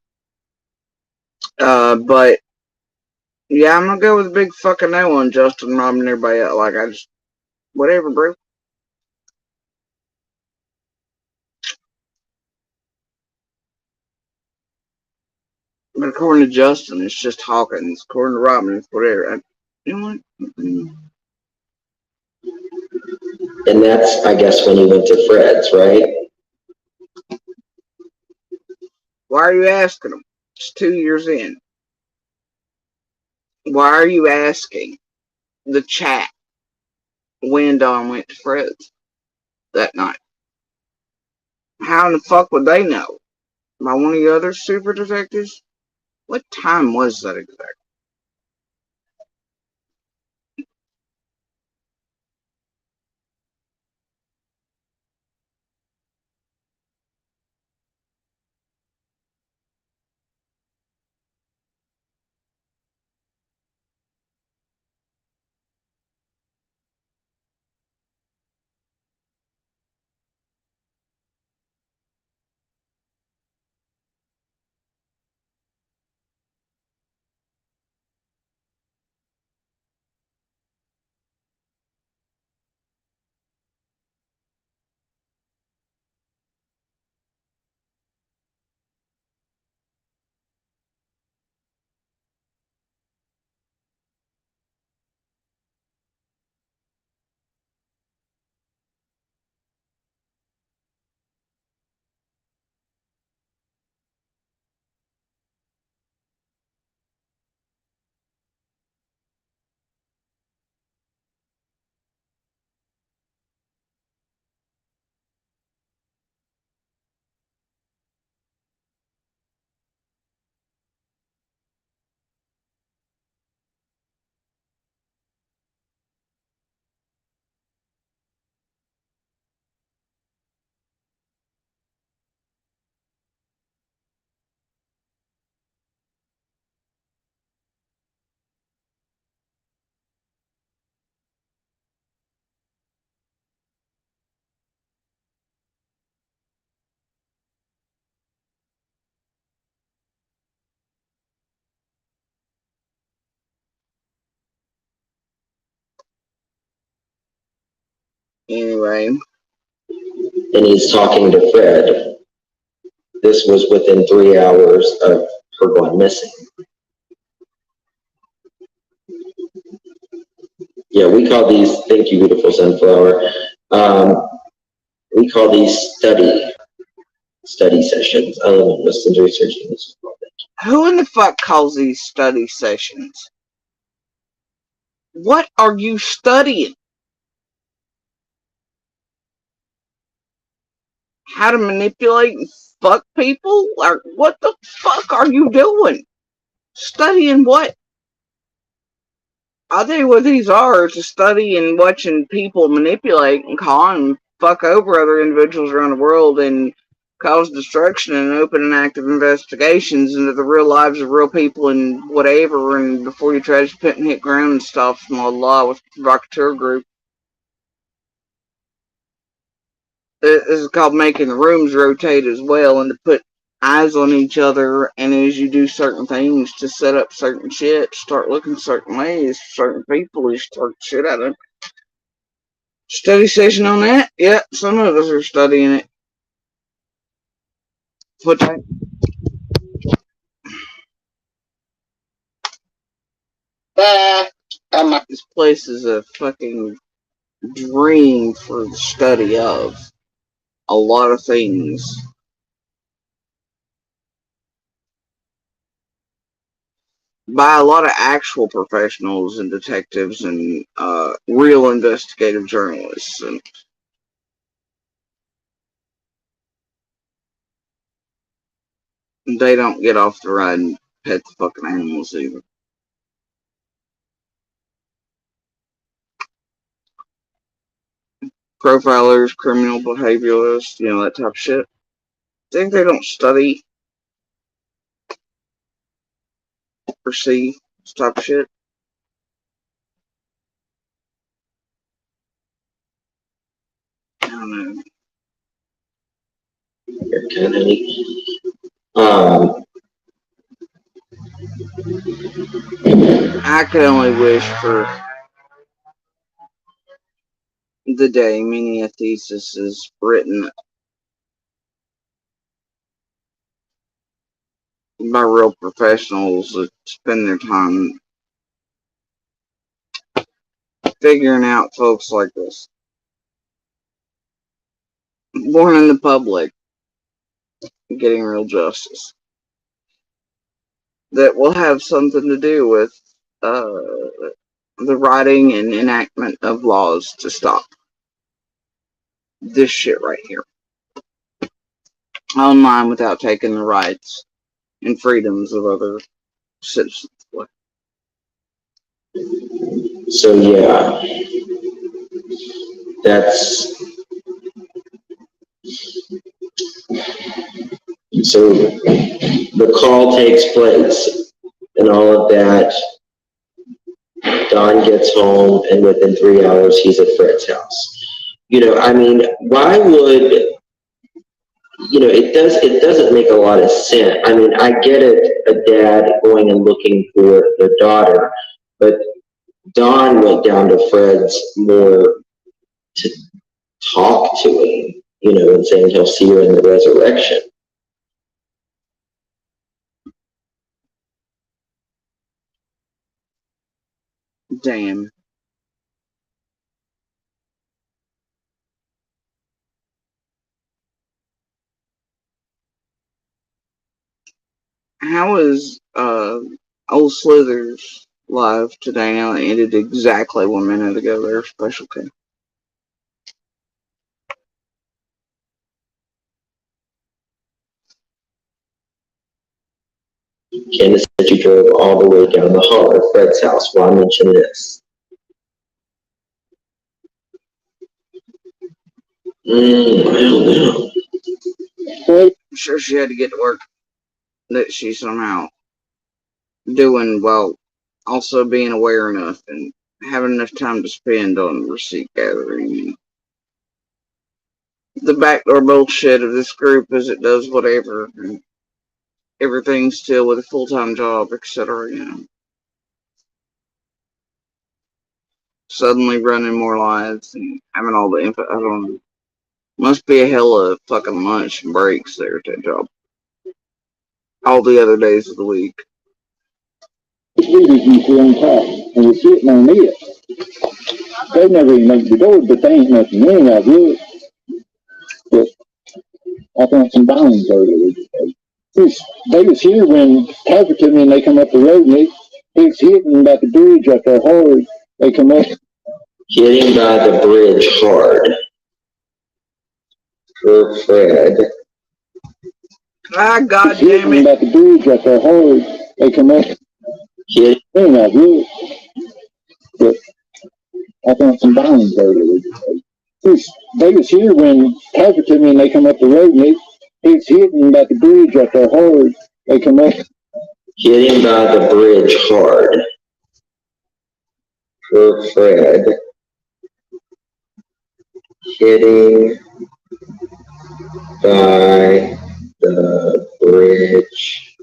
But yeah, I'm gonna go with a big fucking no on Justin, Robin, and everybody else. Like, I just, whatever, bro. But according to Justin, it's just Hawkins. According to Robin, it's whatever. You know what? And that's, I guess, when he went to Fred's, right? Why are you asking him? It's 2 years in. Why are you asking the chat when Dawn went to Fred's that night? How in the fuck would they know? By one of the other super detectives? What time was that exactly? Anyway. And he's talking to Fred. This was within 3 hours of her going missing. Yeah, we call these, thank you, beautiful sunflower. We call these study sessions. I love listening to researching this. Who in the fuck calls these study sessions? What are you studying? How to manipulate and fuck people? Or what the fuck are you doing? Studying what? I'll tell you what these are. It's a study in watching people manipulate and con and fuck over other individuals around the world and cause destruction and open and active investigations into the real lives of real people and whatever, and before you try to put and hit ground and stuff from a law with the provocateur group. This is called making the rooms rotate as well, and to put eyes on each other, and as you do certain things to set up certain shit, start looking certain ways, certain people, you start shit out of them. Study session on that? Yeah, some of us are studying it. Put that. This place is a fucking dream for the study of. a lot of things. By a lot of actual professionals and detectives and real investigative journalists. And they don't get off the ride and pet the fucking animals either. Profilers, criminal behaviorists, that type of shit. Think they don't study or see this type of shit? I don't know. Kennedy. I could only wish for the day many a thesis is written by real professionals that spend their time figuring out folks like this. Born in the public, getting real justice. That will have something to do with the writing and enactment of laws to stop this shit right here. Online without taking the rights and freedoms of other citizens. So yeah, that's so the call takes place and all of that. Don gets home and within 3 hours he's at Fred's house. Why would it doesn't make a lot of sense. I get it, a dad going and looking for the daughter, but Don went down to Fred's more to talk to him, and saying he'll see her in the resurrection. Damn. How is old Slither's live today now? It ended exactly 1 minute ago. Their special K. Candace said you drove all the way down the hall at Fred's house. Why mention this? I don't know. I'm sure she had to get to work that she somehow doing while also being aware enough and having enough time to spend on receipt gathering. The backdoor bullshit of this group is it does whatever and everything's still with a full-time job, etc. Suddenly running more lives and having all the info. I don't know. Must be a hell of fucking lunch and breaks there at that job. All the other days of the week. On top, and we're sitting on it. They never even make the door, but they ain't nothing in out good. But I found some bones earlier today. They was here when Tucker took me and they come up the road and it's hitting about the bridge up there hard. They come up. Hitting by the bridge hard. For Fred. Ah, God damn it. About the bridge up there hard. They come up. Hitting out good. But I found some bones earlier today. They was here when Tucker took me and they come up the road and it's hitting about the bridge up there hard. They come up. Hitting by the bridge hard. For Fred. Hitting by the bridge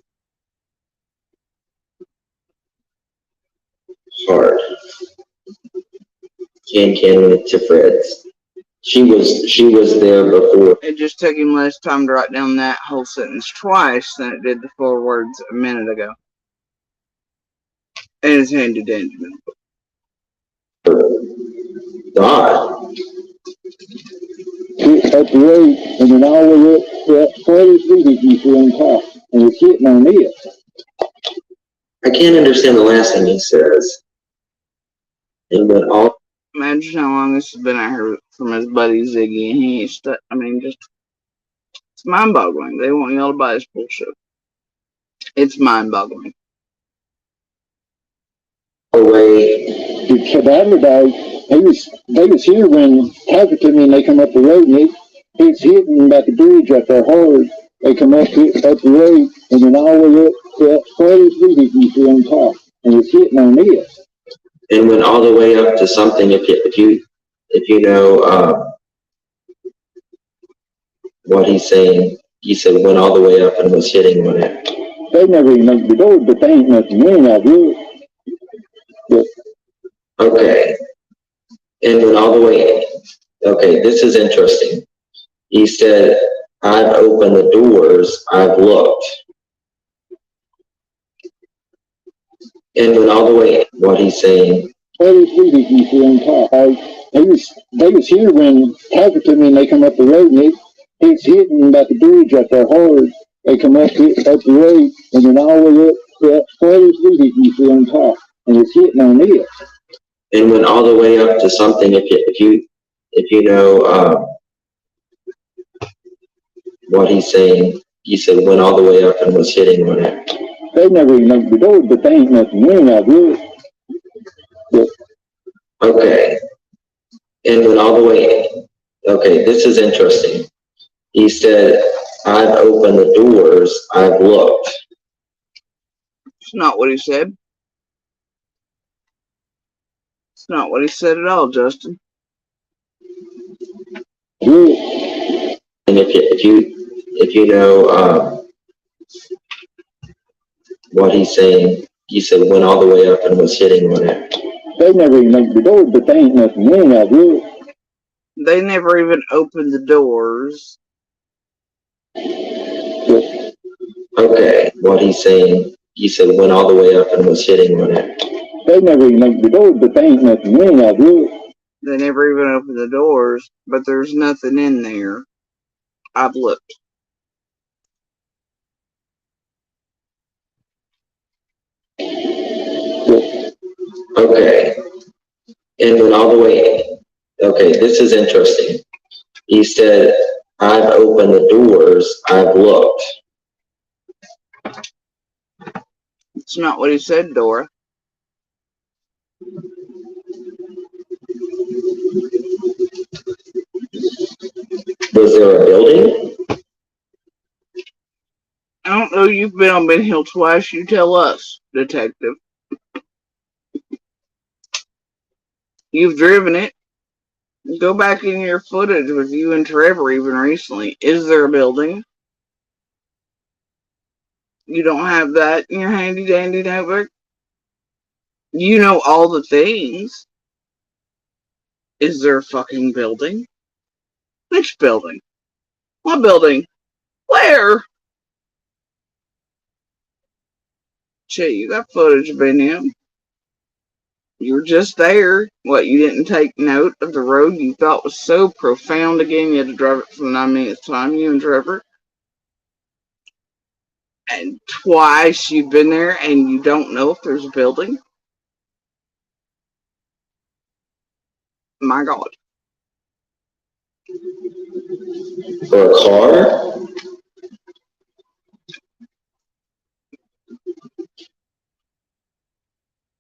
hard. Can went to Fred's. She was there before. It just took him less time to write down that whole sentence twice than it did the 4 words a minute ago. And it's handed in to me. God. it up the road, and then all the way up to that furthest vehicle on top, and it's hitting on it. I can't understand the last thing he says. And when all Imagine how long this has been out here from his buddy Ziggy, and he ain't stuck. I mean, just it's mind-boggling. They want y'all to buy this bullshit. It's mind-boggling. the way The other day, they was here when talking to me, and they come up the road, and it's hitting about the bridge up there hard. They come up the road, and then all the way up to that furthest vehicle on top, and it's hitting on it. and went all the way up to something. If you know what he's saying, he said went all the way up and was hitting on it. They never even opened the door, but they ain't nothing in out here. But, Okay, and went all the way. Okay, this is interesting. He said, "I've opened the doors. I've looked." And went all the way. What he's saying. furthest vehicle on top. They was here when talking to me, and they come up the road, and it's hitting about the bridge up there hard. They come up the road, and then all the way up to that furthest vehicle on top, and it's hitting on it. And went all the way up to something. If you know what he's saying, he said went all the way up and was hitting on it. They never even opened the door, but they ain't nothing in out here. But, okay, and went all the way. Okay, this is interesting. He said, "I've opened the doors. I've looked." It's not what he said. It's not what he said at all, Justin. yeah. And if you know what he's saying, he said went all the way up and was hitting on it. They never even opened the door, but they ain't nothing in out here. They never even opened the doors. But, okay, what he's saying, he said went all the way up and was hitting on it. they never even opened the door, but they ain't nothing in out here. They never even opened the doors, but there's nothing in there. I've looked. Okay, and went all the way. Okay, this is interesting. He said, "I've opened the doors. I've looked." It's not what he said, Dora. Was there a building? I don't know. You've been on Ben Hill twice. You tell us, detective. You've driven it. Go back in your footage with you and Trevor even recently. Is there a building? You don't have that in your handy dandy notebook? You know all the things. Is there a fucking building? Which building? What building? Where? Shit, you got footage of Ben Hill. You were just there. What, you didn't take note of the road you thought was so profound again you had to drive it for 9 minutes time, you and Trevor? And twice you've been there and you don't know if there's a building? My God. Or a car?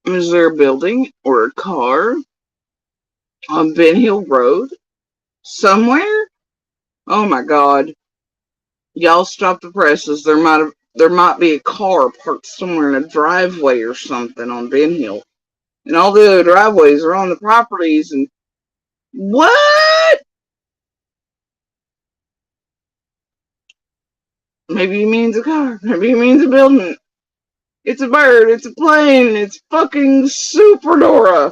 Is there a building or a car on Ben Hill Road somewhere? Oh my God. Y'all stop the presses. There might be a car parked somewhere in a driveway or something on Ben Hill. And all the other driveways are on the properties and what? Maybe he means a car. Maybe he means a building. It's a bird. It's a plane. It's fucking Super Dora.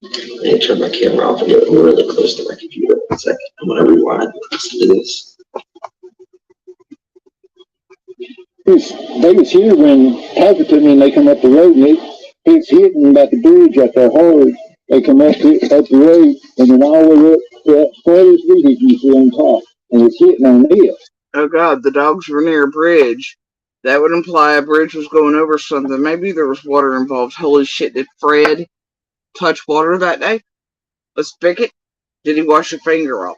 I need to turn my camera off and get really close to my computer. 1 second. I'm going to rewind and listen to this. They was here when talking to me, and they come up the road, and it's hitting about the bridge up there hard. They come up the road, and then all the way up to that Fred's vehicle on top and was hitting on it. Oh God, the dogs were near a bridge. That would imply a bridge was going over something. Maybe there was water involved. Holy shit, did Fred touch water that day? Let's pick it. Did he wash your finger off?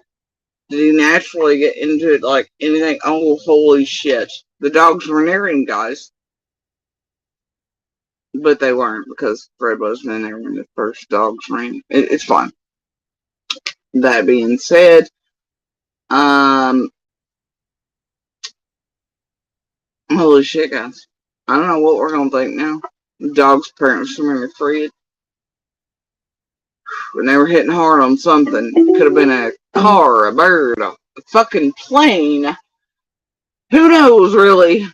Did he naturally get into it like anything? Oh, holy shit. The dogs were near him, guys. But they weren't because Fred wasn't in there when the first dogs ran. It's fine. That being said, holy shit, guys. I don't know what we're gonna think now. The dog's apparently swimming with Fred. When they were hitting hard on something, it could have been a car, a bird, a fucking plane. Who knows, really?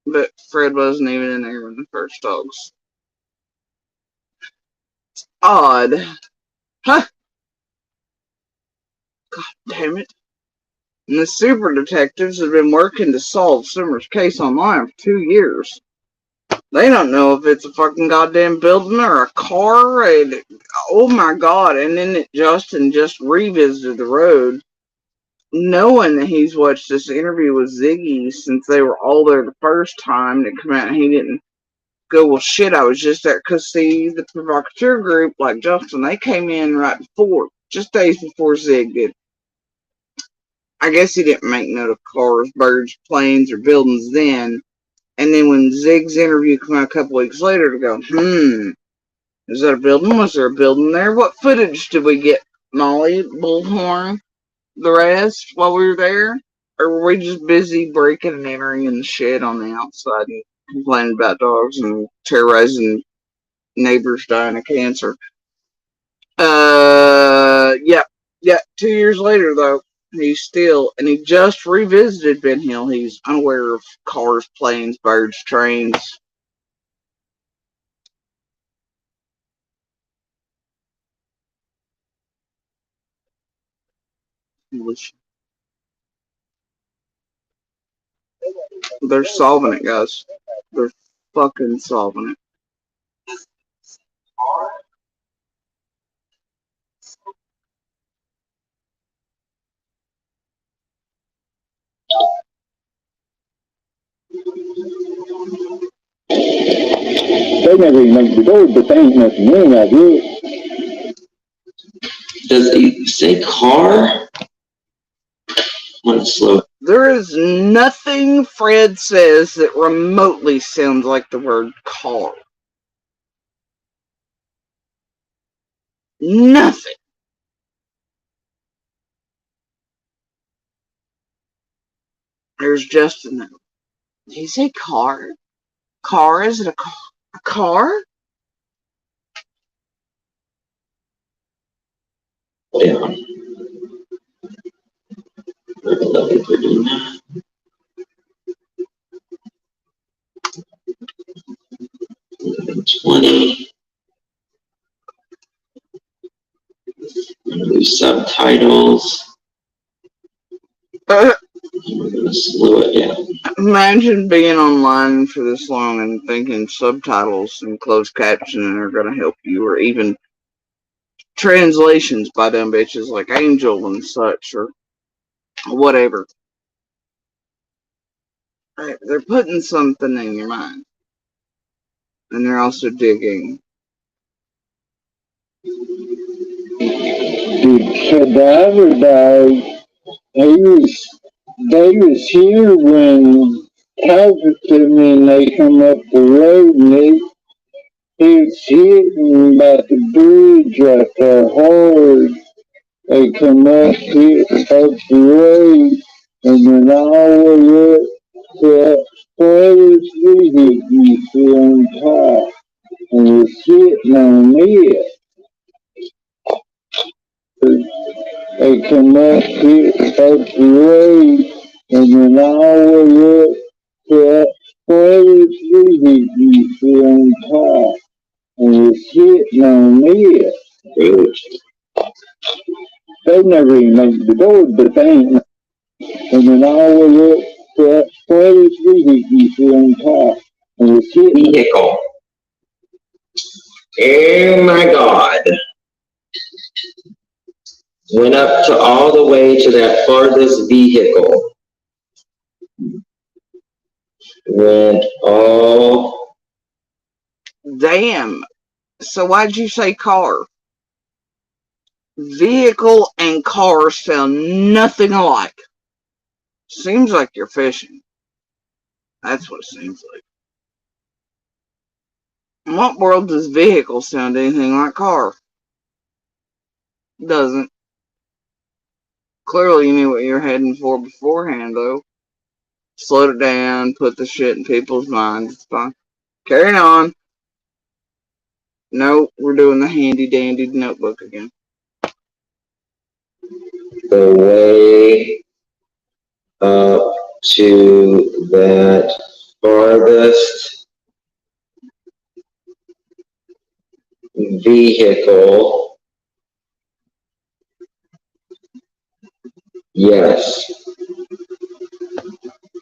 But Fred wasn't even in there when the first dogs. It's odd. Huh? God damn it. And the super detectives have been working to solve Summer's case online for 2 years. They don't know if it's a fucking goddamn building or a car. And, oh my God. And then Justin just revisited the road, knowing that he's watched this interview with Ziggy since they were all there the first time to come out, and he didn't go, well shit, I was just there. Cause see, the provocateur group, like Justin, they came in right before, just days before Zig did. I guess he didn't make note of cars, birds, planes, or buildings then. And then when Zig's interview came out a couple weeks later to go, is that a building? Was there a building there? What footage did we get, Molly, Bullhorn, the rest while we were there? Or were we just busy breaking and entering in the shed on the outside and complaining about dogs and terrorizing neighbors dying of cancer? Yeah. 2 years later, though, he just revisited Ben Hill. He's unaware of cars, planes, birds, trains. They're solving it, guys. They're fucking solving it. They never even make the door, but they ain't nothing wrong out here. Does he say car? Slow. There is nothing Fred says that remotely sounds like the word car. Nothing. There's just a note. Did he say car? Car? Is it a car? A car? Yeah. 20. Subtitles. We're gonna slow it down. Imagine being online for this long and thinking subtitles and closed captioning are going to help you, or even translations by them bitches like Angel and such, or whatever. Right, they're putting something in your mind. And they're also digging. The cadaver died. They was here when Calverton and they come up the road, and it's hitting about the bridge right there hard. They come up, hit up the road, and then all the way up to that first vehicle on top, and it's hitting on it. They come up, hit up the road, and then all the way up to that first vehicle on top, and it's hitting on it. They never even make the door, but they ain't. And then all the way up to that first vehicle on top, and it's hitting. Vehicle. Oh my God. Went up to all the way to that farthest vehicle. Went all. Damn. So why'd you say car? Vehicle and car sound nothing alike. Seems like you're fishing. That's what it seems like. In what world does vehicle sound anything like car? Doesn't. Clearly you knew what you were heading for beforehand, though. Slowed it down, put the shit in people's minds. It's fine. Carrying on. No, we're doing the handy dandy notebook again. The way up to that farthest vehicle. Yes.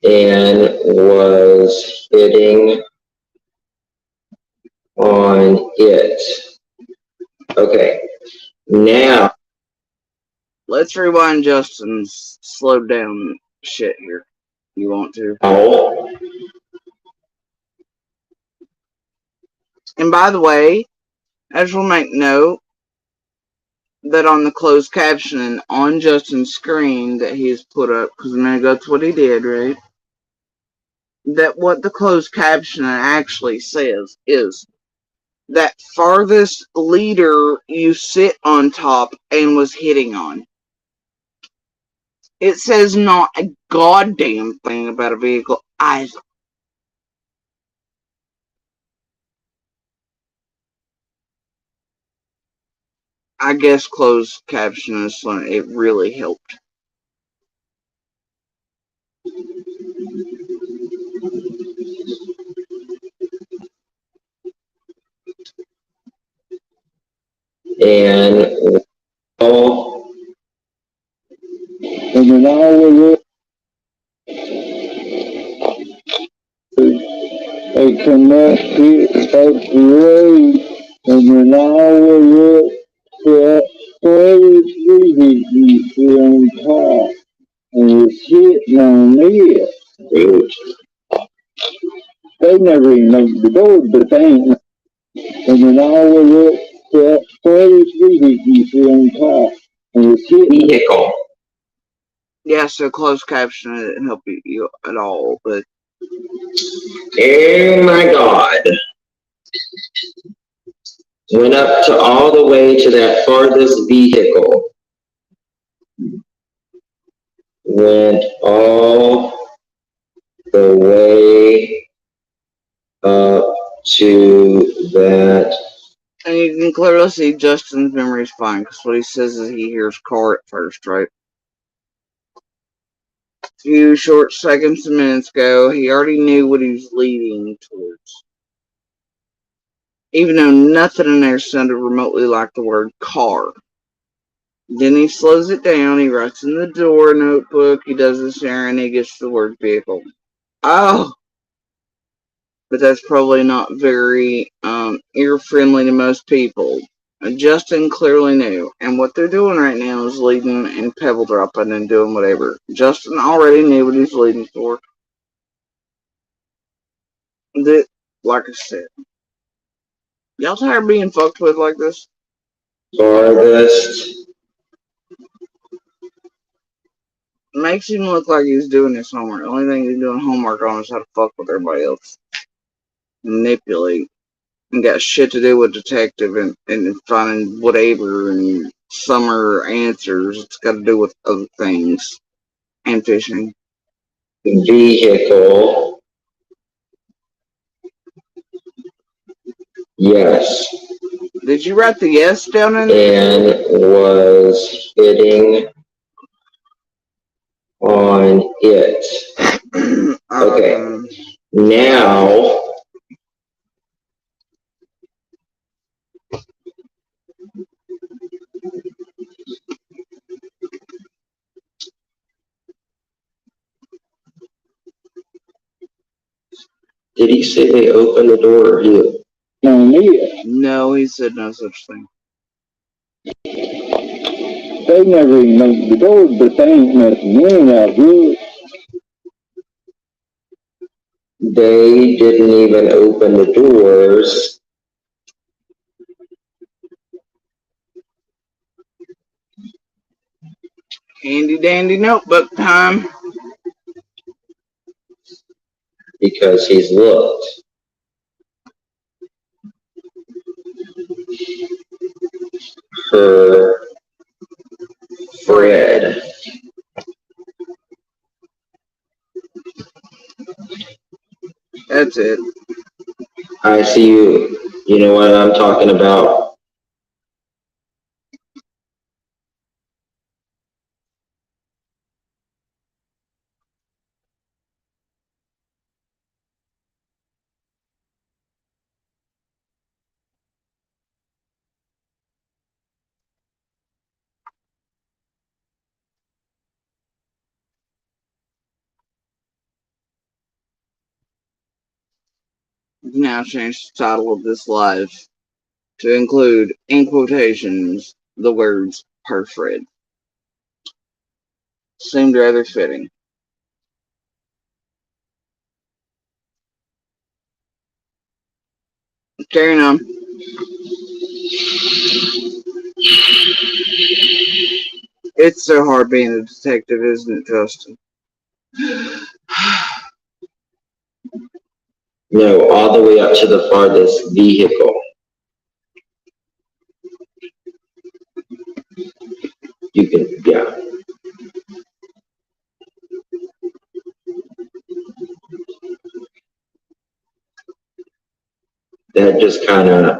And was hitting on it. Okay. Now. Let's rewind Justin's slowed down shit here. You want to? Oh. And by the way, I just want to make note that on the closed captioning on Justin's screen that he's put up, because a minute ago that's what he did, right? That what the closed captioning actually says is that farthest leader you sit on top and was hitting on. It says not a goddamn thing about a vehicle either. I guess closed captioning, it really helped. And oh, and then all of it, they connected up the road, and then all of it, that first vehicle on top, and was hitting on it. They never even opened the door, but they ain't. And then all of it, that first vehicle on top, and was hitting vehicle. Yeah, so closed captioning didn't help you at all, but. Oh my God. Went up to all the way to that farthest vehicle. Went all the way up to that. And you can clearly see Justin's memory's fine, because what he says is he hears car at first, right? A few short seconds and minutes ago, he already knew what he was leading towards. Even though nothing in there sounded remotely like the word car. Then he slows it down, he writes in the door notebook, he does the sharing, he gets to the word vehicle. Oh! But that's probably not very ear-friendly to most people. Justin clearly knew, and what they're doing right now is leading and pebble dropping and doing whatever. Justin already knew what he's leading for. That, like I said, y'all tired of being fucked with like this? Farthest. Makes him look like he's doing his homework. The only thing he's doing homework on is how to fuck with everybody else. Manipulate. And got shit to do with detective and finding whatever and summer answers. It's got to do with other things. And fishing. Vehicle. Yes. Did you write the yes down in there? And was hitting on it. Okay. Now. Did he say they opened the door or you? on it. No, he said no such thing. They never even opened the doors, but they ain't nothing in out good. They didn't even open the doors. Handy dandy notebook time. Because he's looked. For Fred. That's it. I see you. You know what I'm talking about. Now change the title of this live to include, in quotations, the words per Fred. Seemed rather fitting. Carrying on. It's so hard being a detective, isn't it, Justin? No, all the way up to the farthest vehicle. You can, yeah. That just kind of,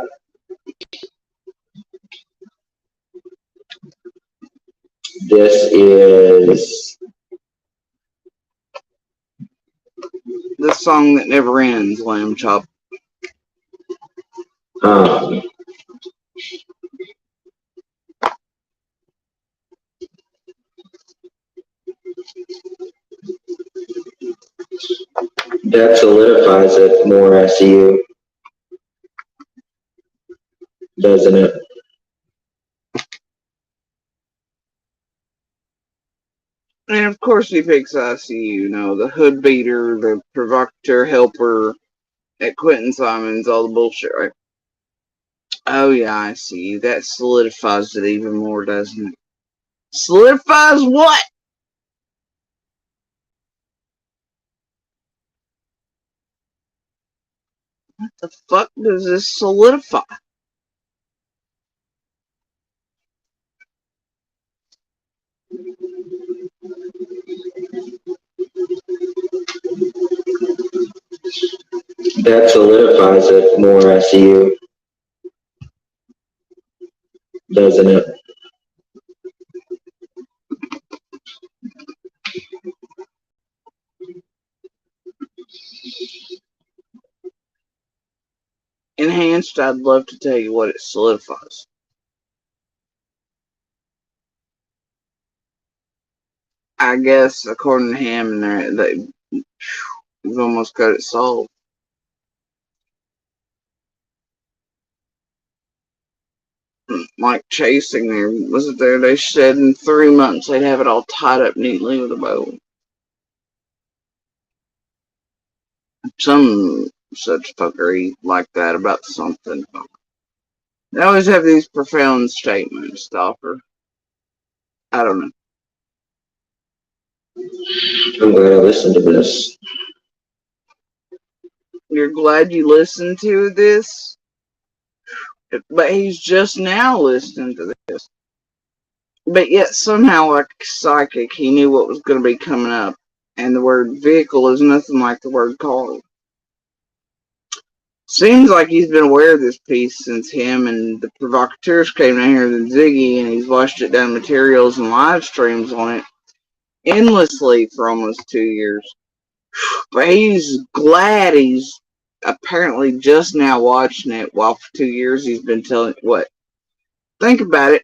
this is The song that never ends, Lamb Chop. um, that solidifies it more, I see you, doesn't it? And of course he picks ICU, you know, the hood beater, the provocateur helper at Quentin Simons, all the bullshit, right? Oh yeah, I see. That solidifies it even more, doesn't it? Solidifies what? What the fuck does this solidify? That solidifies it more, I see you, doesn't it? Enhanced, I'd love to tell you what it solidifies. I guess, according to him, they've almost got it solved. Like chasing there, was it there? They said in 3 months they'd have it all tied up neatly with a bow. Some such fuckery like that about something. They always have these profound statements to offer. I don't know. I'm glad I listened to this. You're glad you listened to this? But he's just now listening to this. But yet somehow, like psychic, he knew what was going to be coming up. And the word vehicle is nothing like the word car. Seems like he's been aware of this piece since him and the provocateurs came down here with Ziggy, and he's watched it down materials and live streams on it endlessly for almost 2 years. But he's glad he's apparently just now watching it, while for 2 years he's been telling what? Think about it.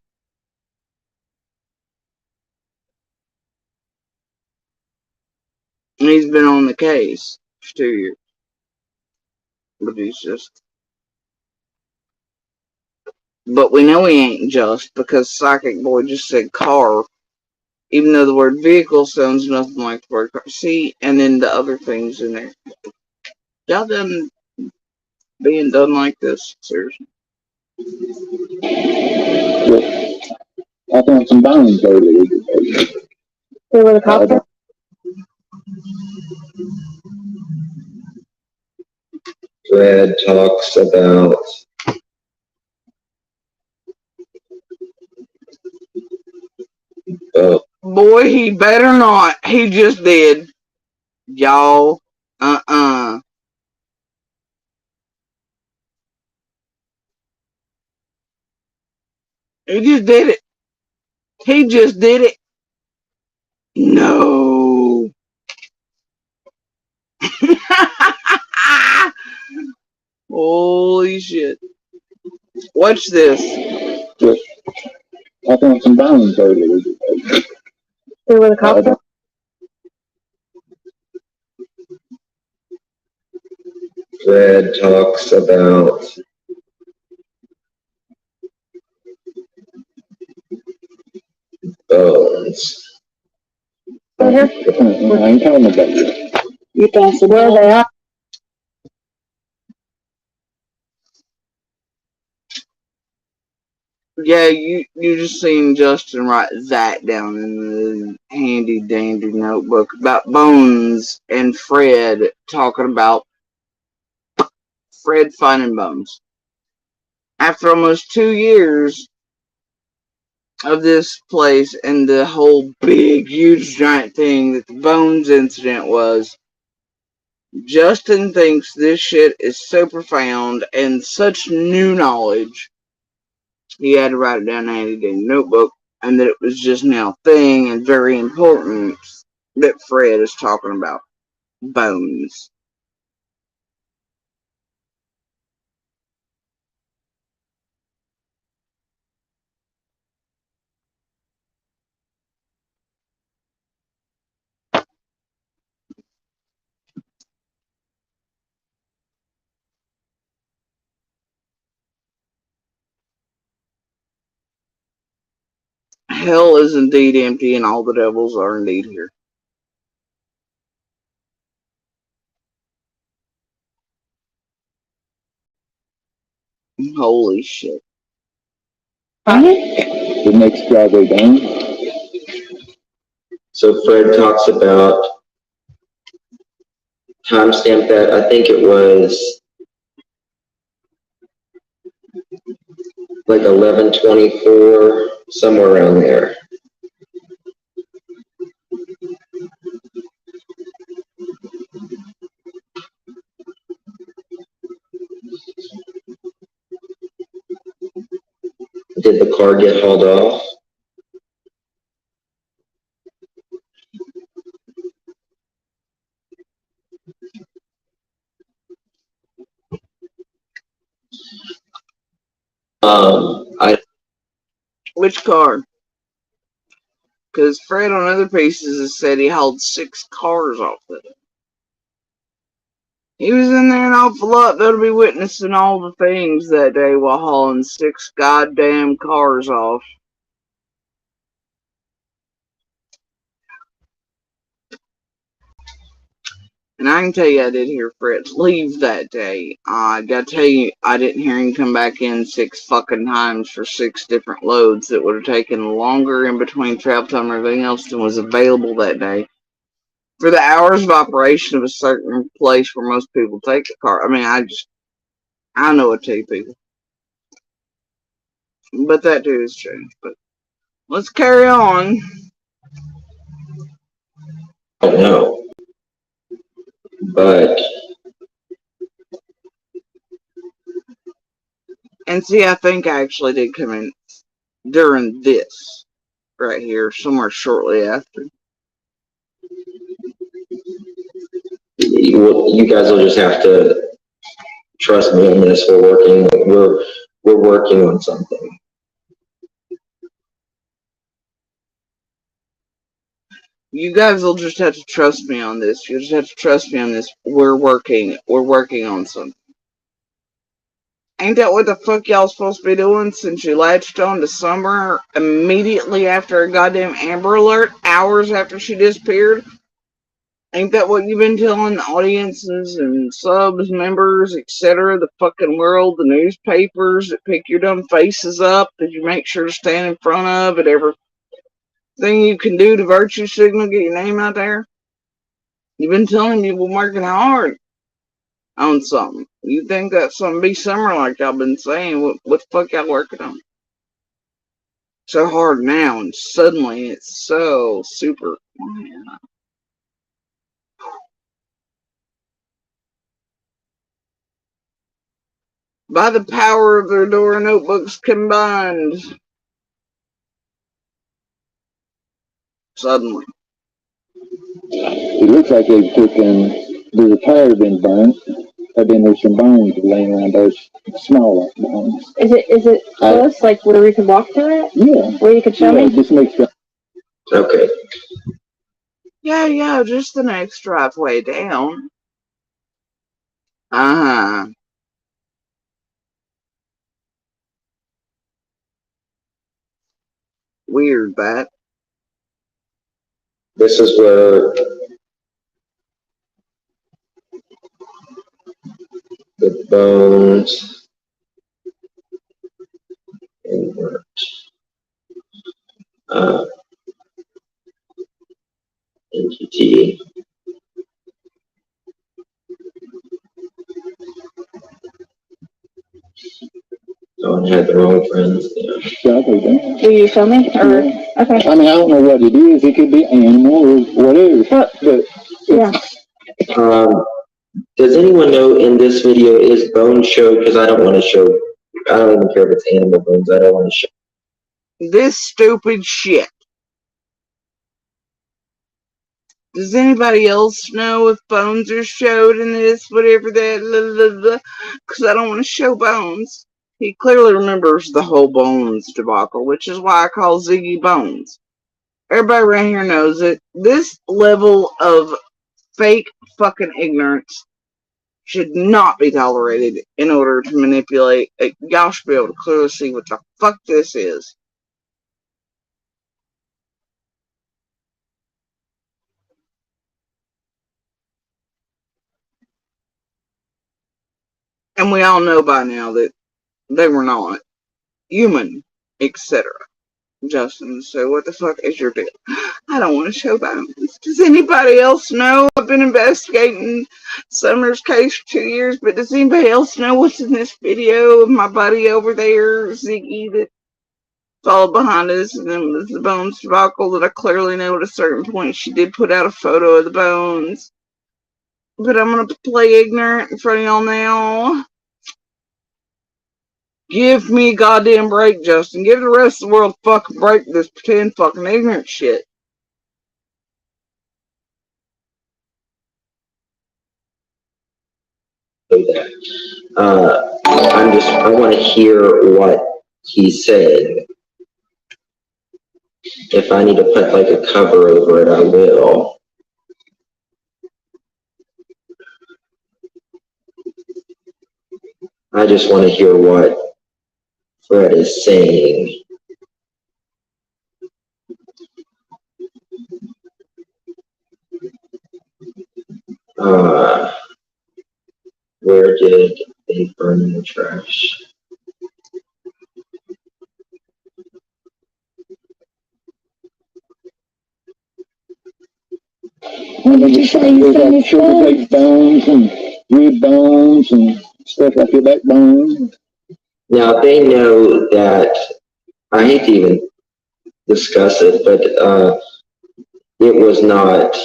He's been on the case for 2 years. But he's just But we know he ain't just because Psychic Boy just said car, even though the word vehicle sounds nothing like the word car. See, and then the other things in there. Y'all done being done like this? Seriously. I found some bones earlier. They were the cops. Fred talks about Boy, he better not. He just did. Y'all. He just did it. He just did it. No. Holy shit. Watch this. I found some bones earlier. They were the cops. Fred talks about bones. I ain't telling about you. You found some where they are. Yeah, you just seen Justin write that down in the handy dandy notebook about Bones and Fred talking about Fred finding Bones. After almost 2 years of this place and the whole big, huge, giant thing that the Bones incident was, Justin thinks this shit is so profound and such new knowledge, he had to write it down in a handy dandy notebook, and that it was just now a thing and very important that Fred is talking about Bones. Hell is indeed empty, and all the devils are indeed here. Holy shit. The next driveway down. So Fred talks about timestamp that. I think it was like 11:24, somewhere around there. Did the car get hauled off? Which car? Because Fred on other pieces has said he hauled 6 cars off of it. He was in there an awful lot, though, to be witnessing all the things that day while hauling 6 goddamn cars off. And I can tell you I did hear Fred leave that day. I gotta tell you, I didn't hear him come back in 6 fucking times for 6 different loads that would have taken longer in between travel time and everything else than was available that day. For the hours of operation of a certain place where most people take the car. I mean, I know what to tell you people. But that too has changed. But let's carry on. I don't know. But And see, I think I actually did come in during this right here, somewhere shortly after. you guys will just have to trust me on this. We're working on something. You guys will just have to trust me on this. You just have to trust me on this. We're working on something. Ain't that what the fuck y'all supposed to be doing since you latched on to Summer immediately after a goddamn Amber Alert, hours after she disappeared? Ain't that what you've been telling audiences and subs, members, etc., the fucking world, the newspapers that pick your dumb faces up that you make sure to stand in front of at everything you can do to virtue signal, get your name out there? You've been telling people working hard on something. You think that's something be summer like y'all been saying? What the fuck y'all working on? So hard now, and suddenly it's so super. By the power of their Dora notebooks combined. Suddenly. It looks like they took there's a tire been burnt, but then there's some bones laying around those smaller bones. Is it close, like where we could walk to it? Yeah. Where you could show me? Just makes sense. Okay. Yeah, just the next driveway down. Uh-huh. Weird, that. This is where the bones invert. NGT. Someone had the wrong friends there. Will you show me? Or okay. I mean, I don't know what it is. It could be animal or whatever. But yeah. Does anyone know in this video is bone show? Because I don't want to show. I don't even care if it's animal bones. I don't want to show. This stupid shit. Does anybody else know if bones are showed in this, whatever that, because I don't want to show bones. He clearly remembers the whole Bones debacle, which is why I call Ziggy Bones. Everybody around here knows it. This level of fake fucking ignorance should not be tolerated in order to manipulate. Y'all should be able to clearly see what the fuck this is. And we all know by now that they were not human, etc. Justin, so what the fuck is your deal? I don't want to show bones. Does anybody else know? I've been investigating Summer's case for 2 years, but does anybody else know what's in this video of my buddy over there, Ziggy, that followed behind us, and then was the Bones debacle that I clearly know at a certain point she did put out a photo of the bones. But I'm gonna play ignorant in front of y'all now. Give me a goddamn break, Justin. Give the rest of the world a fucking break with this pretend fucking ignorant shit. I want to hear what he said. If I need to put like a cover over it, I will. I just want to hear what Fred is saying. Where did they burn in the trash? What did you say? You said like sugar baked bones and rib bones and stuff like your backbone. Now they know that I hate to even discuss it, but it was not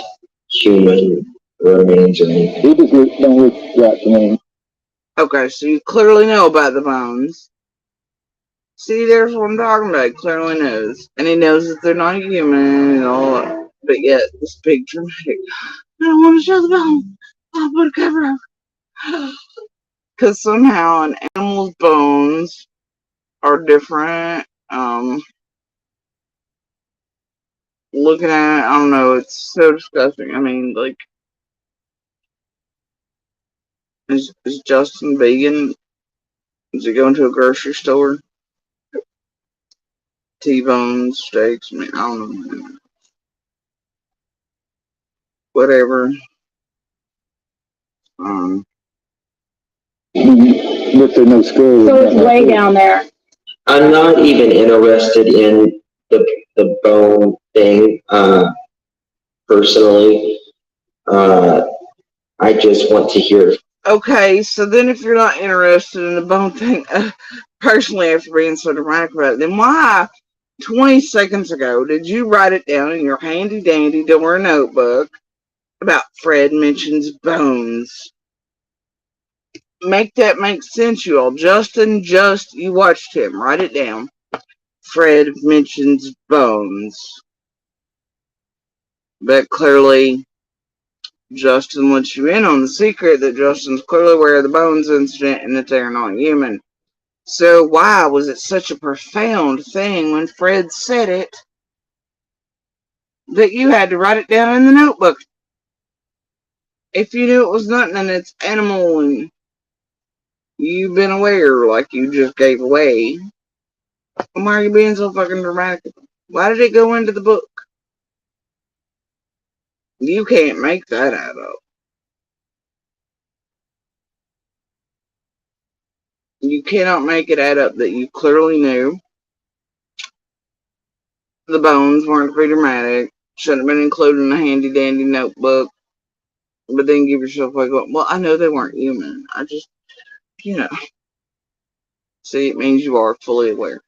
human remains or anything. It just don't look right to me. Okay, so you clearly know about the bones. See, there's what I'm talking about. He clearly knows. And he knows that they're not human and all that. But yet, this big dramatic. I don't want to show the bone. I'll put a cover over. Because somehow an animal's bones are different. Looking at it, I don't know. It's so disgusting. I mean, like, is Justin vegan? Does he go into a grocery store? T-bones, steaks, I mean, I don't know. Whatever. But there's no skull. So it's way down there. I'm not even interested in the bone thing, personally. I just want to hear. Okay, so then if you're not interested in the bone thing, personally, after being so dramatic about it, then why 20 seconds ago did you write it down in your handy dandy door notebook about Fred mentions bones? Make that make sense, you all. Justin, you watched him. Write it down. Fred mentions bones. But clearly, Justin lets you in on the secret that Justin's clearly aware of the bones incident and that they're not human. So why was it such a profound thing when Fred said it that you had to write it down in the notebook? If you knew it was nothing and it's animal and you've been aware like you just gave away, why are you being so fucking dramatic? Why did it go into the book? You can't make that add up. You cannot make it add up that you clearly knew the bones weren't pretty dramatic, shouldn't have been included in a handy dandy notebook, but then give yourself like, well, I know they weren't human. I just, you know. See, it means you are fully aware.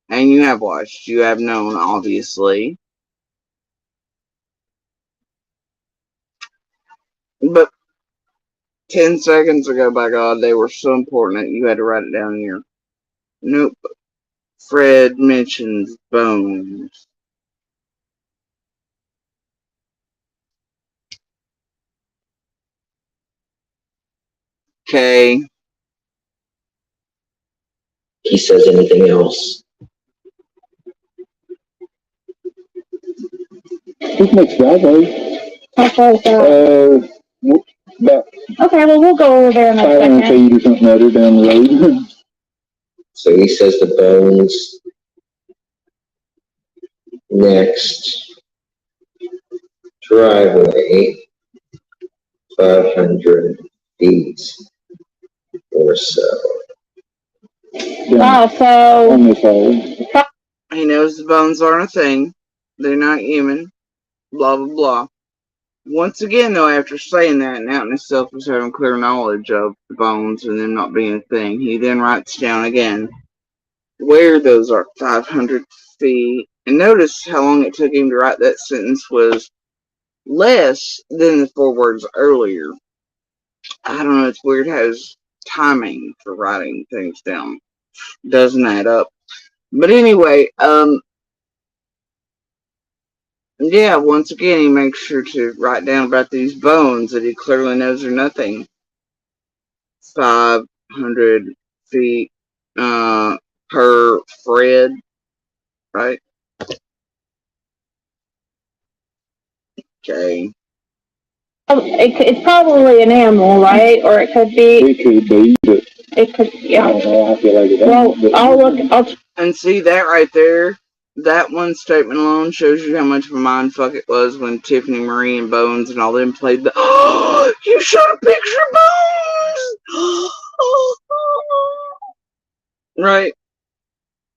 And you have watched. You have known, obviously. But 10 seconds ago, by God, they were so important that you had to write it down in your notebook. Fred mentions bones. Okay. He says anything else. This makes driveway. How far is that? About Okay, well, we'll go over there in a 500 second. feet or something other down the road. So he says the bones next driveway 500 feet or so. Wow, so On this side. He knows the bones aren't a thing. They're not human. Blah, blah, blah. Once again, though, after saying that, and out in himself was having clear knowledge of the bones and them not being a thing, he then writes down again where those are 500 feet. And notice how long it took him to write that sentence was less than the 4 words earlier. I don't know, it's weird how his timing for writing things down doesn't add up. But anyway, yeah, once again, he makes sure to write down about these bones that he clearly knows are nothing. 500 feet per Fred, right? Okay. it's probably an animal, right? Or it could be. It could be, but It could, yeah. I don't know. I feel like it. Well, I'll look. And see that right there? That one statement alone shows you how much of a mindfuck it was when Tiffany Marie and Bones and all them played the "Oh, you showed a picture of Bones!" Right?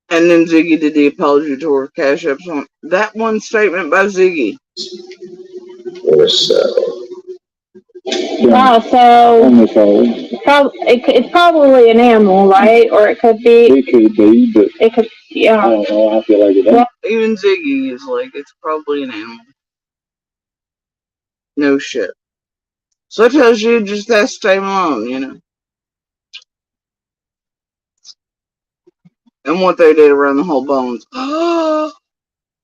And then Ziggy did the apology tour of Cash App song. That one statement by Ziggy. Or so. Wow, so On this side. it's probably an animal, right? Or it could be. It could be, but It could, yeah. I don't know. I feel like it. Well, Even Ziggy is like, it's probably an animal. No shit. So it tells you just that statement alone, you know. And what they did around the whole Bones.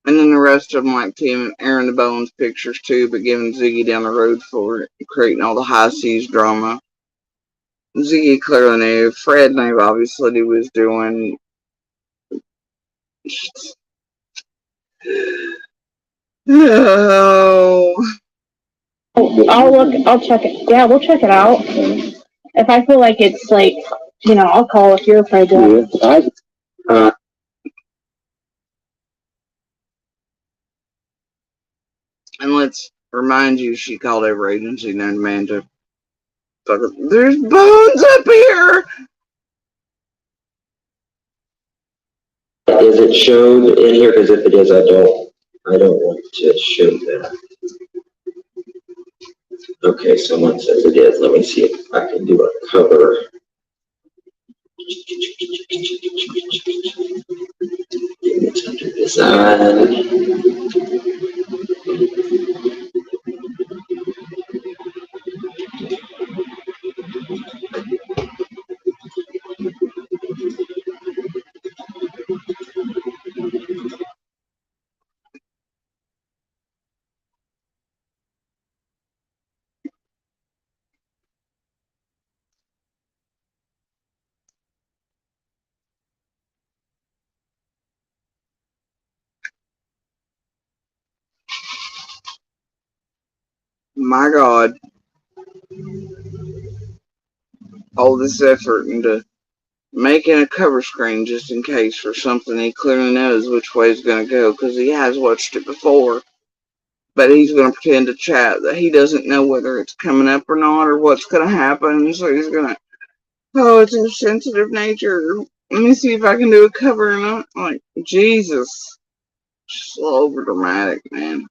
And then the rest of them, like Tim and Aaron the Bones pictures too, but giving Ziggy down the road for it, creating all the high seas drama. Ziggy clearly knew. Fred knew obviously what he was doing. Oh. I'll look. I'll check it. Yeah, we'll check it out. if I feel like it's like, I'll call if you're afraid to. Uh, And let's remind you, she called every agency known to man to fucking, there's bones up here! Is it showed in here? Because if it is, I don't want to show that. Okay, someone says it is. Let me see if I can do a cover. It's under design. My God. All this effort into making a cover screen just in case for something he clearly knows which way it's going to go because he has watched it before. But he's going to pretend to chat that he doesn't know whether it's coming up or not or what's going to happen. So he's going to, oh, it's a sensitive nature. Let me see if I can do a cover or not. Like, Jesus. Just a little over dramatic, man.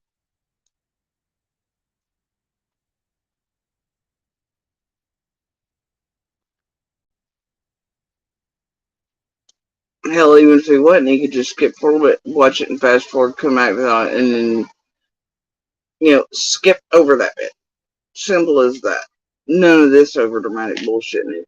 Hell, even if he wasn't, he could just skip forward, watch it and fast forward, come back to it, and then, skip over that bit. Simple as that. None of this over dramatic bullshit in it.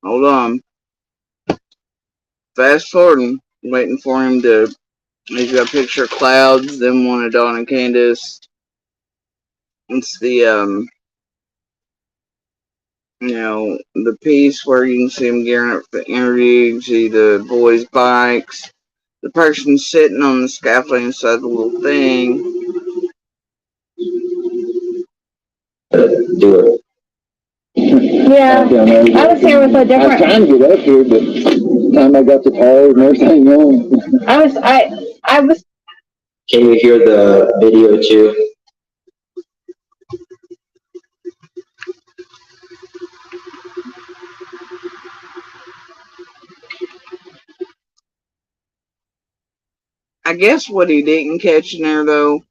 Hold on. Fast forwarding, waiting for him to. He's got a picture of clouds, then one of Dawn and Candace. It's the the piece where you can see him gearing up for the interview. You can see the boys' bikes. The person sitting on the scaffolding inside the little thing. Do it. Yeah, I was here with a different. I was trying to get up here, but time I got the tires and everything on. I was. Can you hear the video too? I guess what he didn't catch in there, though,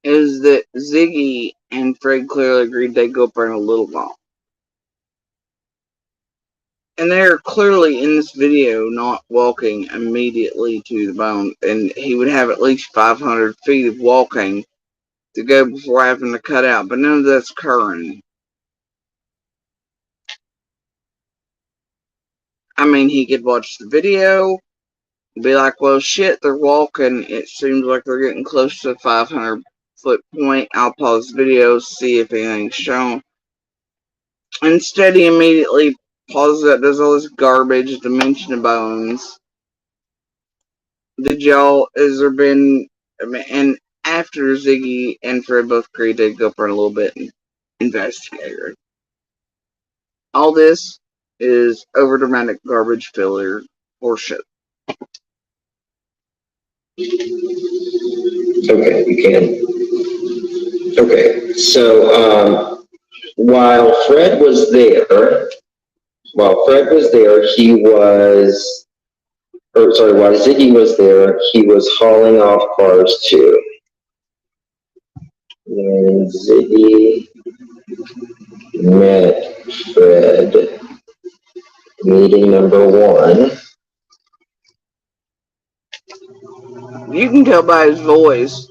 is that Ziggy and Fred clearly agreed they'd go up there in a little while. And they're clearly in this video not walking immediately to the bone. And he would have at least 500 feet of walking to go before having to cut out. But none of that's occurring. I mean, he could watch the video, be like, well, shit, they're walking. It seems like they're getting close to the 500-foot point. I'll pause the video, see if anything's shown. Instead, he immediately pauses that, does all this garbage to mention the bones. Has there been, and after Ziggy and Fred both agreed to go for a little bit and investigate. All this is overdramatic garbage filler horseshit. Okay, you can. Okay, so while Fred was there, while Ziggy was there, he was hauling off cars too. And Ziggy met Fred, meeting number 1. You can tell by his voice,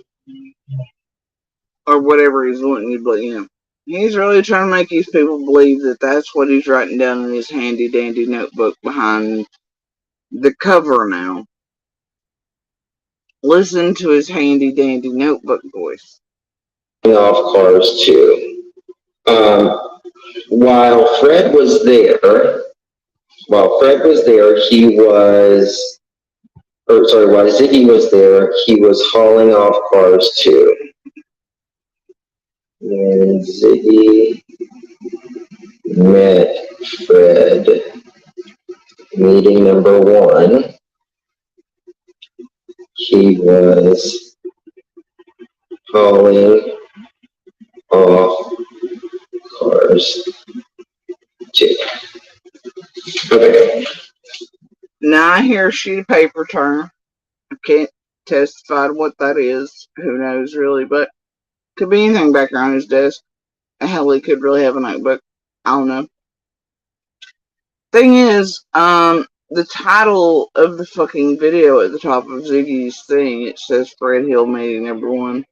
or whatever he's wanting you to, he's really trying to make these people believe that that's what he's writing down in his handy dandy notebook behind the cover now. Listen to his handy dandy notebook voice. Off cars too. While Fred was there, he was or sorry, while Ziggy was there, he was hauling off cars too. And Ziggy met Fred. Meeting number one. He was hauling off cars too. Okay. Now I hear a sheet of paper turn. I can't testify to what that is. Who knows, really? But could be anything back around his desk. Hell, he could really have a notebook. I don't know. Thing is, the title of the fucking video at the top of Ziggy's thing, it says Fred Hill meeting number one.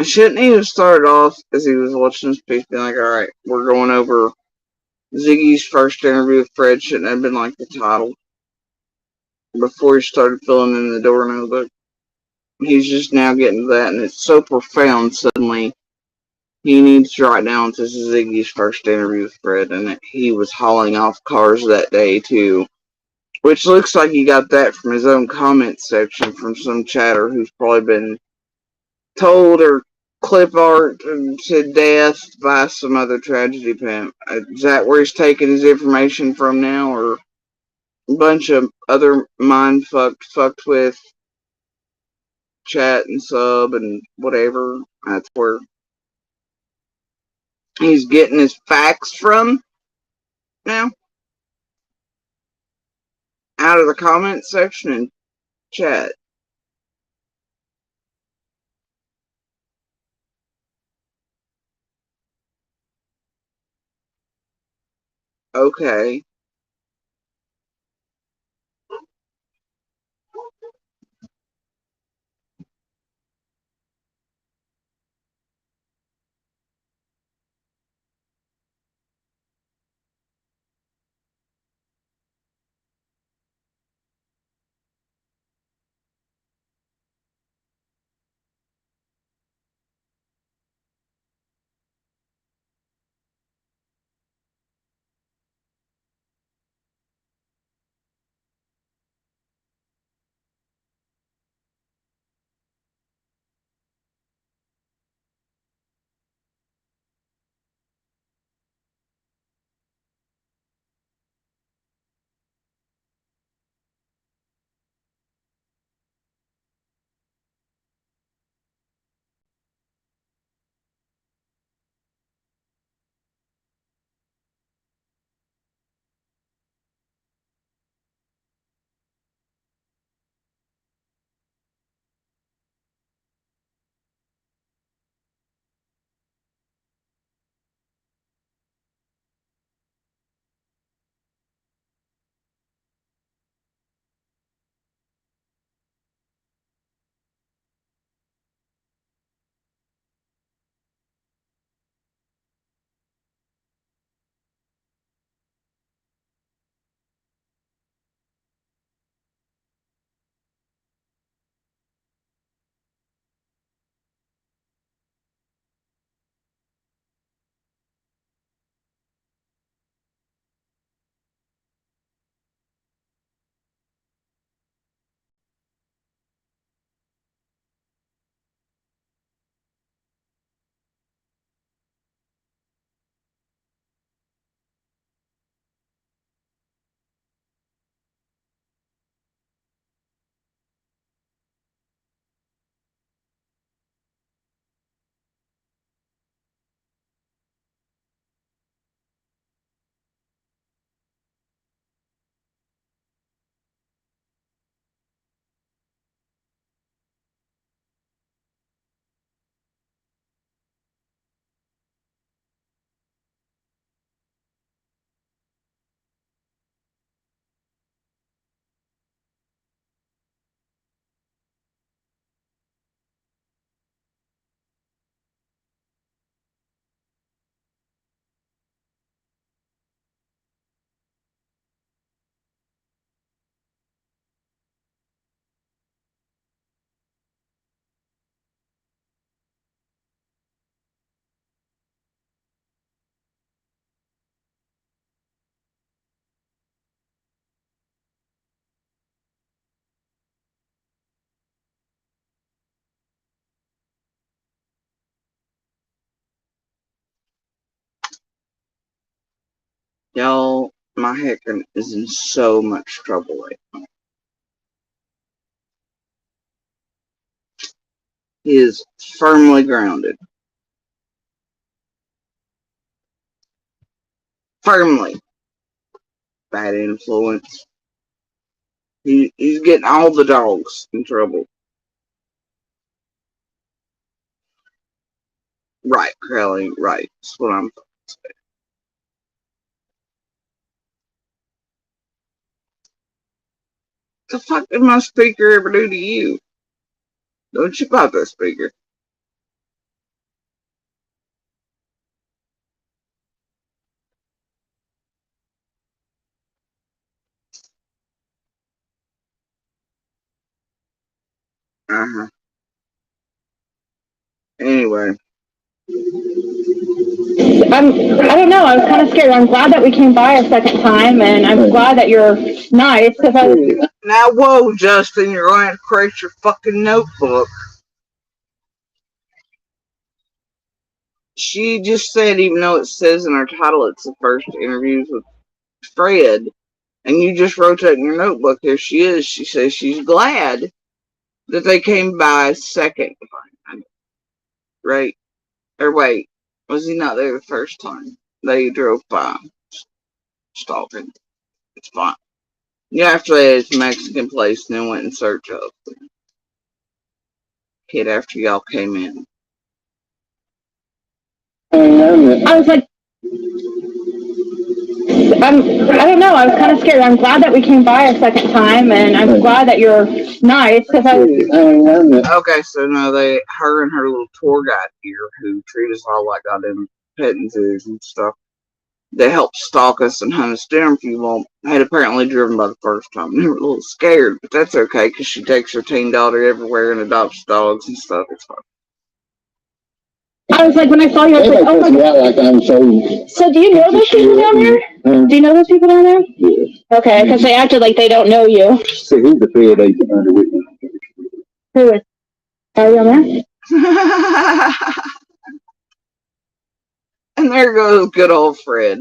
Shouldn't he have started off as he was watching this piece, being like, alright, we're going over Ziggy's first interview with Fred? Shouldn't have been like the title before he started filling in the door notebook. He's just now getting to that, and it's so profound suddenly. He needs to write down this is Ziggy's first interview with Fred, and that he was hauling off cars that day too. Which looks like he got that from his own comment section from some chatter who's probably been told or clip art to death by some other tragedy pimp. Is that where he's taking his information from now, or a bunch of other mind fucked with chat and sub and whatever? That's where he's getting his facts from now, out of the comment section and chat. Okay. Y'all, my Heckin is in so much trouble right now. He is firmly grounded. Firmly. Bad influence. He's getting all the dogs in trouble. Right, Crowley, right. That's what I'm saying. The fuck did my speaker ever do to you? Don't you pop that speaker. Uh-huh. Anyway. I don't know. I was kind of scared. I'm glad that we came by a second time, and I'm glad that you're nice. Now, whoa, Justin, you're going to have to create your fucking notebook. She just said, even though it says in our title it's the first interviews with Fred, and you just wrote that in your notebook, here she is. She says she's glad that they came by second. Right? Or wait, was he not there the first time? They drove by stalking. It's fine. Yeah, after they had his Mexican place and then went in search of the kid after y'all came in. I was like, I don't know. I was kind of scared. I'm glad that we came by a second time, and I'm glad that you're nice. Okay, so now her and her little tour guide here, who treat us all like goddamn petting zoos and stuff, they helped stalk us and hunt us down for you all, had apparently driven by the first time. They were a little scared, but that's okay, because she takes her teen daughter everywhere and adopts dogs and stuff. It's fine. I was like, when I saw you, I was like, oh my God. So do you know those people down there? Do you know those people down there? Yeah. Okay, because they acted like they don't know you. So who's the Fred agent under with me? Who is? Are you on there? And there goes good old Fred.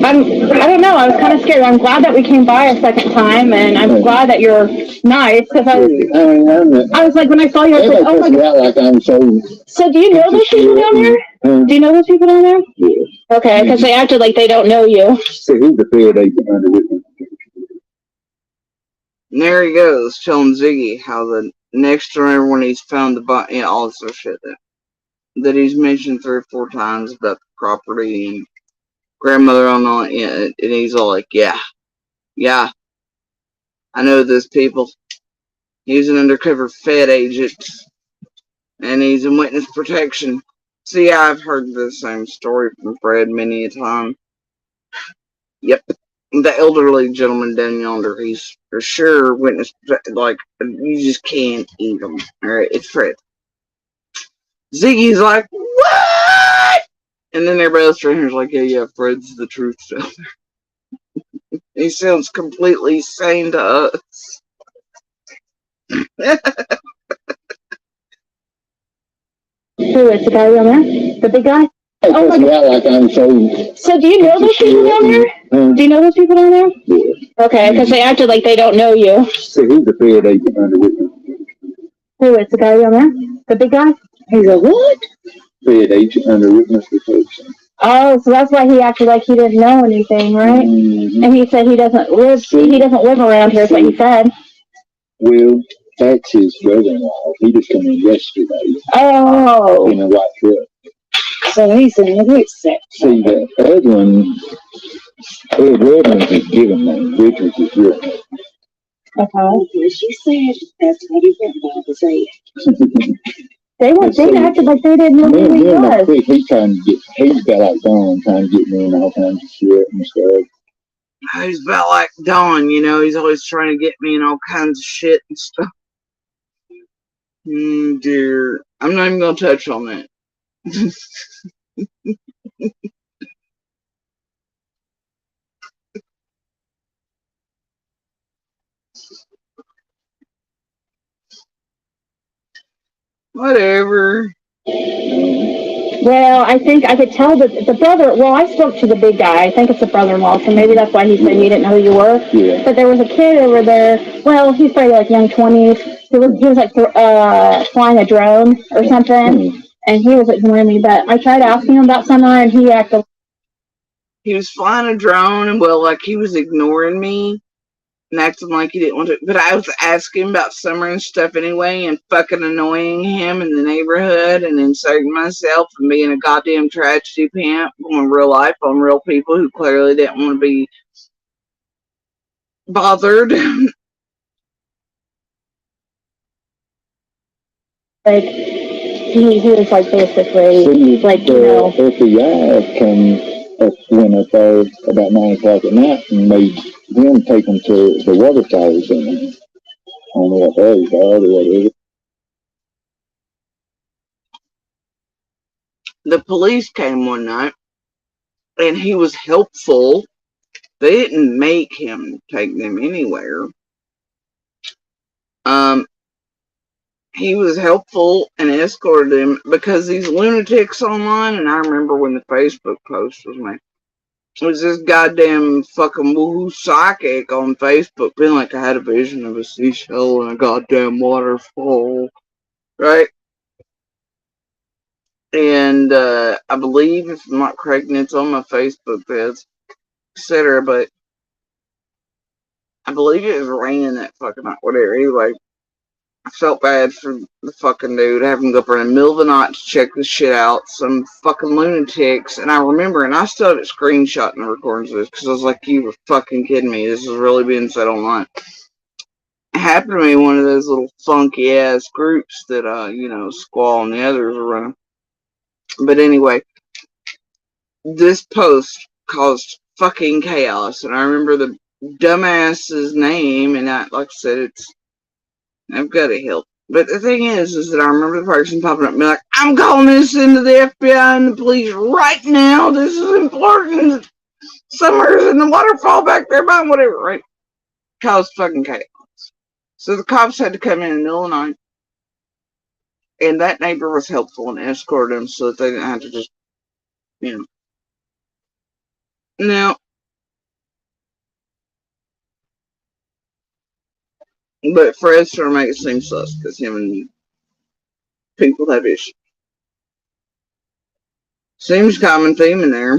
I don't know. I was kind of scared. I'm glad that we came by a second time, and I'm glad that you're nice. Because I was like, when I saw you, I was like, oh my God. So do you know those people down there? Do you know those people down there? Yeah. Okay, because they acted like they don't know you. So who's the Fred agent under with me? And there he goes, telling Ziggy how the next to everyone he's found the body, and all this other shit that he's mentioned 3 or 4 times about the property and grandmother on it, and he's all like, yeah, I know those people. He's an undercover Fed agent, and he's in witness protection. See, I've heard the same story from Fred many a time. Yep. The elderly gentleman down yonder, he's for sure witness, like, you just can't eat him. Alright, it's Fred. Ziggy's like, what? And then everybody else around here's like, yeah, Fred's the truth teller. He sounds completely sane to us. Who is the guy down there? The big guy? Oh my God. So do you know those people down there? Do you know those people down there? Yeah. Okay, because they acted like they don't know you. So who's the Fred agent under with me? Who is the guy down there? The big guy? He's a what? Fred agent under witness protection. Oh, so that's why he acted like he didn't know anything, right? Mm-hmm. And he said he doesn't live around here, is what he said. Well, that's his brother-in-law. He just came in yesterday. Oh. In a white truck. So he's in a good set. See, the other one, Redmond's is given name. Richards is real name. Okay. She said that's what he went by to say. They acted like they didn't know who he was. He's about like Don, trying to get me in all kinds of shit and stuff. He's about like Don, he's always trying to get me in all kinds of shit and stuff. Dear. I'm not even going to touch on that. Whatever. Well, I think I could tell that the brother, well, I spoke to the big guy. I think it's the brother-in-law, so maybe that's why he said he didn't know who you were. Yeah. But there was a kid over there, well, he's probably like young 20s. He was like flying a drone or something, and he was ignoring me. But I tried asking him about summer, and he acted. He was flying a drone, and well, like he was ignoring me and acting like he didn't want to. But I was asking about summer and stuff anyway, and fucking annoying him in the neighborhood, and inserting myself and being a goddamn tragedy pimp on real life on real people who clearly didn't want to be bothered. Like, he was like basically, like, you know. FBI went up there about 9 o'clock at night and made him take them to the water towers in them. I don't know what those are or whatever. The police came one night, and he was helpful. They didn't make him take them anywhere. He was helpful and escorted them because these lunatics online, and I remember when the Facebook post was made, it was this goddamn fucking woohoo psychic on Facebook being like, I had a vision of a seashell and a goddamn waterfall, right? And I believe, if I'm not correct, it's on my Facebook page, etc. But I believe it was raining that fucking night, whatever. Anyway, I felt bad for the fucking dude having to go up in the middle of the night to check this shit out. Some fucking lunatics. And I remember, and I still have it screenshot and recordings of this because I was like, you were fucking kidding me. This is really being said online. It happened to me in one of those little funky ass groups that, Squall and the others were running. But anyway, this post caused fucking chaos. And I remember the dumbass's name, and like I said, I've got to help. But the thing is that I remember the person popping up and being like, I'm calling this into the FBI and the police right now. This is important. Summer's in the waterfall back there, but whatever, right? Caused fucking chaos. So the cops had to come in the middle of the night. And that neighbor was helpful and escorted them so that they didn't have to just, Now, but for Esther to make it seem sus, because him and people have issues. Seems common theme in there.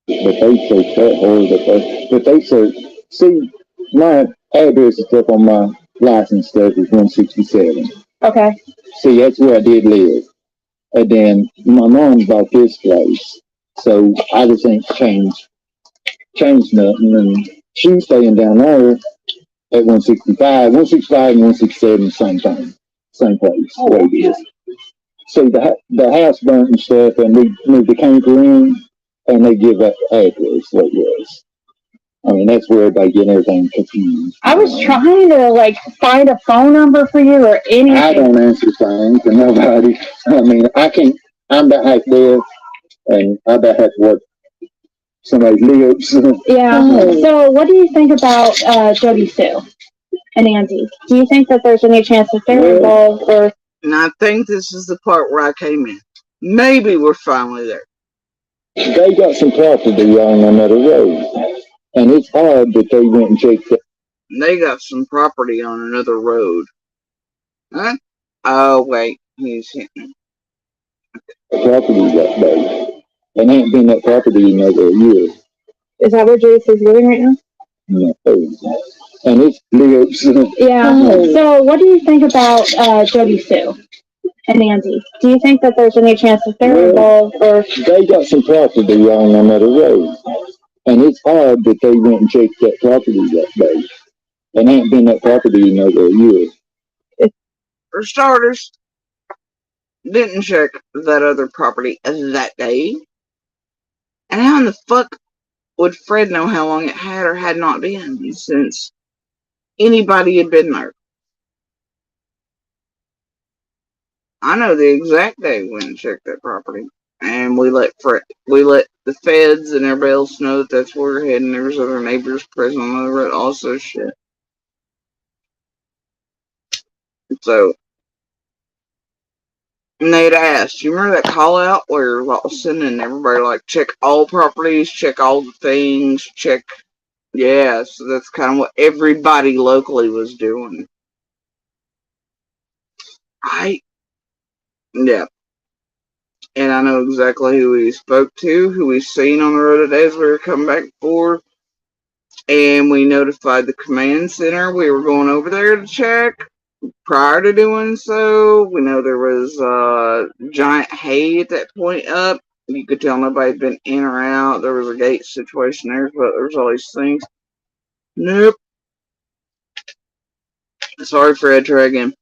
But they searched that hard. But they searched. See, my address and stuff on my license stuff is 167. Okay. See, that's where I did live. And then my mom bought this place. So I just ain't changed nothing. And she's staying down there at 165. 165 and 167, same thing. Same place. Oh, where it is. So the house burnt and stuff, and we moved the camper in, and they give up the address what it was. I mean, that's where everybody getting everything confused. I was trying to, find a phone number for you or anything. I don't answer phones to nobody. I mean, I'm about half there, and I about have to work somebody's lips. Yeah. So what do you think about Jody Sue and Andy? Do you think that there's any chance that they're involved or... And I think this is the part where I came in. Maybe we're finally there. They got some property on another road, and it's hard that they went and checked it. They got some property on another road. Huh? Oh, wait. He's hitting. Property that day. And ain't been that property in over a year. Is that where Jace is living right now? No. And it's lives. Yeah. So what do you think about Jody Sue and Andy? Do you think that there's any chance that they're involved or... They got some property on another road. And it's hard that they went and checked that property that day. And ain't been that property in over a year. For starters, didn't check that other property that day. And how in the fuck would Fred know how long it had or had not been since anybody had been there? I know the exact day we went and checked that property. And we let the feds and everybody else know that that's where we're heading. There was other neighbors present on the road, also shit. So, And they'd asked, you remember that call out where Lawson and everybody like check all properties, check all the things, check. Yeah, so that's kind of what everybody locally was doing. Yeah. And I know exactly who we spoke to, who we seen on the road today as we were coming back forth. And we notified the command center we were going over there to check. Prior to doing so, we know there was giant hay at that point up. You could tell nobody had been in or out. There was a gate situation there, but there was all these things. Nope. Sorry, Fred, try again. Is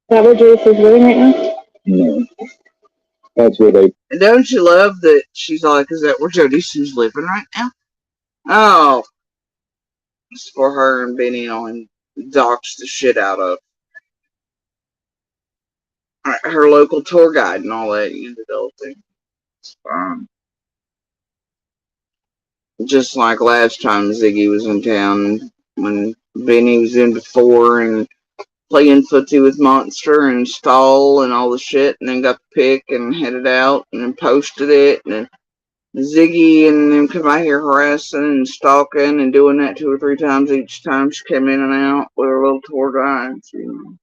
that where Joyce is living right now? No. That's where they. And don't you love that she's like, is that where Jody Sue's living right now? Oh. It's for her and Benny on docs the shit out of. Her local tour guide and all that, you know, the whole thing. It's fine. Just like last time Ziggy was in town, when Benny was in before and playing footsie with Monster and Stall and all the shit, and then got the pic and headed out and then posted it, and then Ziggy and them come out here harassing and stalking and doing that 2 or 3 times each time she came in and out with her little tour guides, you know.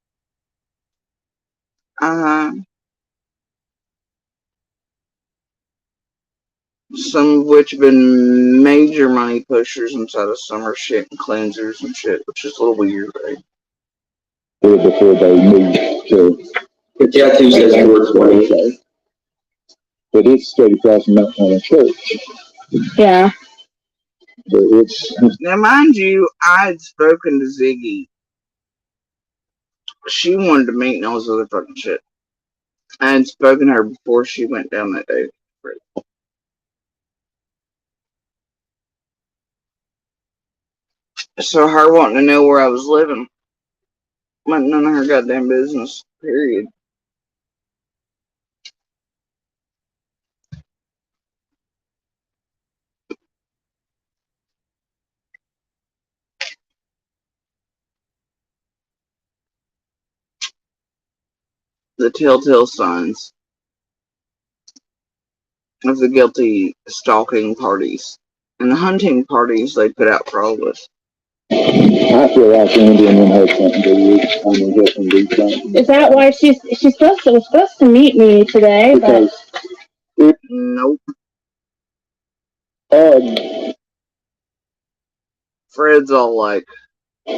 Some of which have been major money pushers inside of summer shit and cleansers and shit, which is a little weird, right? Before they moved to. The tattoo says 420. But it's straight across from that kind of church. Yeah. But it's. Now, mind you, I had spoken to Ziggy. She wanted to meet and all this other fucking shit. I had spoken to her before she went down that day. So her wanting to know where I was living wasn't none of her goddamn business, period. The telltale signs of the guilty stalking parties and the hunting parties they put out for all of us. I feel like Andy and them had something to do with helping do something. Is that why she's supposed to meet me today? But Nope. Fred's all like, I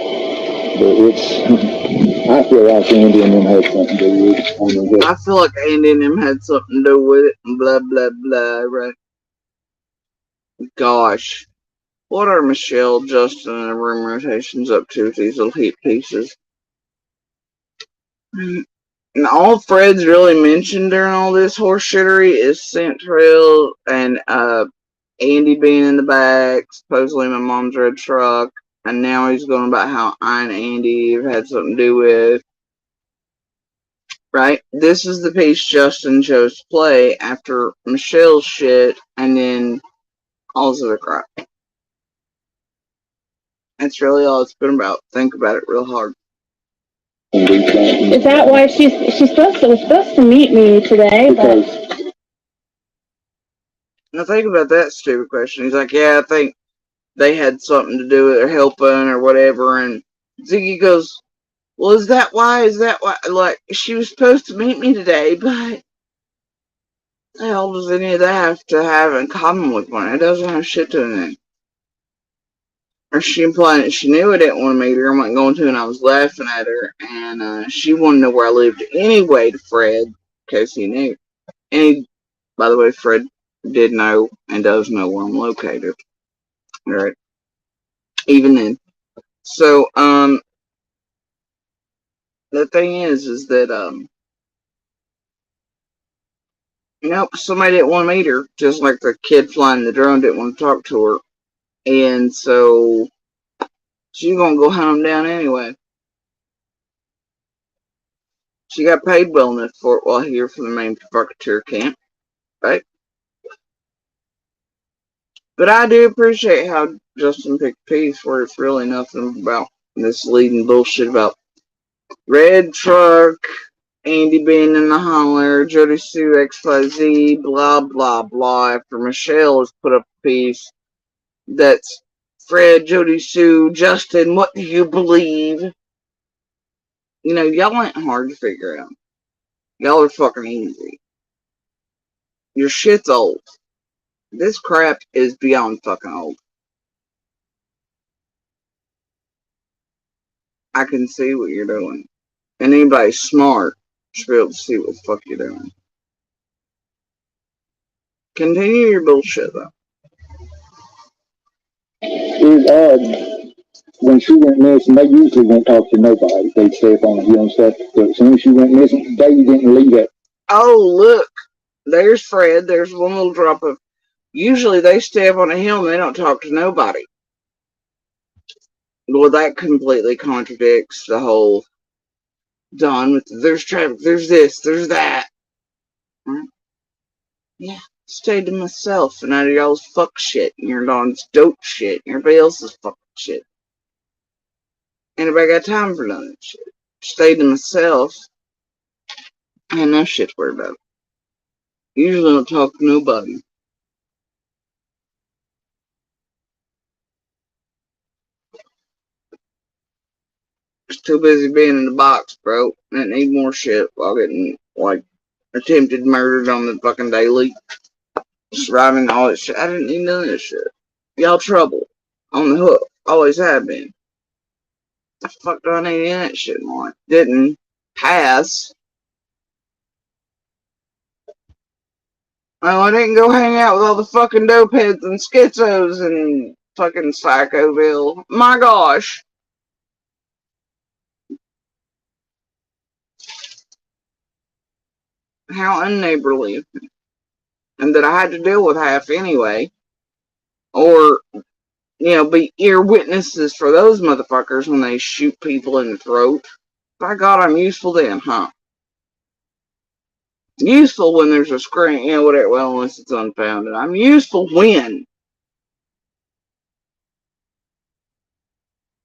feel like Andy and them had something to do with it. I feel like Andy and them had something to do with it, and blah, blah, blah, right? Gosh. What are Michelle, Justin, and the room rotations up to with these little heat pieces? And all Fred's really mentioned during all this horse shittery is scent trail and Andy being in the back, supposedly my mom's red truck, and now he's going about how I and Andy have had something to do with. Right? This is the piece Justin chose to play after Michelle's shit and then all this other crap. That's really all it's been about. Think about it real hard. is that why she's supposed to meet me today? But Now think about that stupid question. He's like, yeah, I think they had something to do with their helping or whatever. And Ziggy goes, well, is that why? Like, she was supposed to meet me today, but the hell does any of that have in common with one? It doesn't have shit to anything. Or she implying that she knew I didn't want to meet her and wasn't going to, and I was laughing at her, and she wanted to know where I lived anyway to Fred, in case he knew. And by the way, Fred did know and does know where I'm located. Alright. Even then. So, the thing is that, somebody didn't want to meet her, just like the kid flying the drone didn't want to talk to her. And so, she's gonna go hunt him down anyway. She got paid well enough for it while here for the main provocateur camp, right? But I do appreciate how Justin picked a piece where it's really nothing about this leading bullshit about red truck Andy being in the holler, Jody Sue XYZ, blah, blah, blah, after Michelle has put up a piece that's Fred, Jody Sue, Justin, what do you believe? You know, y'all ain't hard to figure out. Y'all are fucking easy. Your shit's old. This crap is beyond fucking old. I can see what you're doing. And anybody smart should be able to see what the fuck you're doing. Continue your bullshit, though. It was odd. When she went missing, they usually won't talk to nobody. They'd stay up on the hill and stuff. But as soon as she went missing, they didn't leave it. Oh, look. There's Fred. There's one little drop of... Usually they stay up on a hill and they don't talk to nobody. Well, that completely contradicts the whole Don with there's traffic, there's this, there's that. Right? Yeah, stayed to myself and out of y'all's fuck shit and your Don's dope shit and everybody else's fucking shit. Anybody got time for none of that shit? Stayed to myself. I ain't no shit to worry about. Usually don't talk to nobody. Just too busy being in the box, bro. I need more shit while getting, like, attempted murdered on the fucking daily. Surviving all that shit. I didn't need none of this shit. Y'all trouble. On the hook. Always have been. The fuck do I need any of that shit more? Didn't pass. Well, I didn't go hang out with all the fucking dopeheads and schizos and fucking Psychoville. My gosh. How unneighborly. And that I had to deal with half anyway. Or, you know, be ear witnesses for those motherfuckers when they shoot people in the throat. By God, I'm useful then, huh? Useful when there's a screen, you know, whatever, well, unless it's unfounded. I'm useful when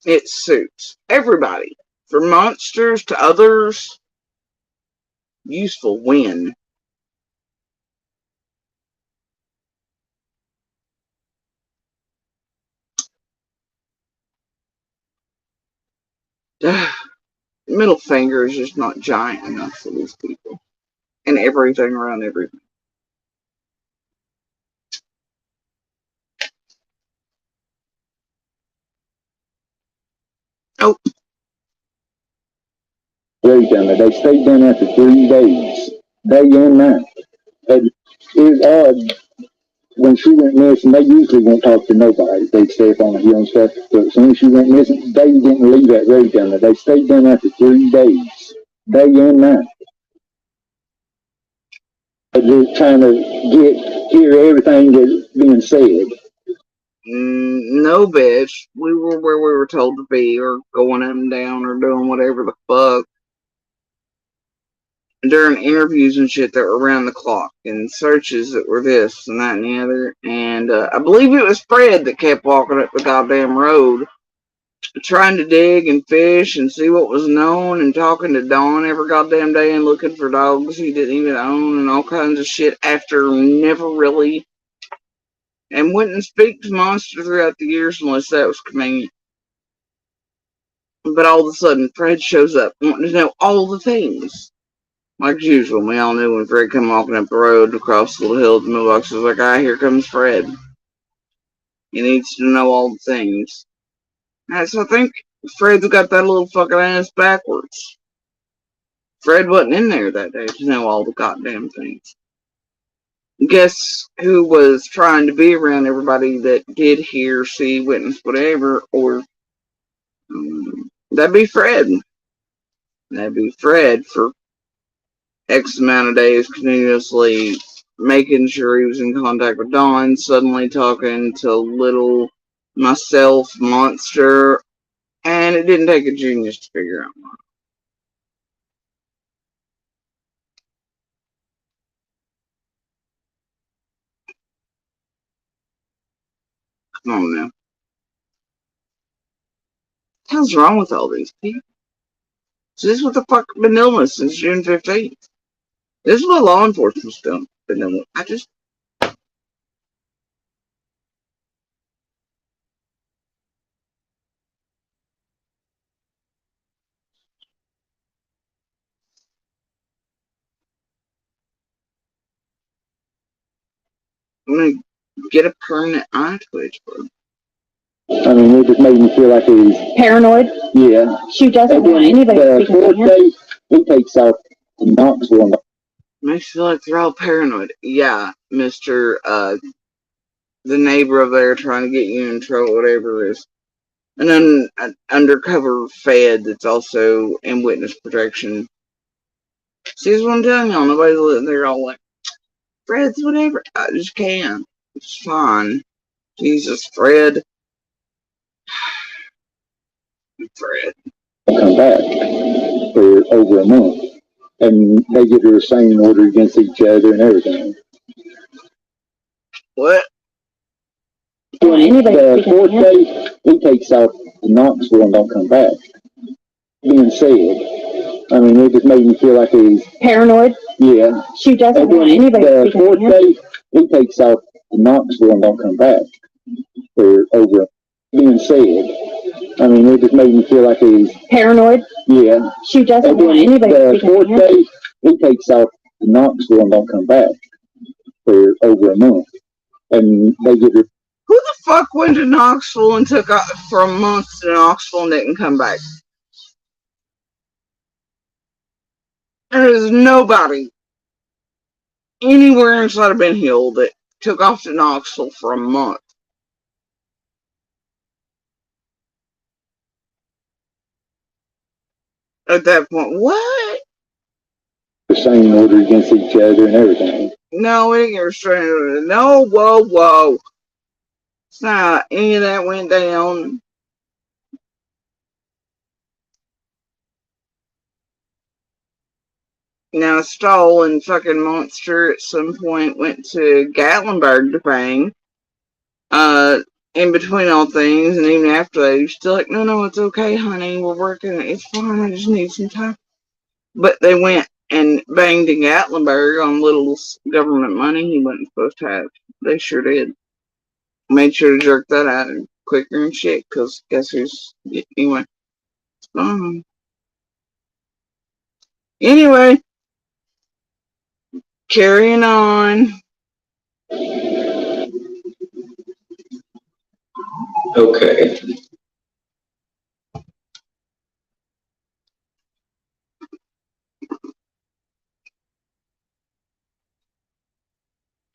it suits everybody. From monsters to others, useful when. Middle finger is just not giant enough for these people. And everything around everything. Oh. They stayed down there for 3 days, day and night. But it was odd. When she went missing, they usually won't talk to nobody. They'd stay up on the hill and stuff. But as soon as she went missing, they didn't leave that road down there. They stayed down there for 3 days, day and night. Just trying to hear everything that's being said. No, bitch. We were where we were told to be, or going up and down, or doing whatever the fuck. During interviews and shit that were around the clock, and searches that were this and that and the other. And I believe it was Fred that kept walking up the goddamn road, trying to dig and fish and see what was known, and talking to Dawn every goddamn day and looking for dogs he didn't even own and all kinds of shit after never really. And wouldn't speak to Monster throughout the years unless that was convenient. But all of a sudden, Fred shows up wanting to know all the things. Like usual, we all knew when Fred come walking up the road across the little hill to the mailbox, it was like, ah, here comes Fred. He needs to know all the things. And so I think Fred's got that little fucking ass backwards. Fred wasn't in there that day to know all the goddamn things. Guess who was trying to be around everybody that did hear, see, witness, whatever, or that'd be Fred. That'd be Fred for X amount of days continuously making sure he was in contact with Dawn, suddenly talking to little myself, Monster, and it didn't take a genius to figure out why. Come on now. What the hell's wrong with all these people? So this is what the fuck been doing since June 15th. This is what law enforcement's been doing. I'm gonna get a permanent eye twitch, bro. I mean, it just made me feel like he's paranoid. Yeah. She doesn't want anybody The speaking to fourth her. day, he takes out to Knoxville. Makes you feel like they're all paranoid. Yeah, Mr. The neighbor over there trying to get you in trouble, whatever it is. And then an undercover Fed that's also in witness protection. See, that's what I'm telling y'all. Nobody's living there all like, Fred's whatever. I just can't. It's fine. Jesus, Fred. Fred. Come back for over a month. And they get a restraining order against each other and everything. What? The fourth day, he takes out to Knoxville and don't come back. Being said, I mean, it just made me feel like he's paranoid. Yeah. She doesn't want anybody The speaking fourth to her. day, he takes out to Knoxville and don't come back for over. Being said, I mean, it just made me feel like he's paranoid. Yeah. She doesn't want anybody The speaking fourth to her. day, he takes out to Knoxville and don't come back for over a month. And they get it. Who the fuck went to Knoxville and took off for a month to Knoxville and didn't come back? There is nobody anywhere inside of Ben Hill that took off to Knoxville for a month. At that point, what? Restraining order against each other and everything. No, we didn't get restraining order. No, whoa. It's not any of that went down. Now, Stoll and fucking Monster at some point went to Gatlinburg to bang. In between all things, and even after that, he was still like, no, it's okay, honey, we're working, it's fine, I just need some time. But they went and banged in Gatlinburg on little government money he wasn't supposed to have. They sure did. Made sure to jerk that out quicker and shit, because guess who's, anyway, it's fine. Anyway, carrying on. Okay.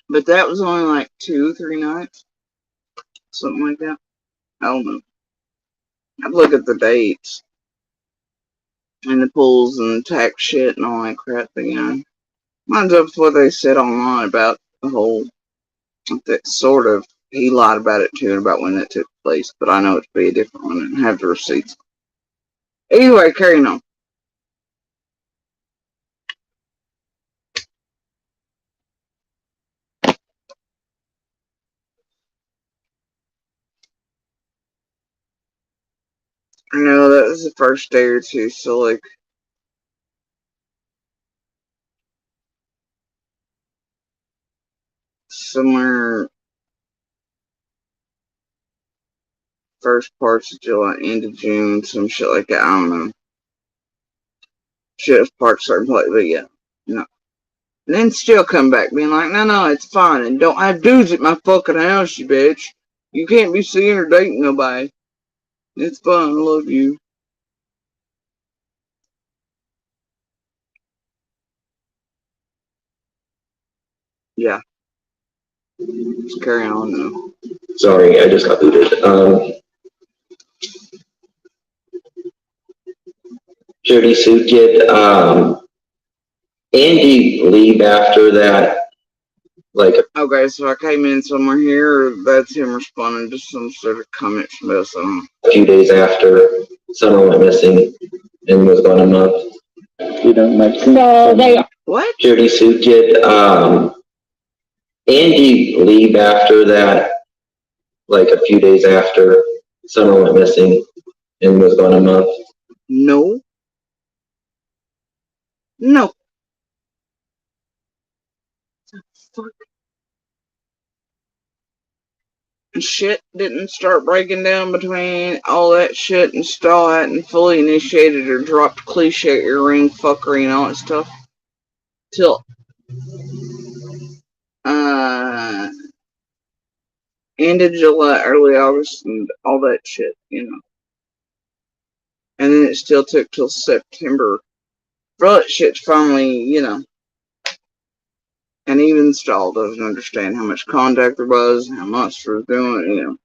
But that was only like 2-3 nights. Something like that. I don't know. I'd look at the dates. And the pools and the tax shit and all that crap again. Lines up with what they said online about the whole, that sort of, he lied about it too, about when that took place, but I know it to be a different one and have the receipts. Anyway, carrying on. I know that was the first day or two, so like, somewhere first parts of July, end of June, some shit like that, I don't know. Shit was parked certain place, but yeah, no. And then still come back being like, no, it's fine, and don't have dudes at my fucking house, you bitch. You can't be seeing or dating nobody. It's fun, I love you. Yeah. Let's carry on now. Sorry, I just got booted. Jody Sue, did Andy leave after that? Like, okay, so I came in somewhere here, or that's him responding to some sort of comment from us. A few days after someone went missing and was gone a month. You don't make sense. So they. What? Jody Sue, did Andy leave after that? Like a few days after someone went missing and was gone a month? No. No. Fuck. Shit didn't start breaking down between all that shit and still hadn't fully initiated or dropped cliche earring fuckery and all that stuff till end of July, early August, and all that shit, you know. And then it still took till September for that shit to finally, you know. And even Stahl doesn't understand how much contact there was, how Monster was doing, you know.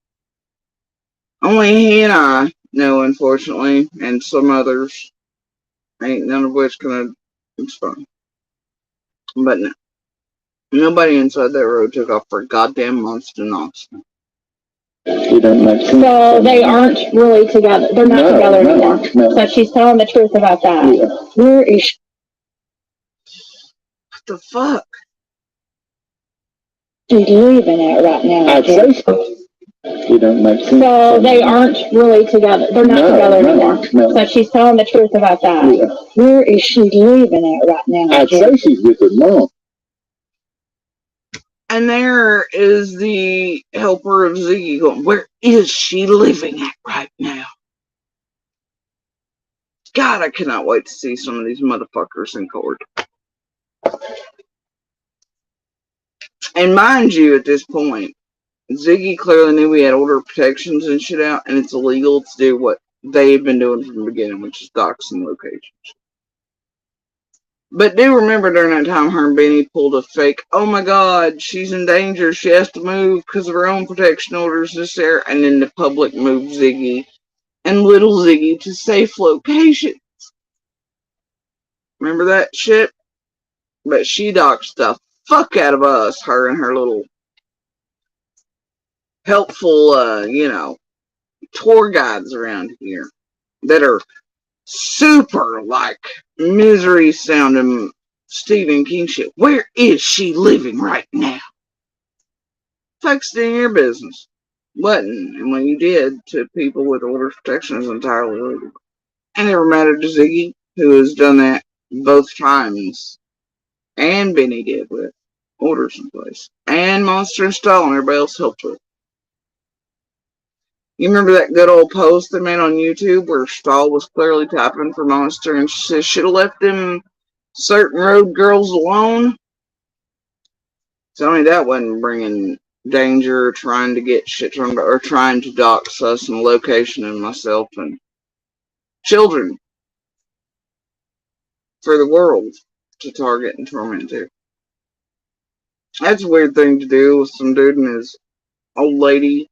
Only he and I know, unfortunately, and some others, ain't none of which can explain. But no, nobody inside that road took off for a goddamn monster nonsense. So they aren't really together. They're not together anymore. No. So she's telling the truth about that. Yeah. Where is she? What the fuck? She's leaving it right now. I'd say so. You don't make sense. So they aren't really together. They're not together anymore. No. So she's telling the truth about that. Yeah. Where is she leaving it right now? I'd say she's with her mom. And there is the helper of Ziggy going, where is she living at right now? God, I cannot wait to see some of these motherfuckers in court. And mind you, at this point, Ziggy clearly knew we had order of protections and shit out, and it's illegal to do what they've been doing from the beginning, which is doxing locations. But do remember during that time, her and Benny pulled a fake, oh my god, she's in danger, she has to move because of her own protection orders this there, and then the public moved Ziggy and little Ziggy to safe locations. Remember that shit? But she doxed the fuck out of us, her and her little helpful, you know, tour guides around here that are super like misery sounding Stephen King shit. Where is she living right now? Fuck's in your business. Wasn't, and when you did to people with order of protection is entirely legal. And never mattered to Ziggy, who has done that both times, and Benny did with orders in place, and Monster and Stahl and everybody else helped with. You remember that good old post they made on YouTube where Stahl was clearly tapping for Monster and she should have left them certain road girls alone? Tell me that wasn't bringing danger, trying to get shit from, or trying to dox us and location and myself and children for the world to target and torment to. That's a weird thing to do with some dude and his old lady.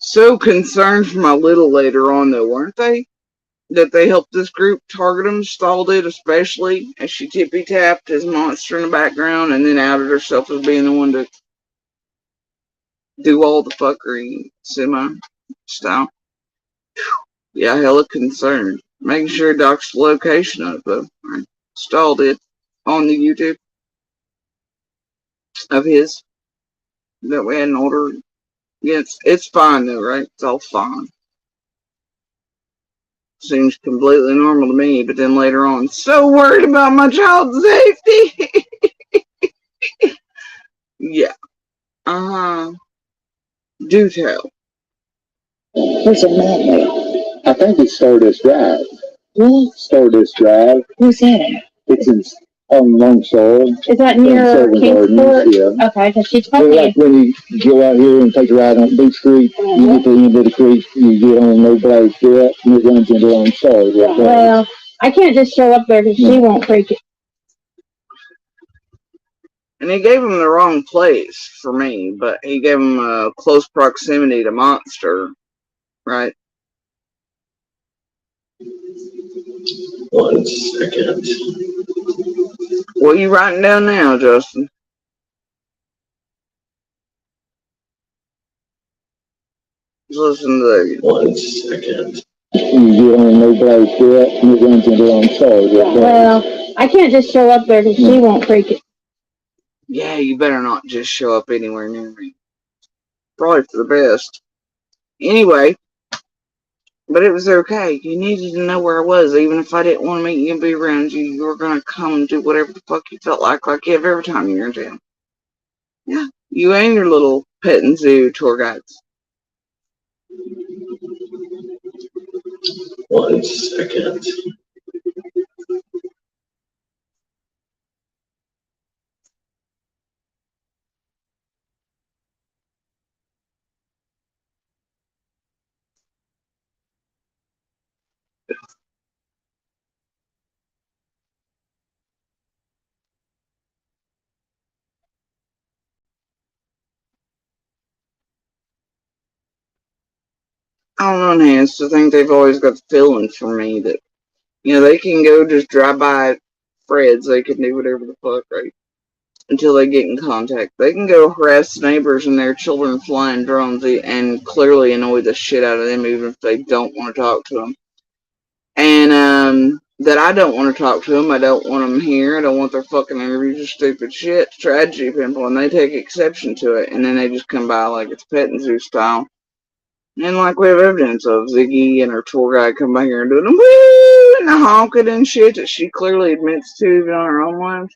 So concerned for my little later on, though, weren't they? That they helped this group target him, Stahl did especially, as she tippy-tapped his Monster in the background and then outed herself as being the one to do all the fuckery semi-style. Yeah, hella concerned. Making sure Doc's location up, though. Stahl did on the YouTube of his that we had an order. It's fine though, right? It's all fine. Seems completely normal to me, but then later on, so worried about my child's safety. Yeah. Do tell. Where's the man? I think it's Stardust Drive. What? Stardust Drive. Where's that at? It's in on Longsword. Is that near Kingsport? Yeah. Okay, because she told me. Like when you go out here and take a ride on Beach Creek, you get to the end of the creek, you get on no blade strip, and it runs into Longsword. Right there. Well, I can't just show up there because she won't creek it. And he gave him the wrong place for me, but he gave him a close proximity to Monster, right? 1 second. What are you writing down now, Justin? Listen to that. 1 second. You get on no blade strip, and it runs into Longsword. Right there. Well, I can't just show up there because she won't creek it. Yeah, you better not just show up anywhere near me. Probably for the best. Anyway, But it was okay. You needed to know where I was. Even if I didn't want to meet you and be around you, you were going to come and do whatever the fuck you felt like you have every time you're in town. Yeah, you and your little pet and zoo tour guides. 1 second. I don't know, Nance. I think they've always got the feeling for me that, they can go just drive by Fred's. They can do whatever the fuck, right? Until they get in contact. They can go harass neighbors and their children flying drones and clearly annoy the shit out of them even if they don't want to talk to them. And that I don't want to talk to them. I don't want them here. I don't want their fucking interviews or stupid shit. Tragedy people, and they take exception to it. And then they just come by like it's pet and zoo style. And like we have evidence of Ziggy and her tour guide come by here and doing them woo and the honking and shit that she clearly admits to even on her own live.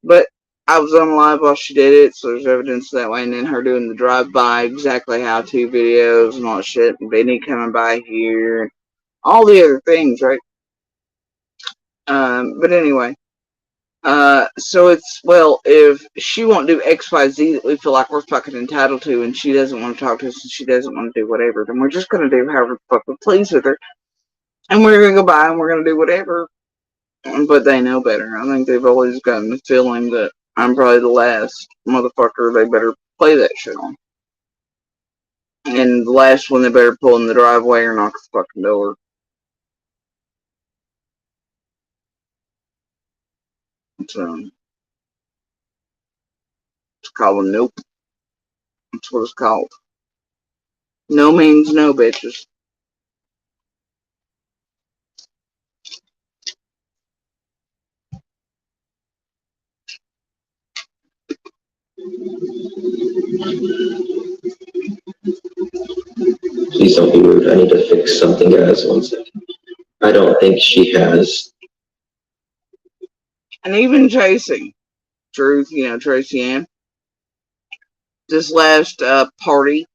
But I was on live while she did it, so there's evidence that way. And then her doing the drive-by, exactly how-to videos and all that shit. And Benny coming by here. And all the other things, right? But anyway. So it's, well, if she won't do XYZ that we feel like we're fucking entitled to and she doesn't want to talk to us and she doesn't want to do whatever, then we're just going to do however the fuck we please with her. And we're going to go by and we're going to do whatever. But they know better. I think they've always gotten the feeling that I'm probably the last motherfucker they better play that shit on. And the last one they better pull in the driveway or knock the fucking door. So, it's called a nope. That's what it's called. No means no, bitches. Please don't be rude. I need to fix something, guys. 1 second. I don't think she has. And even chasing Truth, Tracy Ann. This last party,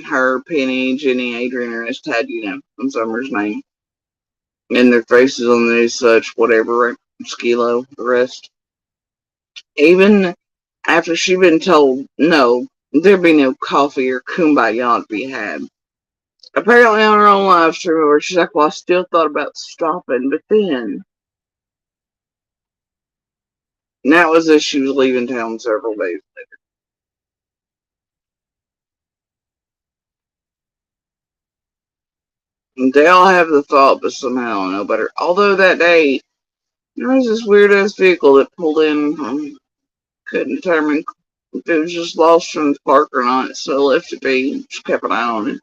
her, Penny, Jenny, Adrian, and us had, from Summer's name. And their faces on the news, such, whatever, Skilo, the rest. Even after she'd been told no, there'd be no coffee or kumbaya to be had. Apparently on her own live stream, where she's like, well, I still thought about stopping, but then. And that was as she was leaving town several days later. And they all have the thought, but somehow I know better. Although that day, there was this weird ass vehicle that pulled in. Couldn't determine if it was just lost from the park or not, so I left it be. Just kept an eye on it.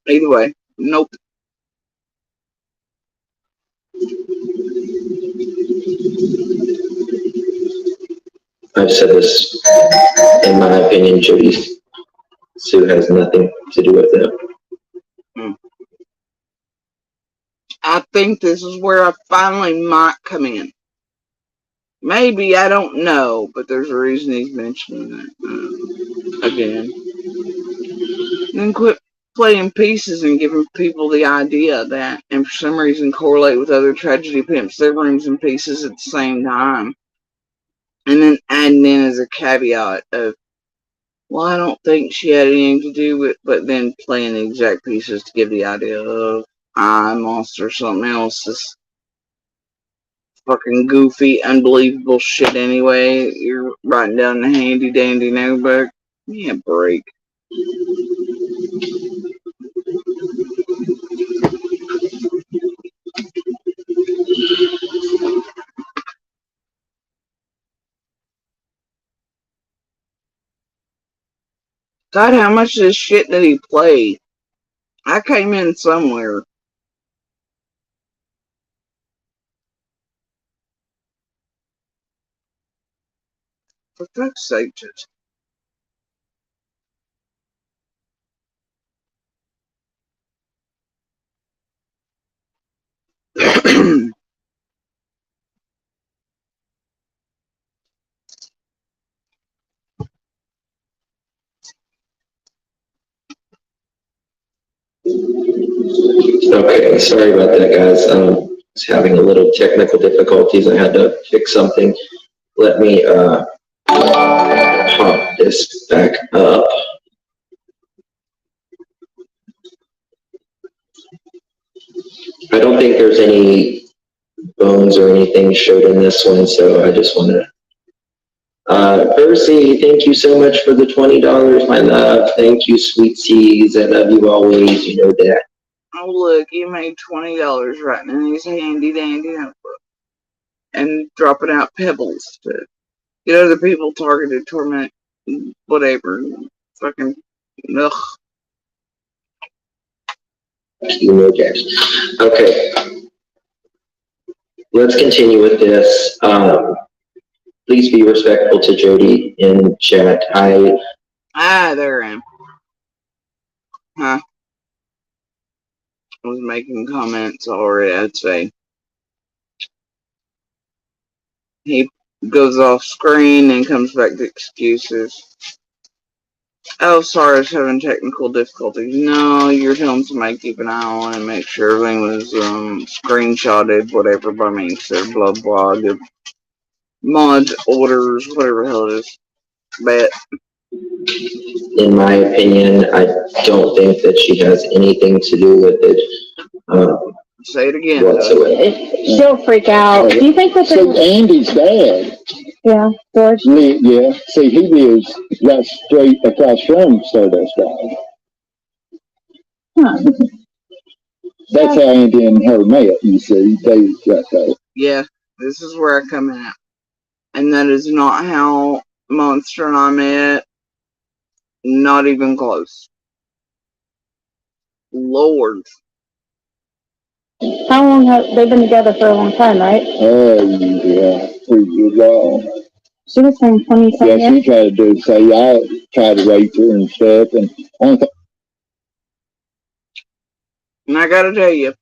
Either way, nope. I've said this, in my opinion, Jody Sue has nothing to do with it. I think this is where I finally might come in. Maybe, I don't know, but there's a reason he's mentioning that again. Then quit playing pieces and giving people the idea that, and for some reason correlate with other tragedy pimps, their rooms and pieces at the same time. And then adding in as a caveat of, well, I don't think she had anything to do with, but then playing the exact pieces to give the idea of I'm lost or something else. This fucking goofy, unbelievable shit anyway. You're writing down the handy dandy notebook. Yeah, break. God, how much of this shit did he play? I came in somewhere. For fuck's sake, just. Okay, sorry about that, guys. I was having a little technical difficulties. I had to fix something. Let me pop this back up. I don't think there's any bones or anything showed in this one, so I just want to. Percy, thank you so much for the $20, my love. Thank you, sweet seas. I love you always. You know that. Oh, look, you made $20 writing in his handy dandy notebook and dropping out pebbles to get other people targeted, torment, whatever. Fucking, ugh. You know that. Okay, let's continue with this. Please be respectful to Jody in chat. There I am. Huh. I was making comments already, I'd say. He goes off screen and comes back to excuses. Oh, sorry, I was having technical difficulties. No, you're telling somebody to keep an eye on and make sure everything was screenshotted, whatever, by me, so blah blah, the mod orders, whatever the hell it is. But in my opinion, I don't think that she has anything to do with it. Say it again. Whatsoever. She'll freak out. Do you think that So Andy's dad? Yeah, George. Yeah. See, he lives right straight across from Stardust Valley. Huh. That's how Andy and her met, you see. They right there. Yeah, this is where I come in. And that is not how Monster and I met. Not even close. Lord. How long have they been together? For a long time, right? Yeah, pretty long. She was saying 27 years. Yeah, she tried to do say I tried to rape her and stuff, and only thing. And I gotta tell you,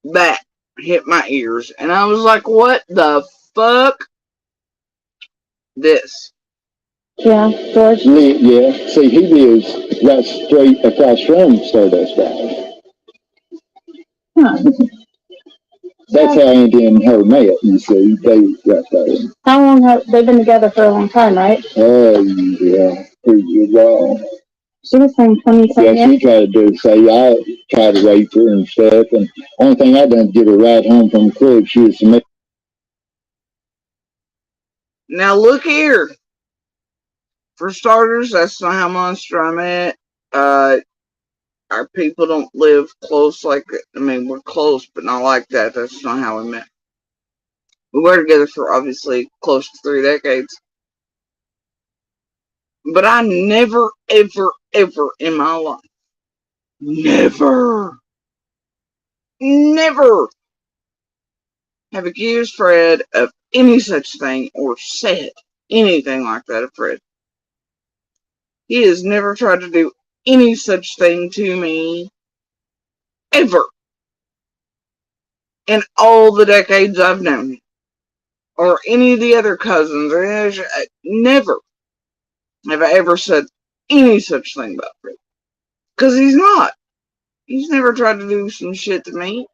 that hit my ears, and I was like, "What the fuck?" This. Yeah, George. Yeah, see, he lives right straight across from Stardust Valley. Huh. That's how Andy and her met, you see. They right there. How long have they been together? For a long time, right? Yeah, pretty long. She was saying 27 Yeah, she tried to do say I tried to rape her and stuff, and only thing I done get her right home from the club. She was submitted. Now look here. For starters, that's not how Monster I met. Our people don't live close like that. I mean, we're close, but not like that. That's not how we met. We were together for obviously close to 3 decades. But I never, ever, ever in my life, never have accused Fred of any such thing or said anything like that of Fred. He has never tried to do any such thing to me, ever, in all the decades I've known him, or any of the other cousins, or any, never have I ever said any such thing about Fred. Because he's not. He's never tried to do some shit to me.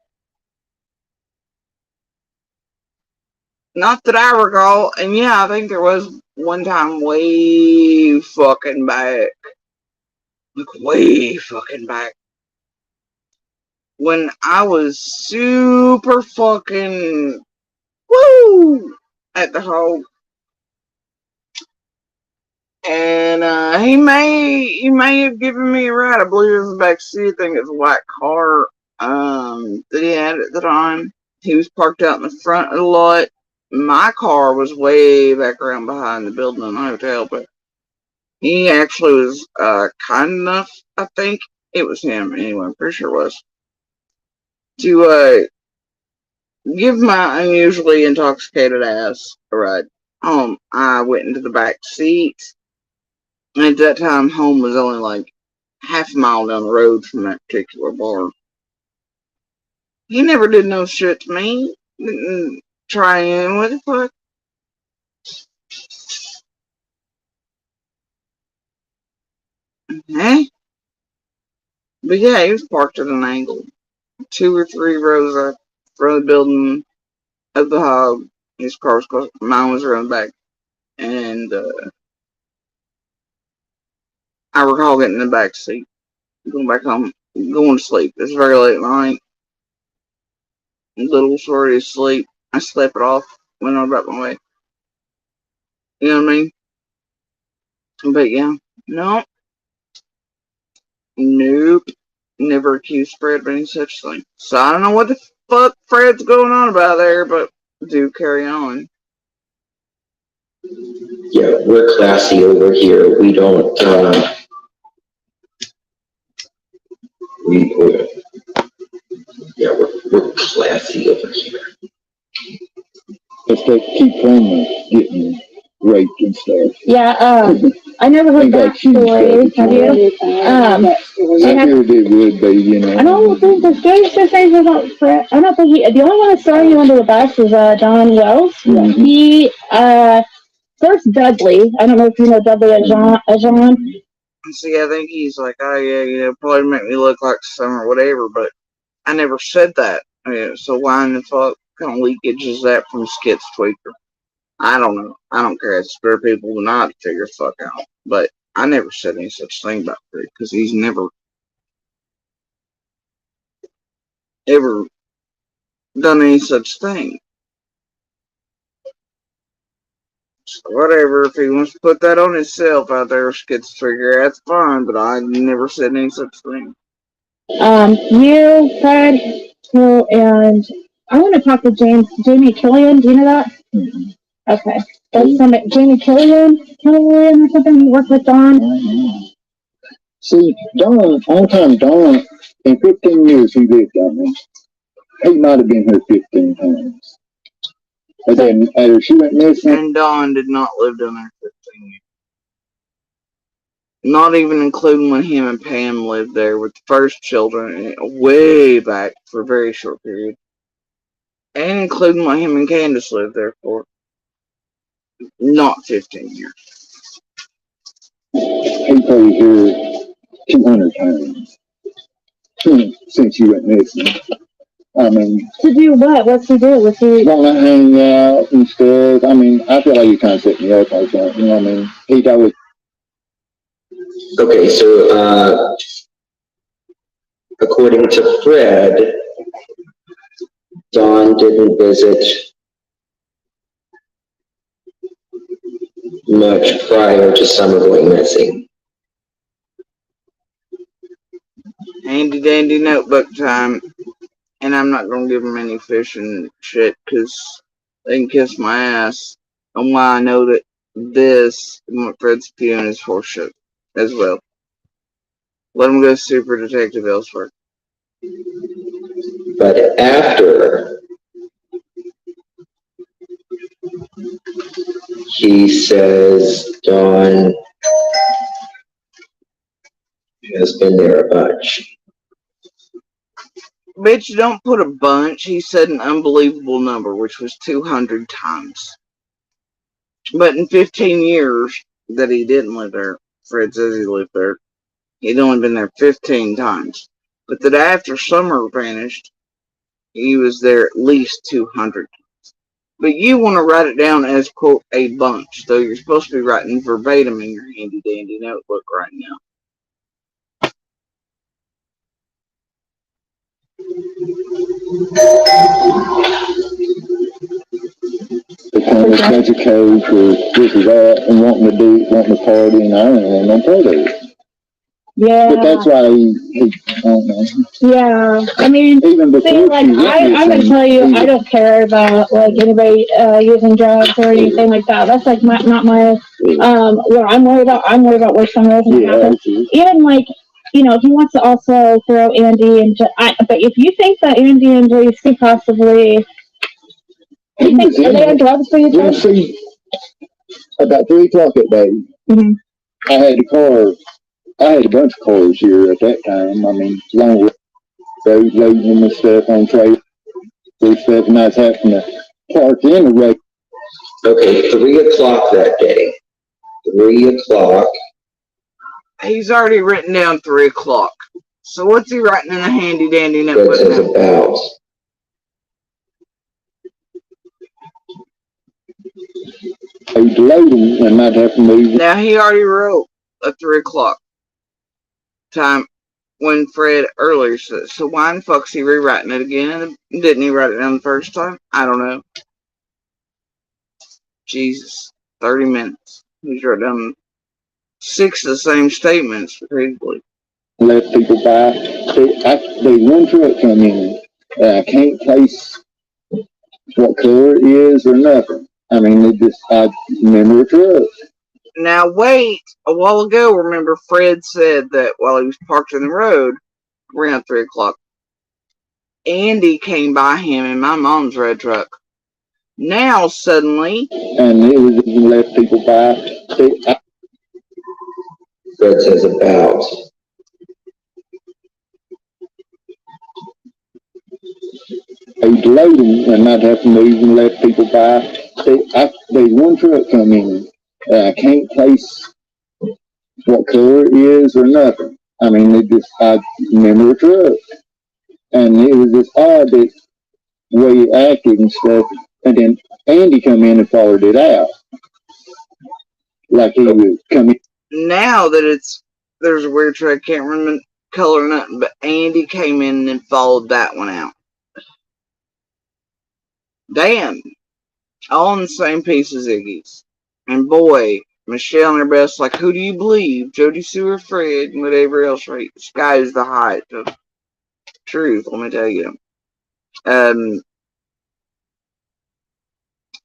Not that I recall, and yeah, I think there was one time way fucking back. Like, way fucking back. When I was super fucking woo at the hole. And he may have given me a ride. I believe it was the back seat. I think it was a white car that he had at the time. He was parked out in the front of the lot. My car was way back around behind the building in the hotel, but he actually was kind enough, I think it was him anyway, I'm pretty sure it was, to give my unusually intoxicated ass a ride home. I went into the back seat. And at that time, home was only like half a mile down the road from that particular bar. He never did no shit to me. Didn't try in. What the fuck? Hey? But yeah, he was parked at an angle. 2 or 3 rows up from the building of the hog. His car was close. Mine was around the back. And I recall getting in the back seat. Going back home. Going to sleep. It's very late at night. Little shorty asleep. I slept it off. Went on about my way. You know what I mean? But yeah. No. Nope. Never accused Fred of any such thing. So I don't know what the fuck Fred's going on about there, but do carry on. Yeah, we're classy over here. We don't, we're classy over here. If they keep from getting raped and stuff. Yeah, I never heard that story. Have you? I heard it would be, you know. I don't think the gangster thing about Fred. I don't think the only one that's throwing you under the bus is Don Wells. Mm-hmm. He first Dudley. I don't know if you know Dudley Ajon. See, I think he's like, oh yeah, probably make me look like some or whatever, but I never said that. So why in the fuck kind of leakage is that from Skit's Tweaker? I don't know. I don't care. It's for people to not figure the fuck out. But I never said any such thing about Fred, because he's never ever done any such thing. So whatever, if he wants to put that on himself out there, Skit's Tweaker, that's fine, but I never said any such thing. You, Fred, and I want to talk to Jamie Killian. Do you know that? Mm-hmm. Okay. That's Jamie Killian or something. He worked with Don. See, Don, on time Don, in 15 years he lived down there. He might have been here 15 times. And then after she went missing. And Don did not live down there 15 years. Not even including when him and Pam lived there with the first children, way back for a very short period. And including when him and Candace lived there for not 15 years. He probably here 200 times since you went missing. I mean, to do what? What's he do? Was he want to hang out and stuff? I mean, I feel like you kind of set me up like that. You know what I mean? He'd always. Okay, so according to Fred, Don didn't visit much prior to Summer going missing. Handy dandy notebook time. And I'm not going to give them any fishing shit, because they can kiss my ass on why I know that this and what Fred's spewing is horseshit as well. Let him go super detective elsewhere. But after he says Dawn has been there a bunch. Bitch, don't put a bunch. He said an unbelievable number, which was 200 times. But in 15 years that he didn't live there, Fred says he lived there, he'd only been there 15 times. But that after Summer vanished, he was there at least 200 times. But you want to write it down as, quote, a bunch, though you're supposed to be writing verbatim in your handy dandy notebook right now. They kind of catch a code for this or that and wanting to party, and I don't want no part of it. Yeah. But that's why he I don't know. Yeah. I mean, even before like, I'm going to tell you, I don't care about like anybody using drugs or anything like that. That's like not my, what I'm worried about where Summer is going to happen. Even like, you know, he wants to also throw Andy into, but if you think that Andy and Joyce could possibly, are they on drugs for you? Yeah, see, about 3 o'clock at night, I had a bunch of cars here at that time. I mean, long. road loading them and stuff on trailers and stuff, and I was having to park in the road. Okay, 3 o'clock that day. 3 o'clock. He's already written down 3 o'clock. So what's he writing in a handy dandy Fred notebook says now? about. Load them and I'd have to move. Now he already wrote a 3 o'clock time when Fred earlier said. So why in fuck's he rewriting it again? Didn't he write it down the first time? I don't know. Jesus, 30 minutes. He's wrote down 6 of the same statements repeatedly. Let people buy. They one truck come in. I can't place what color it is or nothing. I mean, I remember a truck. Now wait, a while ago, remember Fred said that while he was parked in the road around 3 o'clock, Andy came by him in my mom's red truck. Now suddenly, and it was even let people buy. Fred says about. They'd load them and I'd have to move and let people buy. They one truck come in. I can't place what color it is or nothing. I mean, I remember a truck. And it was just odd that way it acted and stuff. And then Andy come in and followed it out. Like he was coming. Now that there's a weird truck, I can't remember color or nothing, but Andy came in and followed that one out. Damn. All in the same piece as Iggy's. And boy, Michelle and her best, like, who do you believe? Jody Sue or Fred and whatever else, right? The sky is the height of truth, let me tell you. And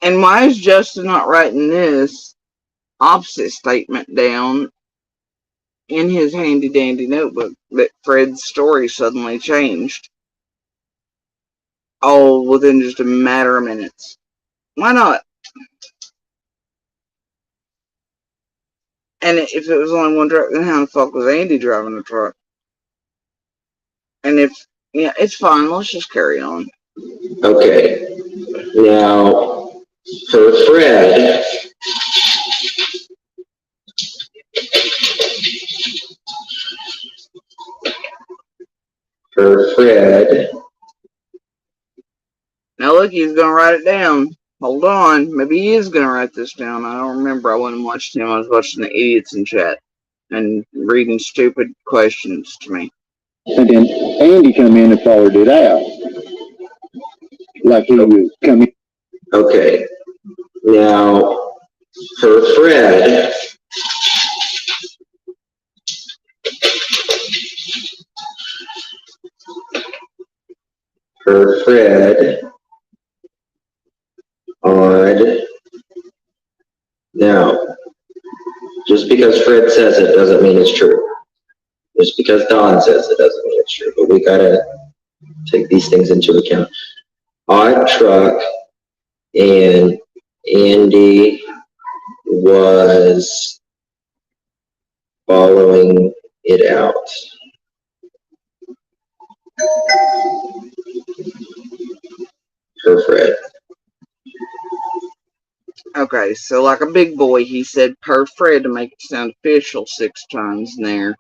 why is Justin not writing this opposite statement down in his handy dandy notebook that Fred's story suddenly changed? All within just a matter of minutes. Why not? And if it was only one truck, then how the fuck was Andy driving the truck? And yeah, it's fine. Let's just carry on. Okay. Now, for Fred, now look, he's gonna write it down. Hold on, maybe he is gonna write this down. I don't remember. I wasn't watching him. I was watching the idiots in chat and reading stupid questions to me. And then Andy come in and followed it out. Like he was coming. Okay. Now, for Fred, odd. Now, just because Fred says it doesn't mean it's true. Just because Don says it doesn't mean it's true. But we gotta take these things into account. Odd truck, and Andy was following it out. For Fred. Okay, so like a big boy, he said per Fred to make it sound official 6 times in there.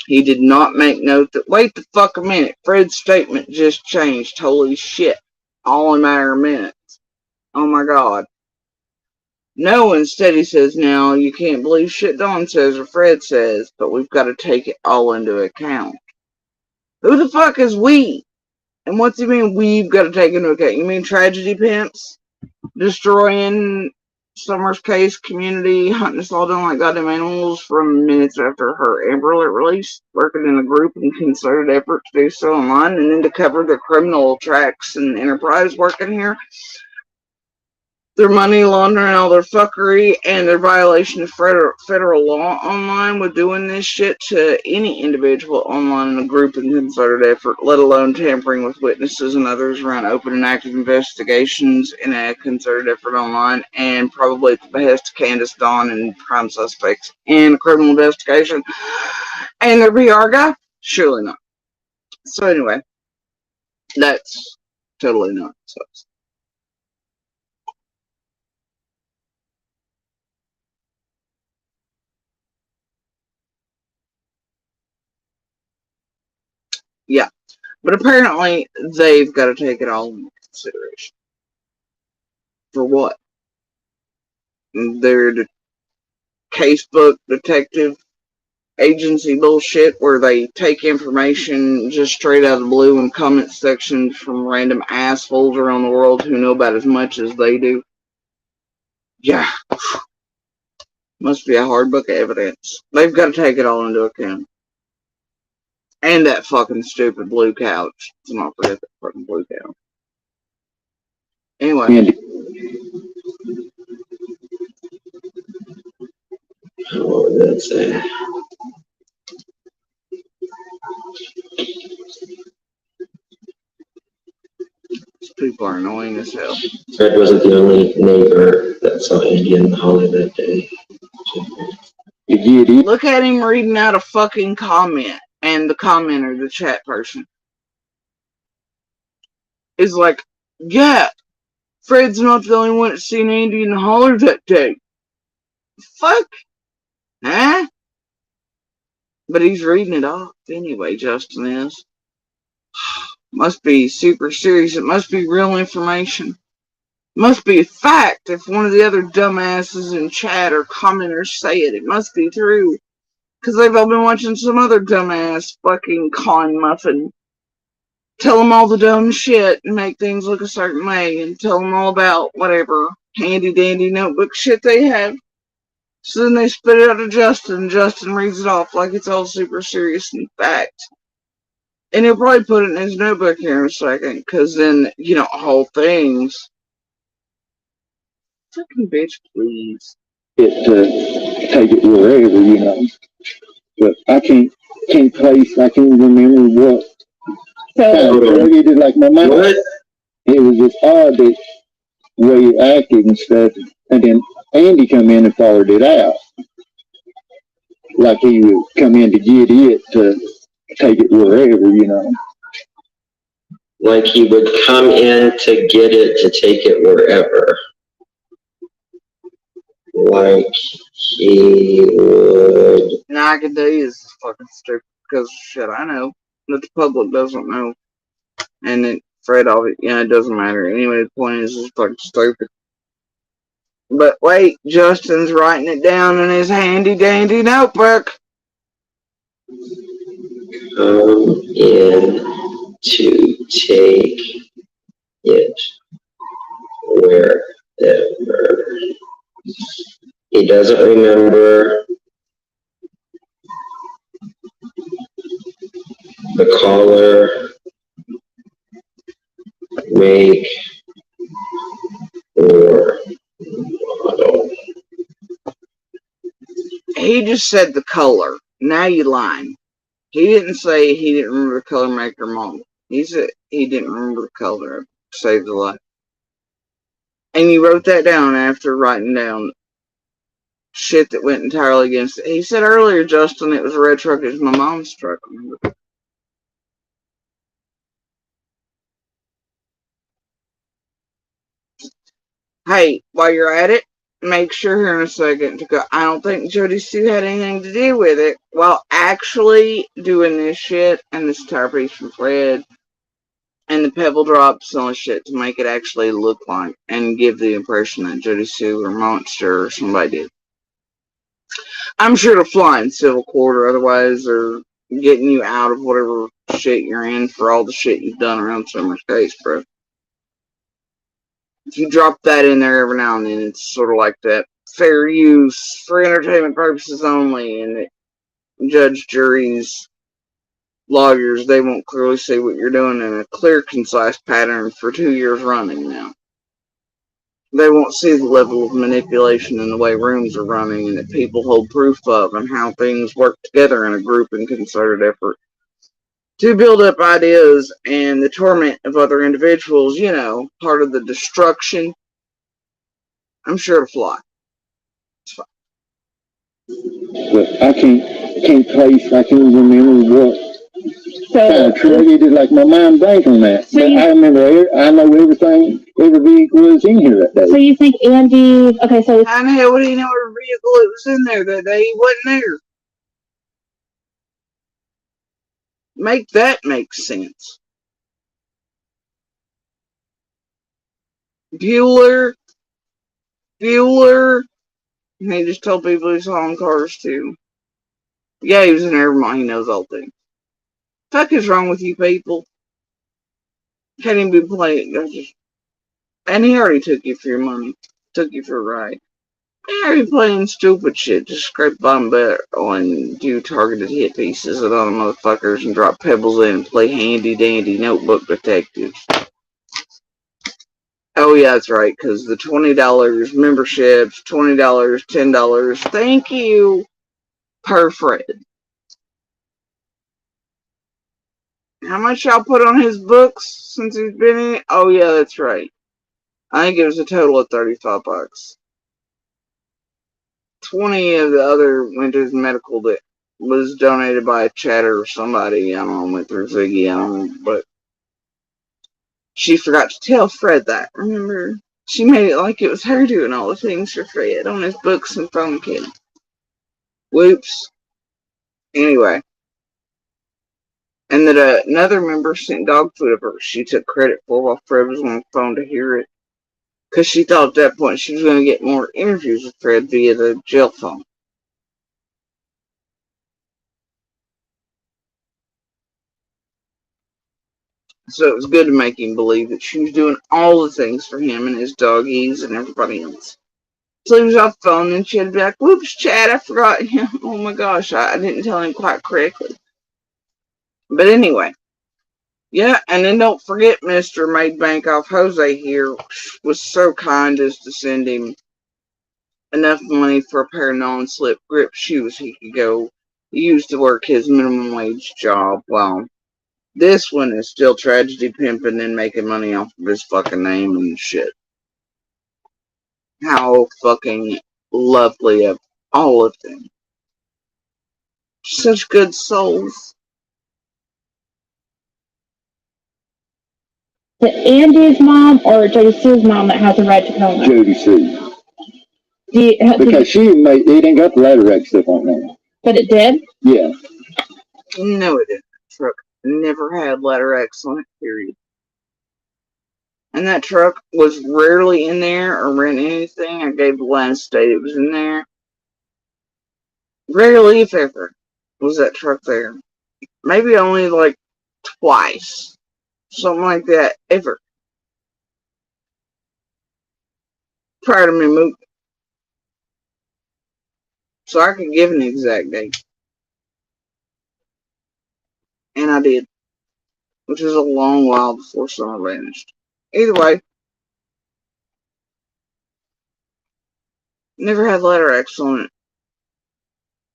He did not make note that, wait the fuck a minute, Fred's statement just changed. Holy shit. All in a matter of minutes. Oh my god. No, instead he says, now you can't believe shit Don says or Fred says, but we've got to take it all into account. Who the fuck is we? And what's he mean we've got to take into account? You mean tragedy pimps? Destroying Summer's case community, hunting us all down like goddamn animals from minutes after her Amber Alert release, working in a group and concerted effort to do so online, and then to cover the criminal tracks and enterprise working here. Their money laundering, all their fuckery, and their violation of federal law online with doing this shit to any individual online in a group and concerted effort, let alone tampering with witnesses and others around open and active investigations in a concerted effort online, and probably at the behest of Candace, Dawn, and prime suspects in a criminal investigation. And their PR guy? Surely not. So anyway, That's totally nonsense. Yeah, but apparently they've got to take it all into consideration. For what? Their casebook detective agency bullshit where they take information just straight out of the blue in comment sections from random assholes around the world who know about as much as they do. Yeah. Must be a hard book of evidence. They've got to take it all into account. And that fucking stupid blue couch. Let's not forget that fucking blue couch. Anyway. What would that say? These people are annoying as hell. Fred wasn't the only neighbor that saw Andy and Holly that day. Look at him reading out a fucking comment. And the commenter, the chat person, is like, yeah, Fred's not the only one that's seen Andy and Holly that day. Fuck. Huh? But he's reading it off anyway, Justin is. Must be super serious. It must be real information. Must be a fact if one of the other dumbasses in chat or commenters say it. It must be true. Because they've all been watching some other dumbass fucking con muffin. Tell them all the dumb shit and make things look a certain way. And tell them all about whatever handy dandy notebook shit they have. So then they spit it out to Justin. And Justin reads it off like it's all super serious and fact. And he'll probably put it in his notebook here in a second. Because then, you know, whole things. Fucking bitch, please. Take it wherever, you know. But I can't place, I can't remember what. It did like my mom. What? It was just odd the way you acted and stuff. And then Andy come in and followed it out. Like he would come in to get it to take it wherever, you know. Like he would come in to get it to take it wherever. Like he would. Now I can tell you this is fucking stupid because shit I know that the public doesn't know. And it, Fred, it doesn't matter. Anyway, the point is it's fucking stupid. But wait, Justin's writing it down in his handy dandy notebook. Come in to take it wherever. He doesn't remember the caller, make, or model. He just said the color. Now you lying. He didn't say he didn't remember the color, make, or model. He said he didn't remember the color. Saved a life. And you wrote that down after writing down shit that went entirely against it. He said earlier, Justin, it was a red truck. It was my mom's truck. Hey, while you're at it, make sure here in a second to go. I don't think Jody Sue had anything to do with it while actually doing this shit and this entire piece from Fred and the pebble drops and all this shit to make it actually look like and give the impression that Jody Sue or Monster or somebody did. I'm sure to fly in civil court or otherwise, or getting you out of whatever shit you're in for all the shit you've done around Summer's case, bro. If you drop that in there every now and then, it's sort of like that fair use for entertainment purposes only, and it, judge, juries, lawyers, they won't clearly see what you're doing in a clear, concise pattern for 2 years running now. They won't see the level of manipulation in the way rooms are running and that people hold proof of and how things work together in a group and concerted effort to build up ideas and the torment of other individuals, you know, part of the destruction. I'm sure to fly. It's fine. But I can't place, I can't remember what. kind of traded like my mind blank on that. So but I remember, I know everything, every vehicle was in here that day. So you think Andy? Okay, so How in the hell would he know what vehicle it was in there that day? He wasn't there. Make that make sense. Bueller. He just told people he saw in cars too. Yeah, he was in there. He knows all things. Fuck is wrong with you people? Can't even be playing. And he already took you for your money. Took you for a ride. He already playing stupid shit. Just scrape bottom bet on do targeted hit pieces at other motherfuckers and drop pebbles in and play handy dandy notebook detectives. Oh yeah, that's right, because the $20 memberships, $20, $10, thank you, per Fred. How much y'all put on his books since he's been in it? Oh yeah, that's right. I think it was a total of $35. 20 of the other went to his medical that was donated by a chatter or somebody. I don't know, went through Ziggy, I don't know, but she forgot to tell Fred that, remember? She made it like it was her doing all the things for Fred on his books and phone kit. Whoops. Anyway. And that another member sent dog food of her. She took credit for while Fred was on the phone to hear it. Because she thought at that point she was going to get more interviews with Fred via the jail phone. So it was good to make him believe that she was doing all the things for him and his doggies and everybody else. So he was off the phone and she had to be like, whoops, Chad, I forgot him. Oh my gosh, I didn't tell him quite correctly. But anyway. Yeah, and then don't forget Mr. Made Bank Off Jose here was so kind as to send him enough money for a pair of non-slip grip shoes he could go use to work his minimum wage job. Well, this one is still tragedy pimping and making money off of his fucking name and shit. How fucking lovely of all of them. Such good souls. the Andy's mom or Jody Sue's mom that has a red Tacoma? Jody Sue. Because she made, it ain't got the ladder rack stuff on there. But it did? Yeah. No, it didn't. Truck never had ladder X on it, period. And that truck was rarely in there or ran anything. I gave the last date it was in there. Rarely, if ever, was that truck there. Maybe only like twice. Something like that, ever. Prior to me moving. So I could give an exact date. And I did. Which was a long while before summer vanished. Either way. Never had letter X on it.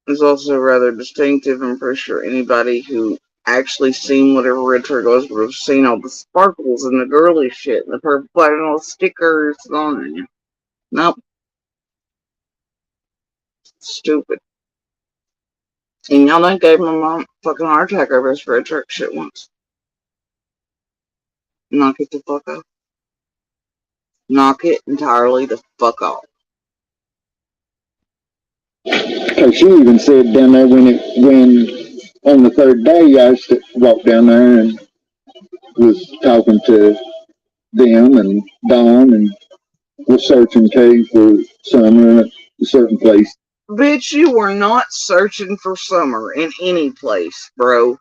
It's also rather distinctive. I'm pretty sure anybody who actually seen whatever red truck was would have seen all the sparkles and the girly shit and the purple light and all the stickers on it. Nope. Stupid. And y'all done gave my mom a fucking heart attack over this red truck shit once. Knock it the fuck off. Knock it entirely the fuck off. Because she even said down there when on the third day I walked down there and was talking to them and Don and was searching Kay for Summer at a certain place. Bitch, you were not searching for Summer in any place, bro.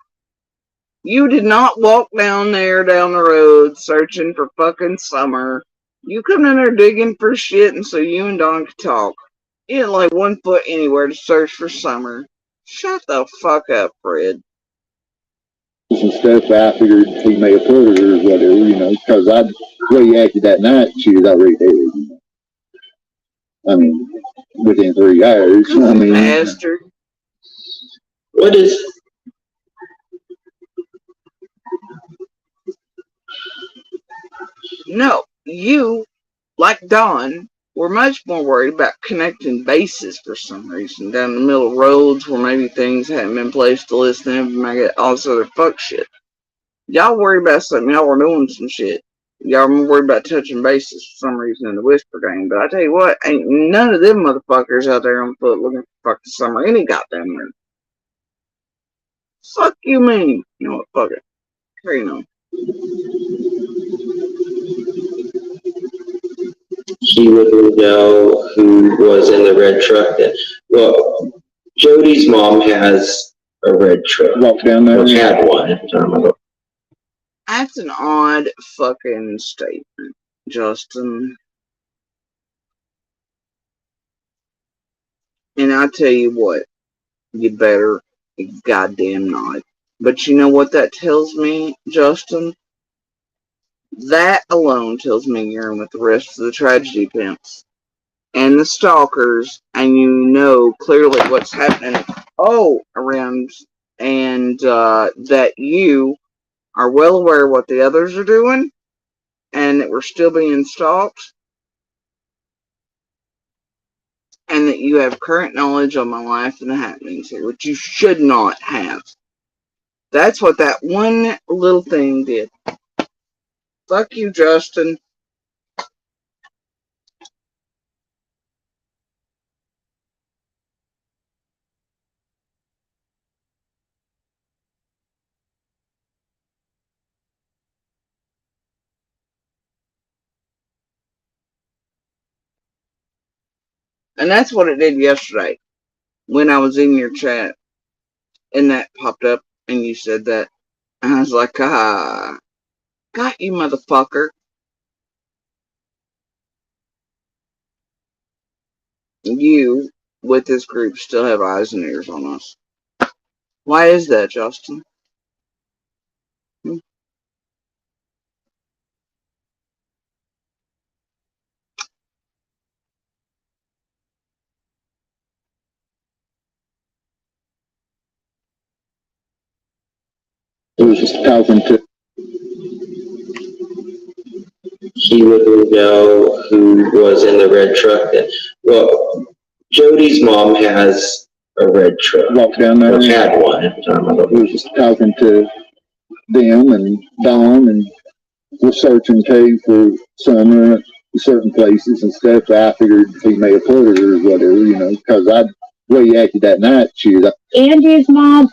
You did not walk down there down the road searching for fucking Summer. You come in there digging for shit and so you and Don could talk. You didn't lay one foot anywhere to search for Summer. Shut the fuck up, Fred. Some stuff I figured he may have put her or whatever, you know, because the way he acted that night, she was already dead. You know? I mean, within 3 hours. I mean, bastard. What is? No, you, like Don, We're much more worried about connecting bases for some reason down the middle of roads where maybe things haven't been placed to listen to and all this other fuck shit. Y'all worry about something, y'all were doing some shit. Y'all were worried about touching bases for some reason in the Whisper game. But I tell you what, ain't none of them motherfuckers out there on foot looking for fucking summer any goddamn minute. Fuck you mean? You know what, fuck it. Carry on. She wouldn't know who was in the red truck. Well, Jody's mom has a red truck. Walk down there. Had one at the time ago. That's an odd fucking statement, Justin. And I tell you what, you better goddamn not. But you know what that tells me, Justin? That alone tells me you're in with the rest of the tragedy pimps and the stalkers, and you know clearly what's happening around, and that you are well aware of what the others are doing, and that we're still being stalked, and that you have current knowledge of my life and the happenings here, which you should not have. That's what that one little thing did. Fuck you, Justin. And that's what it did yesterday when I was in your chat and that popped up and you said that. And I was like, got you, motherfucker. You, with this group, still have eyes and ears on us. Why is that, Justin? He was just talking to. She wouldn't know who was in the red truck. Well, Jody's mom has a red truck. Walk down there. Had one at the time ago. He was just talking to them and Don, and we're searching too for summer at certain places and stuff. I figured he may have put her or whatever, you know, because I way he acted that night. She was Andy's mom.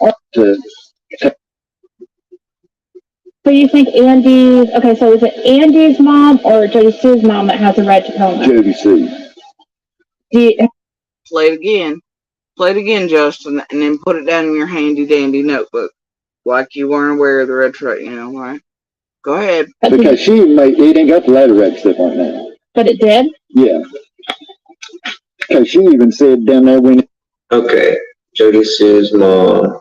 So you think Andy's, okay, so is it Andy's mom or Jody Sue's mom that has a red Tacoma? Jody Sue. Play it again. Play it again, Justin, and then put it down in your handy dandy notebook. Like you weren't aware of the red truck, you know, right? Go ahead. Because she it ain't got the ladder red stuff on that. But it did? Yeah. Because she even said down there when. Okay, Jody Sue's mom,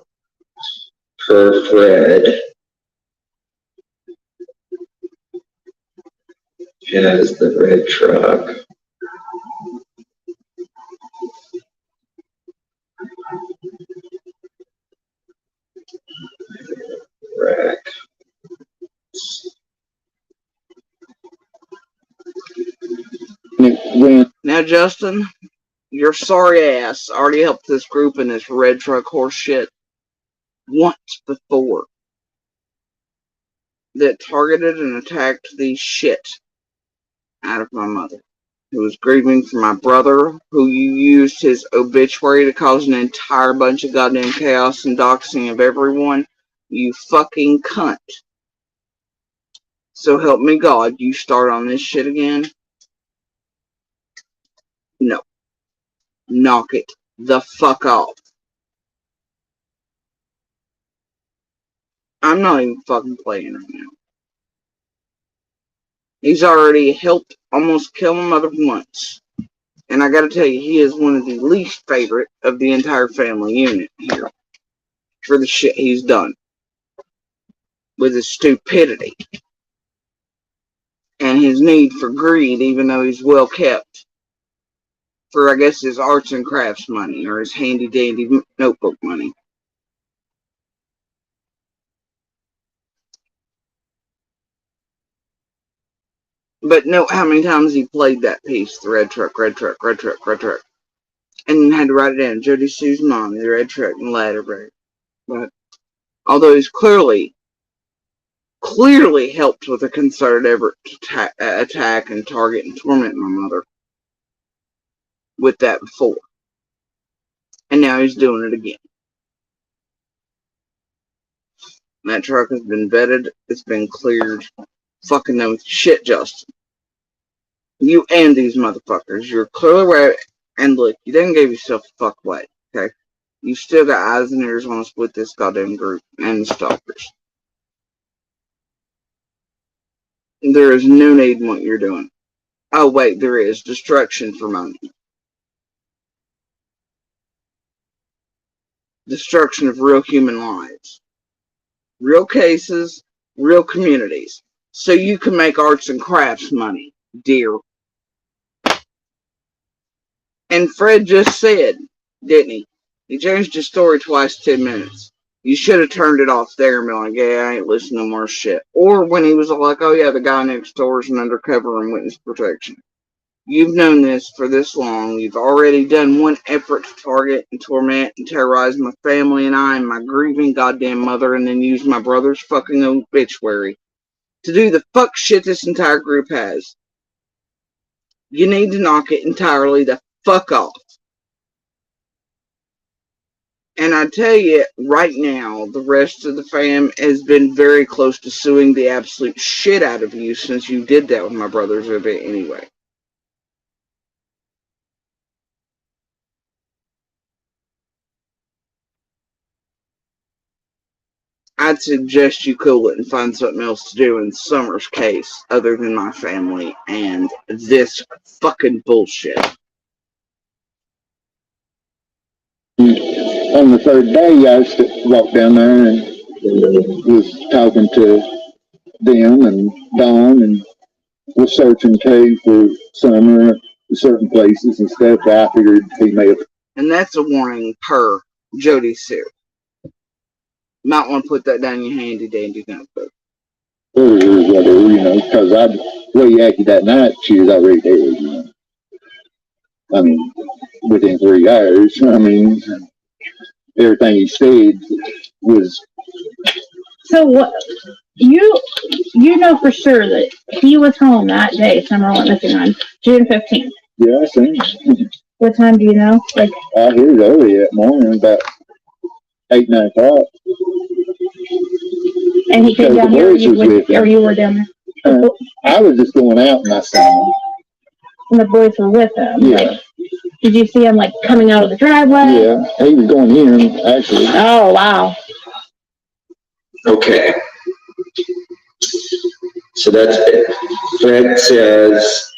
her Fred, has the red truck. Rack. Now, Justin, your sorry ass already helped this group in this red truck horse shit once before that targeted and attacked the shit out of my mother, who was grieving for my brother, who you used his obituary to cause an entire bunch of goddamn chaos and doxing of everyone. You fucking cunt. So help me God, you start on this shit again? No. Knock it the fuck off. I'm not even fucking playing right now. He's already helped almost kill my mother once. And I gotta tell you, he is one of the least favorite of the entire family unit here for the shit he's done. With his stupidity. And his need for greed, even though he's well kept. For, I guess, his arts and crafts money, or his handy dandy notebook money. But note how many times he played that piece, the red truck, red truck, red truck, red truck. And had to write it down. Jody Sue's mom, the red truck, and ladder. But although he's clearly helped with a concerted effort to attack and target and torment my mother with that before. And now he's doing it again. That truck has been vetted. It's been cleared. Fucking no shit, Justin. You and these motherfuckers. You're clearly right. And look, you didn't give yourself a fuck away, okay? You still got eyes and ears on us with this goddamn group and the stalkers. There is no need in what you're doing. Oh, wait, there is. Destruction for money. Destruction of real human lives. Real cases, real communities. So you can make arts and crafts money, dear. And Fred just said, didn't he? He changed his story twice 10 minutes. You should have turned it off there and been like, yeah, I ain't listening to more shit. Or when he was like, oh yeah, the guy next door is an undercover and witness protection. You've known this for this long. You've already done one effort to target and torment and terrorize my family and I and my grieving goddamn mother, and then use my brother's fucking obituary to do the fuck shit this entire group has. You need to knock it entirely the fuck off. And I tell you, right now, the rest of the fam has been very close to suing the absolute shit out of you since you did that with my brother's event anyway. I'd suggest you cool it and find something else to do in Summer's case other than my family and this fucking bullshit. On the third day, I walked down there and was talking to them and Don, and was searching too for Summer at certain places and stuff. I figured he may have. And that's a warning per Jody Sue. Might want to put that down in your handy dandy notebook. Or whatever, you know, because the way he acted that night, she was already dead, you know. I mean, within 3 hours. I mean, everything he said was. So what? You know for sure that he was home that day. Summer went missing on June 15th. Yeah, I seen him. What time do you know? Like I heard it early that morning, about 8, 9 o'clock. And he came down here, or you were down there? I was just going out and I saw him. And the boys were with him? Yeah. Like, did you see him, like, coming out of the driveway? Yeah, he was going in, actually. Oh, wow. Okay. So that's it. Fred says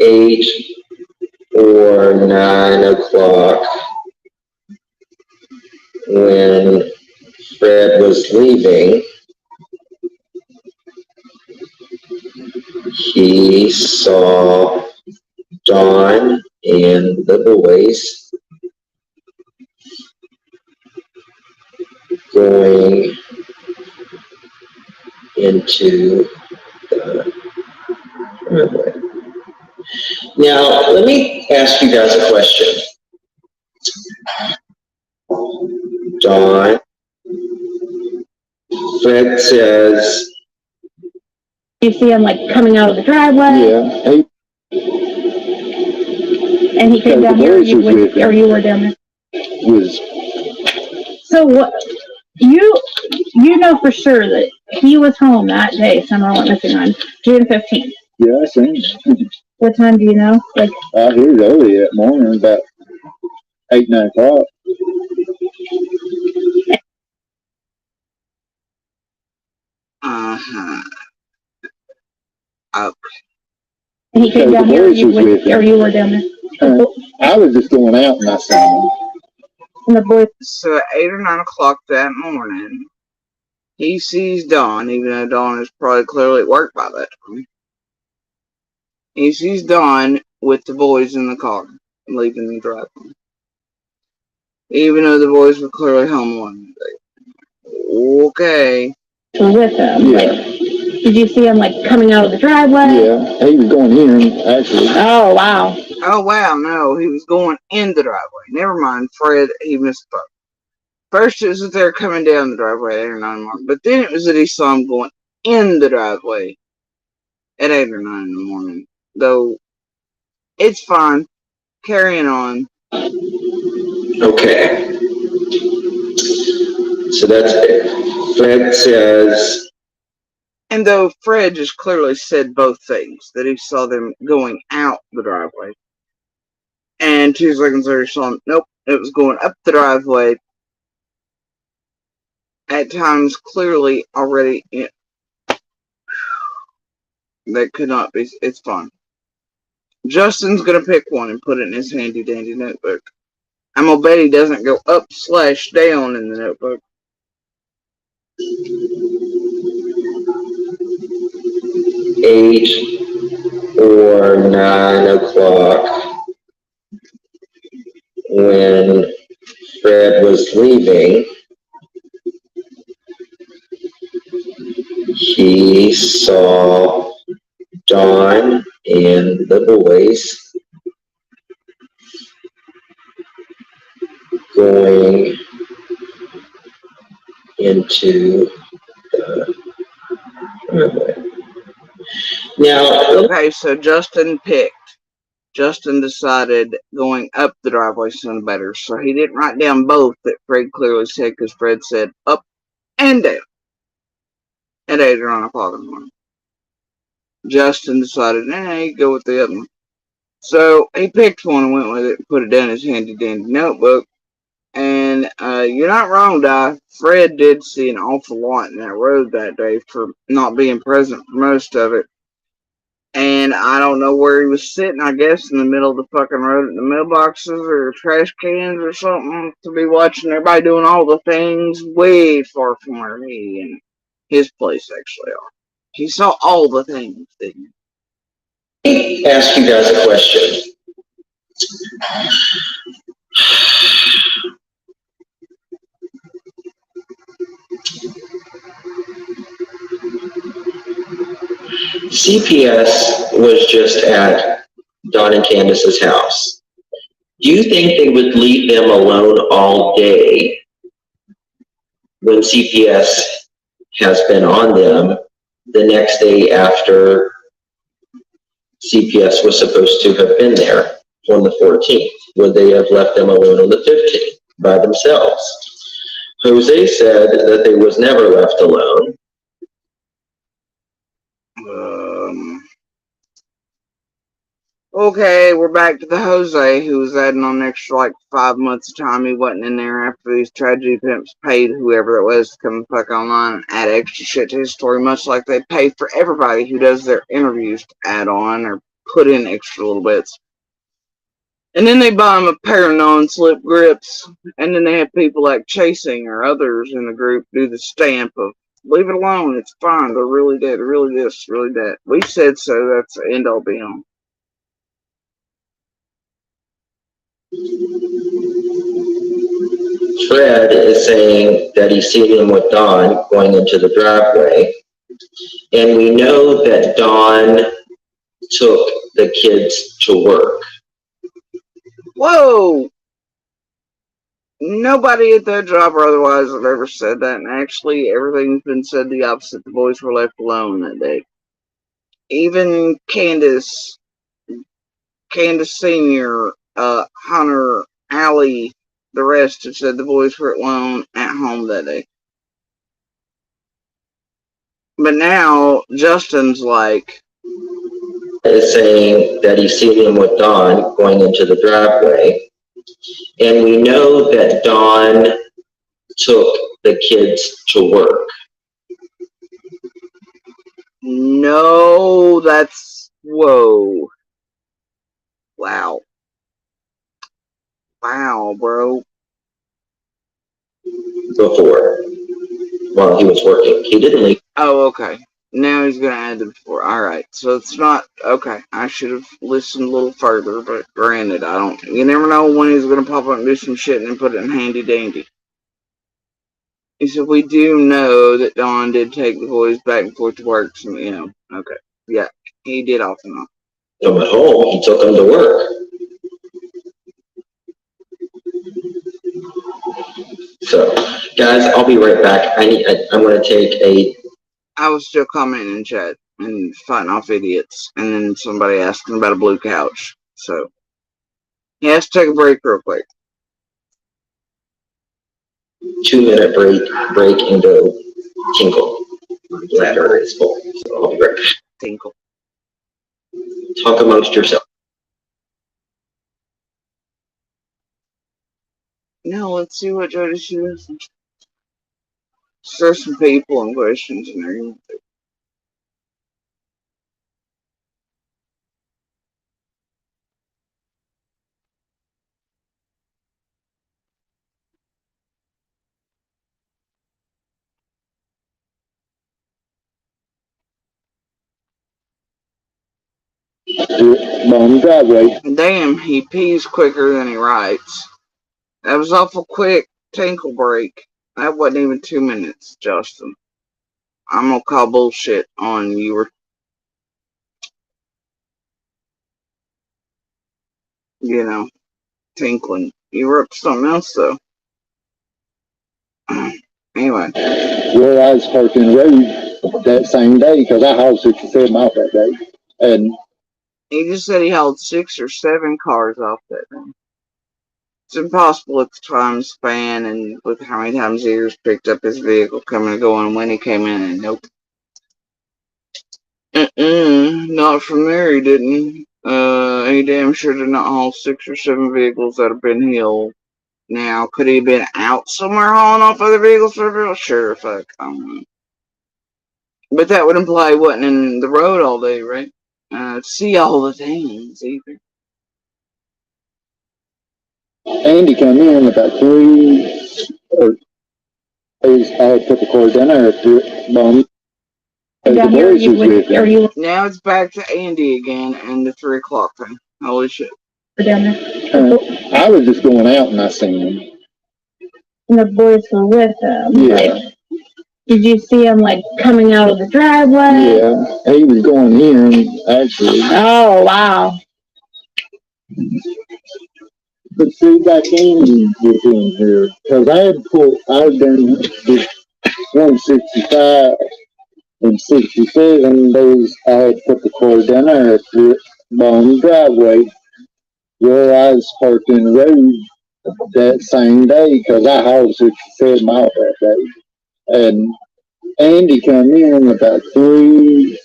8 or 9 o'clock when Fred was leaving. He saw Dawn and the boys going into the driveway. Now, let me ask you guys a question. Dawn, Fred says, you see him, like, coming out of the driveway? Yeah. And he came down here, or you were down there? Was. So what? You know for sure that he was home that day. Summer went missing on June 15th. Yeah, I seen him. What time do you know? Like I heard it early that morning, about 8, 9 o'clock. And he came down here, or you were down there? I was just going out and I saw him. And the boys. So at 8 or 9 o'clock that morning, he sees Dawn, even though Dawn is probably clearly at work by that time. He sees Dawn with the boys in the car, leaving the driveway. Even though the boys were clearly home alone. Okay. with him? Yeah. Like, did you see him like coming out of the driveway? Yeah, he was going in, actually. Oh, wow. Oh, wow, no, he was going in the driveway. Never mind, Fred, he misspoke. First, it was that they were coming down the driveway at 8 or 9 in the morning, but then it was that he saw him going in the driveway at 8 or 9 in the morning. Though, it's fine. Carrying on. Okay. So that's it. Fred says, And though Fred just clearly said both things, that he saw them going out the driveway. And 2 seconds later, he saw him, nope, it was going up the driveway. At times, clearly already, that could not be, it's fine. Justin's gonna pick one and put it in his handy dandy notebook. I'm gonna bet he doesn't go up/down in the notebook. 8 or 9 o'clock when Fred was leaving, he saw Dawn and the boys going into the driveway. Now, okay, so Justin picked. Justin decided going up the driveway sounded better, so he didn't write down both that Fred clearly said, because Fred said up and down at 8 or 9 o'clock in the morning. Justin decided, go with the other one. So he picked one and went with it and put it down in his handy dandy notebook. And you're not wrong, Di. Fred did see an awful lot in that road that day for not being present for most of it. And I don't know where he was sitting, I guess in the middle of the fucking road in the mailboxes or trash cans or something, to be watching everybody doing all the things way far from where he and his place actually are. He saw all the things, didn't he? Let me ask you guys a question. CPS was just at Don and Candace's house. Do you think they would leave them alone all day when CPS has been on them the next day after CPS was supposed to have been there on the 14th? Would they have left them alone on the 15th by themselves? Jose said that they was never left alone. Okay, we're back to the Jose, who was adding on an extra like 5 months of time. He wasn't in there after these tragedy pimps paid whoever it was to come back online and add extra shit to his story, much like they pay for everybody who does their interviews to add on or put in extra little bits. And then they buy them a pair of non-slip grips, and then they have people like Chasing or others in the group do the stamp of, leave it alone, it's fine, they're really dead, really this, really that. We said so, that's the end all be on. Fred is saying that he's seen him with Dawn going into the driveway. And we know that Dawn took the kids to work. Whoa! Nobody at that job or otherwise have ever said that, and actually everything's been said the opposite. The boys were left alone that day. Even Candace Senior, Hunter, Allie, the rest have said the boys were alone at home that day. But now Justin's like, is saying that he's seen him with Dawn going into the driveway. And we know that Dawn took the kids to work. no, that's, whoa. Wow. Wow, bro. Before, while he was working. He didn't leave. Oh, okay. Now he's gonna add the before. Alright, so it's not, okay. I should have listened a little further, but granted, you never know when he's gonna pop up and do some shit and then put it in handy dandy. He said, we do know that Don did take the boys back and forth to work. So, okay. Yeah, he did off and on. No, at home, he took them to work. So, guys, I'll be right back. I'm going to take a... I was still commenting in chat and fighting off idiots. And then somebody asking about a blue couch. So, he has to take a break real quick. 2-minute break and go tinkle. Bladder is full. So I'll be right back. Tinkle. Talk amongst yourselves. Now, let's see what Jody is. There's some people and questions in there. Long driveway. Damn, he pees quicker than he writes. That was awful quick. Tinkle break. That wasn't even 2 minutes, Justin. I'm gonna call bullshit on you. Were, tinkling. You were up to something else, though. Anyway. Well, I was parked in the road that same day because I hauled 67 off that day. And he just said he hauled 6 or 7 cars off that day. It's impossible at the time span and with how many times Ears picked up his vehicle coming and going when he came in, and nope. Not from there he didn't. He damn sure did not haul 6 or 7 vehicles that have been healed. Now, could he have been out somewhere hauling off other vehicles for a real? Sure, fuck, I don't know. But that would imply he wasn't in the road all day, right? See all the things, either. Andy came in about 3, or I put the cord down there to it. Now it's back to Andy again and the 3 o'clock thing. Holy shit. I was just going out and I seen him. And the boys were with him. Yeah. Like, did you see him like coming out of the driveway? Yeah, he was going in actually. Oh wow. But see, back Andy was in here because I had done the 165 and 67 days. I had put the car down there at the bottom driveway where I was parked in the road that same day because I hauled 67 miles that day. And Andy came in about 3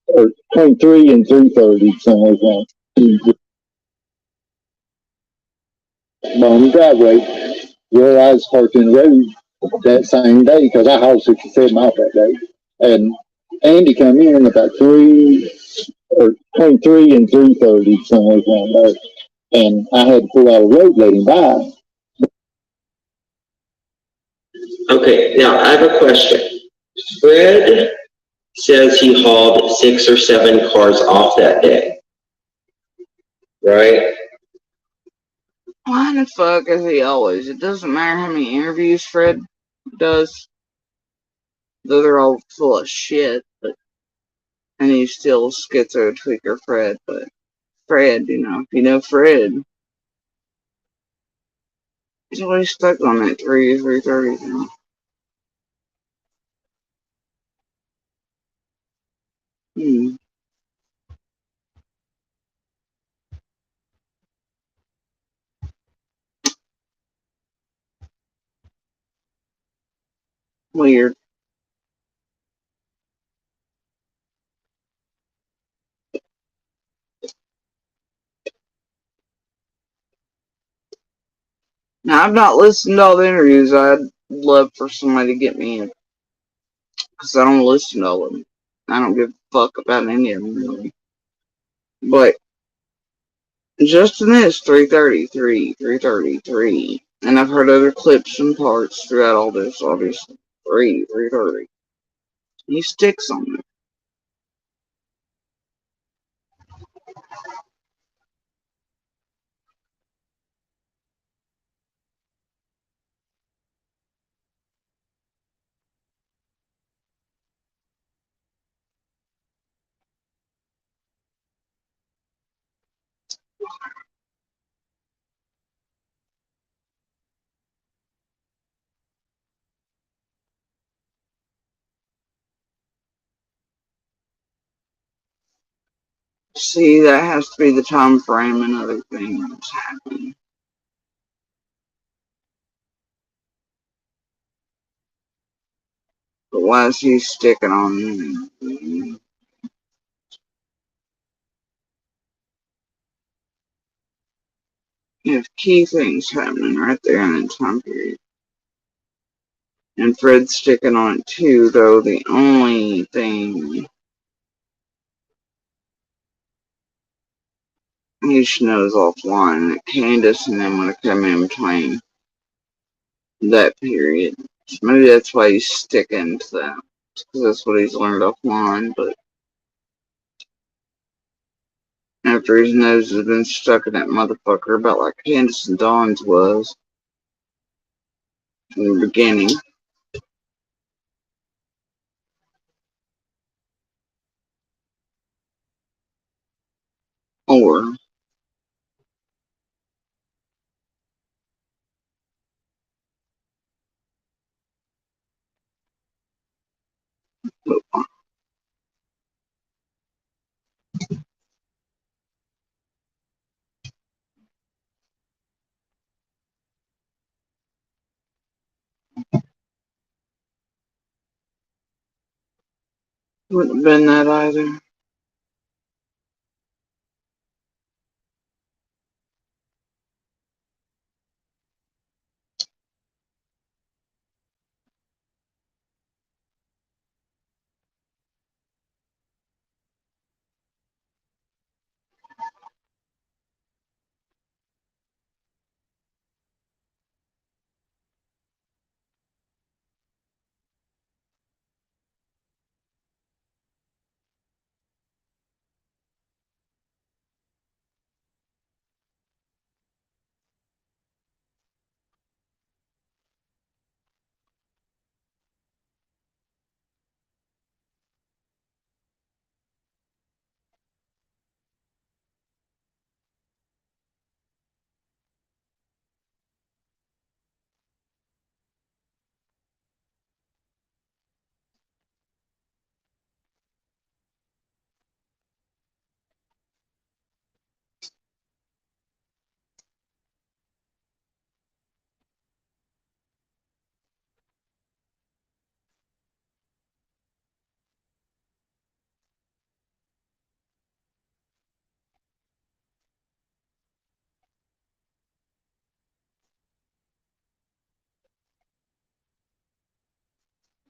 or between 3 and 3:30, somewhere like that. Bottom driveway where I was parked in the road that same day because I hauled 67 miles that day. And Andy came in about 3 or between 3 and 3:30, somewhere like that. And I had to pull out a road, let him by. Okay, now I have a question. Fred says he hauled 6 or 7 cars off that day, right? Why the fuck is he always? It doesn't matter how many interviews Fred does, though they're all full of shit, and he's still schizo tweaker Fred, but Fred, if you know Fred, he's always stuck on that 3:30 thing. Weird. Now, I've not listened to all the interviews. I'd love for somebody to get me in, because I don't listen to all of them. I don't give a fuck about any of them, really. But just in this 3:33, 3:33, and I've heard other clips and parts throughout all this, obviously. 3:30. He sticks on it. See, that has to be the time frame and other things happening. But why is he sticking on me? You have key things happening right there in the time period. And Fred's sticking on it too, though the only thing he should know is offline that Candace and them would have come in between that period. So maybe that's why he's sticking to that. Because that's what he's learned offline, but after his nose has been stuck in that motherfucker about like Candace and Dawn's was in the beginning. Or wouldn't have been that either.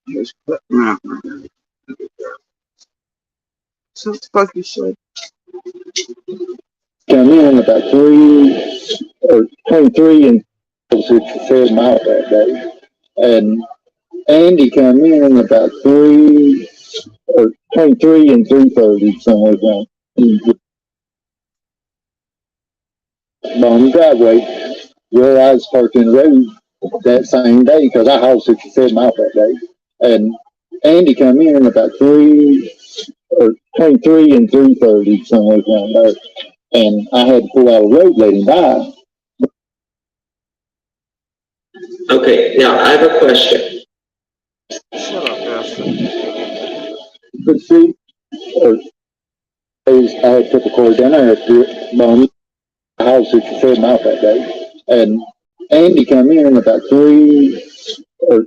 Just put him out. So what the fuck you said? Come in about 23 and 7 miles that day. And Andy come in about 23 and 3:30 somewhere down on the driveway where I was parked in the road that same day because I hauled 67 miles that day. And Andy come in about 23 and 3:30 somewhere down there. And I had to pull out a road, let him by. Okay, now I have a question. Shut up, Dustin. But see, I had took a car down there after my house 67 miles that day. And Andy come in about or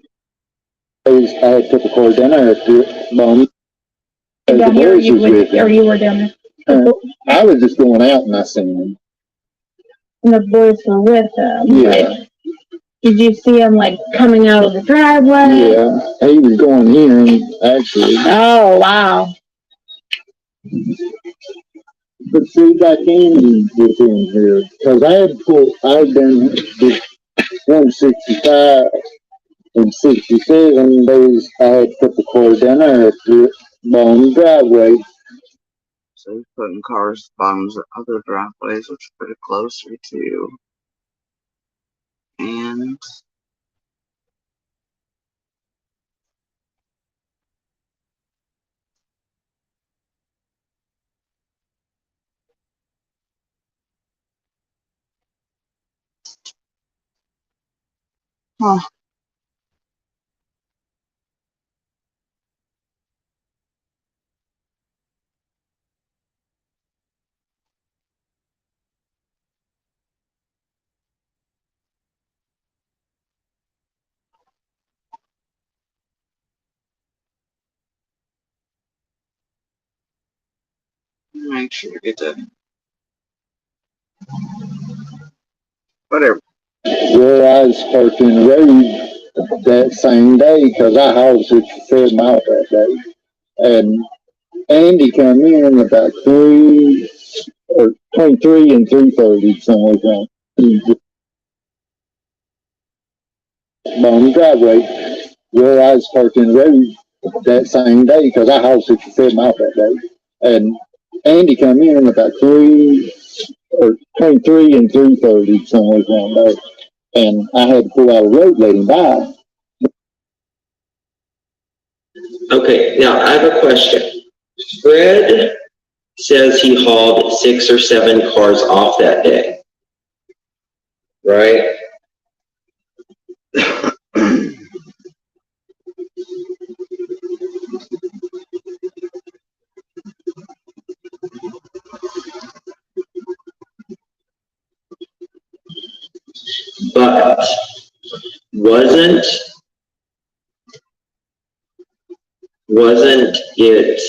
I had took a car down there after my Down here, or you were down there? I was just going out and I seen him. And the boys were with him. Yeah. Like, did you see him like coming out of the driveway? Yeah, he was going in actually. Oh wow. But see, back in with him here, because I had done the 165 and 67 days. I had put the car down there after on the driveway. So he's putting cars bottoms of other driveways, which are pretty closer to. And Huh. Make sure to get that. Whatever. Where I was parked in the road that same day because I hauled 67 miles that day. And Andy come in about 3 or between 3 and 3:30, somewhere like that. He was on the driveway where I was parked in the road that same day because I hauled 67 miles that day. And Andy come in about 3 or between 3 and 3:30, somewhere around there. And I had to pull out a road, let him by. Okay, now I have a question. Fred says he hauled 6 or 7 cars off that day, right? But wasn't it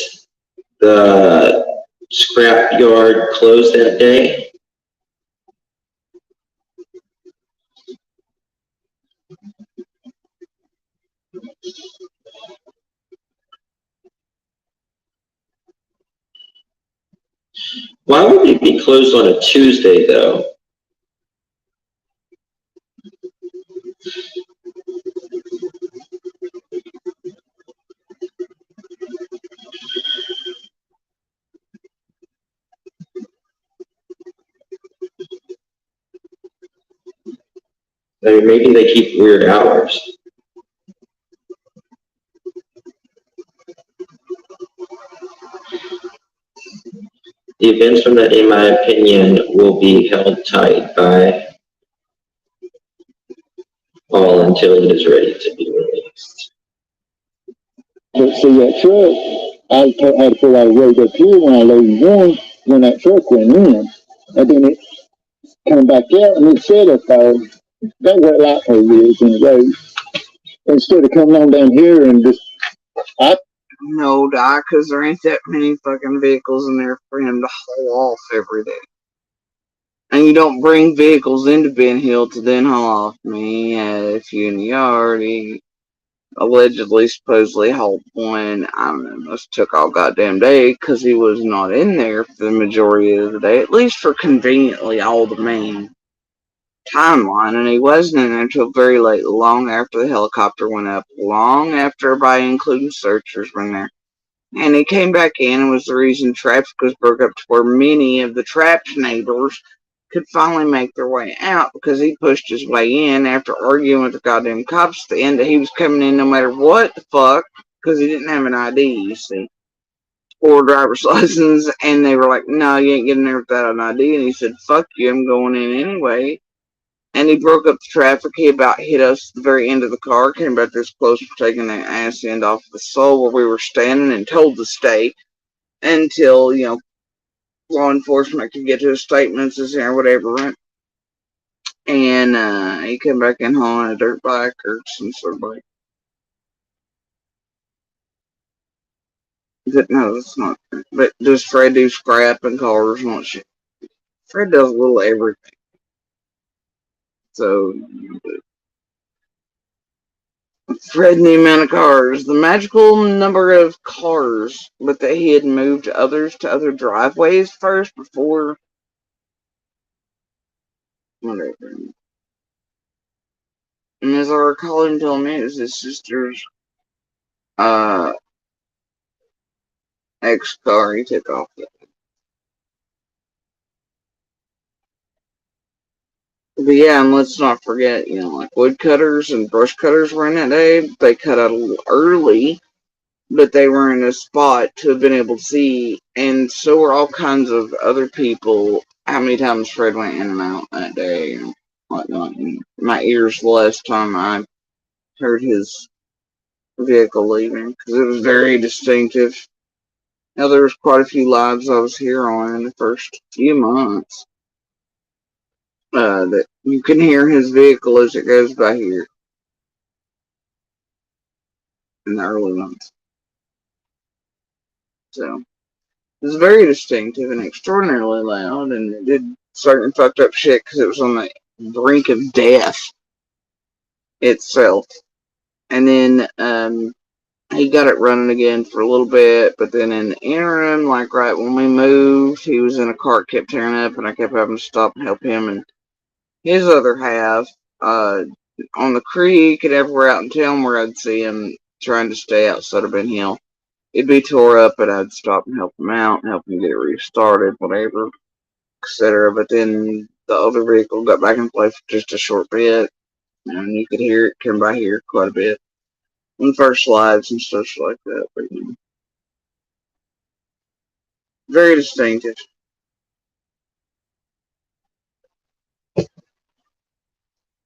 the scrap yard closed that day? Why would it be closed on a Tuesday though? I mean, maybe they keep weird hours. The events from that day, in my opinion, will be held tight by all until it is ready to be released. But see that truck, I had to pull out a road up here when I loaded one, when that truck went in. And then it came back out and it said up there, that where light pole is in the road. Instead of coming on down here and just, No, Doc, because there ain't that many fucking vehicles in there for him to haul off every day. And you don't bring vehicles into Ben Hill to then haul off. Me, if you in the yard, he allegedly, supposedly hauled one. I don't know, must took all goddamn day because he was not in there for the majority of the day, at least for conveniently all the main timeline. And he wasn't in there until very late, long after the helicopter went up, long after everybody, including searchers, were in there. And he came back in and was the reason traffic was broke up to where many of the trapped neighbors could finally make their way out because he pushed his way in after arguing with the goddamn cops at the end that he was coming in no matter what the fuck because he didn't have an ID, you see, or a driver's license. And they were like, no, you ain't getting there without an ID. And he said, fuck you, I'm going in anyway. And he broke up the traffic. He about hit us at the very end of the car. Came back this close for taking the ass end off the soul where we were standing and told to stay until, law enforcement could get to his statements or whatever. Right? And he came back in hauling a dirt bike or some sort of bike. But no, that's not. But does Fred do scrap and cars and all shit? Fred does a little everything. So Fred knew amount of cars, the magical number of cars, but that he had moved others to other driveways first before whatever. And as I recall him telling me, it was his sister's ex car he took off with. But yeah, and let's not forget, like woodcutters and brush cutters were in that day. They cut out a little early, but they were in a spot to have been able to see, and so were all kinds of other people. How many times Fred went in and out that day? whatnot in my ears the last time I heard his vehicle leaving, because it was very distinctive. Now, there was quite a few lives I was here on in the first few months that you can hear his vehicle as it goes by here in the early months. So it was very distinctive and extraordinarily loud, and it did certain fucked up shit because it was on the brink of death itself. And then he got it running again for a little bit, but then in the interim, like right when we moved, he was in a cart, kept tearing up, and I kept having to stop and help him and his other half on the creek and everywhere out in town where I'd see him trying to stay outside of Ben Hill. It'd be tore up, but I'd stop and help him out and help him get it restarted, whatever, etc. But then the other vehicle got back in play for just a short bit, and you could hear it come by here quite a bit on first slides and stuff like that. But, you know, very distinctive.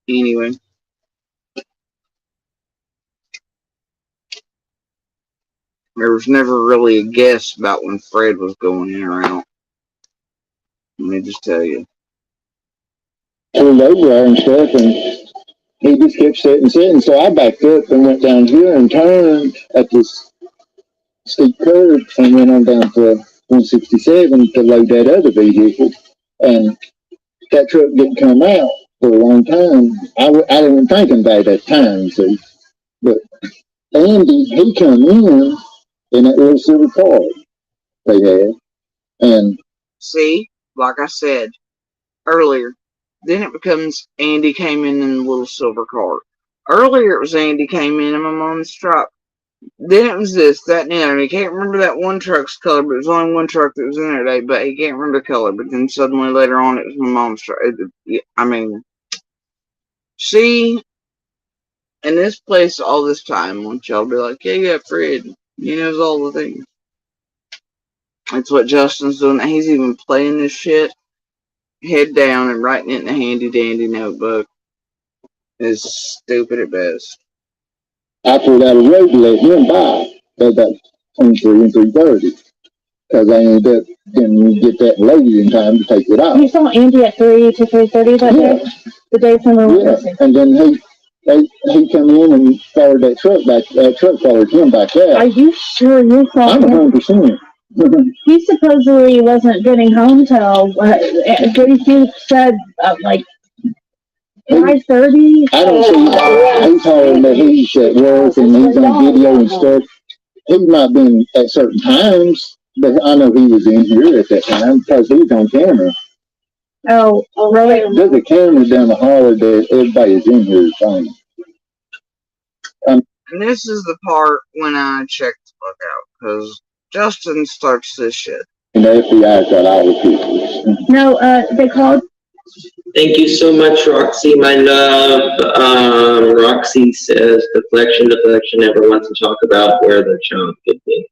Anyway, there was never really a guess about when Fred was going in or out. Let me just tell you. Pulled over there and stuff, and he just kept sitting. So I backed up and went down here and turned at this steep curve and went on down to 167 to load that other vehicle. And that truck didn't come out for a long time. I didn't think about it at that time, see. But Andy, he come in that little silver car they had. And see, like I said earlier, then it becomes Andy came in the little silver car. Earlier it was Andy came in my mom's truck. Then it was this, that, and the other. He can't remember that one truck's color, but it was only one truck that was in there today, but he can't remember the color. But then suddenly later on it was my mom's truck. I mean, see, in this place all this time, won't y'all be like, yeah, Fred, he knows all the things. That's what Justin's doing. He's even playing this shit head down and writing it in a handy dandy notebook. Is stupid at best. I pulled out a road to let him by at about 23 and 3:30 because I ended up didn't get that lady in time to take it out. You saw Andy at 3 to 3:30 that day? The day summer was missing. And then he come in and followed that truck back. That truck followed him back out. Are you sure you saw him? I'm 100%. He supposedly wasn't getting home till, JC said, like, 5:30. I don't see. He's hollering that he's at work and he's on video and stuff. He might have been at certain times, but I know he was in here at that time because he's on camera. Oh, really? There's a camera down the hall that everybody is in here saying. And this is the part when I check the fuck out, because Justin starts this shit. And the FBI got all the pictures. No, they called. Thank you so much, Roxy, my love. Roxy says deflection never wants to talk about where the child could be.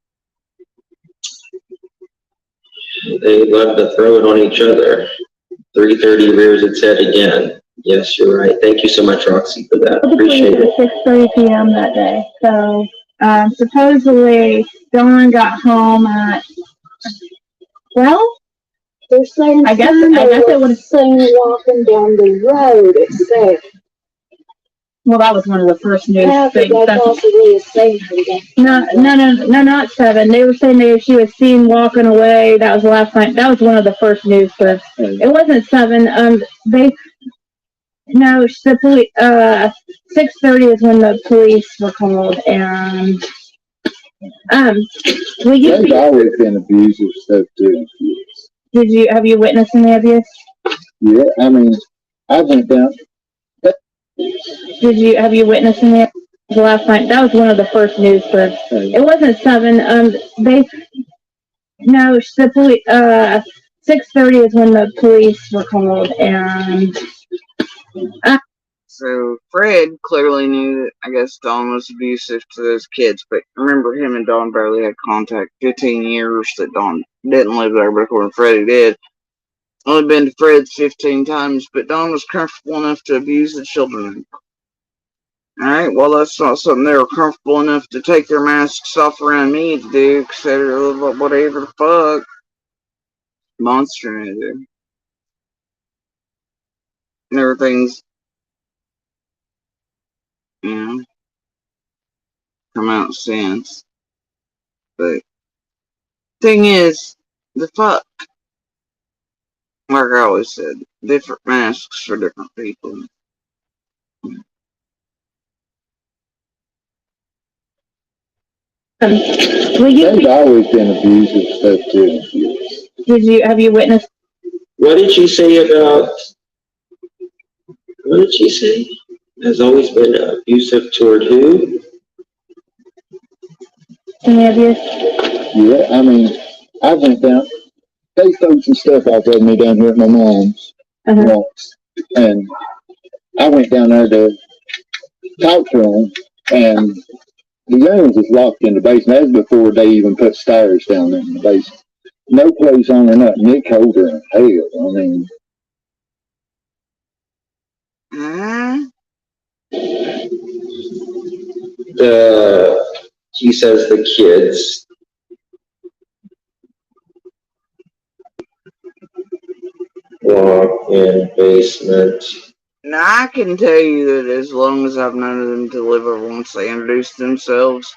They love to throw it on each other. 3:30 rears its head again. Yes, you're right. Thank you so much, Roxy, for that. Appreciate it. 6:30 p.m. that day. So supposedly Dawn got home at, well, They're saying I guess it was seen walking down the road at 7. Well, that was one of the first news things. No, not 7. They were saying she was seen walking away. That was the last night. That was one of the first news clips. It wasn't 7. The police. 6:30 is when the police were called, and There's always been abusive stuff too. Have you witnessed any abuse? Yeah, I mean, I went down. Have you witnessed any abuse? Last night? That was one of the first news clips. It wasn't 7. The police. 6:30 is when the police were called, and so Fred clearly knew that, I guess, Dawn was abusive to those kids, but remember, him and Dawn barely had contact. 15 years that Dawn didn't live there, but according to Freddie did. Only been to Fred's 15 times, but Dawn was comfortable enough to abuse the children. Alright, well, that's not something they were comfortable enough to take their masks off around me to do, because they're whatever the fuck monster to do. And everything's, you know, come out since. But thing is, the fuck, like I always said, different masks for different people. They've always been abusive stuff too. Have you witnessed? What did she say about, what did she say? Has always been abusive toward who? Any of you? Yeah, I mean, I went down, they threw some stuff off of me down here at my mom's once, and I went down there to talk to them, and the youngins was locked in the basement. That was before they even put stairs down there in the basement. No place on or nothing. It colder than hell. I mean, He says the kids. Walk in basement. Now, I can tell you that as long as I've known them to live over once they introduce themselves,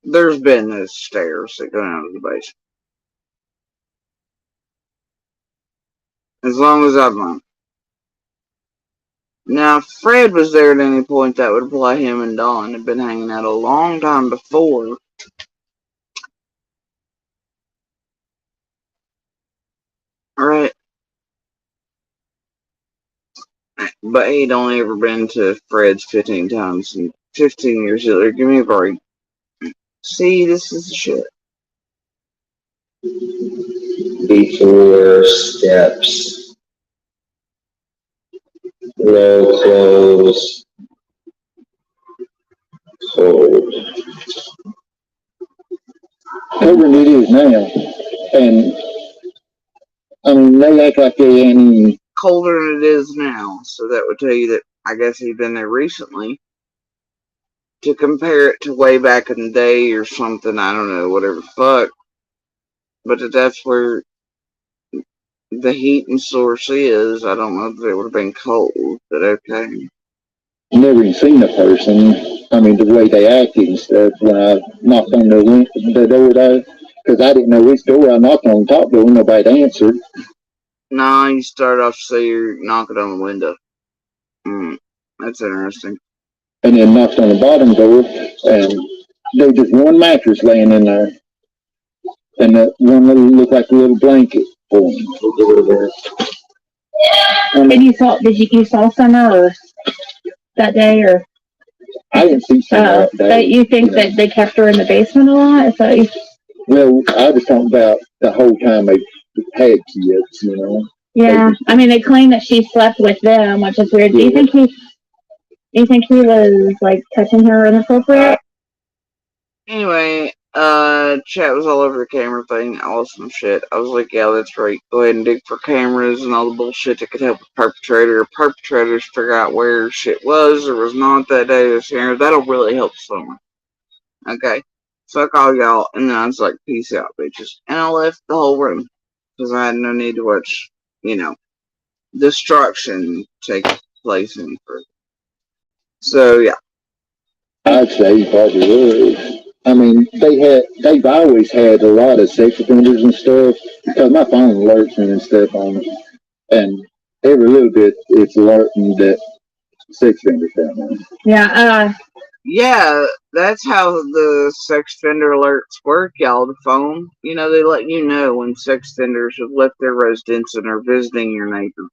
there's been those stairs that go down to the basement. As long as I've known. Now, if Fred was there at any point, that would apply. Him and Dawn had been hanging out a long time before. Alright. But he'd only ever been to Fred's 15 times in 15 years. Give me a break. See, this is the shit. Before steps. Low clothes. Cold. however it is now, and I mean, they act like they ain't even colder than it is now, so that would tell you that I guess he'd been there recently. To compare it to way back in the day or something, I don't know, whatever the fuck. But that's where the heating source is. I don't know if it would have been cold, but okay. never even seen a person. I mean, the way they acted and stuff when I knocked on the door there, because I didn't know which door I knocked on the top door, nobody answered. Nah, you start off so you're knocking on the window. That's interesting. And then knocked on the bottom door, and there was just one mattress laying in there, and that one little looked like a little blanket for him. And you saw Summer that day, or? I didn't see Summer that day. You think that they kept her in the basement a lot? Is that you? Well, I was talking about the whole time they had kids, you know. Yeah, I mean, they claim that she slept with them, which is weird. Yeah. Do you think he was like touching her inappropriate? Anyway, chat was all over the camera thing. I lost some shit. I was like, yeah, that's right. Go ahead and dig for cameras and all the bullshit that could help the perpetrator or perpetrators figure out where shit was or was not that day this year. That'll really help someone. Okay. Fuck all y'all. And then I was like, peace out, bitches. And I left the whole room. Because I had no need to watch, you know, destruction take place in further. So, yeah. I'd say he probably would. I mean, they've always had a lot of sex offenders and stuff, because my phone alerts me and stuff on it. And every little bit, it's alerting that sex offenders down there. Yeah, yeah, that's how the sex offender alerts work, y'all. The phone, you know, they let you know when sex offenders have left their residence and are visiting your neighbors.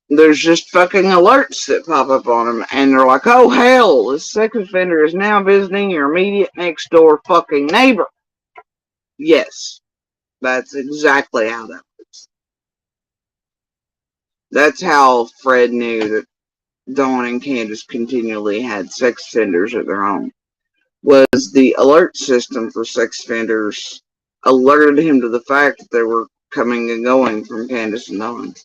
There's just fucking alerts that pop up on them, and they're like, oh hell, this sex offender is now visiting your immediate next door fucking neighbor. Yes, that's exactly how that works. That's how Fred knew that Dawn and Candace continually had sex offenders at their home. Was the alert system for sex offenders alerted him to the fact that there were coming and going from Candace and Dawn.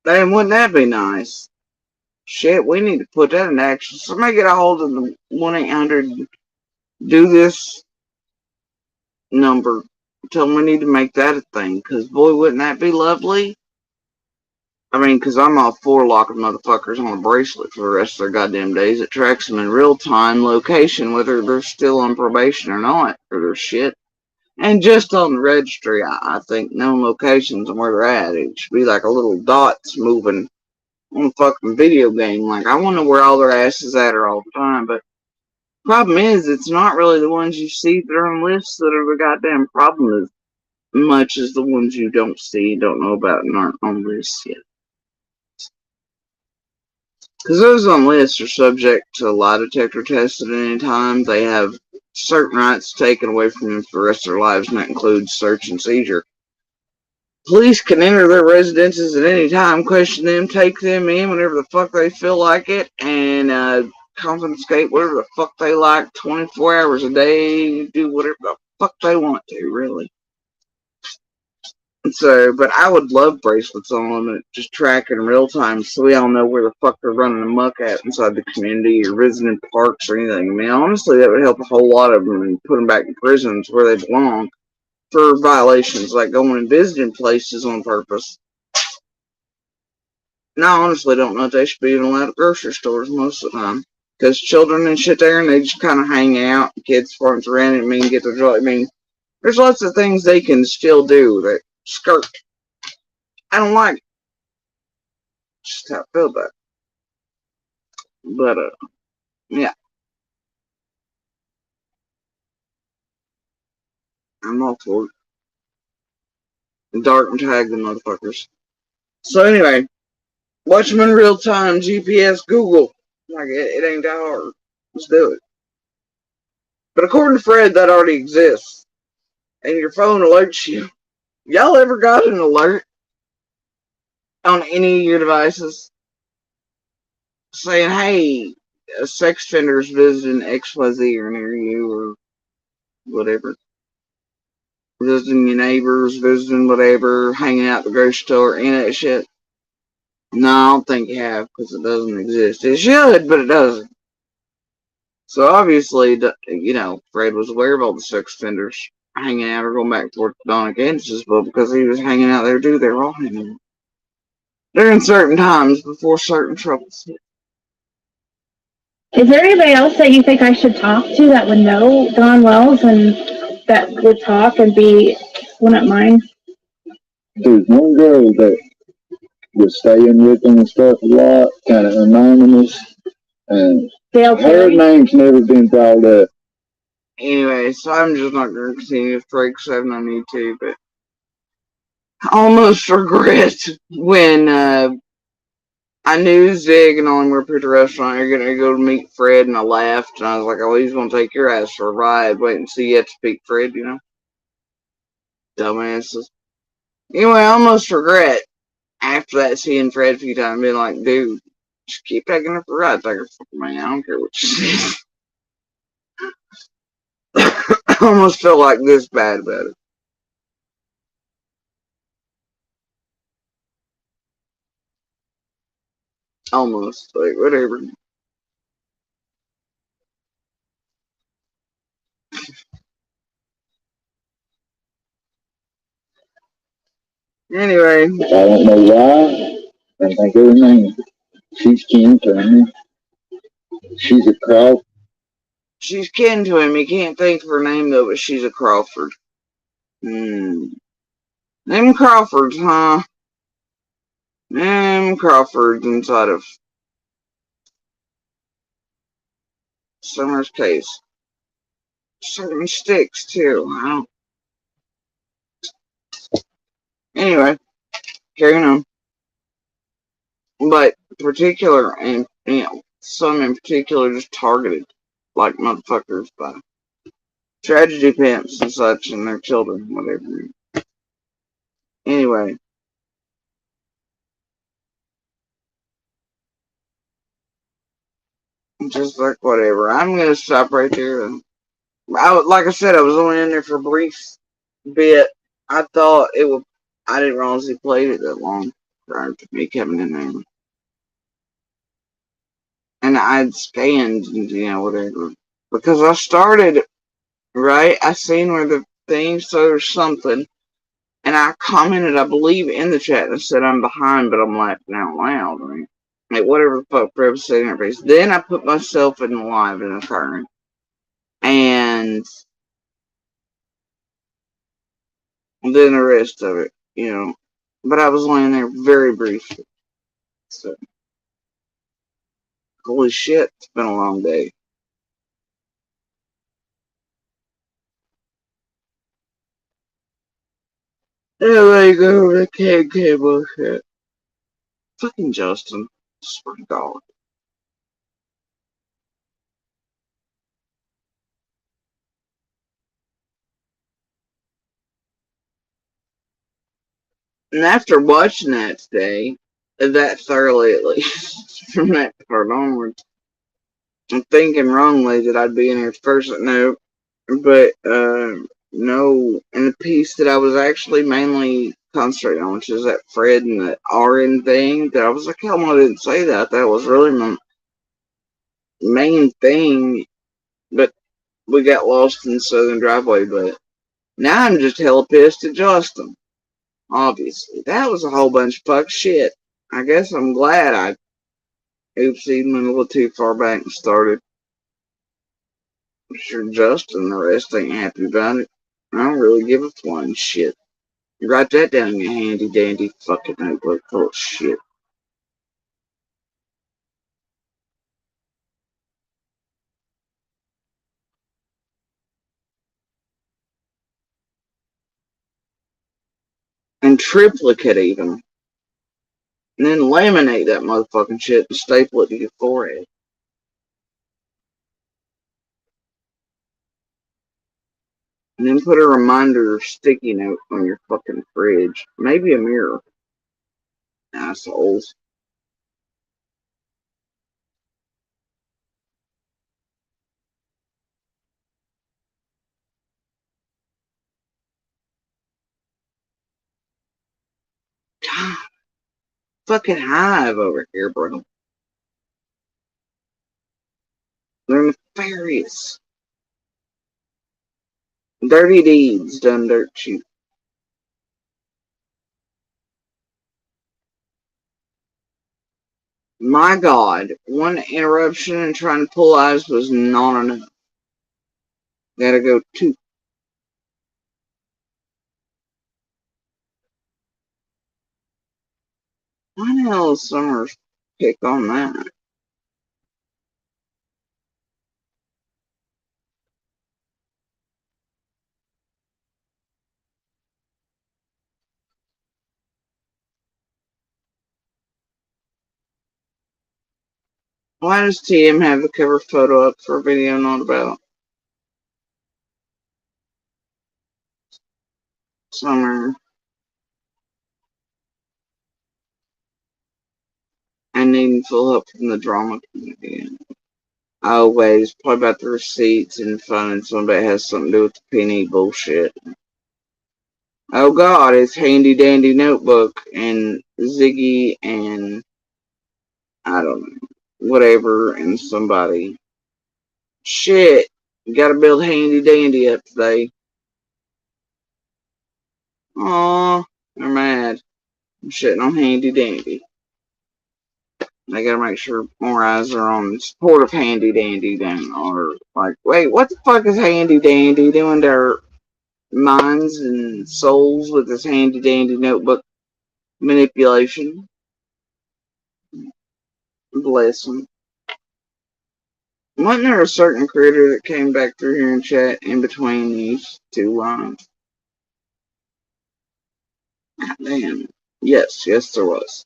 Damn, wouldn't that be nice? Shit, we need to put that in action. Somebody get a hold of the 1-800-DO-THIS number. Tell them we need to make that a thing. Because, boy, wouldn't that be lovely? I mean, because I'm all for locking motherfuckers on a bracelet for the rest of their goddamn days. It tracks them in real-time location, whether they're still on probation or not, for their shit. And just on the registry, I think known locations and where they're at. It should be like a little dots moving on a fucking video game. Like, I want to know where all their asses at are all the time, but problem is, it's not really the ones you see that are on lists that are the goddamn problem as much as the ones you don't see, don't know about, and aren't on lists yet. Because those on lists are subject to a lie detector tests at any time. They have certain rights taken away from them for the rest of their lives, and that includes search and seizure. Police can enter their residences at any time, question them, take them in whenever the fuck they feel like it, and confiscate whatever the fuck they like 24 hours a day, do whatever the fuck they want to, really. So, but I would love bracelets on them that just track in real time so we all know where the fuck they're running amok at inside the community or visiting parks or anything. I mean, honestly, that would help a whole lot of them and put them back in prisons where they belong for violations like going and visiting places on purpose. Now, I honestly don't know if they should be even allowed at grocery stores most of the time. Because children and shit there, and they just kind of hang out. Kids farms around and get their joy. I mean, there's lots of things they can still do that skirt. I don't like it. Just how I feel about it. But, yeah. I'm all for it. Dart and tag the motherfuckers. So anyway, watch them in real time, GPS, Google. Like, it ain't that hard. Let's do it. But according to Fred, that already exists. And your phone alerts you. Y'all ever got an alert on any of your devices saying, hey, a sex offender's visiting XYZ or near you or whatever? Visiting your neighbors, visiting whatever, hanging out at the grocery store, any of that shit? No, I don't think you have, because it doesn't exist. It should, but it doesn't. So obviously, you know, Fred was aware of all the sex offenders hanging out or going back towards Donna Kansas, but because he was hanging out there too, they were all hanging out. During certain times before certain troubles hit. Is there anybody else that you think I should talk to that would know Don Wells and that would talk and wouldn't mind? There's one girl that was staying with him and stuff a lot, kind of anonymous, and her name's never been brought up. Anyway, so I'm just not going to continue with Drake 7 on YouTube, but I almost regret when I knew Zig and all them were at the restaurant. You're going to go to meet Fred, and I laughed, and I was like, oh, he's going to take your ass for a ride. Wait and see you have to speak Fred, you know? Dumbasses. Anyway, I almost regret after that seeing Fred a few times, being like, dude, just keep taking her for a ride. Take her for me. I don't care what you say. I almost felt like this bad about it. Almost. Like, whatever. Anyway. I don't know why. I think her name. She's kin to me. She's a Crawford. She's kin to him. He can't think of her name, though, but she's a Crawford. Them Crawfords, huh? Them Crawfords inside of Summer's case. Certain sticks, too. Wow. Anyway, carrying on. But particular, and you know, some in particular just targeted like motherfuckers by tragedy pimps and such and their children, whatever. Anyway. Just like whatever. I'm gonna stop right there. Like I said, I was only in there for brief bit. I thought it would. I didn't realize he played it that long prior to me coming in there. And I'd scanned, whatever. Because I started, right? I seen where the thing, so there's something. And I commented, I believe, in the chat and said I'm behind, but I'm laughing out loud, right? Like, whatever the fuck Prep said in her face. Then I put myself in the live in the current. And then the rest of it, But I was laying there very briefly. So, holy shit, it's been a long day. There we go, the KK bullshit. Fucking Justin. Swear to God. And after watching that today, that thoroughly at least, from that part onwards, I'm thinking wrongly that I'd be in here first. No, but no, and the piece that I was actually mainly concentrating on, which is that Fred and the RN thing, that I was like, hell no, I didn't say that. That was really my main thing, but we got lost in the Southern Driveway. But now I'm just hella pissed at Justin. Obviously, that was a whole bunch of fuck shit. I guess I'm glad I oopsied went a little too far back and started. I'm sure Justin and the rest ain't happy about it. I don't really give a flying shit. You write that down in your handy dandy fucking notebook full of shit. And triplicate even. And then laminate that motherfucking shit and staple it to your forehead. And then put a reminder sticky note on your fucking fridge. Maybe a mirror. Assholes. God, fucking hive over here, bro. They're nefarious. Dirty deeds done dirt cheap. My God, one interruption and trying to pull eyes was not enough. Gotta go two. Why the hell is Summers pick on that? Why does TM have the cover photo up for a video not about Summer and needing full help from the drama community? Oh wait, it's probably about the receipts and finding somebody has something to do with the penny bullshit. Oh God, it's handy dandy notebook and Ziggy and I don't know, whatever, and somebody. Shit, gotta build handy dandy up today. Aw, they're mad. I'm shitting on handy dandy. I gotta make sure more eyes are on support of handy dandy than are like, wait, what the fuck is handy dandy doing to our minds and souls with this handy dandy notebook manipulation? Bless them. Wasn't there a certain critter that came back through here and chat in between these two lines? God damn. Yes, there was.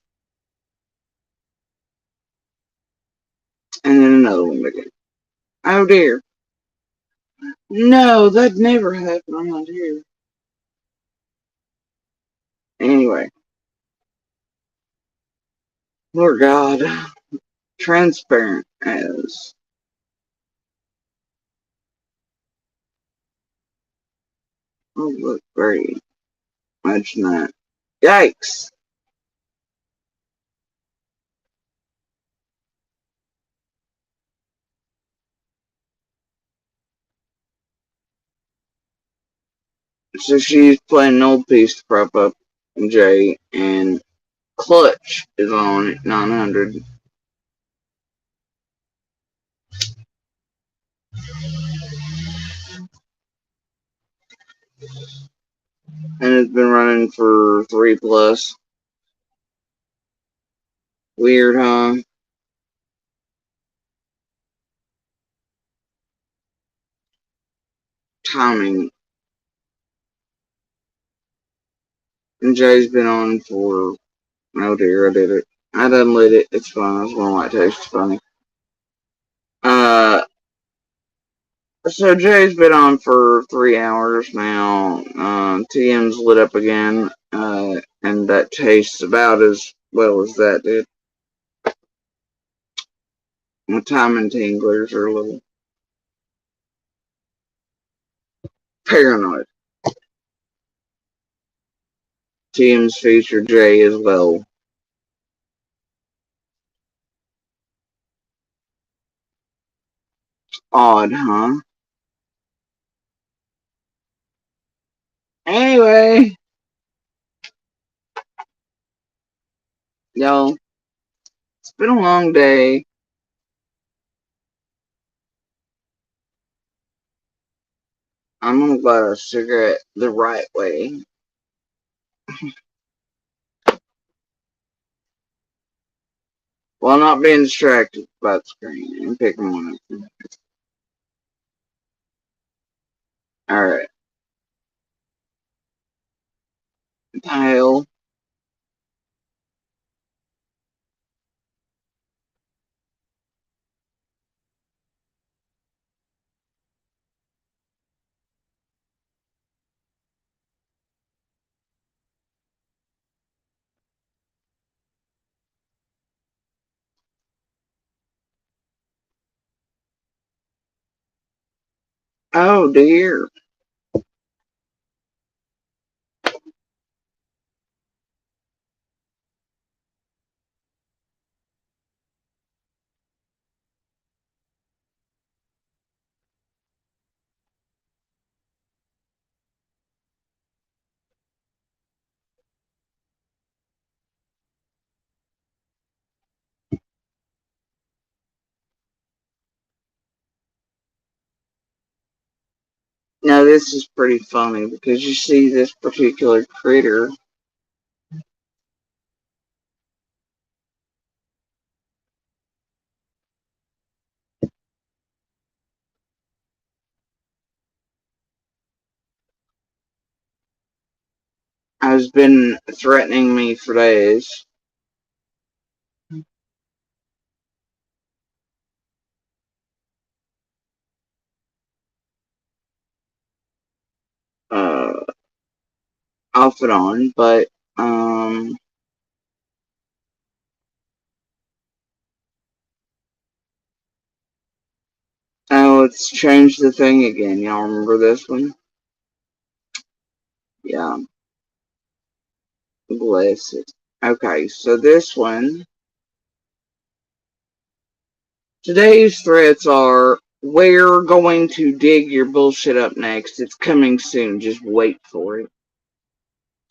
And then another one again. Oh dear. No, that never happened around here. Anyway. Lord God. Transparent as. Oh, look, great. Imagine that. Yikes. So she's playing an old piece to prop up Jay, and Clutch is on at 900. And it's been running for 3+. Weird, huh? Timing. And Jay's been on for, oh dear, I did it. I done lit it. It's fun. I was going to like taste. It's funny. So Jay's been on for 3 hours now. TM's lit up again. And that tastes about as well as that did. My timing tinglers are a little paranoid. TM's featured Jay as well. Odd, huh? Anyway, y'all, it's been a long day. I'm gonna light a cigarette the right way. While not being distracted by the screen and picking one up. Alright. Tile. Oh dear. Now this is pretty funny because you see this particular critter. Has been threatening me for days. Off and on, but oh, it's changed the thing again. Y'all remember this one? Yeah. Bless it. Okay, so this one. Today's threats are, we're going to dig your bullshit up next. It's coming soon. Just wait for it.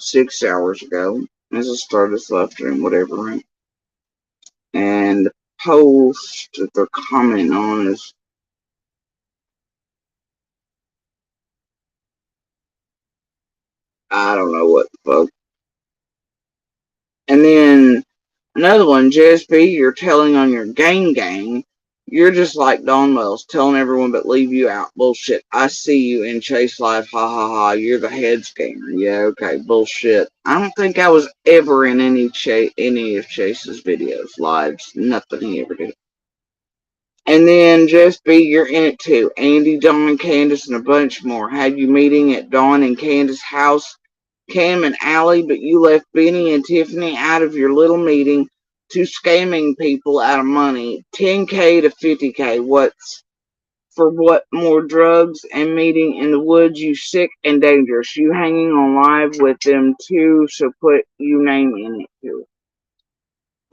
6 hours ago, as I started this live stream, whatever. And the post that they're commenting on is, I don't know what the fuck. And then another one, JSB, you're telling on your gang. You're just like Don Wells, telling everyone but leave you out. Bullshit. I see you in Chase Live. Ha ha ha. You're the head scammer. Yeah, okay. Bullshit. I don't think I was ever in any of Chase's videos, lives. Nothing he ever did. And then JSB, you're in it too. Andy, Dawn, Candace, and a bunch more had you meeting at Dawn and Candace's house, Cam and Allie, but you left Benny and Tiffany out of your little meeting to scamming people out of money. 10K to 50K. What's For what more drugs and meeting in the woods, you sick and dangerous. You hanging on live with them too, so put you name in it too.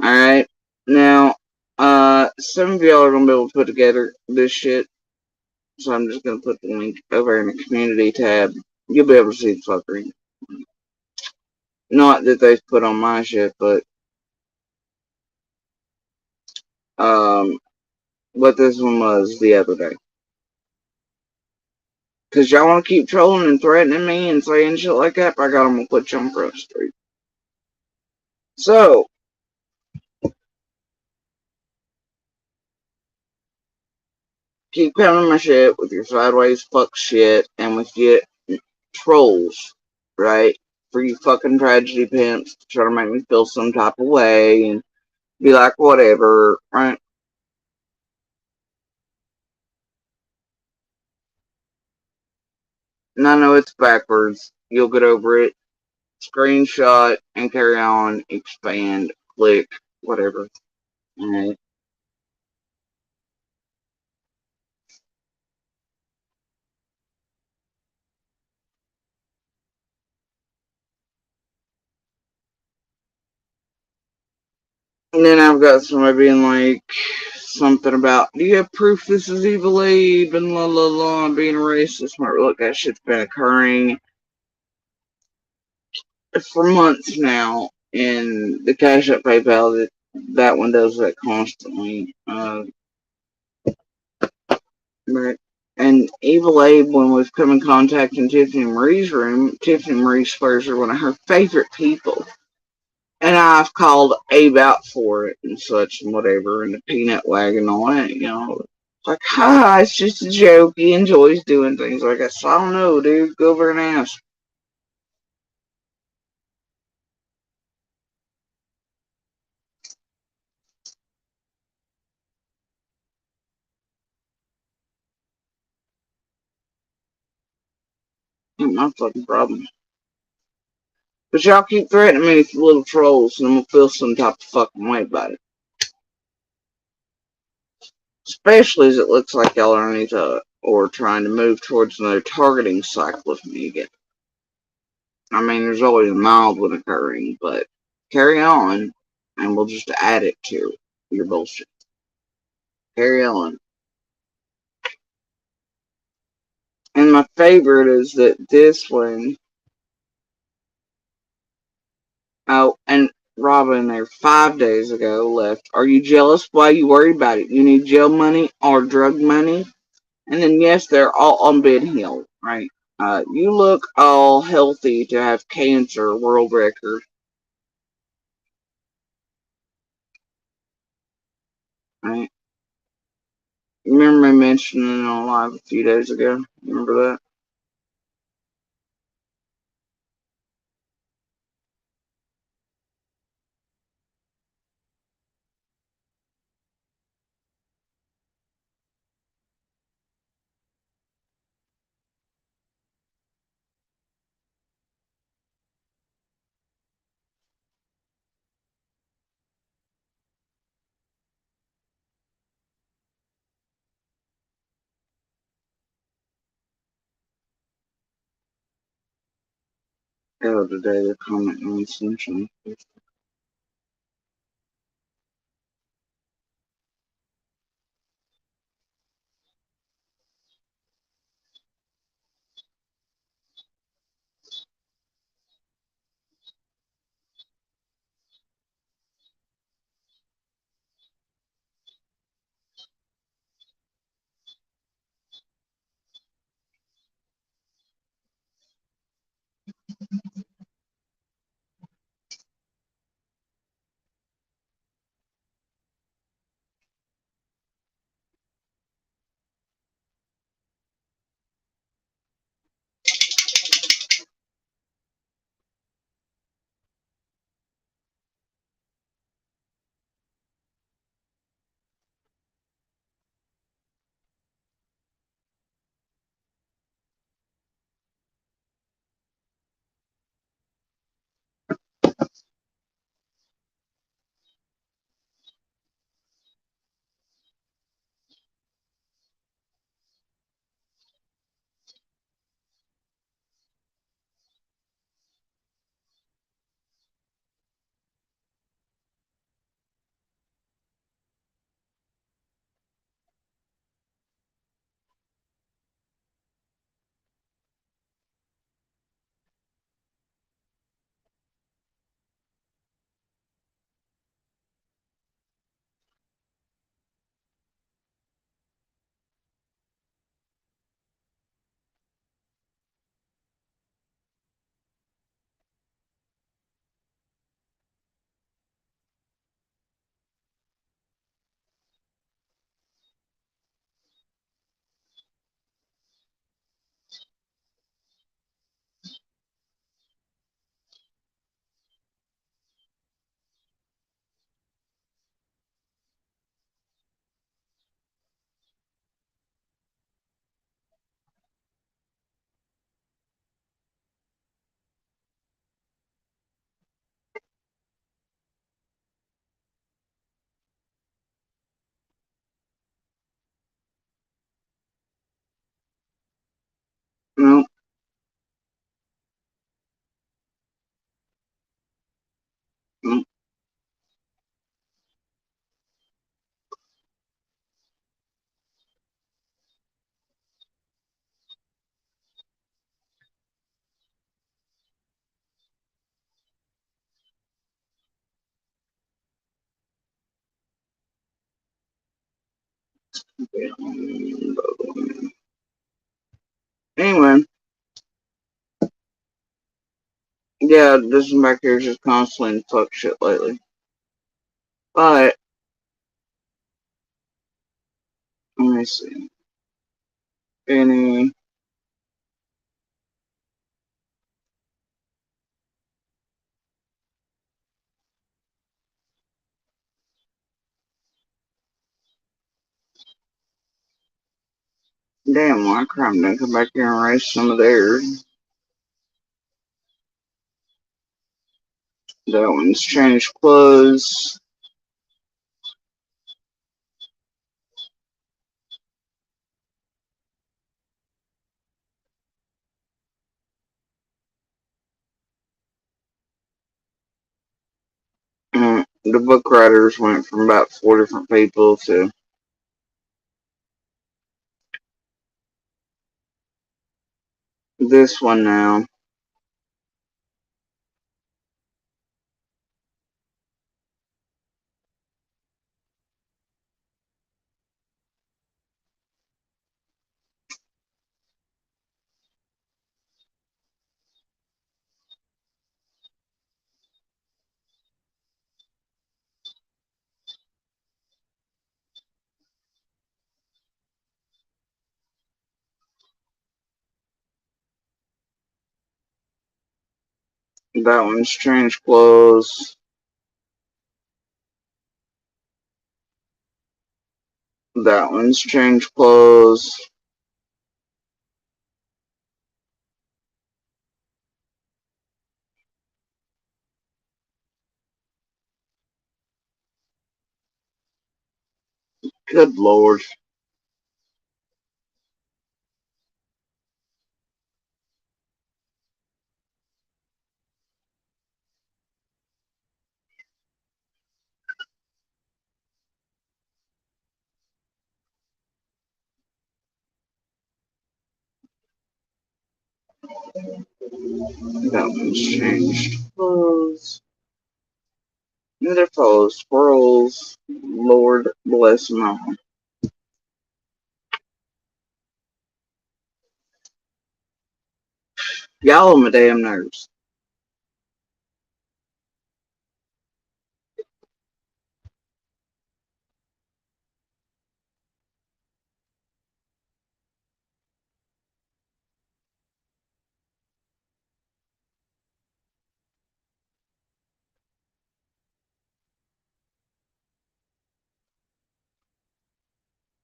Alright. Now, some of y'all are gonna be able to put together this shit. So I'm just gonna put the link over in the community tab. You'll be able to see the fuckery. Not that they've put on my shit, but what this one was the other day. Cause y'all wanna keep trolling and threatening me and saying shit like that, but I got 'em gonna put you on Front Street. So, keep coming my shit with your sideways fuck shit and with your trolls, right? For you fucking tragedy pimps to try to make me feel some type of way and be like, whatever, right? And I know it's backwards. You'll get over it. Screenshot and carry on, expand, click, whatever. Alright. And then I've got somebody being like, something about, do you have proof this is evil Abe and la la la, and being racist? Look, that shit's been occurring for months now, and the Cash App PayPal, that one does that constantly. Right. And Evil Abe, when we've come in contact in Tiffany Marie's room, Tiffany Marie swears are one of her favorite people. And I've called Abe out for it and such and whatever, and the peanut wagon and all that, you know. Like, ha, it's just a joke. He enjoys doing things like that. So I don't know, dude. Go over and ask. Ain't my fucking problem. But y'all keep threatening me with little trolls, and I'm gonna feel some type of fucking way about it. Especially as it looks like y'all are trying to move towards another targeting cycle with me again. I mean, there's always a mild one occurring, but carry on, and we'll just add it to your bullshit. Carry on. And my favorite is that this one. Oh, and Robin there 5 days ago left. Are you jealous? Why you worried about it? You need jail money or drug money? And then yes, they're all on Ben Hill, right? You look all healthy to have cancer, world record, right? You remember me mentioning it on live a few days ago? Remember that? Oh, today they're commenting on Sunshine. No. No. Anyway. Yeah, this back here is just constantly fuck shit lately. But, let me see. Any... Damn, why crime didn't come back here and erase some of theirs. That one's changed clothes. The book writers went from about 4 different people to this one now. That one's changed clothes. That one's changed clothes. Good lord. That one's changed clothes. They're full of squirrels. Lord bless them all. Y'all on my damn nerves.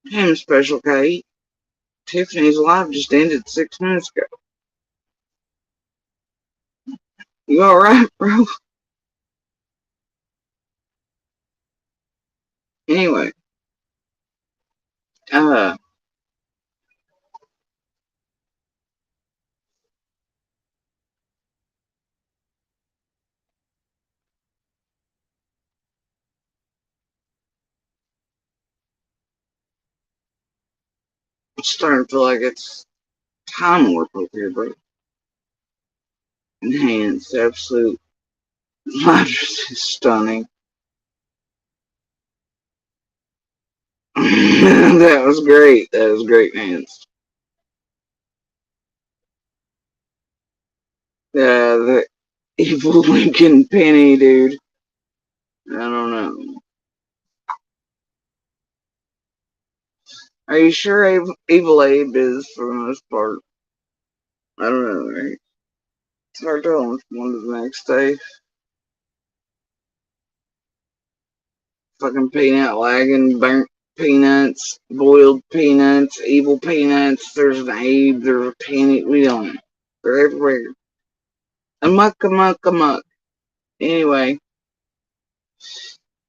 Damn, Special K. Tiffany's live just ended 6 minutes ago. You alright, bro? Anyway. I'm starting to feel like it's time warp up here, bro. Enhanced, absolute. Just is stunning. That was great. That was great, enhanced. Yeah, the evil Lincoln Penny, dude. I don't know. Are you sure Evil Abe is for the most part? I don't know, right? It's hard to tell from one to the next day. Fucking peanut wagon, burnt peanuts, boiled peanuts, evil peanuts. There's an Abe, there's a Penny. We don't know. They're everywhere. Amok, amok, amok. Anyway,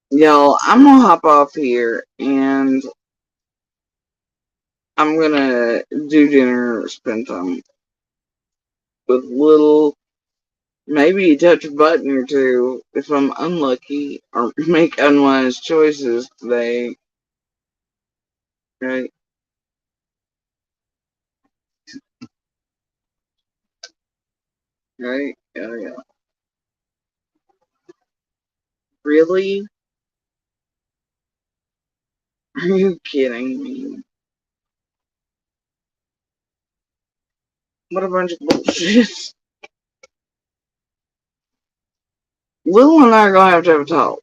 y'all, I'm gonna hop off here and I'm gonna do dinner, spend time with little, maybe you touch a button or two if I'm unlucky or make unwise choices today. Right? Right? Yeah, yeah. Really? Are you kidding me? What a bunch of bullshit. Lil and I are gonna have a talk.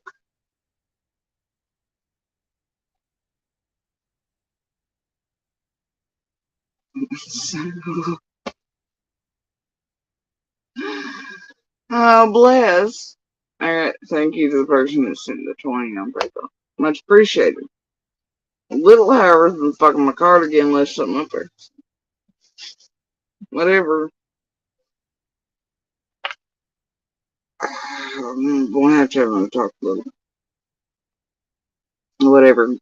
So, oh, bless. Alright, thank you to the person who sent the 20 on PayPal. Much appreciated. Little, however, than fucking my cardigan left something up there. Whatever. I'm gonna have to have him talk a little. Whatever.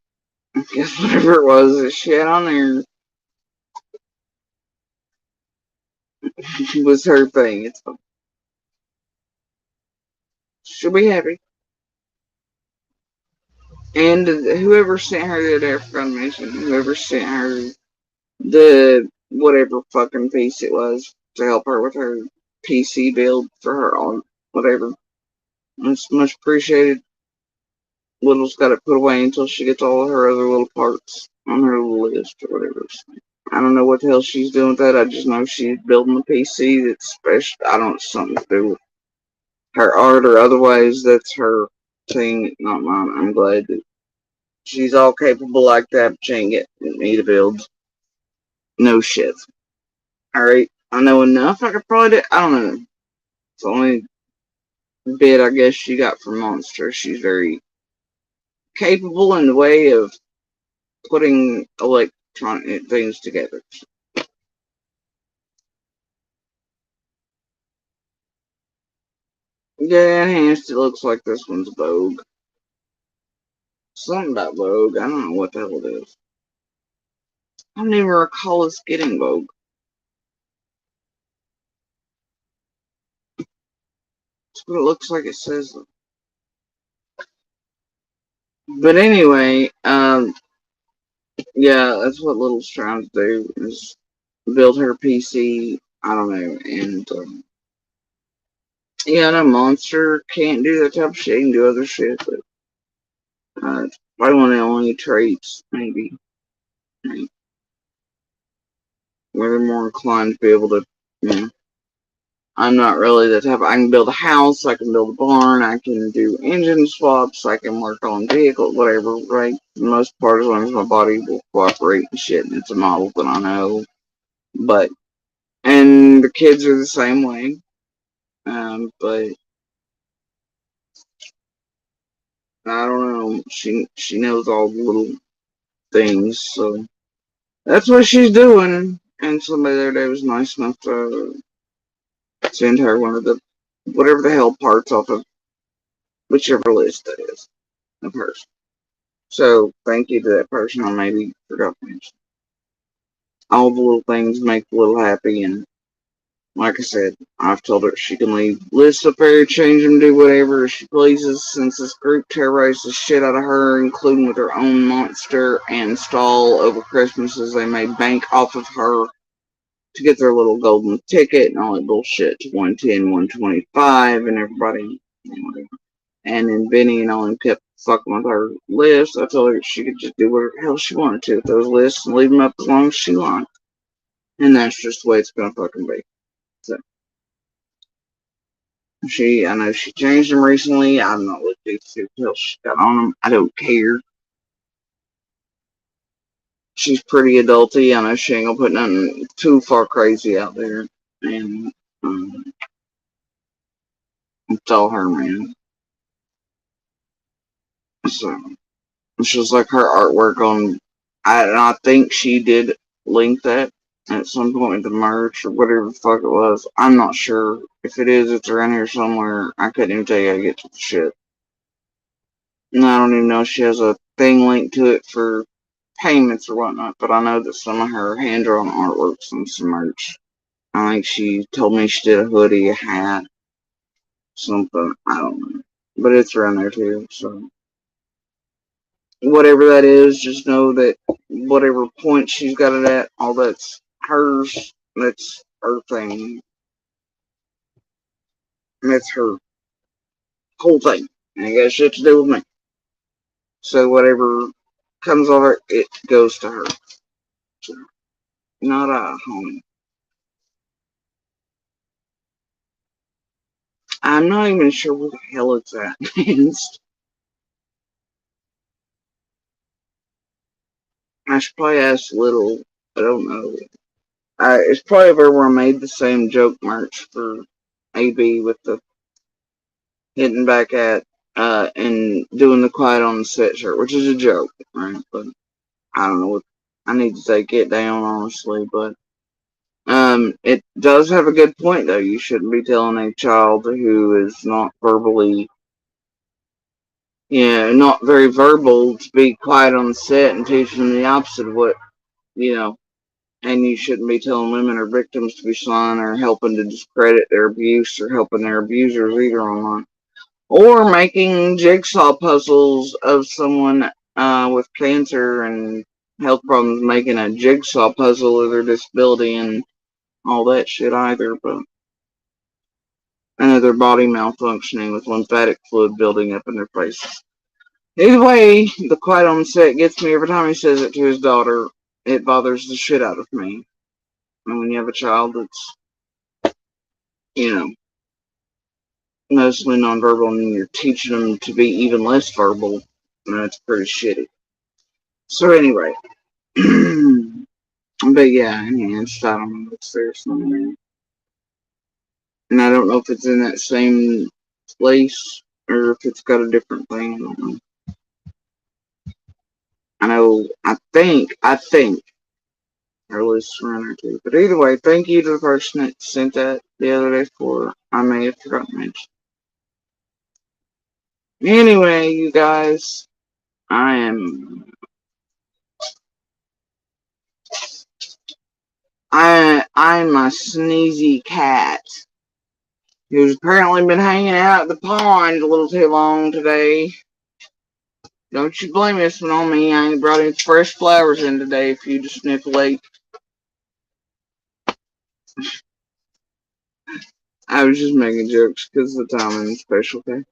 I guess whatever it was, the shit on there was her thing. It's fine. She'll be happy. And whoever sent her that African mission, whoever sent her the whatever fucking piece it was to help her with her PC build for her own whatever. It's much appreciated. Little's got it put away until she gets all of her other little parts on her little list or whatever. I don't know what the hell she's doing with that. I just know she's building a PC that's special. I don't know, something to do with her art or otherwise. That's her thing, not mine. I'm glad that she's all capable like that, but she ain't getting me to build no shit. Alright, I know enough. I could probably do. I don't know. It's the only bit I guess she got from Monster. She's very capable in the way of putting electronic things together. Yeah, enhanced. It looks like this one's Vogue. Something about Vogue. I don't know what the hell it is. I don't even recall us getting Vogue. That's what it looks like it says. But anyway, yeah, that's what Little's trying to do is build her PC. I don't know, and yeah, no Monster can't do that type of shit. He can do other shit, but probably one of the only traits, maybe, where they're more inclined to be able to, you know. I'm not really the type. I can build a house, I can build a barn, I can do engine swaps, I can work on vehicles, whatever, right? For the most part, as long as my body will cooperate and shit, and it's a model that I know. But, and the kids are the same way. But, I don't know, she knows all the little things, so that's what she's doing. And somebody the other day was nice enough to send her one of the, whatever the hell parts off of whichever list that is of hers. So thank you to that person. I maybe forgot to mention. All the little things make the little happy, and like I said, I've told her she can leave lists up there, change them, do whatever she pleases. Since this group terrorized the shit out of her, including with her own monster and stall over Christmases, they made bank off of her to get their little golden ticket and all that bullshit to 110, 125, and everybody. Anyway. And then Benny and all them kept fucking with her list. I told her she could just do whatever the hell she wanted to with those lists and leave them up as long as she liked. And that's just the way it's gonna fucking be. So I know she changed them recently. I've not looked at the hell she got on them. I don't care. She's pretty adulty. I know she ain't gonna put nothing too far crazy out there. And it's all her, man. So it's just like her artwork on. I think she did link that at some point in the merch or whatever the fuck it was. I'm not sure. If it is, it's around here somewhere. I couldn't even tell you how to get to the shit. And I don't even know if she has a thing linked to it for payments or whatnot, but I know that some of her hand-drawn artwork's on some merch. I think she told me she did a hoodie, a hat, something. I don't know. But it's around there too, so. Whatever that is, just know that whatever point she's got it at, all that's hers. That's her thing. That's her whole thing. And it got shit to do with me. So whatever comes of it, it goes to her. So, not I, homie. I'm not even sure where the hell it's at. I should probably ask Little. I don't know. It's probably where I made the same joke merch for AB with the hitting back at and doing the quiet on the set shirt, which is a joke, right? But I don't know what I need to take it down honestly, but it does have a good point though. You shouldn't be telling a child who is not verbally, not very verbal to be quiet on the set and teach them the opposite of what, you know, and you shouldn't be telling women or victims to be silent or helping to discredit their abuse or helping their abusers either online. Or making jigsaw puzzles of someone with cancer and health problems, making a jigsaw puzzle of their disability and all that shit either, but another body malfunctioning with lymphatic fluid building up in their faces. Either way, the quiet on set gets me every time he says it to his daughter. It bothers the shit out of me. And when you have a child that's, mostly nonverbal and you're teaching them to be even less verbal, that's pretty shitty. So anyway, but yeah, I don't know if it's there somewhere. And I don't know if it's in that same place or if it's got a different thing. I don't know. I think our list's around there too. But either way, thank you to the person that sent that the other day for I may have forgotten to mention. Anyway, you guys, I'm my sneezy cat, who's apparently been hanging out at the pond a little too long today. Don't you blame this one on me. I ain't brought any fresh flowers in today for you to sniff late. I was just making jokes because of the timing is special, okay?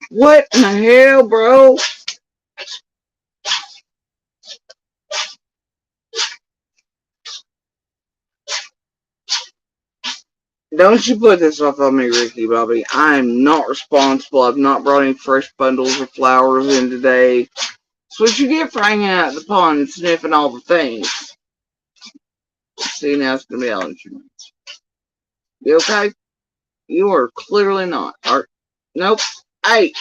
What in the hell, bro? Don't you put this off on me, Ricky Bobby. I am not responsible. I've not brought any fresh bundles of flowers in today. That's what you get for hanging out at the pond and sniffing all the things. See, now it's going to be all insurance. You okay? You are clearly not. Nope. Hey!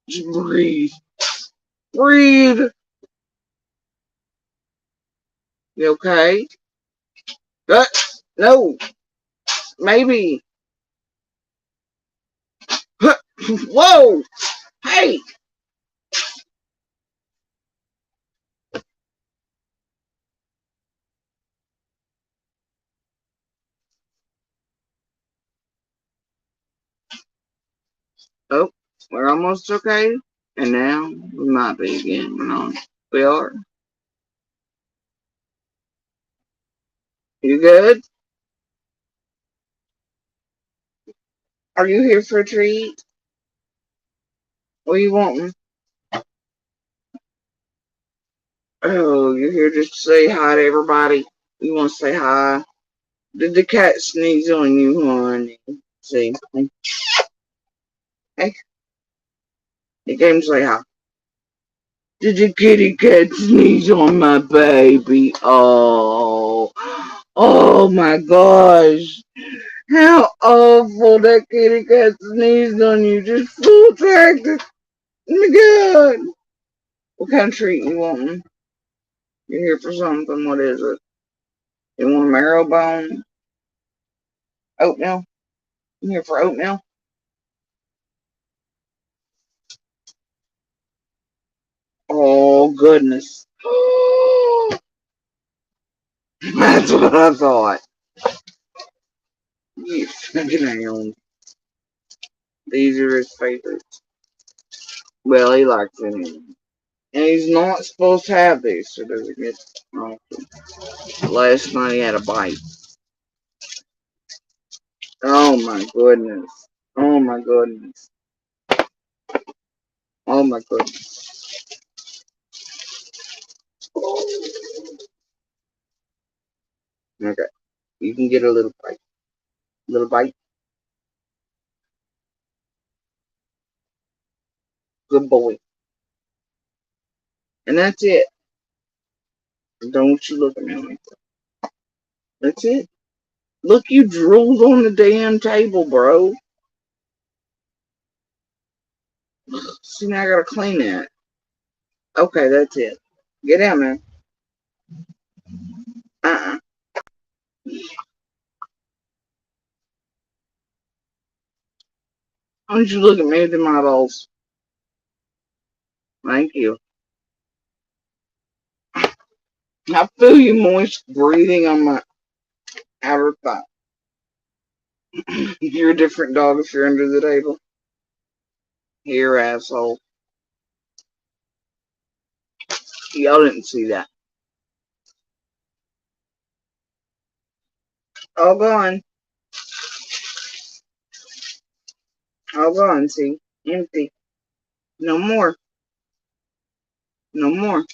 Just breathe. Breathe! You okay? No! Maybe. Whoa! Hey! Oh, we're almost okay. And now we might be again. We're not. We are. You good? Are you here for a treat? What are you wanting? Oh, you're here just to say hi to everybody. You want to say hi? Did the cat sneeze on you, honey? See? Hey, you came to say hi. Did the kitty cat sneeze on my baby? Oh my gosh. How awful that kitty cat sneezed on you. Just full attracted. Oh my god. What kind of treat you want? You're here for something. What is it? You want a marrow bone? Oatmeal? You here for oatmeal? Oh, goodness. That's what I thought. You fucking hell. These are his favorites. Well, he likes them. And he's not supposed to have these, so doesn't get wrong. Last night he had a bite. Oh my goodness. Oh my goodness. Oh my goodness. Okay. You can get a little bite. Little bite. Good boy. And that's it. Don't you look at me like that. That's it. Look, you drooled on the damn table, bro. See, now I gotta clean that. Okay, that's it. Get out, man. Uh-uh. Why don't you look at me with my eyeballs? Thank you. I feel you moist breathing on my outer thigh. You're a different dog if you're under the table. Here, asshole. Y'all didn't see that. All gone. All gone, see? Empty. No more. No more.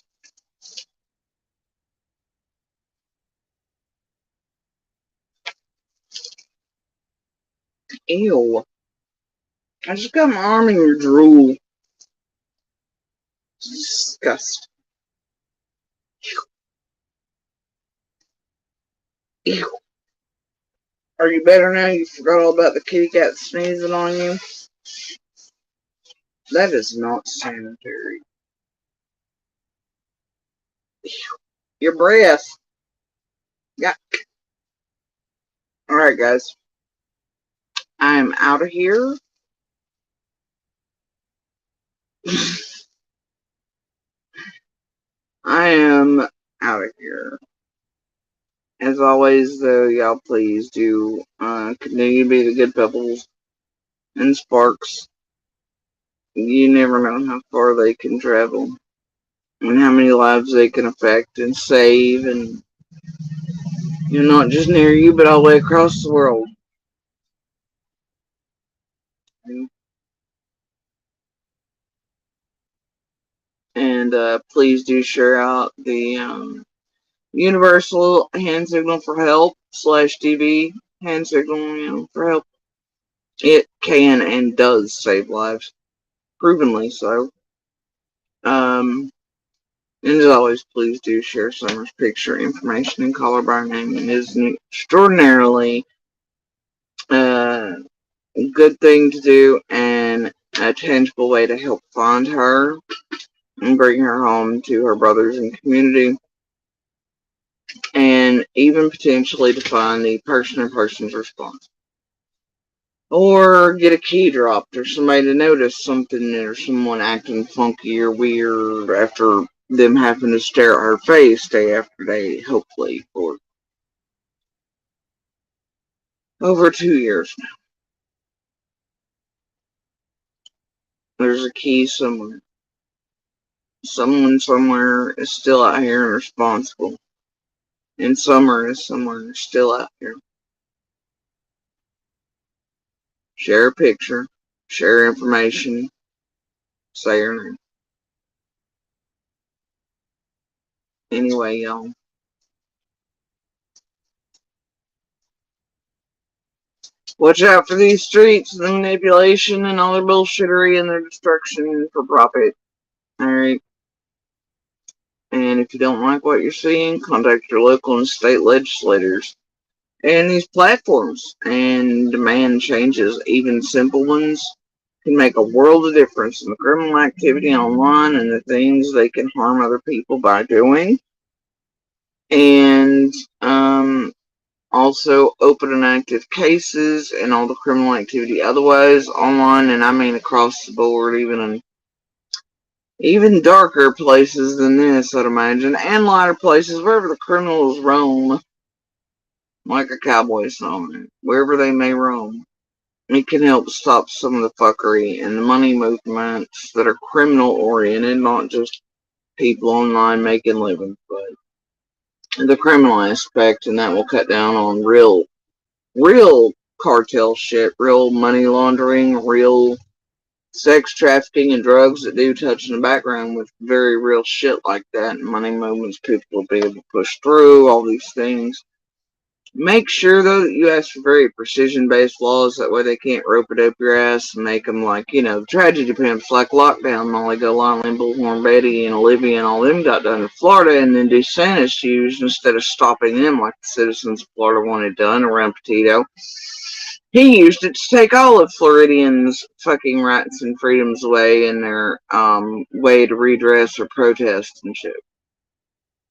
Ew. I just got my arm in your drool. It's disgusting. Ew. Are you better now? You forgot all about the kitty cat sneezing on you? That is not sanitary. Ew. Your breath. Yeah. Alright, guys. I'm out of here. I am out of here. As always, though, y'all please do continue to be the good pebbles and sparks. You never know how far they can travel and how many lives they can affect and save, and not just near you, but all the way across the world. And please do share out the universal hand signal for help /TV hand signal, for help. It can and does save lives, provenly so. And as always, please do share Summer's picture, information, and call her by name. It is an extraordinarily good thing to do and a tangible way to help find her and bring her home to her brothers and community, and even potentially to find the person or persons responsible. Or get a key dropped, or somebody to notice something, or someone acting funky or weird after them having to stare at her face day after day, hopefully, for over 2 years now. There's a key somewhere. Someone somewhere is still out here and responsible. And Summer is somewhere still out here. Share a picture, share information, say her name. Anyway, y'all. Watch out for these streets and the manipulation and all their bullshittery and their destruction for profit. Alright. And if you don't like what you're seeing, contact your local and state legislators and these platforms and demand changes. Even simple ones can make a world of difference in the criminal activity online and the things they can harm other people by doing. And Also, open and active cases and all the criminal activity otherwise online, and I mean across the board, even darker places than this, I'd imagine, and lighter places, wherever the criminals roam, like a cowboy song, wherever they may roam. It can help stop some of the fuckery and the money movements that are criminal oriented, not just people online making livings, but the criminal aspect, and that will cut down on real cartel shit, real money laundering, real sex trafficking and drugs that do touch in the background with very real shit like that. And money movements, people will be able to push through all these things. Make sure though that you ask for very precision-based laws. That way they can't rope it up your ass and make them like, tragedy pimps like Lockdown, Molly Golightly, Bullhorn Betty, and Olivia and all them got done in Florida, and then DeSantis used instead of stopping them like the citizens of Florida wanted done around Petito. He used it to take all of Floridians' fucking rights and freedoms away in their way to redress or protest and shit.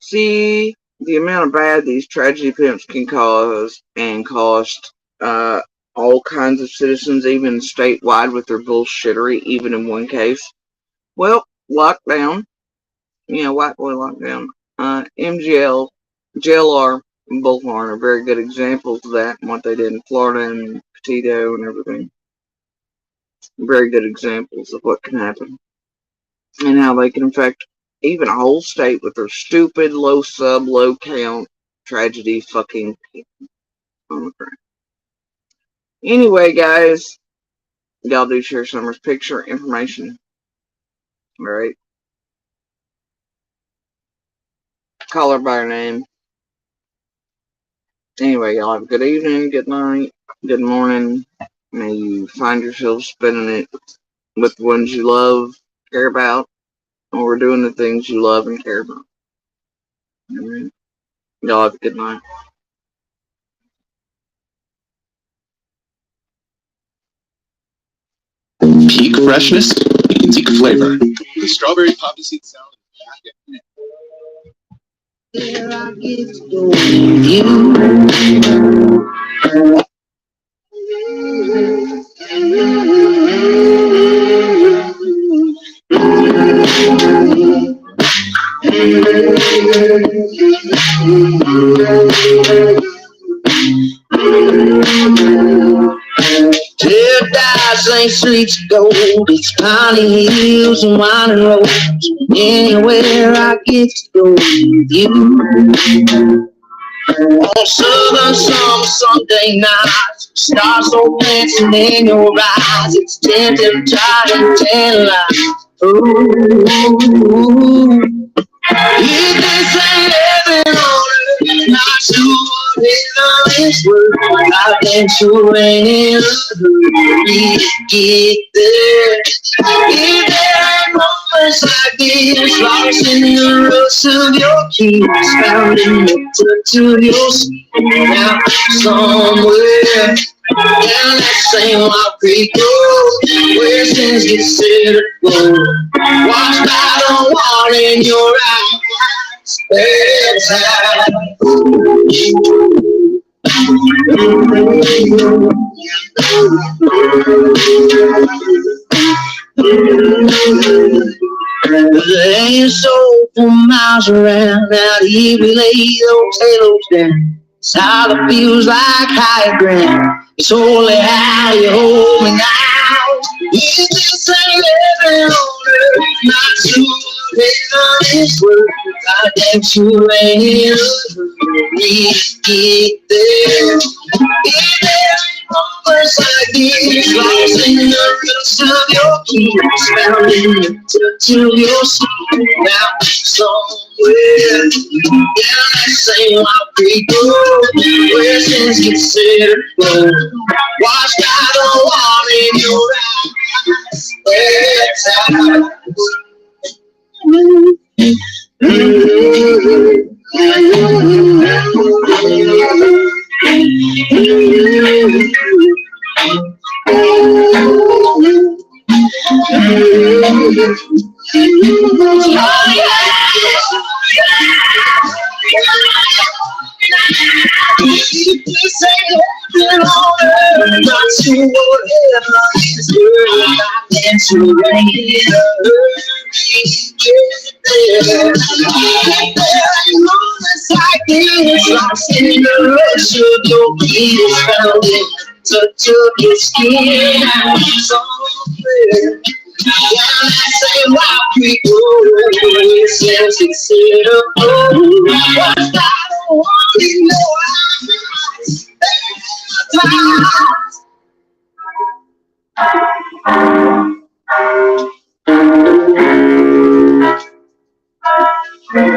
See the amount of bad these tragedy pimps can cause and cost all kinds of citizens, even statewide, with their bullshittery, even in one case. Well, Lockdown, White Boy Lockdown, MGL, JLR, and Bullhorn are very good examples of that and what they did in Florida and Petito and everything. Very good examples of what can happen and how they can affect even a whole state with their stupid low sub, low count tragedy fucking people on the ground. Anyway, guys, y'all do share Summer's picture information. Alright. Call her by her name. Anyway, y'all have a good evening, good night, good morning. May you find yourself spending it with the ones you love, care about, or doing the things you love and care about. Alright. Y'all have a good night. Peak freshness, peak flavor. The strawberry poppy seed salad. There I get to go with you. Paradise ain't streets of gold, it's piney hills and winding roads. Anywhere I get to go with you. On southern summer Sunday nights, stars so dancing in your eyes, it's tempting, tired and tantalizing. Ooh, if this ain't heaven on earth, not sure what heaven is worth. I've been sure ain't in to get there. If there ain't moments like this, lost in the rush of your kiss, found in the touch of your skin, now somewhere down that same wild creek road, where sins get set aglow, watched by the water in your eyes, bedtime. There ain't so for miles around, out here we lay those halos down. Solid feels like high ground. It's only how you hold me now. If this ain't heaven on earth, not sure heaven is worth. I damn sure ain't we get there. If there ain't moments like this, lost in the roots of your keys, found in the touch of your skin, now somewhere down that same wild creek road, where sins get set aglow, watched by the water in your eyes, bedtime. Oh, yeah. Not sure whatever is good, I can't moments like this, lost in the rush of your feet, found it, touch of your skin, so clear. Yeah, I say why people sense it's but I don't want to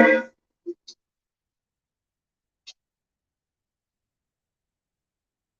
know.